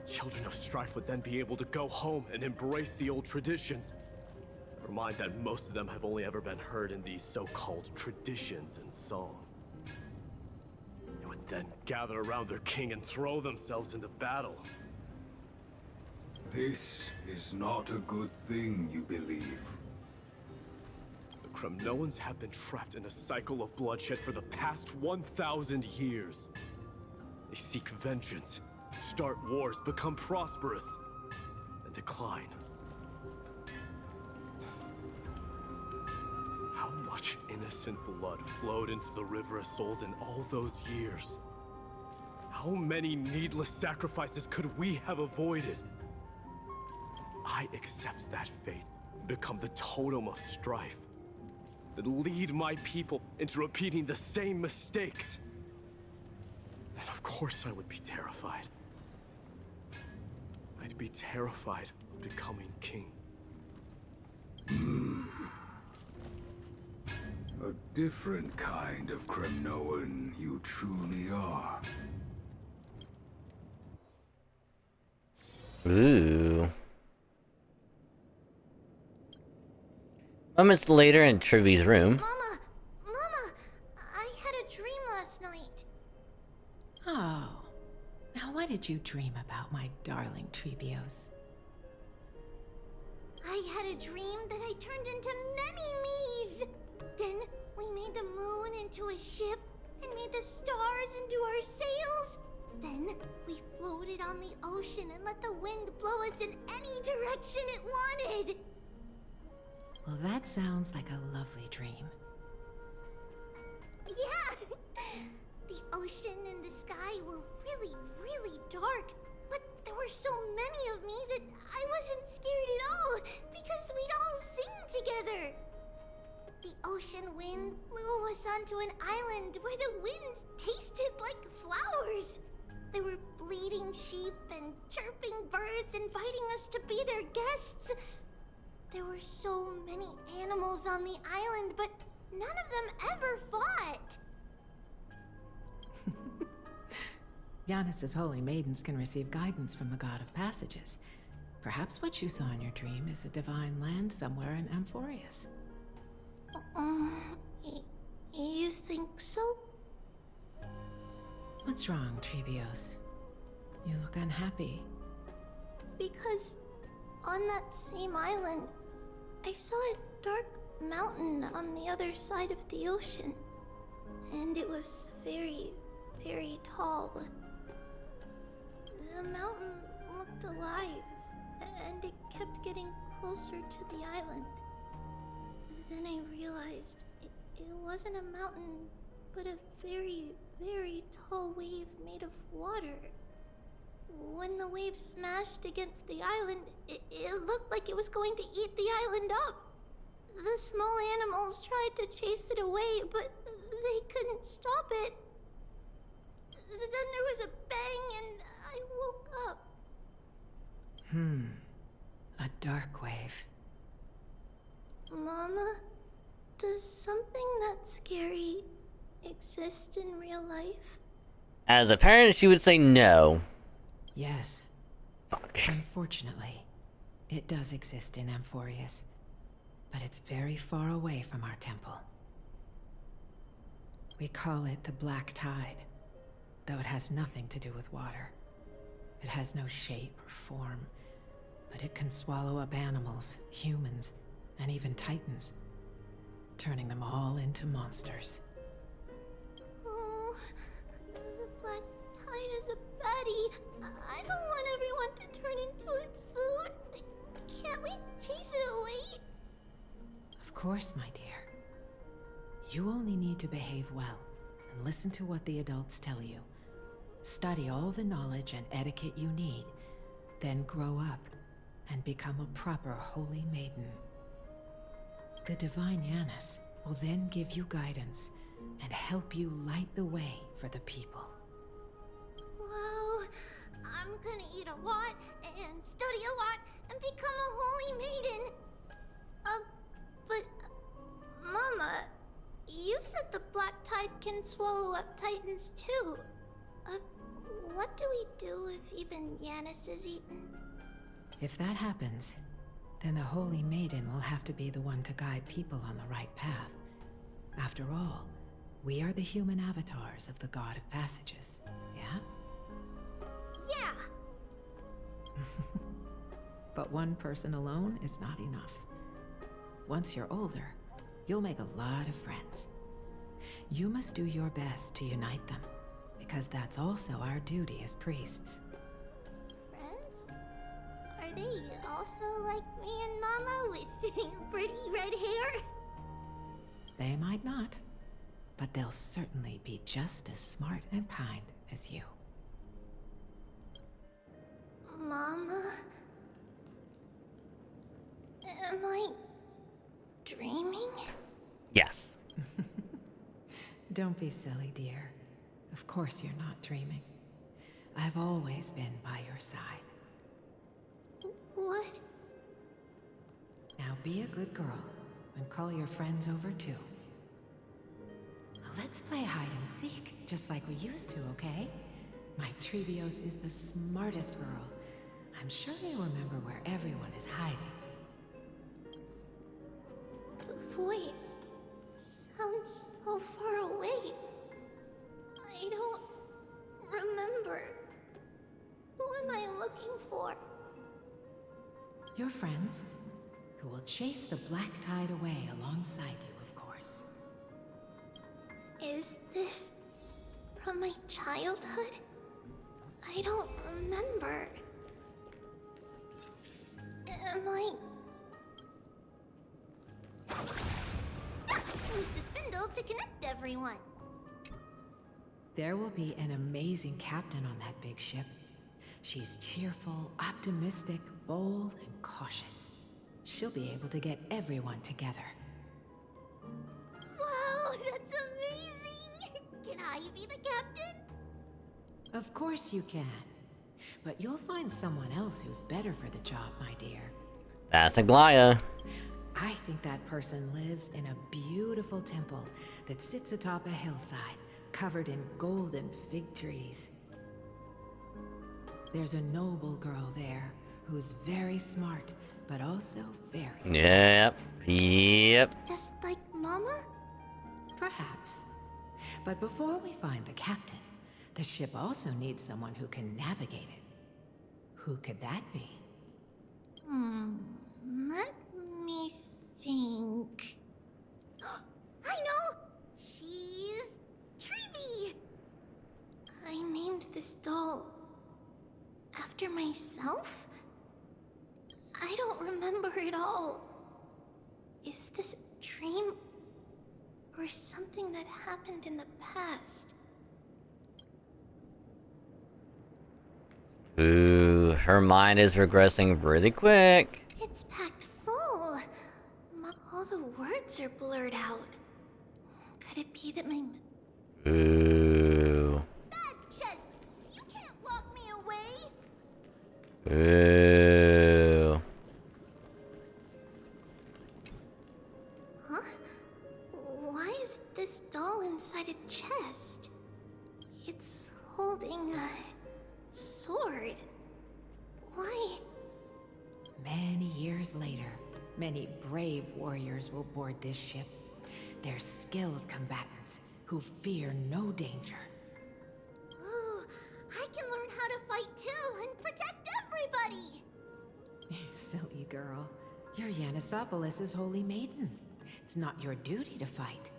Children of Strife would then be able to go home and embrace the old traditions. Never mind that most of them have only ever been heard in these so-called traditions and song. They would then gather around their king and throw themselves into battle. This is not a good thing, you believe. The Kremnoans have been trapped in a cycle of bloodshed for the past 1,000 years. They seek vengeance, start wars, become prosperous, and decline. How much innocent blood flowed into the River of Souls in all those years? How many needless sacrifices could we have avoided? I accept that fate and become the totem of strife that lead my people into repeating the same mistakes. Then of course I would be terrified. I'd be terrified of becoming king. A different kind of Kremnoan you truly are. Ooh. Moments later in Triby's room. Mama! Mama! I had a dream last night. Oh. Now what did you dream about, my darling Trebios? I had a dream that I turned into many me's. Then we made the moon into a ship and made the stars into our sails. Then we floated on the ocean and let the wind blow us in any direction it wanted. Well, that sounds like a lovely dream. Yeah! The ocean and the sky were really, really dark. But there were so many of me that I wasn't scared at all because we'd all sing together. The ocean wind blew us onto an island where the wind tasted like flowers. There were bleating sheep and chirping birds inviting us to be their guests. There were so many animals on the island, but none of them ever fought. Giannis's holy maidens can receive guidance from the God of Passages. Perhaps what you saw in your dream is a divine land somewhere in Amphorius. You think so? What's wrong, Trebios? You look unhappy. Because on that same island, I saw a dark mountain on the other side of the ocean. And it was very, very tall. The mountain looked alive, and it kept getting closer to the island. Then I realized it wasn't a mountain, but a very, very tall wave made of water. When the wave smashed against the island, it looked like it was going to eat the island up. The small animals tried to chase it away, but they couldn't stop it. Then there was a bang and I woke up. A dark wave. Mama, does something that scary exist in real life? As a parent, she would say no. Yes. Fuck. Unfortunately, it does exist in Amphorius, but it's very far away from our temple. We call it the Black Tide, though it has nothing to do with water. It has no shape or form, but it can swallow up animals, humans, and even titans, turning them all into monsters. Oh, the Black Tide is a baddie. I don't want everyone to turn into its food. Can't we chase it away? Of course, my dear. You only need to behave well and listen to what the adults tell you. Study all the knowledge and etiquette you need, then grow up and become a proper holy maiden. The divine Yanis will then give you guidance and help you light the way for the people. Wow, I'm gonna eat a lot and study a lot and become a holy maiden. But Mama, you said the Black Tide can swallow up titans too. What do we do if even Yanis is eaten? If that happens, then the Holy Maiden will have to be the one to guide people on the right path. After all, we are the human avatars of the God of Passages, yeah? Yeah! But one person alone is not enough. Once you're older, you'll make a lot of friends. You must do your best to unite them, because that's also our duty as priests. Friends? Are they also like me and Mama with pretty red hair? They might not, but they'll certainly be just as smart and kind as you. Mama? Am I dreaming? Yes. Don't be silly, dear. Of course you're not dreaming. I've always been by your side. What? Now be a good girl and call your friends over too. Let's play hide and seek, just like we used to, okay? My Trebios is the smartest girl. I'm sure they remember where everyone is hiding. The voice sounds so far away. I don't remember. Who am I looking for? Your friends, who will chase the Black Tide away alongside you, of course. Is this from my childhood? I don't remember. Am I... Use the spindle to connect everyone. There will be an amazing captain on that big ship. She's cheerful, optimistic, bold, and cautious. She'll be able to get everyone together. Wow, that's amazing! Can I be the captain? Of course you can. But you'll find someone else who's better for the job, my dear. That's Aglaya. I think that person lives in a beautiful temple that sits atop a hillside, covered in golden fig trees. There's a noble girl there who's very smart, but also very... Yep. Just like Mama? Perhaps. But before we find the captain, the ship also needs someone who can navigate it. Who could that be? Let me think. I know! She's Trevi! I named this doll after myself? I don't remember it all. Is this a dream? Or something that happened in the past? Ooh, her mind is regressing really quick. It's packed full. All the words are blurred out. Could it be that my... Ooh. Bad chest! You can't lock me away! Ooh. Huh? Why is this doll inside a chest? It's holding a sword. Why? Many years later, many brave warriors will board this ship. They're skilled combatants who fear no danger. Ooh, I can learn how to fight too and protect everybody! Silly girl. You're Yanisopoulos' holy maiden. It's not your duty to fight.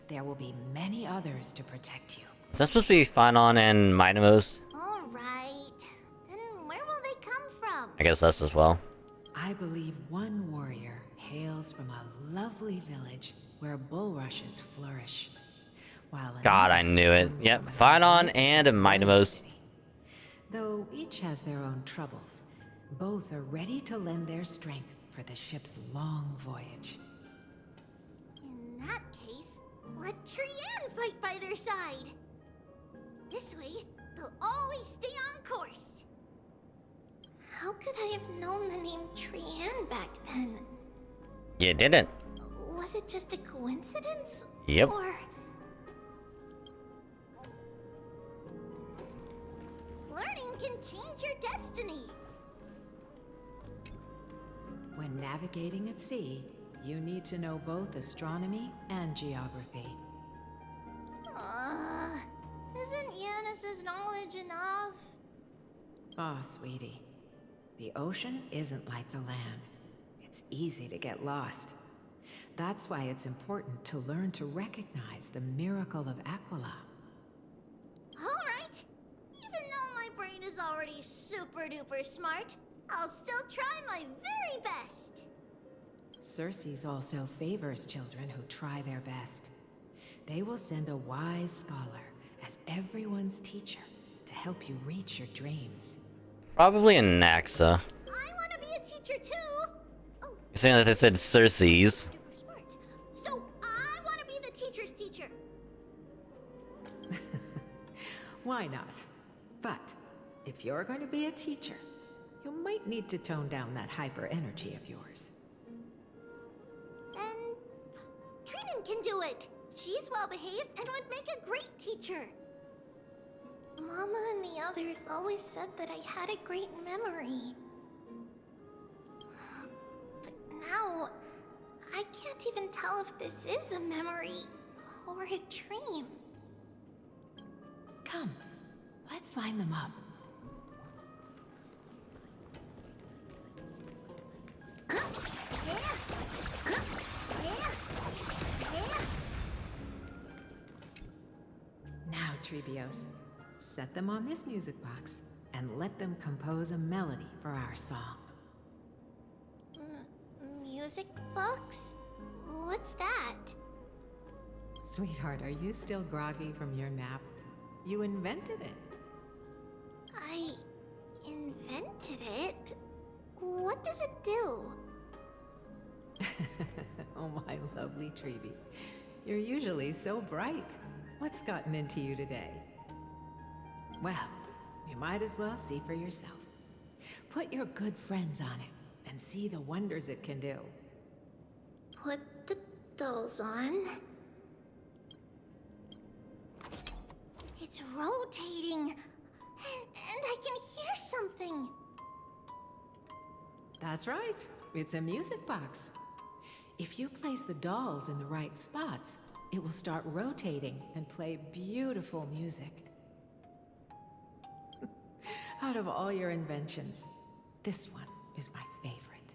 There will be many others to protect you. Is that supposed to be Phanon and Minimos? Alright. Then where will they come from? I guess us as well. I believe one warrior hails from a lovely village where bulrushes flourish. While God, I knew it. Yep, Phanon and Minimos. Though each has their own troubles, both are ready to lend their strength for the ship's long voyage. In that case, let Trian fight by their side. This way, they'll always stay on course. How could I have known the name Trian back then? You didn't. Was it just a coincidence? Yep. Or... learning can change your destiny. When navigating at sea, you need to know both astronomy and geography. Isn't Yanis's knowledge enough? Oh, sweetie. The ocean isn't like the land. It's easy to get lost. That's why it's important to learn to recognize the miracle of Aquila. Alright. Even though my brain is already super duper smart, I'll still try my very best. Circe also favors children who try their best. They will send a wise scholar as everyone's teacher to help you reach your dreams. Probably in Naxa. I want to be a teacher too. You're saying that they said Circe's. So I want to be the teacher's teacher. Why not? But if you're going to be a teacher, you might need to tone down that hyper energy of yours. Then Trinan can do it. She's well behaved and would make a great teacher. Mama and the others always said that I had a great memory. But now, I can't even tell if this is a memory or a dream. Come, let's line them up. Now, Trebios, set them on this music box and let them compose a melody for our song. Music box? What's that? Sweetheart, are you still groggy from your nap? You invented it. I invented it? What does it do? Oh, my lovely Trebi. You're usually so bright. What's gotten into you today? Well, you might as well see for yourself. Put your good friends on it and see the wonders it can do. Put the dolls on. It's rotating. And I can hear something. That's right. It's a music box. If you place the dolls in the right spots, it will start rotating and play beautiful music. Out of all your inventions, this one is my favorite.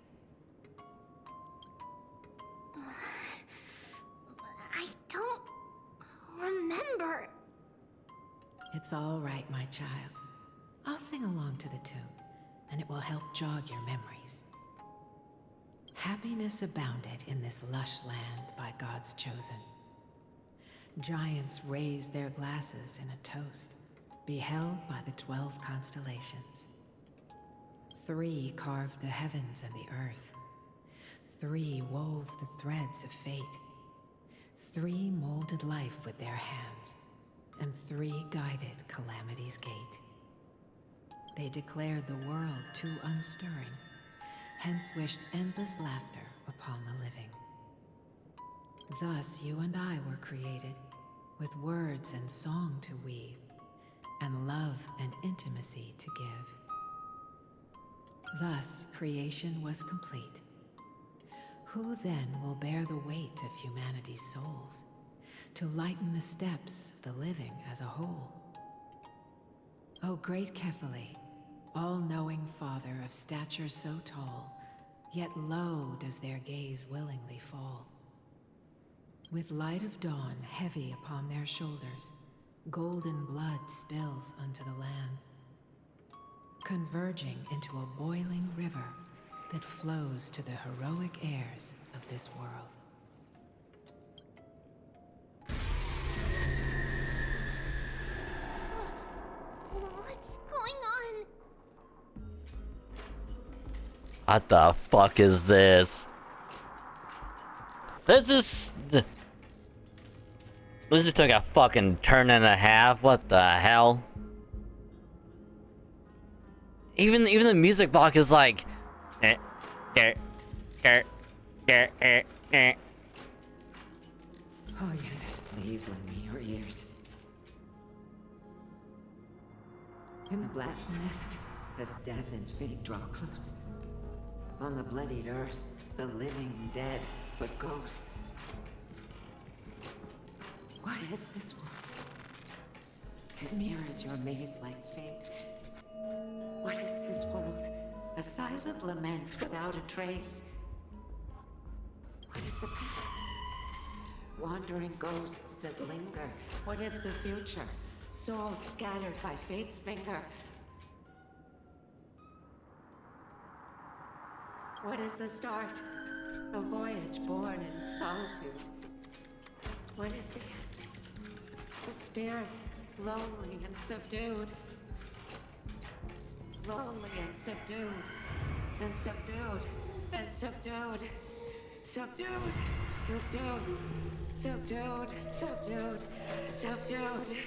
I don't remember. It's all right, my child. I'll sing along to the tune, and it will help jog your memories. Happiness abounded in this lush land by God's chosen. Giants raised their glasses in a toast, beheld by the 12 constellations. 3 carved the heavens and the earth. 3 wove the threads of fate. 3 molded life with their hands, and 3 guided calamity's gate. They declared the world too unstirring, hence wished endless laughter upon the living. Thus you and I were created, with words and song to weave, and love and intimacy to give. Thus creation was complete. Who then will bear the weight of humanity's souls, to lighten the steps of the living as a whole. O great Kefali, all-knowing Father of stature so tall, yet low does their gaze willingly fall. With light of dawn heavy upon their shoulders, golden blood spills unto the land, converging into a boiling river that flows to the heroic heirs of this world. What's going on? What the fuck is this? This just took a fucking turn and a half. What the hell? Even the music box is like. Oh yes, please lend me your ears. In the black mist, as death and fate draw close, on the bloodied earth, the living dead, but ghosts. What is this world? It mirrors your maze-like fate. What is this world? A silent lament without a trace. What is the past? Wandering ghosts that linger. What is the future? Souls scattered by fate's finger. What is the start? A voyage born in solitude. What is the end? The spirit, lonely and subdued. Lonely and subdued. And subdued. And subdued. Subdued. Subdued. Subdued. Subdued. Subdued.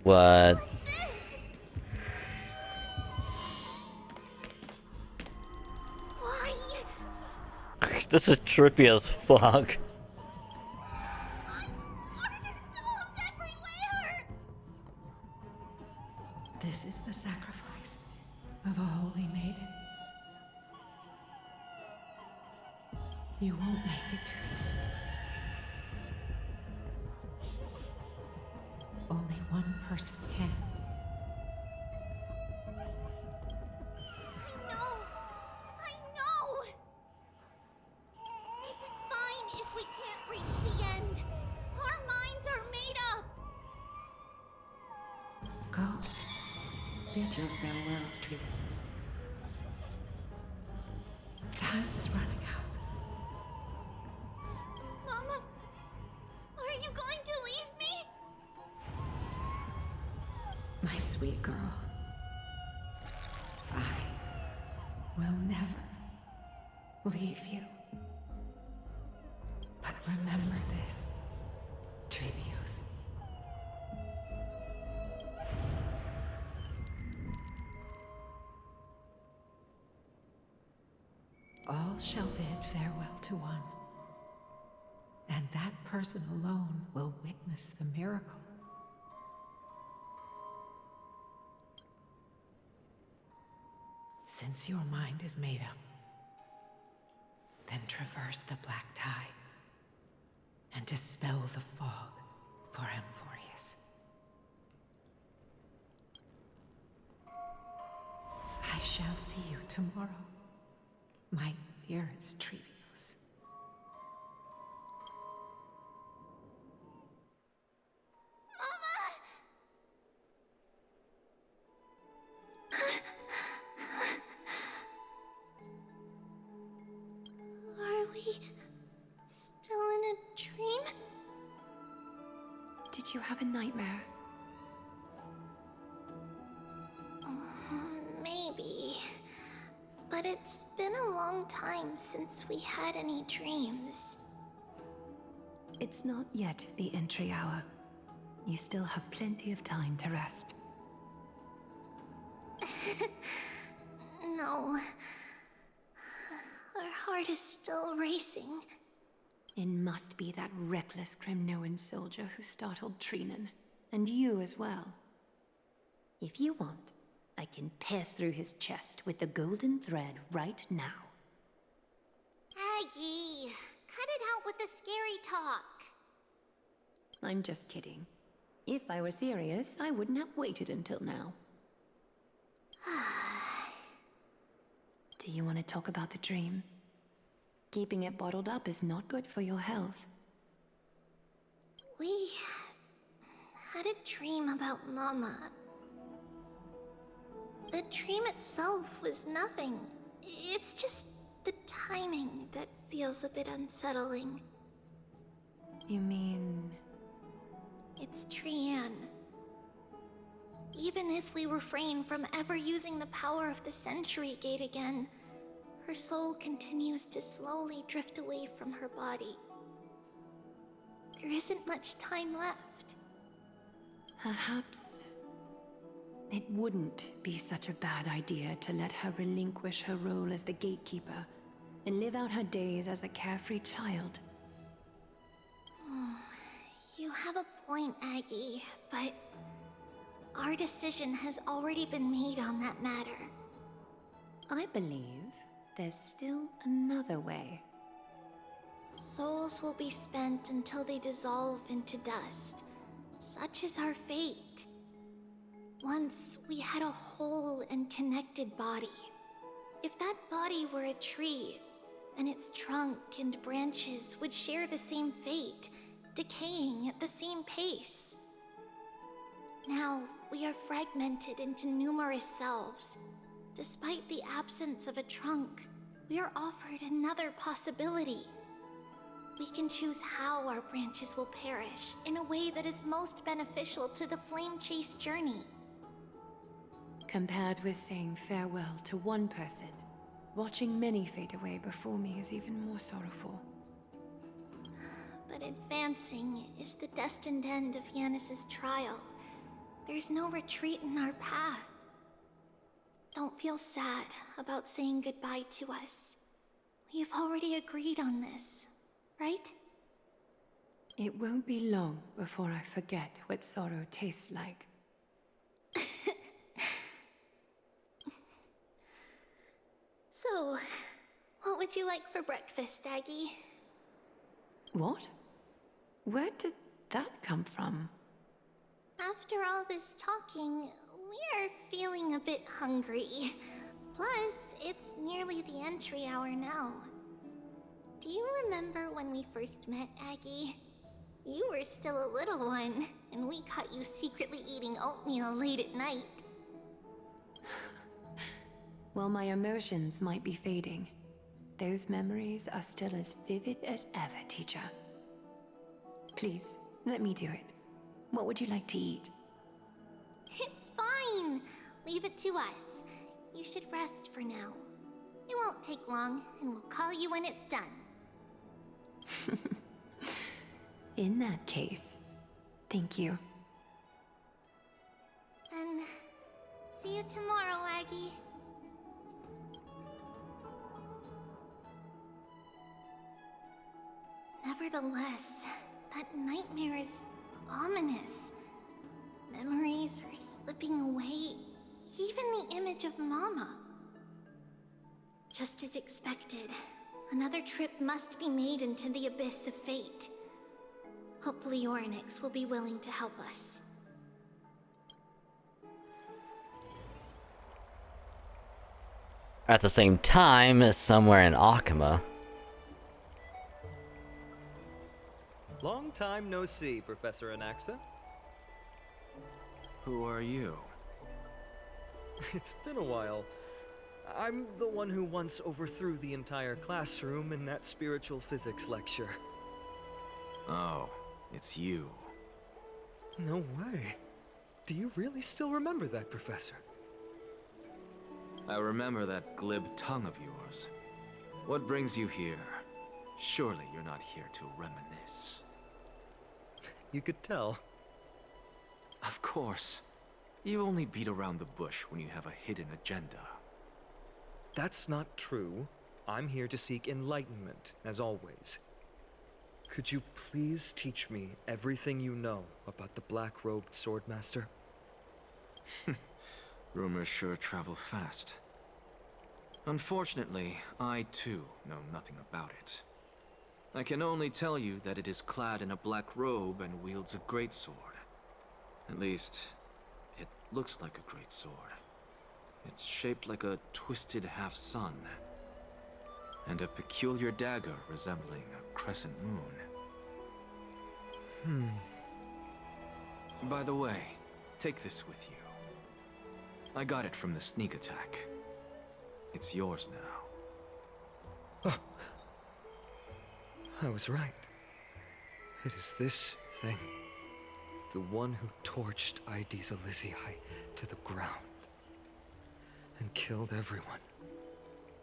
What? Why? This is trippy as fuck. This is the sacrifice of a holy maiden. You won't make it to the end. Only one person can. I know! It's fine if we can't reach the end. Our minds are made up. Go. Bid your farewell, streamers. Time is running out. Mama, are you going to leave me? My sweet girl. I will never leave you. But remember this, Trevios. All shall bid farewell to one, and that person alone will witness the miracle. Since your mind is made up, then traverse the black tide and dispel the fog for Amphorius. I shall see you tomorrow, my dearest Trevios. Are we still in a dream? Did you have a nightmare? Maybe. But it's been a long time since we had any dreams. It's not yet the entry hour. You still have plenty of time to rest. No. Our heart is still racing. It must be that reckless Kremnoan soldier who startled Trinan. And you as well. If you want, I can pierce through his chest with the golden thread right now. Aggie, cut it out with the scary talk. I'm just kidding. If I were serious, I wouldn't have waited until now. Do you want to talk about the dream? Keeping it bottled up is not good for your health. We had a dream about Mama. The dream itself was nothing. It's just the timing that feels a bit unsettling. You mean... It's Trian. Even if we refrain from ever using the power of the Century Gate again, her soul continues to slowly drift away from her body. There isn't much time left. Perhaps it wouldn't be such a bad idea to let her relinquish her role as the gatekeeper and live out her days as a carefree child. You have a point, Aggie, but our decision has already been made on that matter. I believe there's still another way. Souls will be spent until they dissolve into dust. Such is our fate. Once we had a whole and connected body. If that body were a tree, then its trunk and branches would share the same fate, decaying at the same pace. Now, we are fragmented into numerous selves. Despite the absence of a trunk, we are offered another possibility. We can choose how our branches will perish in a way that is most beneficial to the Flame Chase journey. Compared with saying farewell to one person, watching many fade away before me is even more sorrowful. But advancing is the destined end of Yanis's trial. There's no retreat in our path. Don't feel sad about saying goodbye to us. We've already agreed on this, right? It won't be long before I forget what sorrow tastes like. So, what would you like for breakfast, Aggie? What? Where did that come from? After all this talking, we are feeling a bit hungry. Plus, it's nearly the entry hour now. Do you remember when we first met, Aggie? You were still a little one, and we caught you secretly eating oatmeal late at night. While my emotions might be fading, those memories are still as vivid as ever, teacher. Please, let me do it. What would you like to eat? It's fine! Leave it to us. You should rest for now. It won't take long, and we'll call you when it's done. In that case, thank you. Then, see you tomorrow, Aggie. Nevertheless, that nightmare is ominous. Memories are slipping away, even the image of Mama. Just as expected, another trip must be made into the abyss of fate. Hopefully Orynyx will be willing to help us. At the same time, somewhere in Akama. Long time no see, Professor Anaxa. Who are you? It's been a while. I'm the one who once overthrew the entire classroom in that spiritual physics lecture. Oh, it's you. No way. Do you really still remember that, Professor? I remember that glib tongue of yours. What brings you here? Surely you're not here to reminisce. You could tell. Of course. You only beat around the bush when you have a hidden agenda. That's not true. I'm here to seek enlightenment, as always. Could you please teach me everything you know about the black-robed swordmaster? Rumors sure travel fast. Unfortunately, I too know nothing about it. I can only tell you that it is clad in a black robe and wields a greatsword. At least, it looks like a greatsword. It's shaped like a twisted half-sun, and a peculiar dagger resembling a crescent moon. By the way, take this with you. I got it from the sneak attack. It's yours now. Oh. I was right. It is this thing. The one who torched Aedes Elysiae to the ground. And killed everyone.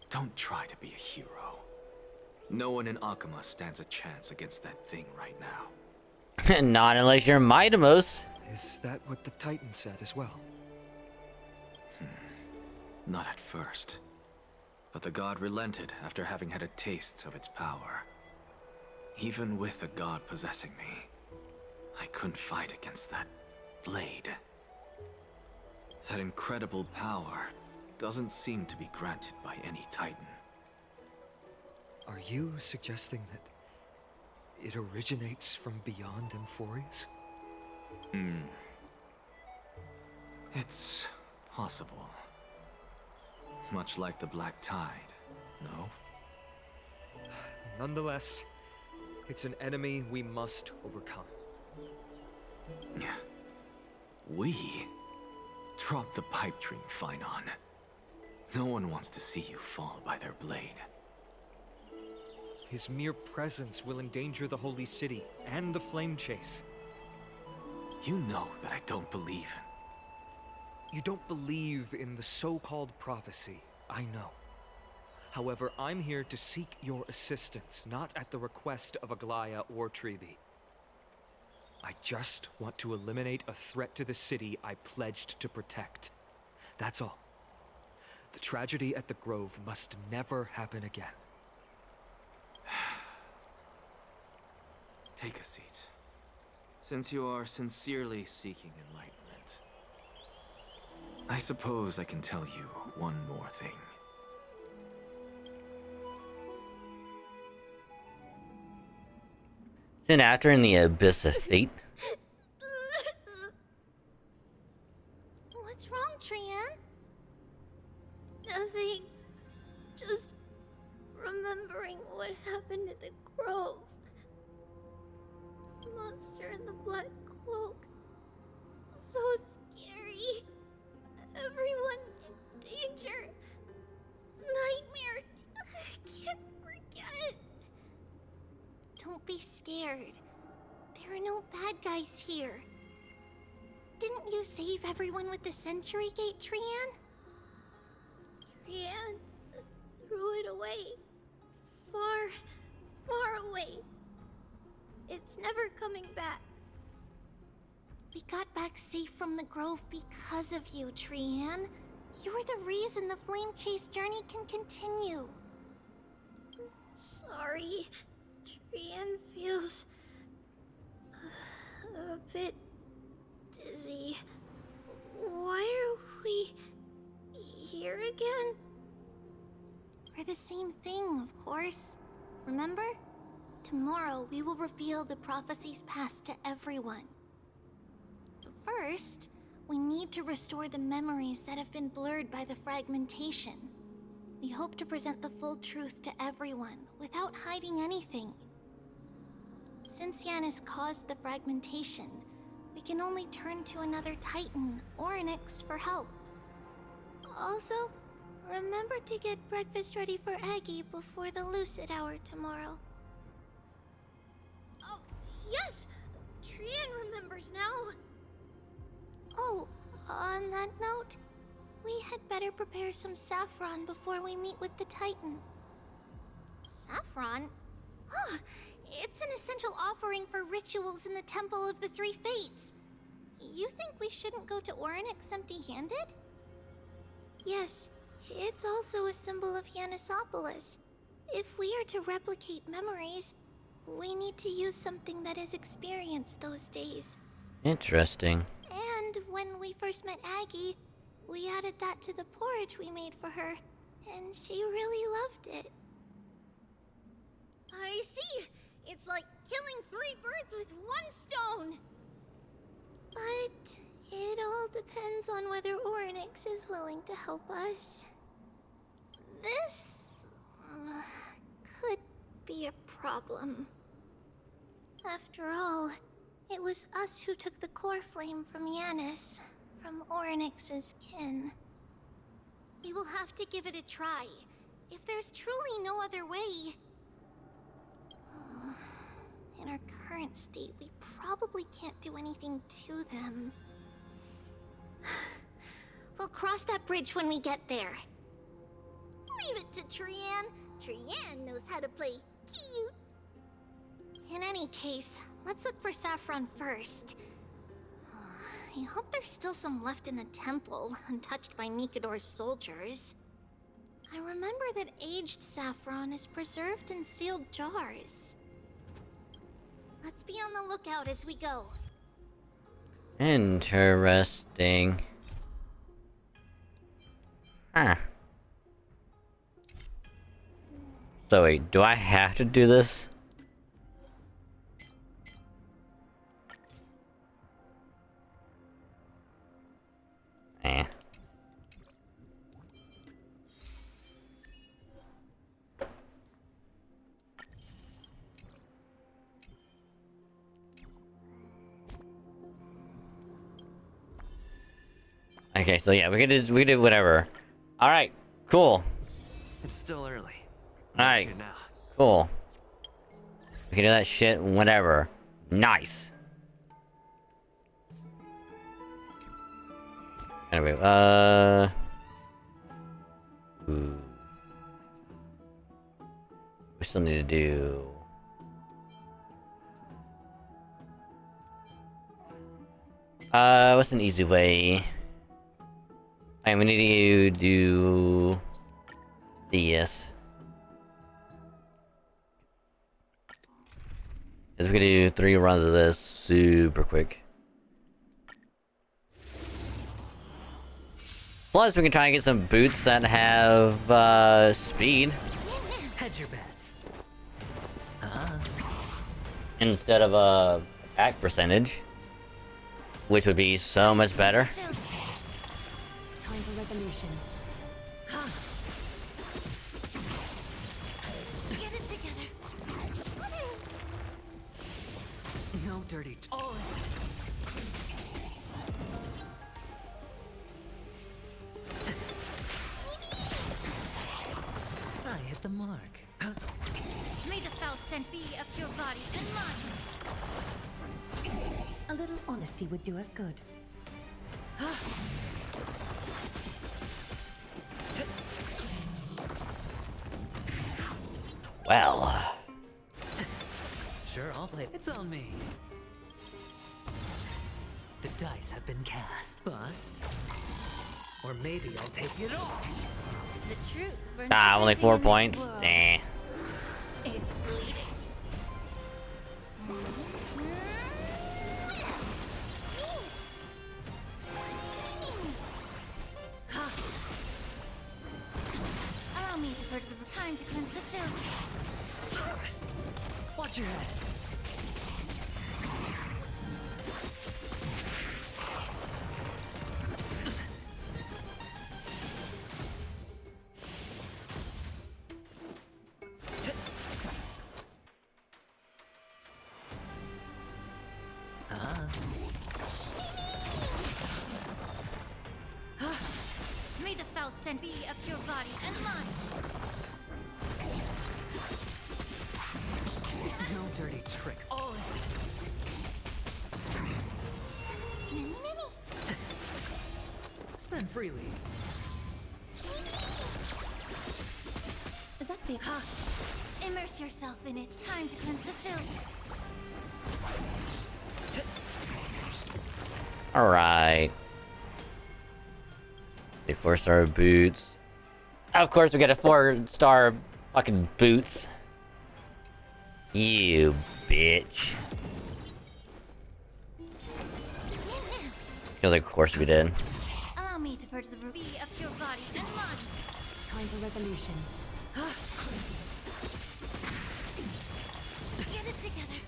Don't try to be a hero. No one in Akama stands a chance against that thing right now. Not unless you're Mightimos. Is that what the Titan said as well? Not at first. But the god relented after having had a taste of its power. Even with the god possessing me, I couldn't fight against that blade. That incredible power doesn't seem to be granted by any Titan. Are you suggesting that it originates from beyond Emphorius? It's possible. Much like the Black Tide, no? Nonetheless, it's an enemy we must overcome. We? Drop the pipe dream, Finon. No one wants to see you fall by their blade. His mere presence will endanger the Holy City and the Flame Chase. You know that I don't believe. You don't believe in the so-called prophecy, I know. However, I'm here to seek your assistance, not at the request of Aglaya or Treeby. I just want to eliminate a threat to the city I pledged to protect. That's all. The tragedy at the Grove must never happen again. Take a seat. Since you are sincerely seeking enlightenment, I suppose I can tell you one more thing. Soon after, in the Abyss of Fate. What's wrong, Trian? Nothing. Just remembering what happened at the Grove. The monster in the black cloak. So scary. Everyone in danger. Nightmare. I can't forget. Don't be scared. There are no bad guys here. Didn't you save everyone with the Century Gate, Trian? Trian threw it away. Far, far away. It's never coming back. We got back safe from the Grove because of you, Trian. You're the reason the Flame Chase journey can continue. Sorry. Trian feels a bit dizzy. Why are we here again? For the same thing, of course. Remember? Tomorrow we will reveal the prophecy's past to everyone. But first, we need to restore the memories that have been blurred by the fragmentation. We hope to present the full truth to everyone without hiding anything. Since Yanis caused the fragmentation, we can only turn to another Titan or Nyx for help. Also, remember to get breakfast ready for Aggie before the Lucid Hour tomorrow. Oh, yes! Trian remembers now! Oh, on that note, we had better prepare some saffron before we meet with the Titan. Saffron? Oh, it's an essential offering for rituals in the Temple of the Three Fates. You think we shouldn't go to Orynyx empty-handed? Yes, it's also a symbol of Yanisopolis. If we are to replicate memories, we need to use something that has experienced those days. Interesting. And when we first met Aggie, we added that to the porridge we made for her, and she really loved it. I see! It's like killing 3 birds with 1 stone! But it all depends on whether Orynyx is willing to help us. This could be a problem. After all, it was us who took the core flame from Yanis, from Orynyx's kin. We will have to give it a try. If there's truly no other way... In our current state, we probably can't do anything to them. We'll cross that bridge when we get there. Leave it to Trian. Trian knows how to play cute. In any case, let's look for saffron first. I hope there's still some left in the temple, untouched by Mikador's soldiers. I remember that aged saffron is preserved in sealed jars. Let's be on the lookout as we go. Interesting. Huh. So wait, do I have to do this? Eh. Okay, so yeah, we did whatever. All right, cool. It's still early. All right, cool. We can do that shit whenever. Nice. Anyway, we still need to do. What's an easy way? And we need to do this. Because we can do 3 runs of this super quick. Plus, we can try and get some boots that have speed. Hedge your bets. Instead of a attack percentage, which would be so much better. Time for revolution. Get it together. No dirty. Oh. I hit the mark. May the foul stench be up your body and mine. A little honesty would do us good. Well. Sure, I'll play. It's on me. The dice have been cast. Bust. Or maybe I'll take it all. The truth burns Only everything 4 in this points. world. Nah. It's bleeding. Allow me to purge the time to cleanse the filth. Watch your head. May the foul stench be up your body and mine. No dirty tricks. Oh. Mini. Spend freely. fear. Immerse yourself in it. Time to cleanse the filth. Alright. The 4-star boots. Of course, we got a 4-star fucking boots. You bitch. Feels like, of course we did. Allow me to purge the ruby of your body and mind. Time for resolution. Get it together.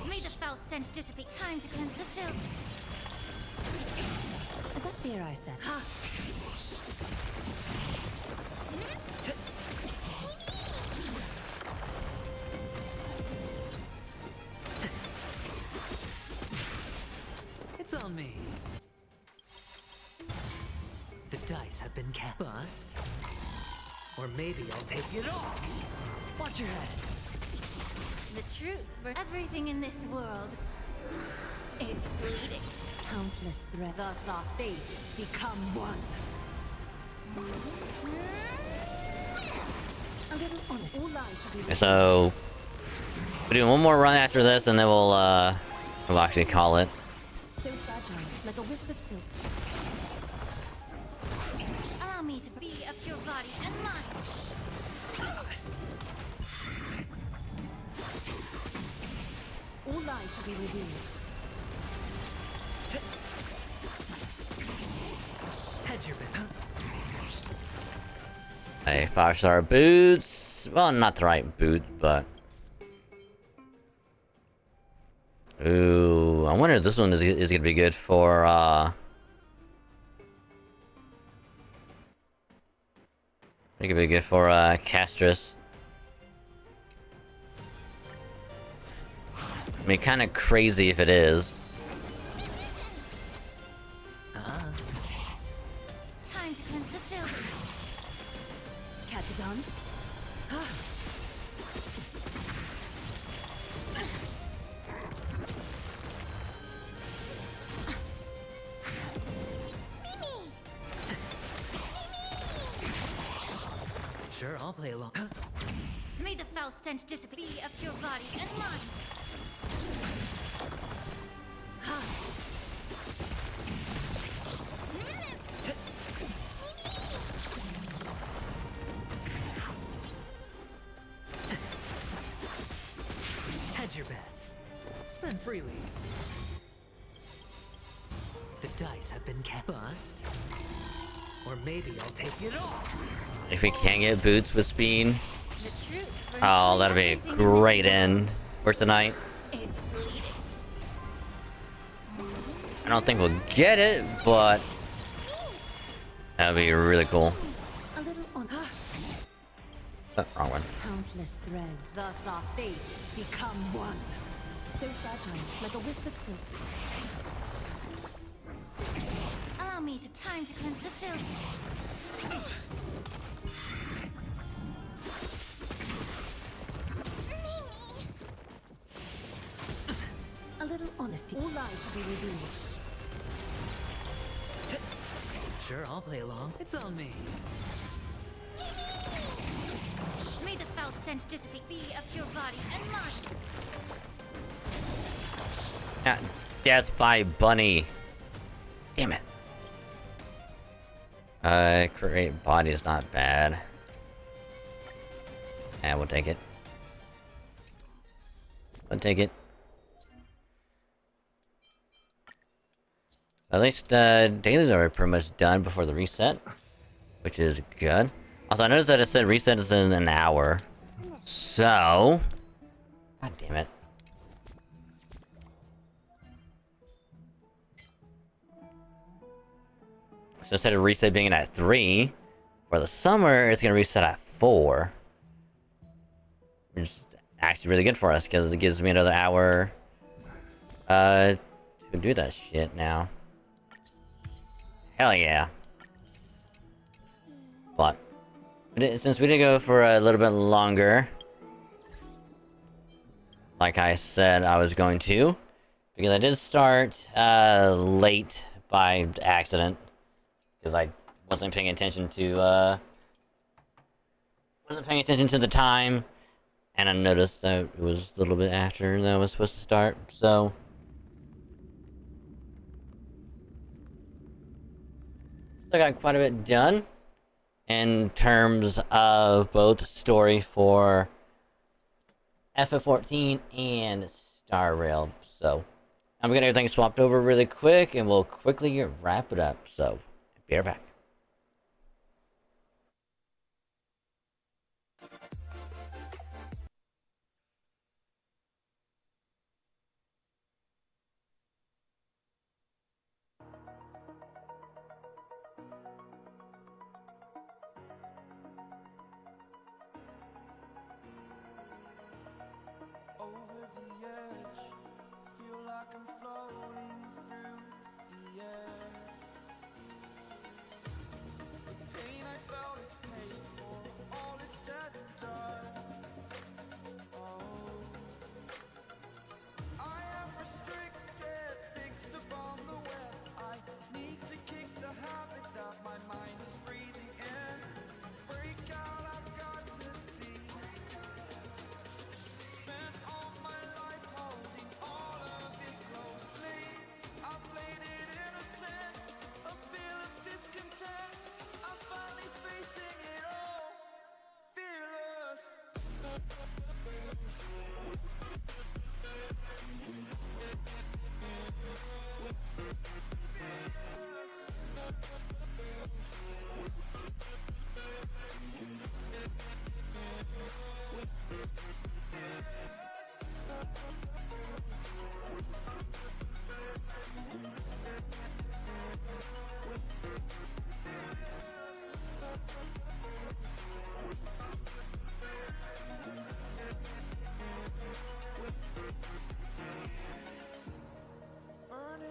May the foul stench dissipate. Time to cleanse the filth. Is that fear I said? It's on me. The dice have been cast. Bust. Or maybe I'll take it all. Watch your head. The truth for everything in this world is bleeding. Countless threats. Thus our fates become one. A little honest. All lies should be So we're doing one more run after this, and then we'll actually call it. so fragile, like a wisp of silk. Allow me to be of your body and mind. All lies should be revealed. Hedge your bet. A 5-star boots. Well, not the right boot, but. Ooh, I wonder if this one is gonna be good for I think it'd be good for Castrus. I mean, kind of crazy if it is. Time to cleanse the filth. Catch a dance. Sure, I'll play along. May the foul stench dissipate. Be of your body and mind. Hedge your bets. Spend freely. The dice have been cast. Bust. Or maybe I'll take it all. If we can get boots with speed, The truth for oh, that'd be a everything in great this end for tonight. world is bleeding. I don't think we'll get it, but that'd be really cool. A little honest. Oh, wrong one. Countless threads. Thus our fates become one. So fragile, like a wisp of silk. Allow me to time to cleanse the filth. A little honesty. All lies should be revealed. Sure, I'll play along. It's on me. May the foul stench dissipate. Be of your body and mind. Death by Bunny. Damn it. Create body is not bad. Yeah, we'll take it. We'll take it. At least, dailies are pretty much done before the reset, which is good. Also, I noticed that it said reset is in an hour. So... God damn it. So instead of reset being at 3, for the summer, it's gonna reset at 4. Which is actually really good for us, because it gives me another hour, to do that shit now. Hell yeah. But, since we did go for a little bit longer, like I said I was going to, because I did start late by accident, because I wasn't paying attention to the time, and I noticed that it was a little bit after that I was supposed to start, so I got quite a bit done in terms of both story for FF14 and Star Rail. So I'm gonna get everything swapped over really quick, and we'll quickly wrap it up. So be right back.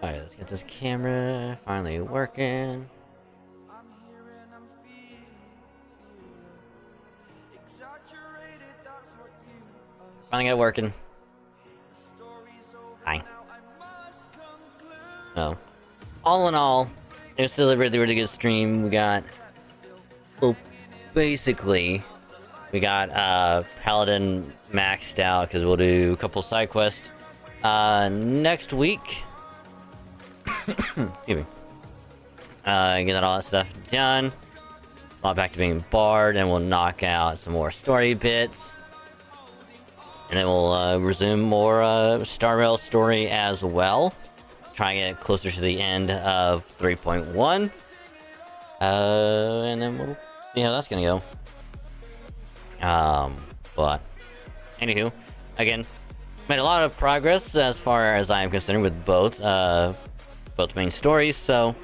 Alright, let's get this camera finally working. Finally got it working. Hi. So, all in all, it's still a really, really good stream. We got... Well, basically, we got Paladin maxed out, because we'll do a couple side quests next week. Excuse me. Get all that stuff done. Not back to being Bard, and we'll knock out some more story bits. And then we'll resume more Star Rail story as well. Try and get closer to the end of 3.1. And then we'll see how that's gonna go. But anywho, again, made a lot of progress as far as I am concerned with both main stories, so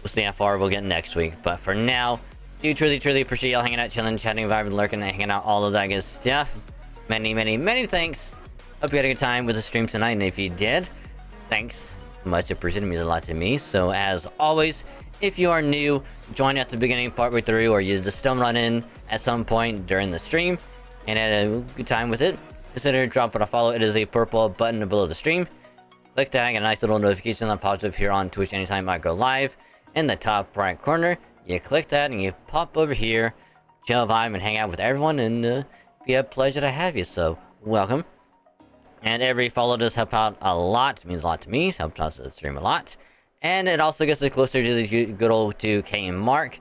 we'll see how far we'll get next week. But for now, do truly appreciate y'all hanging out, chilling, chatting, vibing, lurking, and hanging out, all of that good stuff. Many thanks. Hope you had a good time with the stream tonight, and if you did, thanks. Much appreciated, it means a lot to me. So as always, if you are new, join at the beginning partway through, or you just stumble on in at some point during the stream and had a good time with it, consider dropping a follow. It is a purple button below the stream. Click that, and a nice little notification that pops up here on Twitch anytime I go live. In the top right corner, you click that and you pop over here, chill, vibe, and hang out with everyone, and be a pleasure to have you. So welcome. And every follow does help out a lot. It means a lot to me. It helps out the stream a lot. And it also gets us closer to the good old 2K mark.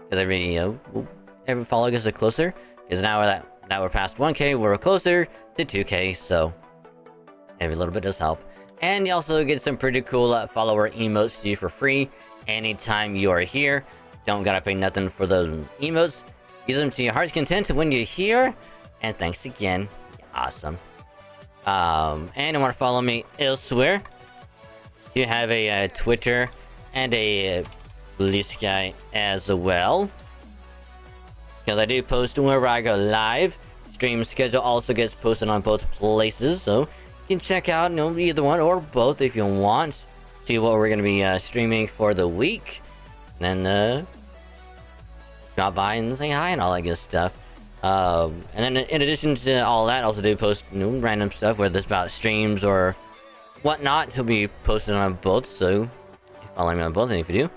Because every follow gets us closer. Because now we're past 1K, we're closer to 2K. So every little bit does help. And you also get some pretty cool follower emotes to you for free anytime you are here. Don't gotta pay nothing for those emotes. Use them to your heart's content when you're here. And thanks again. You're awesome. And you want to follow me elsewhere? You have a Twitter and a Blue Sky as well. Because I do post whenever I go live. Stream schedule also gets posted on both places, so you can check out either one or both if you want. See what we're going to be streaming for the week. And then drop by and say hi and all that good stuff. And then in addition to all that, I also do post random stuff, whether it's about streams or whatnot. He'll be posted on both, so follow me on both, and if you do,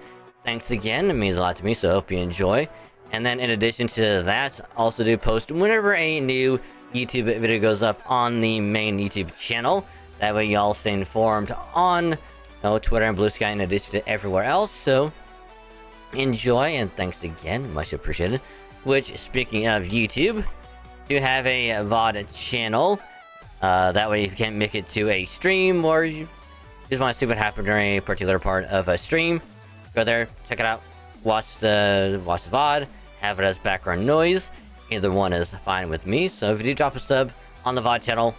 thanks again. It means a lot to me, so I hope you enjoy. And then in addition to that, also do post whenever a new YouTube video goes up on the main YouTube channel. That way y'all stay informed on Twitter and Blue Sky in addition to everywhere else. So enjoy, and thanks again, much appreciated. Which, speaking of YouTube, do have a VOD channel. That way if you can't make it to a stream, or you just want to see what happened during a particular part of a stream, go there, check it out, watch the VOD, have it as background noise. Either one is fine with me. So if you do drop a sub on the VOD channel,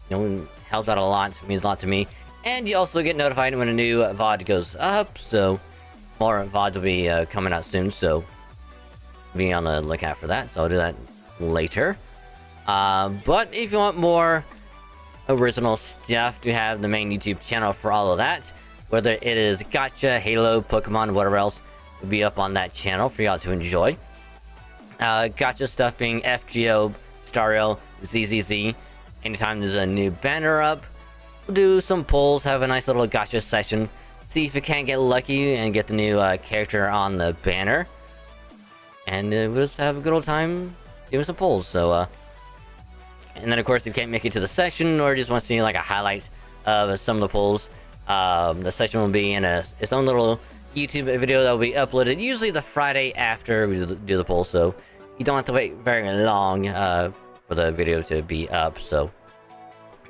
it helps out a lot, means a lot to me. And you also get notified when a new VOD goes up, so more VODs will be coming out soon, so be on the lookout for that. So I'll do that later. But if you want more original stuff, to have the main YouTube channel for all of that, whether it is gacha, Halo, Pokemon, whatever else, will be up on that channel for y'all to enjoy. Gacha stuff being FGO, Stario, ZZZ. Anytime there's a new banner up, we'll do some polls, have a nice little gacha session, see if you can't get lucky and get the new character on the banner, and we'll just have a good old time doing some polls. So and then of course if you can't make it to the session, or just want to see like a highlight of some of the polls, the session will be in its own little YouTube video that will be uploaded usually the Friday after we do the poll, so you don't have to wait very long for the video to be up. So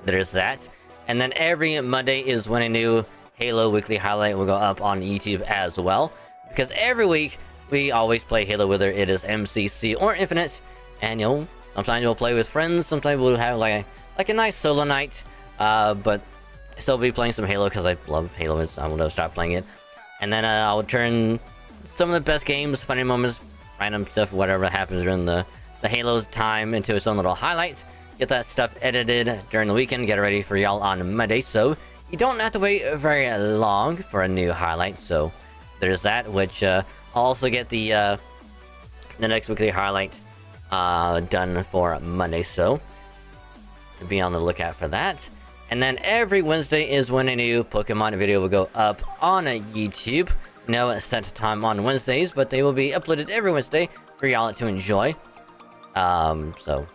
there's that. And then every Monday is when a new Halo weekly highlight will go up on YouTube as well, because every week we always play Halo, whether it is MCC or Infinite. And sometimes we'll play with friends, sometimes we'll have like a nice solo night, but still be playing some Halo because I love Halo. I will never stop playing it. And then I'll turn some of the best games, funny moments, random stuff, whatever happens during the Halo time into its own little highlights. Get that stuff edited during the weekend, get it ready for y'all on Monday, so you don't have to wait very long for a new highlight. So there's that, which I'll also get the next weekly highlight done for Monday, so be on the lookout for that. And then every Wednesday is when a new Pokemon video will go up on YouTube. No set time on Wednesdays, but they will be uploaded every Wednesday for y'all to enjoy. So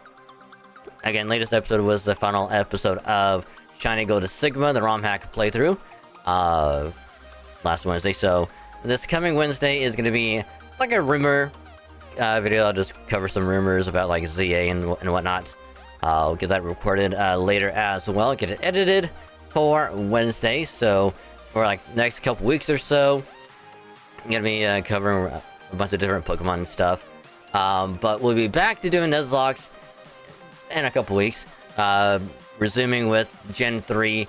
again, latest episode was the final episode of Shiny Gold to Sigma, the ROM hack playthrough, last Wednesday. So this coming Wednesday is going to be like a rumor video. I'll just cover some rumors about like ZA and whatnot. I'll get that recorded later as well, get it edited for Wednesday. So for like next couple weeks or so, I'm gonna be covering a bunch of different Pokemon stuff. But we'll be back to doing Nuzlocke in a couple weeks, resuming with Gen 3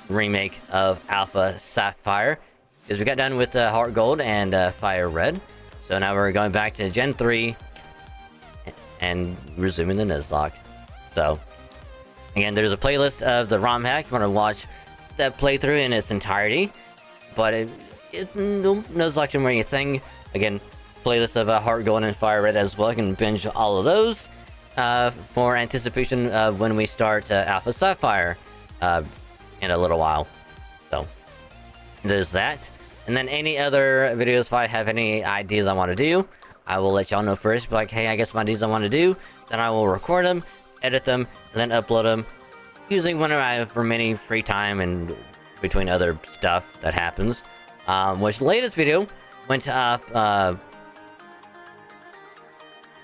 remake of Alpha Sapphire, because we got done with Heart Gold and Fire Red. So now we're going back to Gen 3 and resuming the Nuzlocke. So again, there's a playlist of the ROM hack if you want to watch that playthrough in its entirety. But Nuzlocke isn't really a thing. Again, playlist of Heart Gold and Fire Red as well. You can binge all of those for anticipation of when we start Alpha Sapphire in a little while. So there's that. And then any other videos, if I have any ideas I want to do, I will let y'all know first. Be like, hey, I guess my ideas I want to do. Then I will record them, edit them, and then upload them. Usually whenever I have remaining free time and between other stuff that happens. Which the latest video went up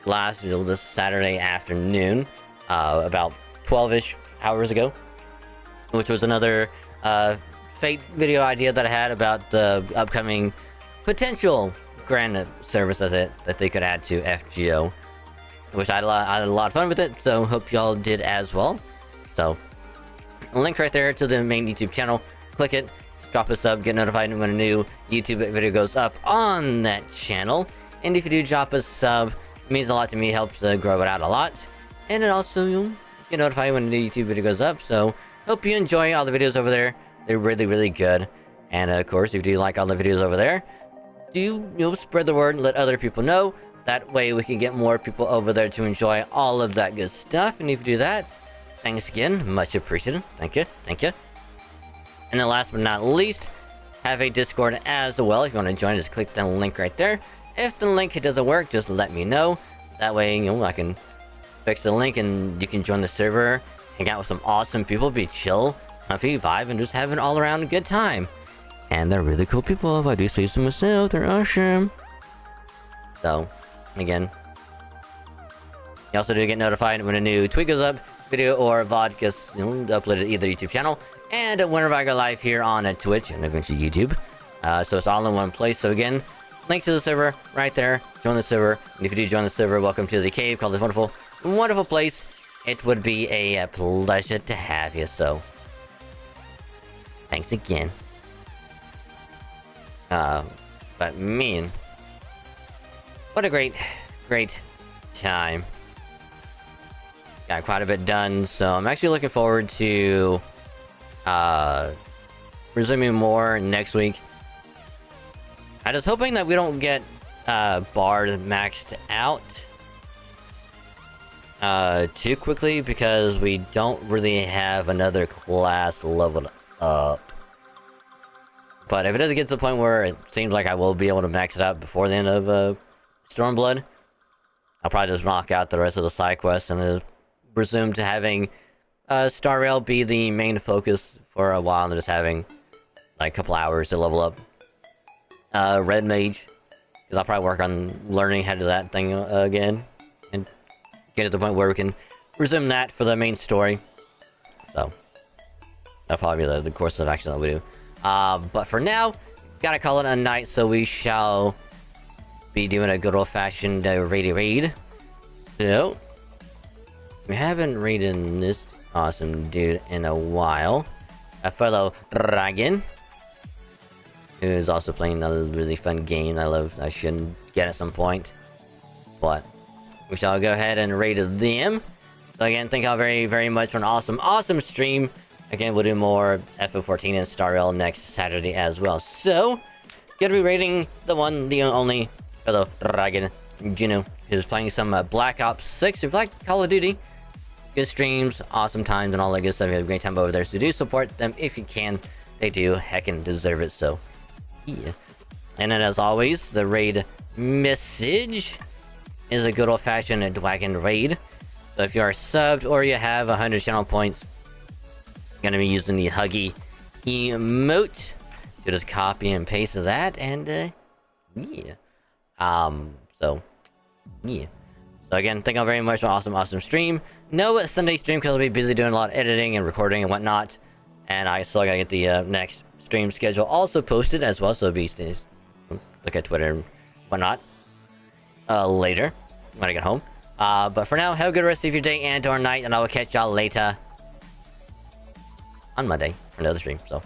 this Saturday afternoon, about 12-ish hours ago, which was another fake video idea that I had about the upcoming potential grand service that they could add to FGO, which I had a lot of fun with it, so hope y'all did as well. So a link right there to the main YouTube channel, click it, drop a sub, get notified when a new YouTube video goes up on that channel. And if you do drop a sub, it means a lot to me, helps grow it out a lot, and it also, you'll get notified when a new YouTube video goes up. So hope you enjoy all the videos over there. They're really, really good. And of course, if you do like all the videos over there, do spread the word and let other people know. That way we can get more people over there to enjoy all of that good stuff. And if you do that, thanks again. Much appreciated. Thank you. Thank you. And then last but not least, have a Discord as well. If you want to join, just click the link right there. If the link doesn't work, just let me know. That way, you know, I can fix the link and you can join the server, hang out with some awesome people, be chill, comfy, vibe, and just have an all-around good time. And they're really cool people, if I do say so myself. They're awesome. So, again, you also do get notified when a new tweet goes up, video or VOD gets, you know, uploaded to either YouTube channel, and whenever I go live here on Twitch and eventually YouTube. So it's all in one place. So again, link to the server right there. Join the server. And if you do join the server, welcome to the cave called this wonderful, wonderful place. It would be a pleasure to have you. So thanks again. But man, what a great time. Got quite a bit done, so I'm actually looking forward to resuming more next week. I'm just hoping that we don't get Bard maxed out too quickly, because we don't really have another class leveled up. But if it doesn't get to the point where it seems like I will be able to max it out before the end of Stormblood, I'll probably just knock out the rest of the side quests and resume to having Star Rail be the main focus for a while, and just having like a couple hours to level up Red Mage, because I'll probably work on learning how to do that thing again and get to the point where we can resume that for the main story. So that'll probably be the course of action that we do. But for now, gotta call it a night, so we shall be doing a good old-fashioned raid. So we haven't raided this awesome dude in a while. A fellow dragon, who's also playing a really fun game I should get at some point. But we shall go ahead and raid them. So again, thank y'all very, very much for an awesome stream. Again, we'll do more FF14 and Star Rail next Saturday as well. So, gonna be raiding the one, the only fellow dragon, Juno, who's playing some Black Ops 6. If you like Call of Duty, good streams, awesome times, and all that good stuff. You have a great time over there, so do support them if you can. They do heckin' deserve it, so yeah. And then as always, the raid message is a good old-fashioned Dragon raid. So if you are subbed or you have 100 channel points, you're gonna be using the Huggy emote. You just copy and paste that, and yeah. So yeah. So again, thank you very much for an awesome stream. No Sunday stream because I'll be busy doing a lot of editing and recording and whatnot. And I still gotta get the next stream schedule also posted as well, so be look at Twitter and whatnot later when I get home. But for now, have a good rest of your day and or night, and I will catch y'all later on Monday for another stream. So